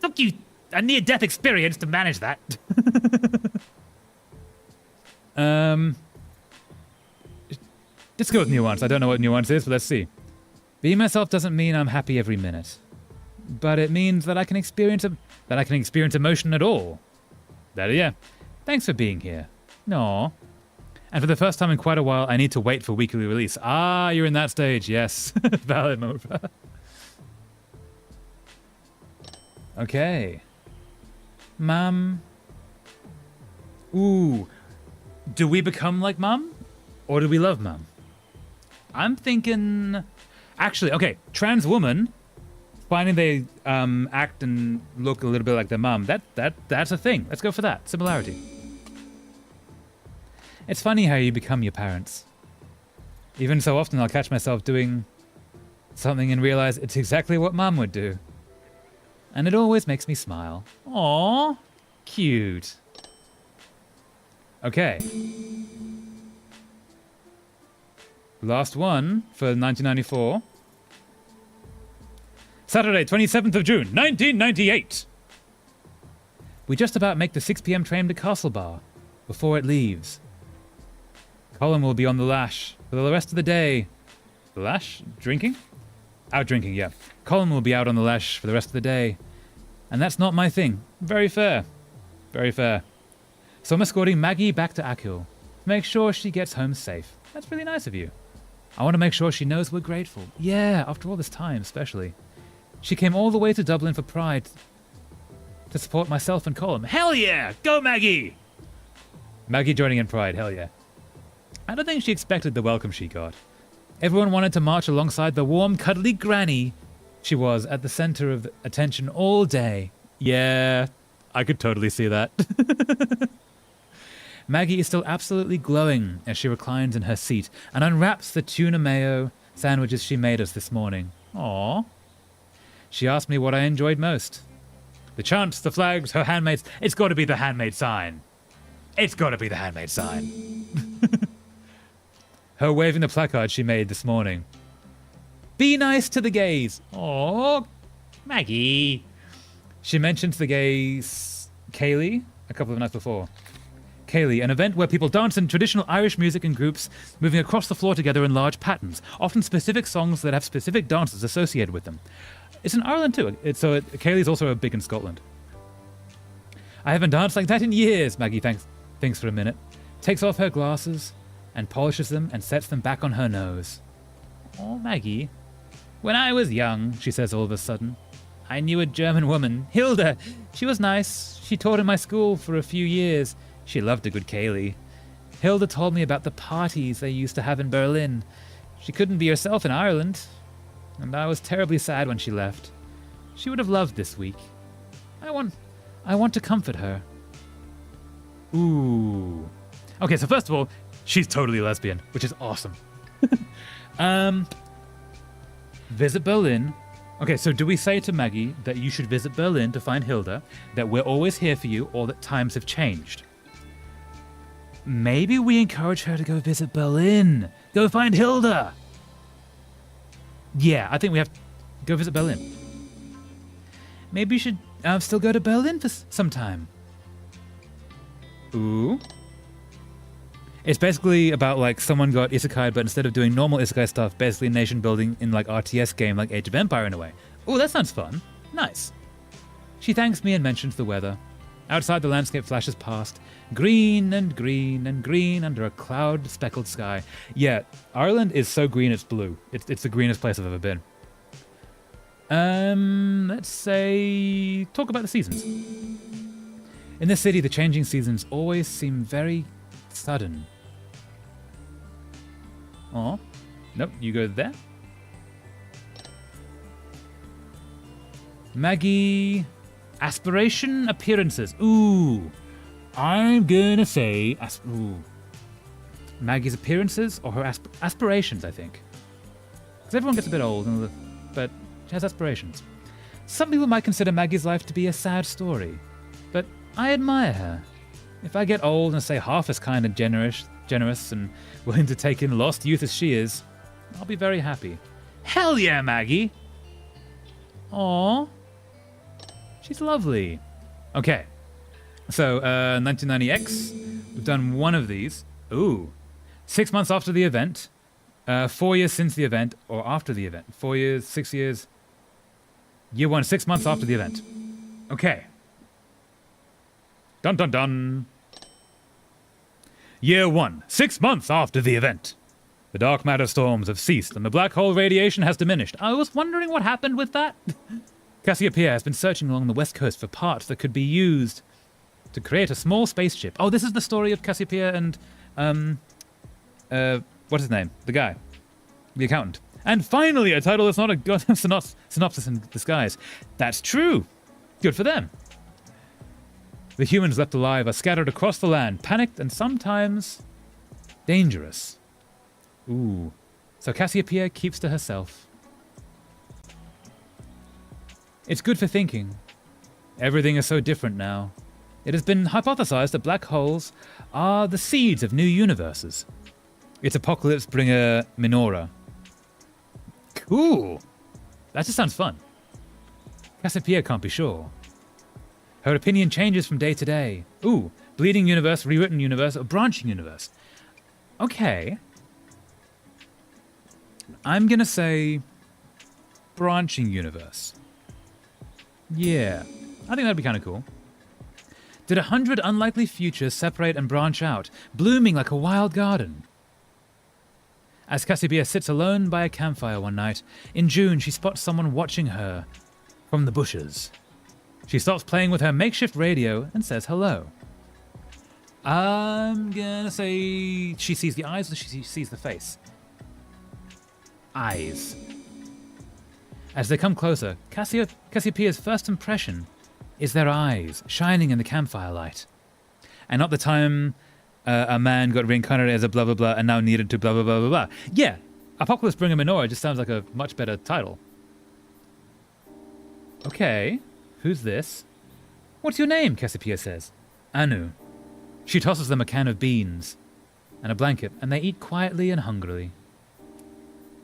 Speaker 1: Took you a near-death experience to manage that. Let's go with nuance. I don't know what nuance is, but let's see. Being myself doesn't mean I'm happy every minute, but it means that I can experience emotion at all. Yeah. Thanks for being here. No. And for the first time in quite a while, I need to wait for weekly release. Ah, you're in that stage. Yes. Valid moment. Okay. Mum. Ooh. Do we become like Mum? Or do we love Mum? I'm thinking... Actually, okay. Trans woman, finding they act and look a little bit like their mum, that's a thing. Let's go for that. Similarity. It's funny how you become your parents. Even so often I'll catch myself doing something and realize it's exactly what Mum would do. And it always makes me smile. Aww, cute. Okay. Last one for 1994. Saturday, 27th of June, 1998. We just about make the 6 p.m. train to Castlebar before it leaves. Colin will be on the lash for the rest of the day. The lash? Drinking? Out drinking, yeah. Colin will be out on the lash for the rest of the day. And that's not my thing. Very fair. Very fair. So I'm escorting Maggie back to Achill to make sure she gets home safe. That's really nice of you. I want to make sure she knows we're grateful. Yeah, after all this time, especially. She came all the way to Dublin for Pride to support myself and Colin. Hell yeah! Go Maggie! Maggie joining in Pride, hell yeah. I don't think she expected the welcome she got. Everyone wanted to march alongside the warm, cuddly granny she was at the center of attention all day. Yeah, I could totally see that. Maggie is still absolutely glowing as she reclines in her seat and unwraps the tuna mayo sandwiches she made us this morning. Aww. She asked me what I enjoyed most. The chants, the flags, her handmaids. It's got to be the handmade sign. It's got to be the handmade sign. Her waving the placard she made this morning. Be nice to the gays. Aww, Maggie. She mentioned the gays Kaylee a couple of nights before. Kaylee, an event where people dance in traditional Irish music in groups, moving across the floor together in large patterns, often specific songs that have specific dances associated with them. It's in Ireland too, Kaylee's also big in Scotland. I haven't danced like that in years, Maggie thinks for a minute, takes off her glasses and polishes them and sets them back on her nose. Oh, Maggie. When I was young, she says all of a sudden, I knew a German woman, Hilda. She was nice. She taught in my school for a few years. She loved a good Kaylee. Hilda told me about the parties they used to have in Berlin. She couldn't be herself in Ireland, and I was terribly sad when she left. She would have loved this week. I want to comfort her. Ooh. Okay, so first of all, she's totally lesbian, which is awesome. Visit Berlin. Okay, so do we say to Maggie that you should visit Berlin to find Hilda, that we're always here for you, or that times have changed? Maybe we encourage her to go visit Berlin. Go find Hilda. Yeah, I think we have to go visit Berlin. Maybe you should still go to Berlin for some time. Ooh. It's basically about like someone got isekai, but instead of doing normal isekai stuff, basically nation building in like RTS game like Age of Empire in a way. Ooh, that sounds fun. Nice. She thanks me and mentions the weather. Outside, the landscape flashes past, green and green and green under a cloud-speckled sky. Yeah, Ireland is so green it's blue. It's the greenest place I've ever been. Let's say... talk about the seasons. In this city, the changing seasons always seem very sudden. Oh, nope, you go there. Maggie... Aspiration appearances. Ooh. I'm gonna say... Ooh. Maggie's appearances or her aspirations, I think. Because everyone gets a bit old, but she has aspirations. Some people might consider Maggie's life to be a sad story, but I admire her. If I get old and say half as kind and generous and willing to take in lost youth as she is, I'll be very happy. Hell yeah, Maggie! Aww. She's lovely. Okay. So, 1990X. We've done one of these. Ooh. 6 months after the event. 4 years since the event, or after the event. 4 years, 6 years. Year 1, 6 months after the event. Okay. Dun dun dun. Year 1, 6 months after the event. The dark matter storms have ceased and the black hole radiation has diminished. I was wondering what happened with that. Cassiopeia has been searching along the west coast for parts that could be used to create a small spaceship. Oh, this is the story of Cassiopeia and, what's his name? The guy. The accountant. And finally, a title that's not a synopsis in disguise. That's true. Good for them. The humans left alive are scattered across the land, panicked and sometimes dangerous. Ooh. So Cassiopeia keeps to herself. It's good for thinking. Everything is so different now. It has been hypothesized that black holes are the seeds of new universes. It's apocalypse bringer Minora. Cool. That just sounds fun. Cassiopeia can't be sure. Her opinion changes from day to day. Ooh, bleeding universe, rewritten universe, or branching universe. Okay. I'm gonna say branching universe. Yeah, I think that'd be kind of cool. Did 100 unlikely futures separate and branch out, blooming like a wild garden? As Cassiopeia sits alone by a campfire one night, in June she spots someone watching her from the bushes. She stops playing with her makeshift radio and says hello. I'm gonna say she sees the eyes or she sees the face? Eyes. As they come closer, Cassiopeia's first impression is their eyes shining in the campfire light. And not the time a man got reincarnated as a blah blah blah and now needed to blah blah blah blah blah. Yeah, Apocalypse Bringer Minora just sounds like a much better title. Okay, who's this? What's your name? Cassiopeia says. Anu. She tosses them a can of beans and a blanket, and they eat quietly and hungrily.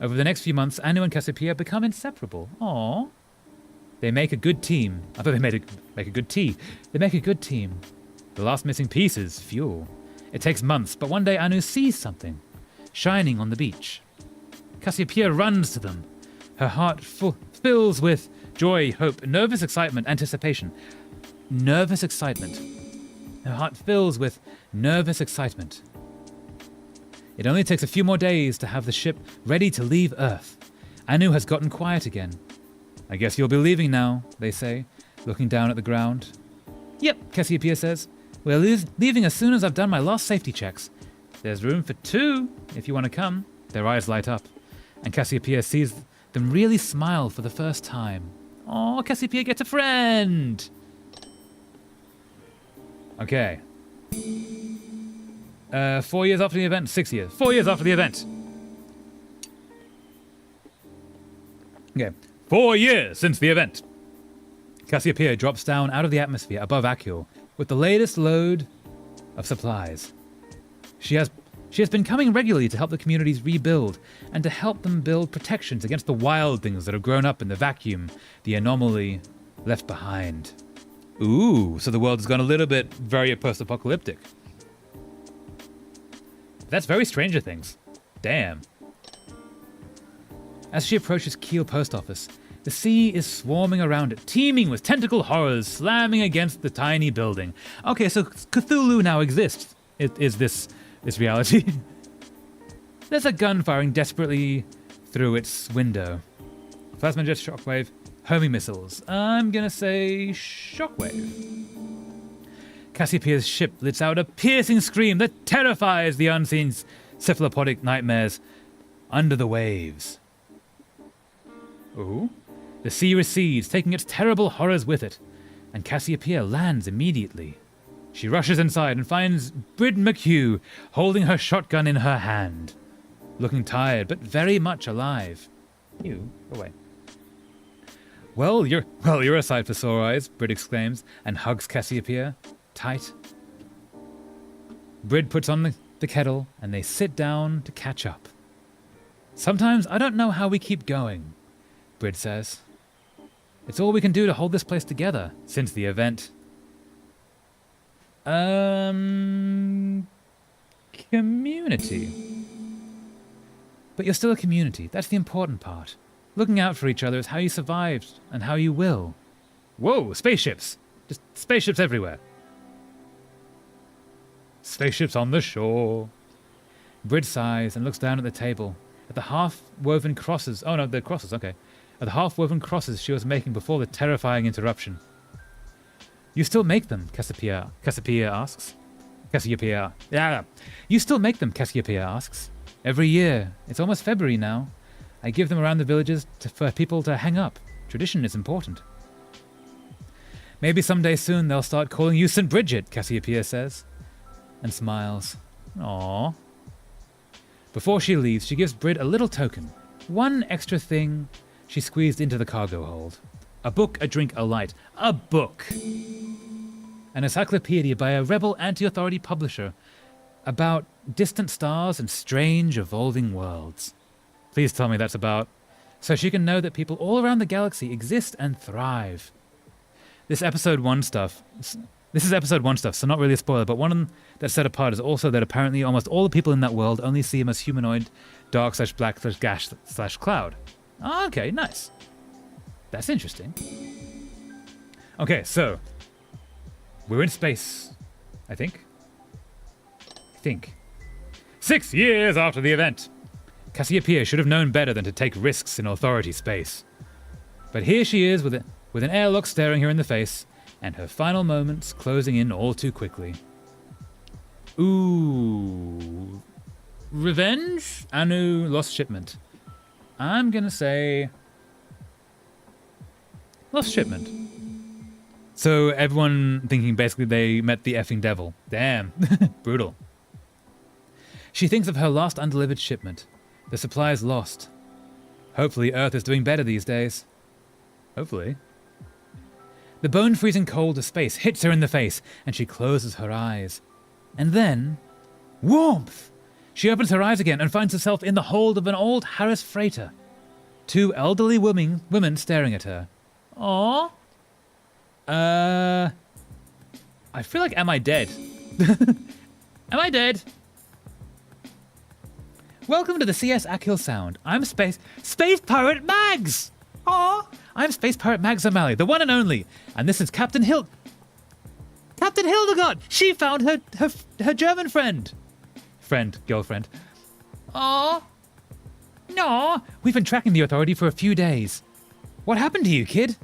Speaker 1: Over the next few months, Anu and Cassiopeia become inseparable. Aww. They make a good team. I thought they make a good tea. They make a good team. The last missing piece is fuel. It takes months, but one day Anu sees something shining on the beach. Cassiopeia runs to them. Her heart fills with joy, hope, nervous excitement, anticipation. Nervous excitement. Her heart fills with nervous excitement. It only takes a few more days to have the ship ready to leave Earth. Anu has gotten quiet again. I guess you'll be leaving now, they say, looking down at the ground. Yep, Cassiopeia says. We're leaving as soon as I've done my last safety checks. There's room for 2 if you want to come. Their eyes light up, and Cassiopeia sees them really smile for the first time. Oh, Cassiopeia gets a friend! Okay. 4 years after the event, 6 years. 4 years after the event. Okay. 4 years since the event. Cassiopeia drops down out of the atmosphere above Acul with the latest load of supplies. She has been coming regularly to help the communities rebuild and to help them build protections against the wild things that have grown up in the vacuum, the anomaly left behind. Ooh, so the world has gone a little bit very post-apocalyptic. That's very Stranger Things. Damn. As she approaches Kiel Post Office, the sea is swarming around it, teeming with tentacle horrors slamming against the tiny building. Okay, so Cthulhu now exists. Is this reality? There's a gun firing desperately through its window. Plasma jet, shockwave, homing missiles. I'm gonna say shockwave. Cassiopeia's ship lets out a piercing scream that terrifies the unseen cephalopodic nightmares under the waves. Ooh. The sea recedes, taking its terrible horrors with it, and Cassiopeia lands immediately. She rushes inside and finds Brid McHugh holding her shotgun in her hand, looking tired but very much alive. You, go away. Well, you're a sight for sore eyes, Brid exclaims, and hugs Cassiopeia tight. Brid puts on the kettle, and they sit down to catch up. Sometimes I don't know how we keep going, Brid says. It's all we can do to hold this place together since the event. Community. But you're still a community. That's the important part. Looking out for each other is how you survived and how you will. Whoa, spaceships! Just spaceships everywhere. Spaceships on the shore. Brid sighs and looks down at the table. At the half-woven crosses. Oh no, the crosses, okay. At the half-woven crosses she was making before the terrifying interruption. You still make them, Cassiopeia asks. Cassiopeia. Yeah. You still make them, Cassiopeia asks. Every year. It's almost February now. I give them around the villages for people to hang up. Tradition is important. Maybe someday soon they'll start calling you St. Bridget, Cassiopeia says. And smiles. Aww. Before she leaves, she gives Brid a little token. One extra thing she squeezed into the cargo hold. A book, a drink, a light. A book! An encyclopedia by a rebel anti-authority publisher about distant stars and strange evolving worlds. Please tell me that's about... So she can know that people all around the galaxy exist and thrive. This is episode 1 stuff, so not really a spoiler, but one that's set apart is also that apparently almost all the people in that world only see him as humanoid, dark/black/gas/cloud. Oh, okay, nice. That's interesting. Okay, so we're in space, I think. 6 years after the event. Cassiopeia should have known better than to take risks in authority space. But here she is with an airlock staring her in the face, and her final moments closing in all too quickly. Ooh. Revenge? Anu, lost shipment. I'm gonna say... lost shipment. So everyone thinking basically they met the effing devil. Damn. Brutal. She thinks of her last undelivered shipment. The supplies lost. Hopefully Earth is doing better these days. Hopefully. The bone-freezing cold of space hits her in the face, and she closes her eyes. And then... warmth! She opens her eyes again and finds herself in the hold of an old Harris freighter. 2 elderly women staring at her. Aww. I feel like, am I dead? Am I dead? Welcome to the CS Akhil Sound. I'm Space Pirate Mags! Aww. I'm Space Pirate Mags O'Malley, the one and only. And this is Captain Hildegard! She found her German friend. Girlfriend. Aww. No, we've been tracking the authority for a few days. What happened to you, kid?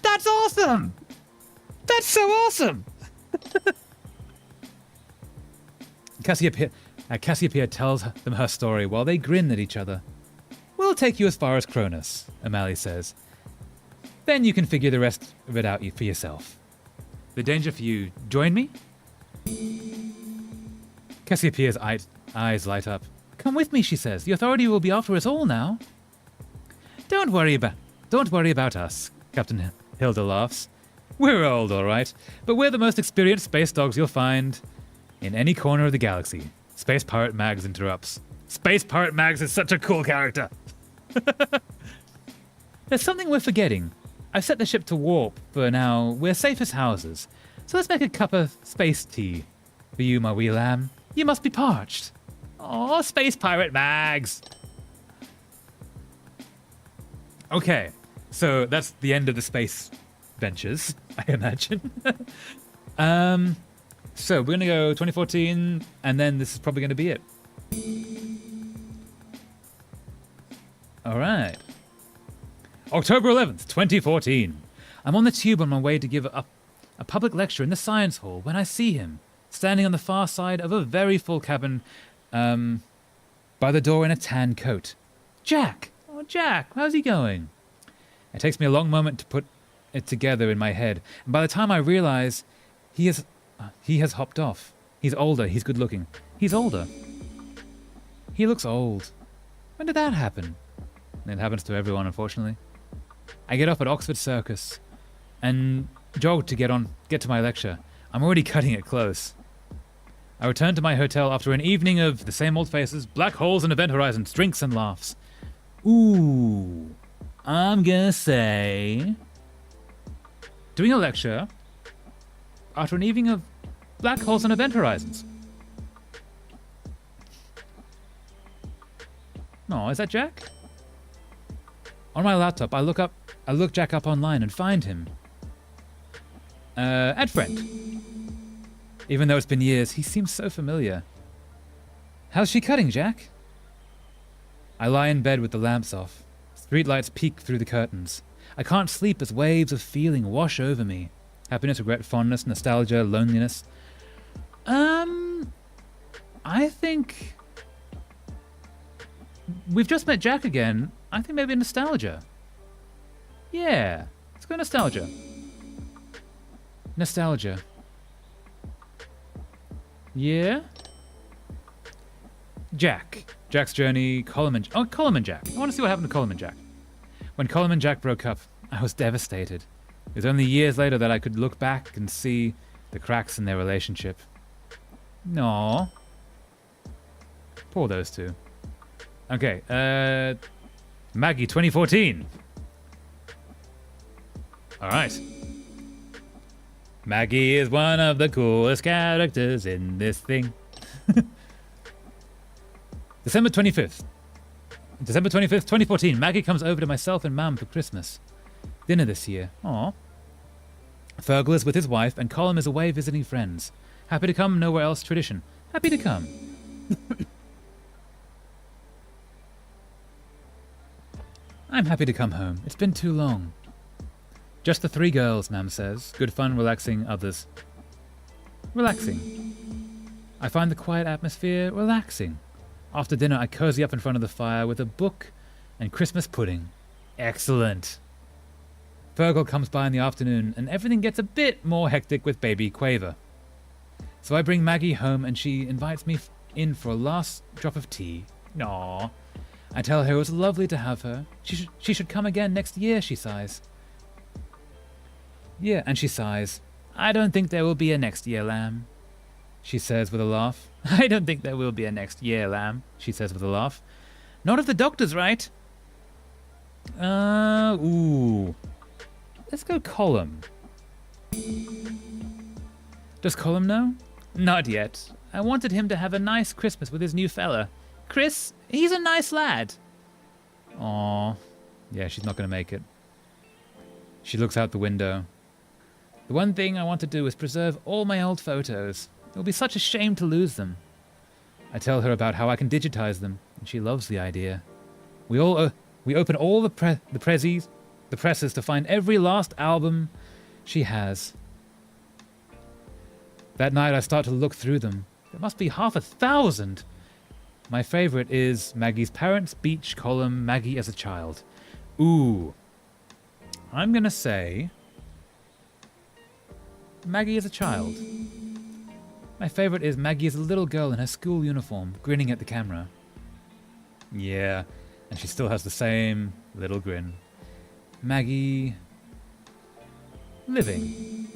Speaker 1: That's awesome! That's so awesome! Cassiopeia tells them her story while they grin at each other. We'll take you as far as Cronus, O'Malley says. Then you can figure the rest of it out for yourself. The danger for you. Join me? Cassiopeia's eyes light up. Come with me, she says. The authority will be after us all now. Don't worry about us, Captain Hilda laughs. We're old, all right, but we're the most experienced space dogs you'll find in any corner of the galaxy. Space Pirate Mags interrupts. Space Pirate Mags is such a cool character. There's something we're forgetting. I've set the ship to warp for now. We're safe as houses. So let's make a cup of space tea. For you, my wee lamb. You must be parched. Aw, Space Pirate Mags. Okay, so that's the end of the space ventures, I imagine. So we're going to go 2014, and then this is probably going to be it. All right. October 11th, 2014. I'm on the tube on my way to give a public lecture in the science hall when I see him, standing on the far side of a very full cabin, by the door in a tan coat. Jack! Oh, Jack, how's he going? It takes me a long moment to put it together in my head, and by the time I realize he has hopped off. He's older, he's good looking. He's older. He looks old. When did that happen? It happens to everyone, unfortunately. I get off at Oxford Circus and jog to get to my lecture. I'm already cutting it close. I return to my hotel after an evening of the same old faces, black holes and event horizons, drinks and laughs. Ooh, I'm gonna say... doing a lecture after an evening of black holes and event horizons. No, is that Jack? On my laptop, I look Jack up online and find him. Add friend. Even though it's been years, he seems so familiar. How's she cutting, Jack? I lie in bed with the lamps off. Streetlights peek through the curtains. I can't sleep as waves of feeling wash over me. Happiness, regret, fondness, nostalgia, loneliness. I think... we've just met Jack again. I think maybe nostalgia. Yeah, let's go nostalgia. Nostalgia. Yeah? Jack. Jack's journey, Colum and Jack. I want to see what happened to Colum and Jack. When Colum and Jack broke up, I was devastated. It was only years later that I could look back and see the cracks in their relationship. Aww. Poor those two. Okay, Maggie 2014. Alright. Maggie is one of the coolest characters in this thing. December 25th. December 25th, 2014. Maggie comes over to myself and Mam for Christmas. Dinner this year. Aww. Fergal is with his wife and Colum is away visiting friends. Happy to come, nowhere else tradition. Happy to come. I'm happy to come home. It's been too long. Just the three girls, Mam says. Good fun, relaxing, others. Relaxing. I find the quiet atmosphere relaxing. After dinner, I cozy up in front of the fire with a book and Christmas pudding. Excellent. Fergal comes by in the afternoon, and everything gets a bit more hectic with baby Quaver. So I bring Maggie home, and she invites me in for a last drop of tea. Aww. I tell her it was lovely to have her. She should come again next year, she sighs. Yeah, and she sighs. I don't think there will be a next year, lamb, she says with a laugh. I don't think there will be a next year, lamb, she says with a laugh. Not if the doctor's right. Ooh. Let's go Colum. Does Colum know? Not yet. I wanted him to have a nice Christmas with his new fella. Chris, he's a nice lad. Aww. Yeah, she's not going to make it. She looks out the window. The one thing I want to do is preserve all my old photos. It will be such a shame to lose them. I tell her about how I can digitize them, and she loves the idea. We open all the presses to find every last album she has. That night I start to look through them. There must be 1,000. My favorite is Maggie's parents' beach column, Maggie as a child. Ooh. I'm gonna say Maggie as a child. My favorite is Maggie as a little girl in her school uniform, grinning at the camera. Yeah, and she still has the same little grin. Maggie... living.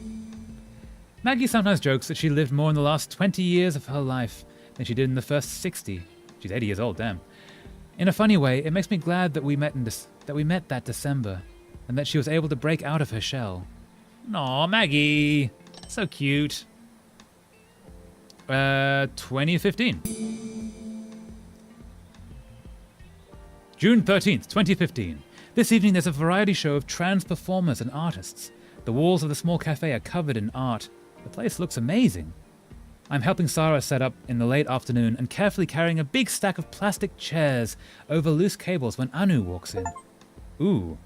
Speaker 1: Maggie sometimes jokes that she lived more in the last 20 years of her life than she did in the first 60. She's 80 years old, damn. In a funny way, it makes me glad that we met that December, and that she was able to break out of her shell. Aw, Maggie! So cute. 2015. June 13th, 2015. This evening there's a variety show of trans performers and artists. The walls of the small cafe are covered in art. The place looks amazing. I'm helping Sarah set up in the late afternoon and carefully carrying a big stack of plastic chairs over loose cables when Anu walks in. Ooh.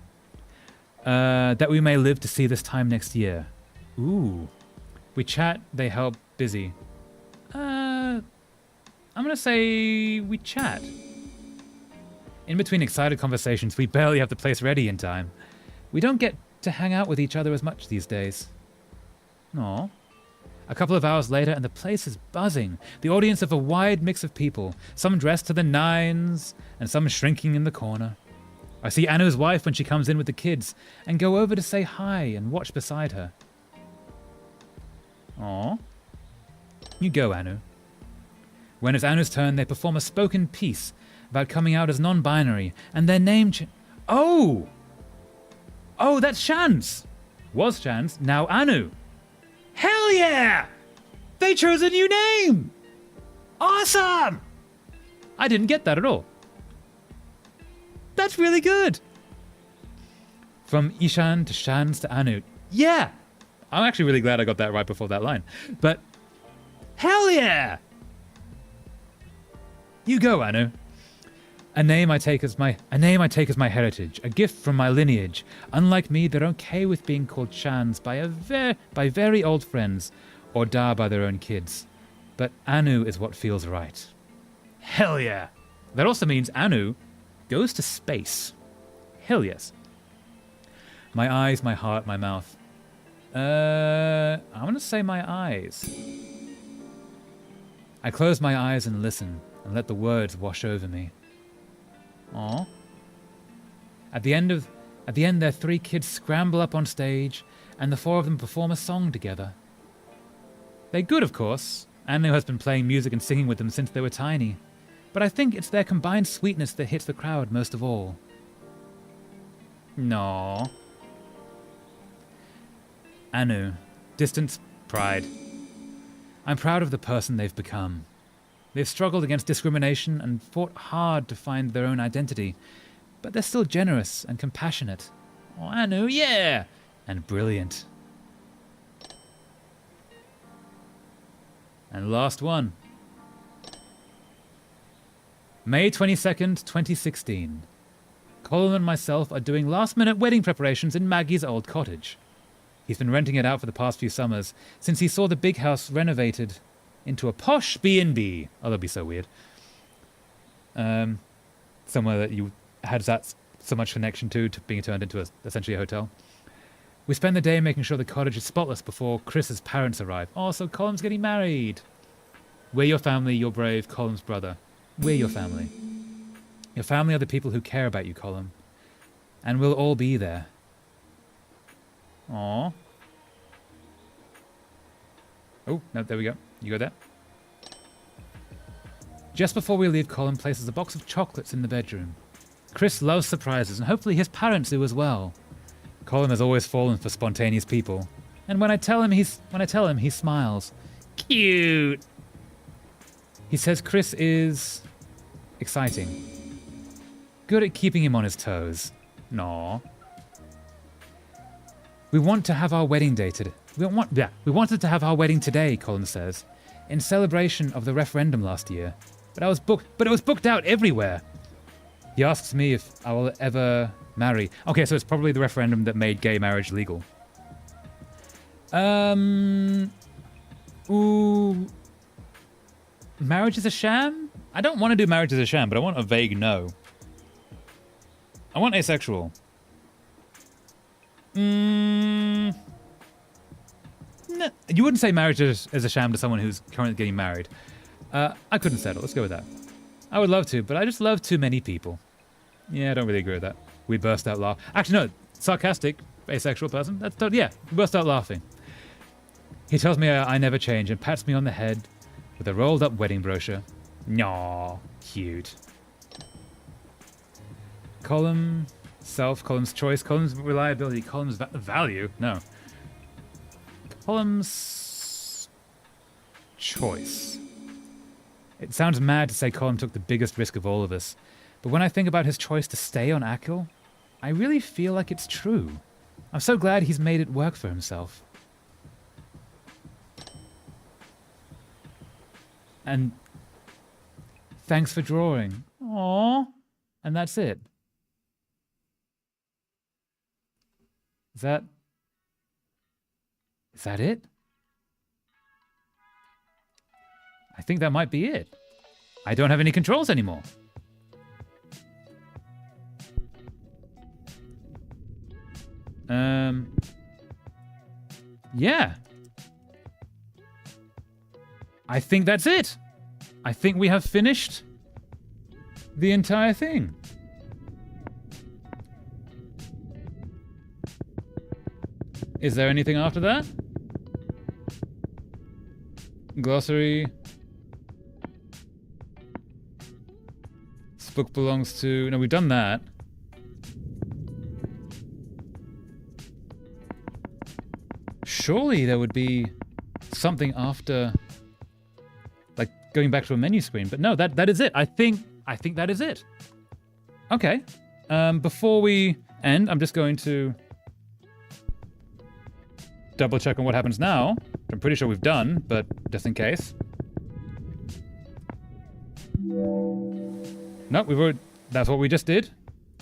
Speaker 1: That we may live to see this time next year. Ooh. We chat, they help, busy. I'm gonna say we chat. In between excited conversations, we barely have the place ready in time. We don't get to hang out with each other as much these days. Aw. A couple of hours later, and the place is buzzing. The audience of a wide mix of people, some dressed to the nines, and some shrinking in the corner. I see Anu's wife when she comes in with the kids, and go over to say hi and watch beside her. Aw. You go, Anu. When it's Anu's turn, they perform a spoken piece about coming out as non-binary, and their name Oh! Oh, that's Shans! Was Shans, now Anu. Hell yeah! They chose a new name! Awesome! I didn't get that at all. That's really good. From Ishan to Shans to Anu. Yeah! I'm actually really glad I got that right before that line. But hell yeah! You go, Anu. A name I take as my heritage, a gift from my lineage. Unlike me, they're okay with being called Shans by very old friends, or Da by their own kids. But Anu is what feels right. Hell yeah! That also means Anu goes to space. Hell yes. My eyes, my heart, my mouth. I want to say my eyes. I close my eyes and listen, and let the words wash over me. Aww. At the end, their 3 kids scramble up on stage, and the 4 of them perform a song together. They're good, of course. Anu has been playing music and singing with them since they were tiny. But I think it's their combined sweetness that hits the crowd most of all. No. Anu. Distance, pride. I'm proud of the person they've become. They've struggled against discrimination and fought hard to find their own identity, but they're still generous and compassionate. Oh, Anu, yeah! And brilliant. And last one. May 22nd, 2016. Colin and myself are doing last-minute wedding preparations in Maggie's old cottage. He's been renting it out for the past few summers, since he saw the big house renovated into a posh B&B. Oh, that'd be so weird. Somewhere that you had that so much connection to being turned into essentially a hotel. We spend the day making sure the cottage is spotless before Chris's parents arrive. Oh, so Colin's getting married. We're your family, you're brave, Colin's brother. We're your family. Your family are the people who care about you, Colin. And we'll all be there. Aww. Oh, no, there we go. You go there. Just before we leave, Colin places a box of chocolates in the bedroom. Chris loves surprises, and hopefully his parents do as well. Colin has always fallen for spontaneous people, and when I tell him, he smiles. Cute. He says Chris is exciting. Good at keeping him on his toes. Naw. We wanted to have our wedding to have our wedding today, Colin says, in celebration of the referendum last year. But it was booked out everywhere. He asks me if I will ever marry. Okay, so it's probably the referendum that made gay marriage legal. Ooh. Marriage is a sham? I don't want to do marriage as a sham, but I want a vague no. I want asexual. No, you wouldn't say marriage is a sham to someone who's currently getting married. I couldn't settle. Let's go with that. I would love to, but I just love too many people. Yeah, I don't really agree with that. We burst out laughing. Actually, no, sarcastic, asexual person. Yeah, we burst out laughing. He tells me I never change and pats me on the head with a rolled up wedding brochure. Naw, cute. Column, self, column's choice, column's reliability, column's value. No. Column's choice. It sounds mad to say Colin took the biggest risk of all of us, but when I think about his choice to stay on Akil, I really feel like it's true. I'm so glad he's made it work for himself. And thanks for drawing. Aww. And that's it. Is that it? I think that might be it. I don't have any controls anymore. Yeah. I think that's it. I think we have finished the entire thing. Is there anything after that? Glossary. This book belongs to... No, we've done that. Surely there would be something after, like going back to a menu screen. But no, that is it. I think that is it. Okay. Before we end, I'm just going to double check on what happens now. Which I'm pretty sure we've done, but just in case. No, we've already. That's what we just did.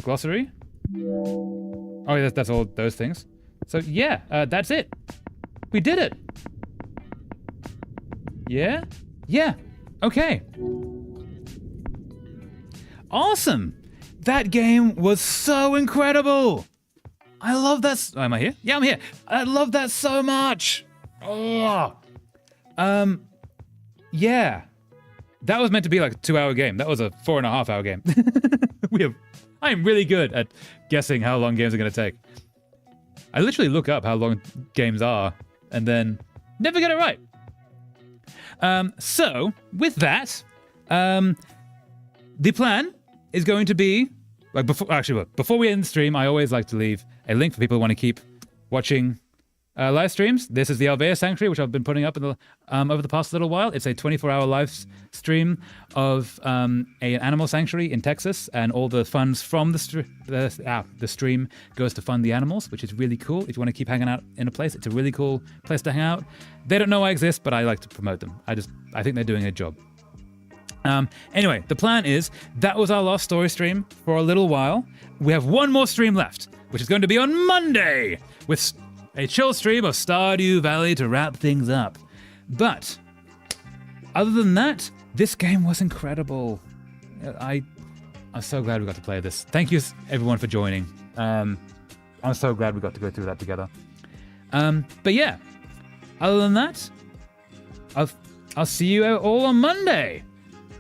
Speaker 1: Glossary. Oh, yeah, that's all those things. So yeah, that's it. We did it. Yeah? Yeah. Okay. Awesome. That game was so incredible. I love that. Oh, am I here? Yeah, I'm here. I love that so much. Oh. Yeah. That was meant to be like a 2-hour game. That was a 4.5-hour game. I am really good at guessing how long games are going to take. I literally look up how long games are and then never get it right. So, with that, the plan is going to be, like before we end the stream, I always like to leave a link for people who want to keep watching live streams. This is the Alvea Sanctuary, which I've been putting up in the, over the past little while. It's a 24-hour live stream of an animal sanctuary in Texas, and all the funds from the stream goes to fund the animals, which is really cool. If you want to keep hanging out in a place, it's a really cool place to hang out. They don't know I exist, but I like to promote them. I think they're doing a job. Anyway, the plan is that was our last story stream for a little while. We have one more stream left, which is going to be on Monday with a chill stream of Stardew Valley to wrap things up. But other than that, this game was incredible. I'm so glad we got to play this. Thank you everyone for joining. I'm so glad we got to go through that together. But yeah, other than that, I'll see you all on Monday.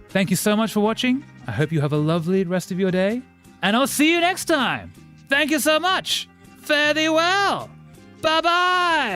Speaker 1: Thank you so much for watching. I hope you have a lovely rest of your day, and I'll see you next time. Thank you so much. Fare thee well. Bye-bye.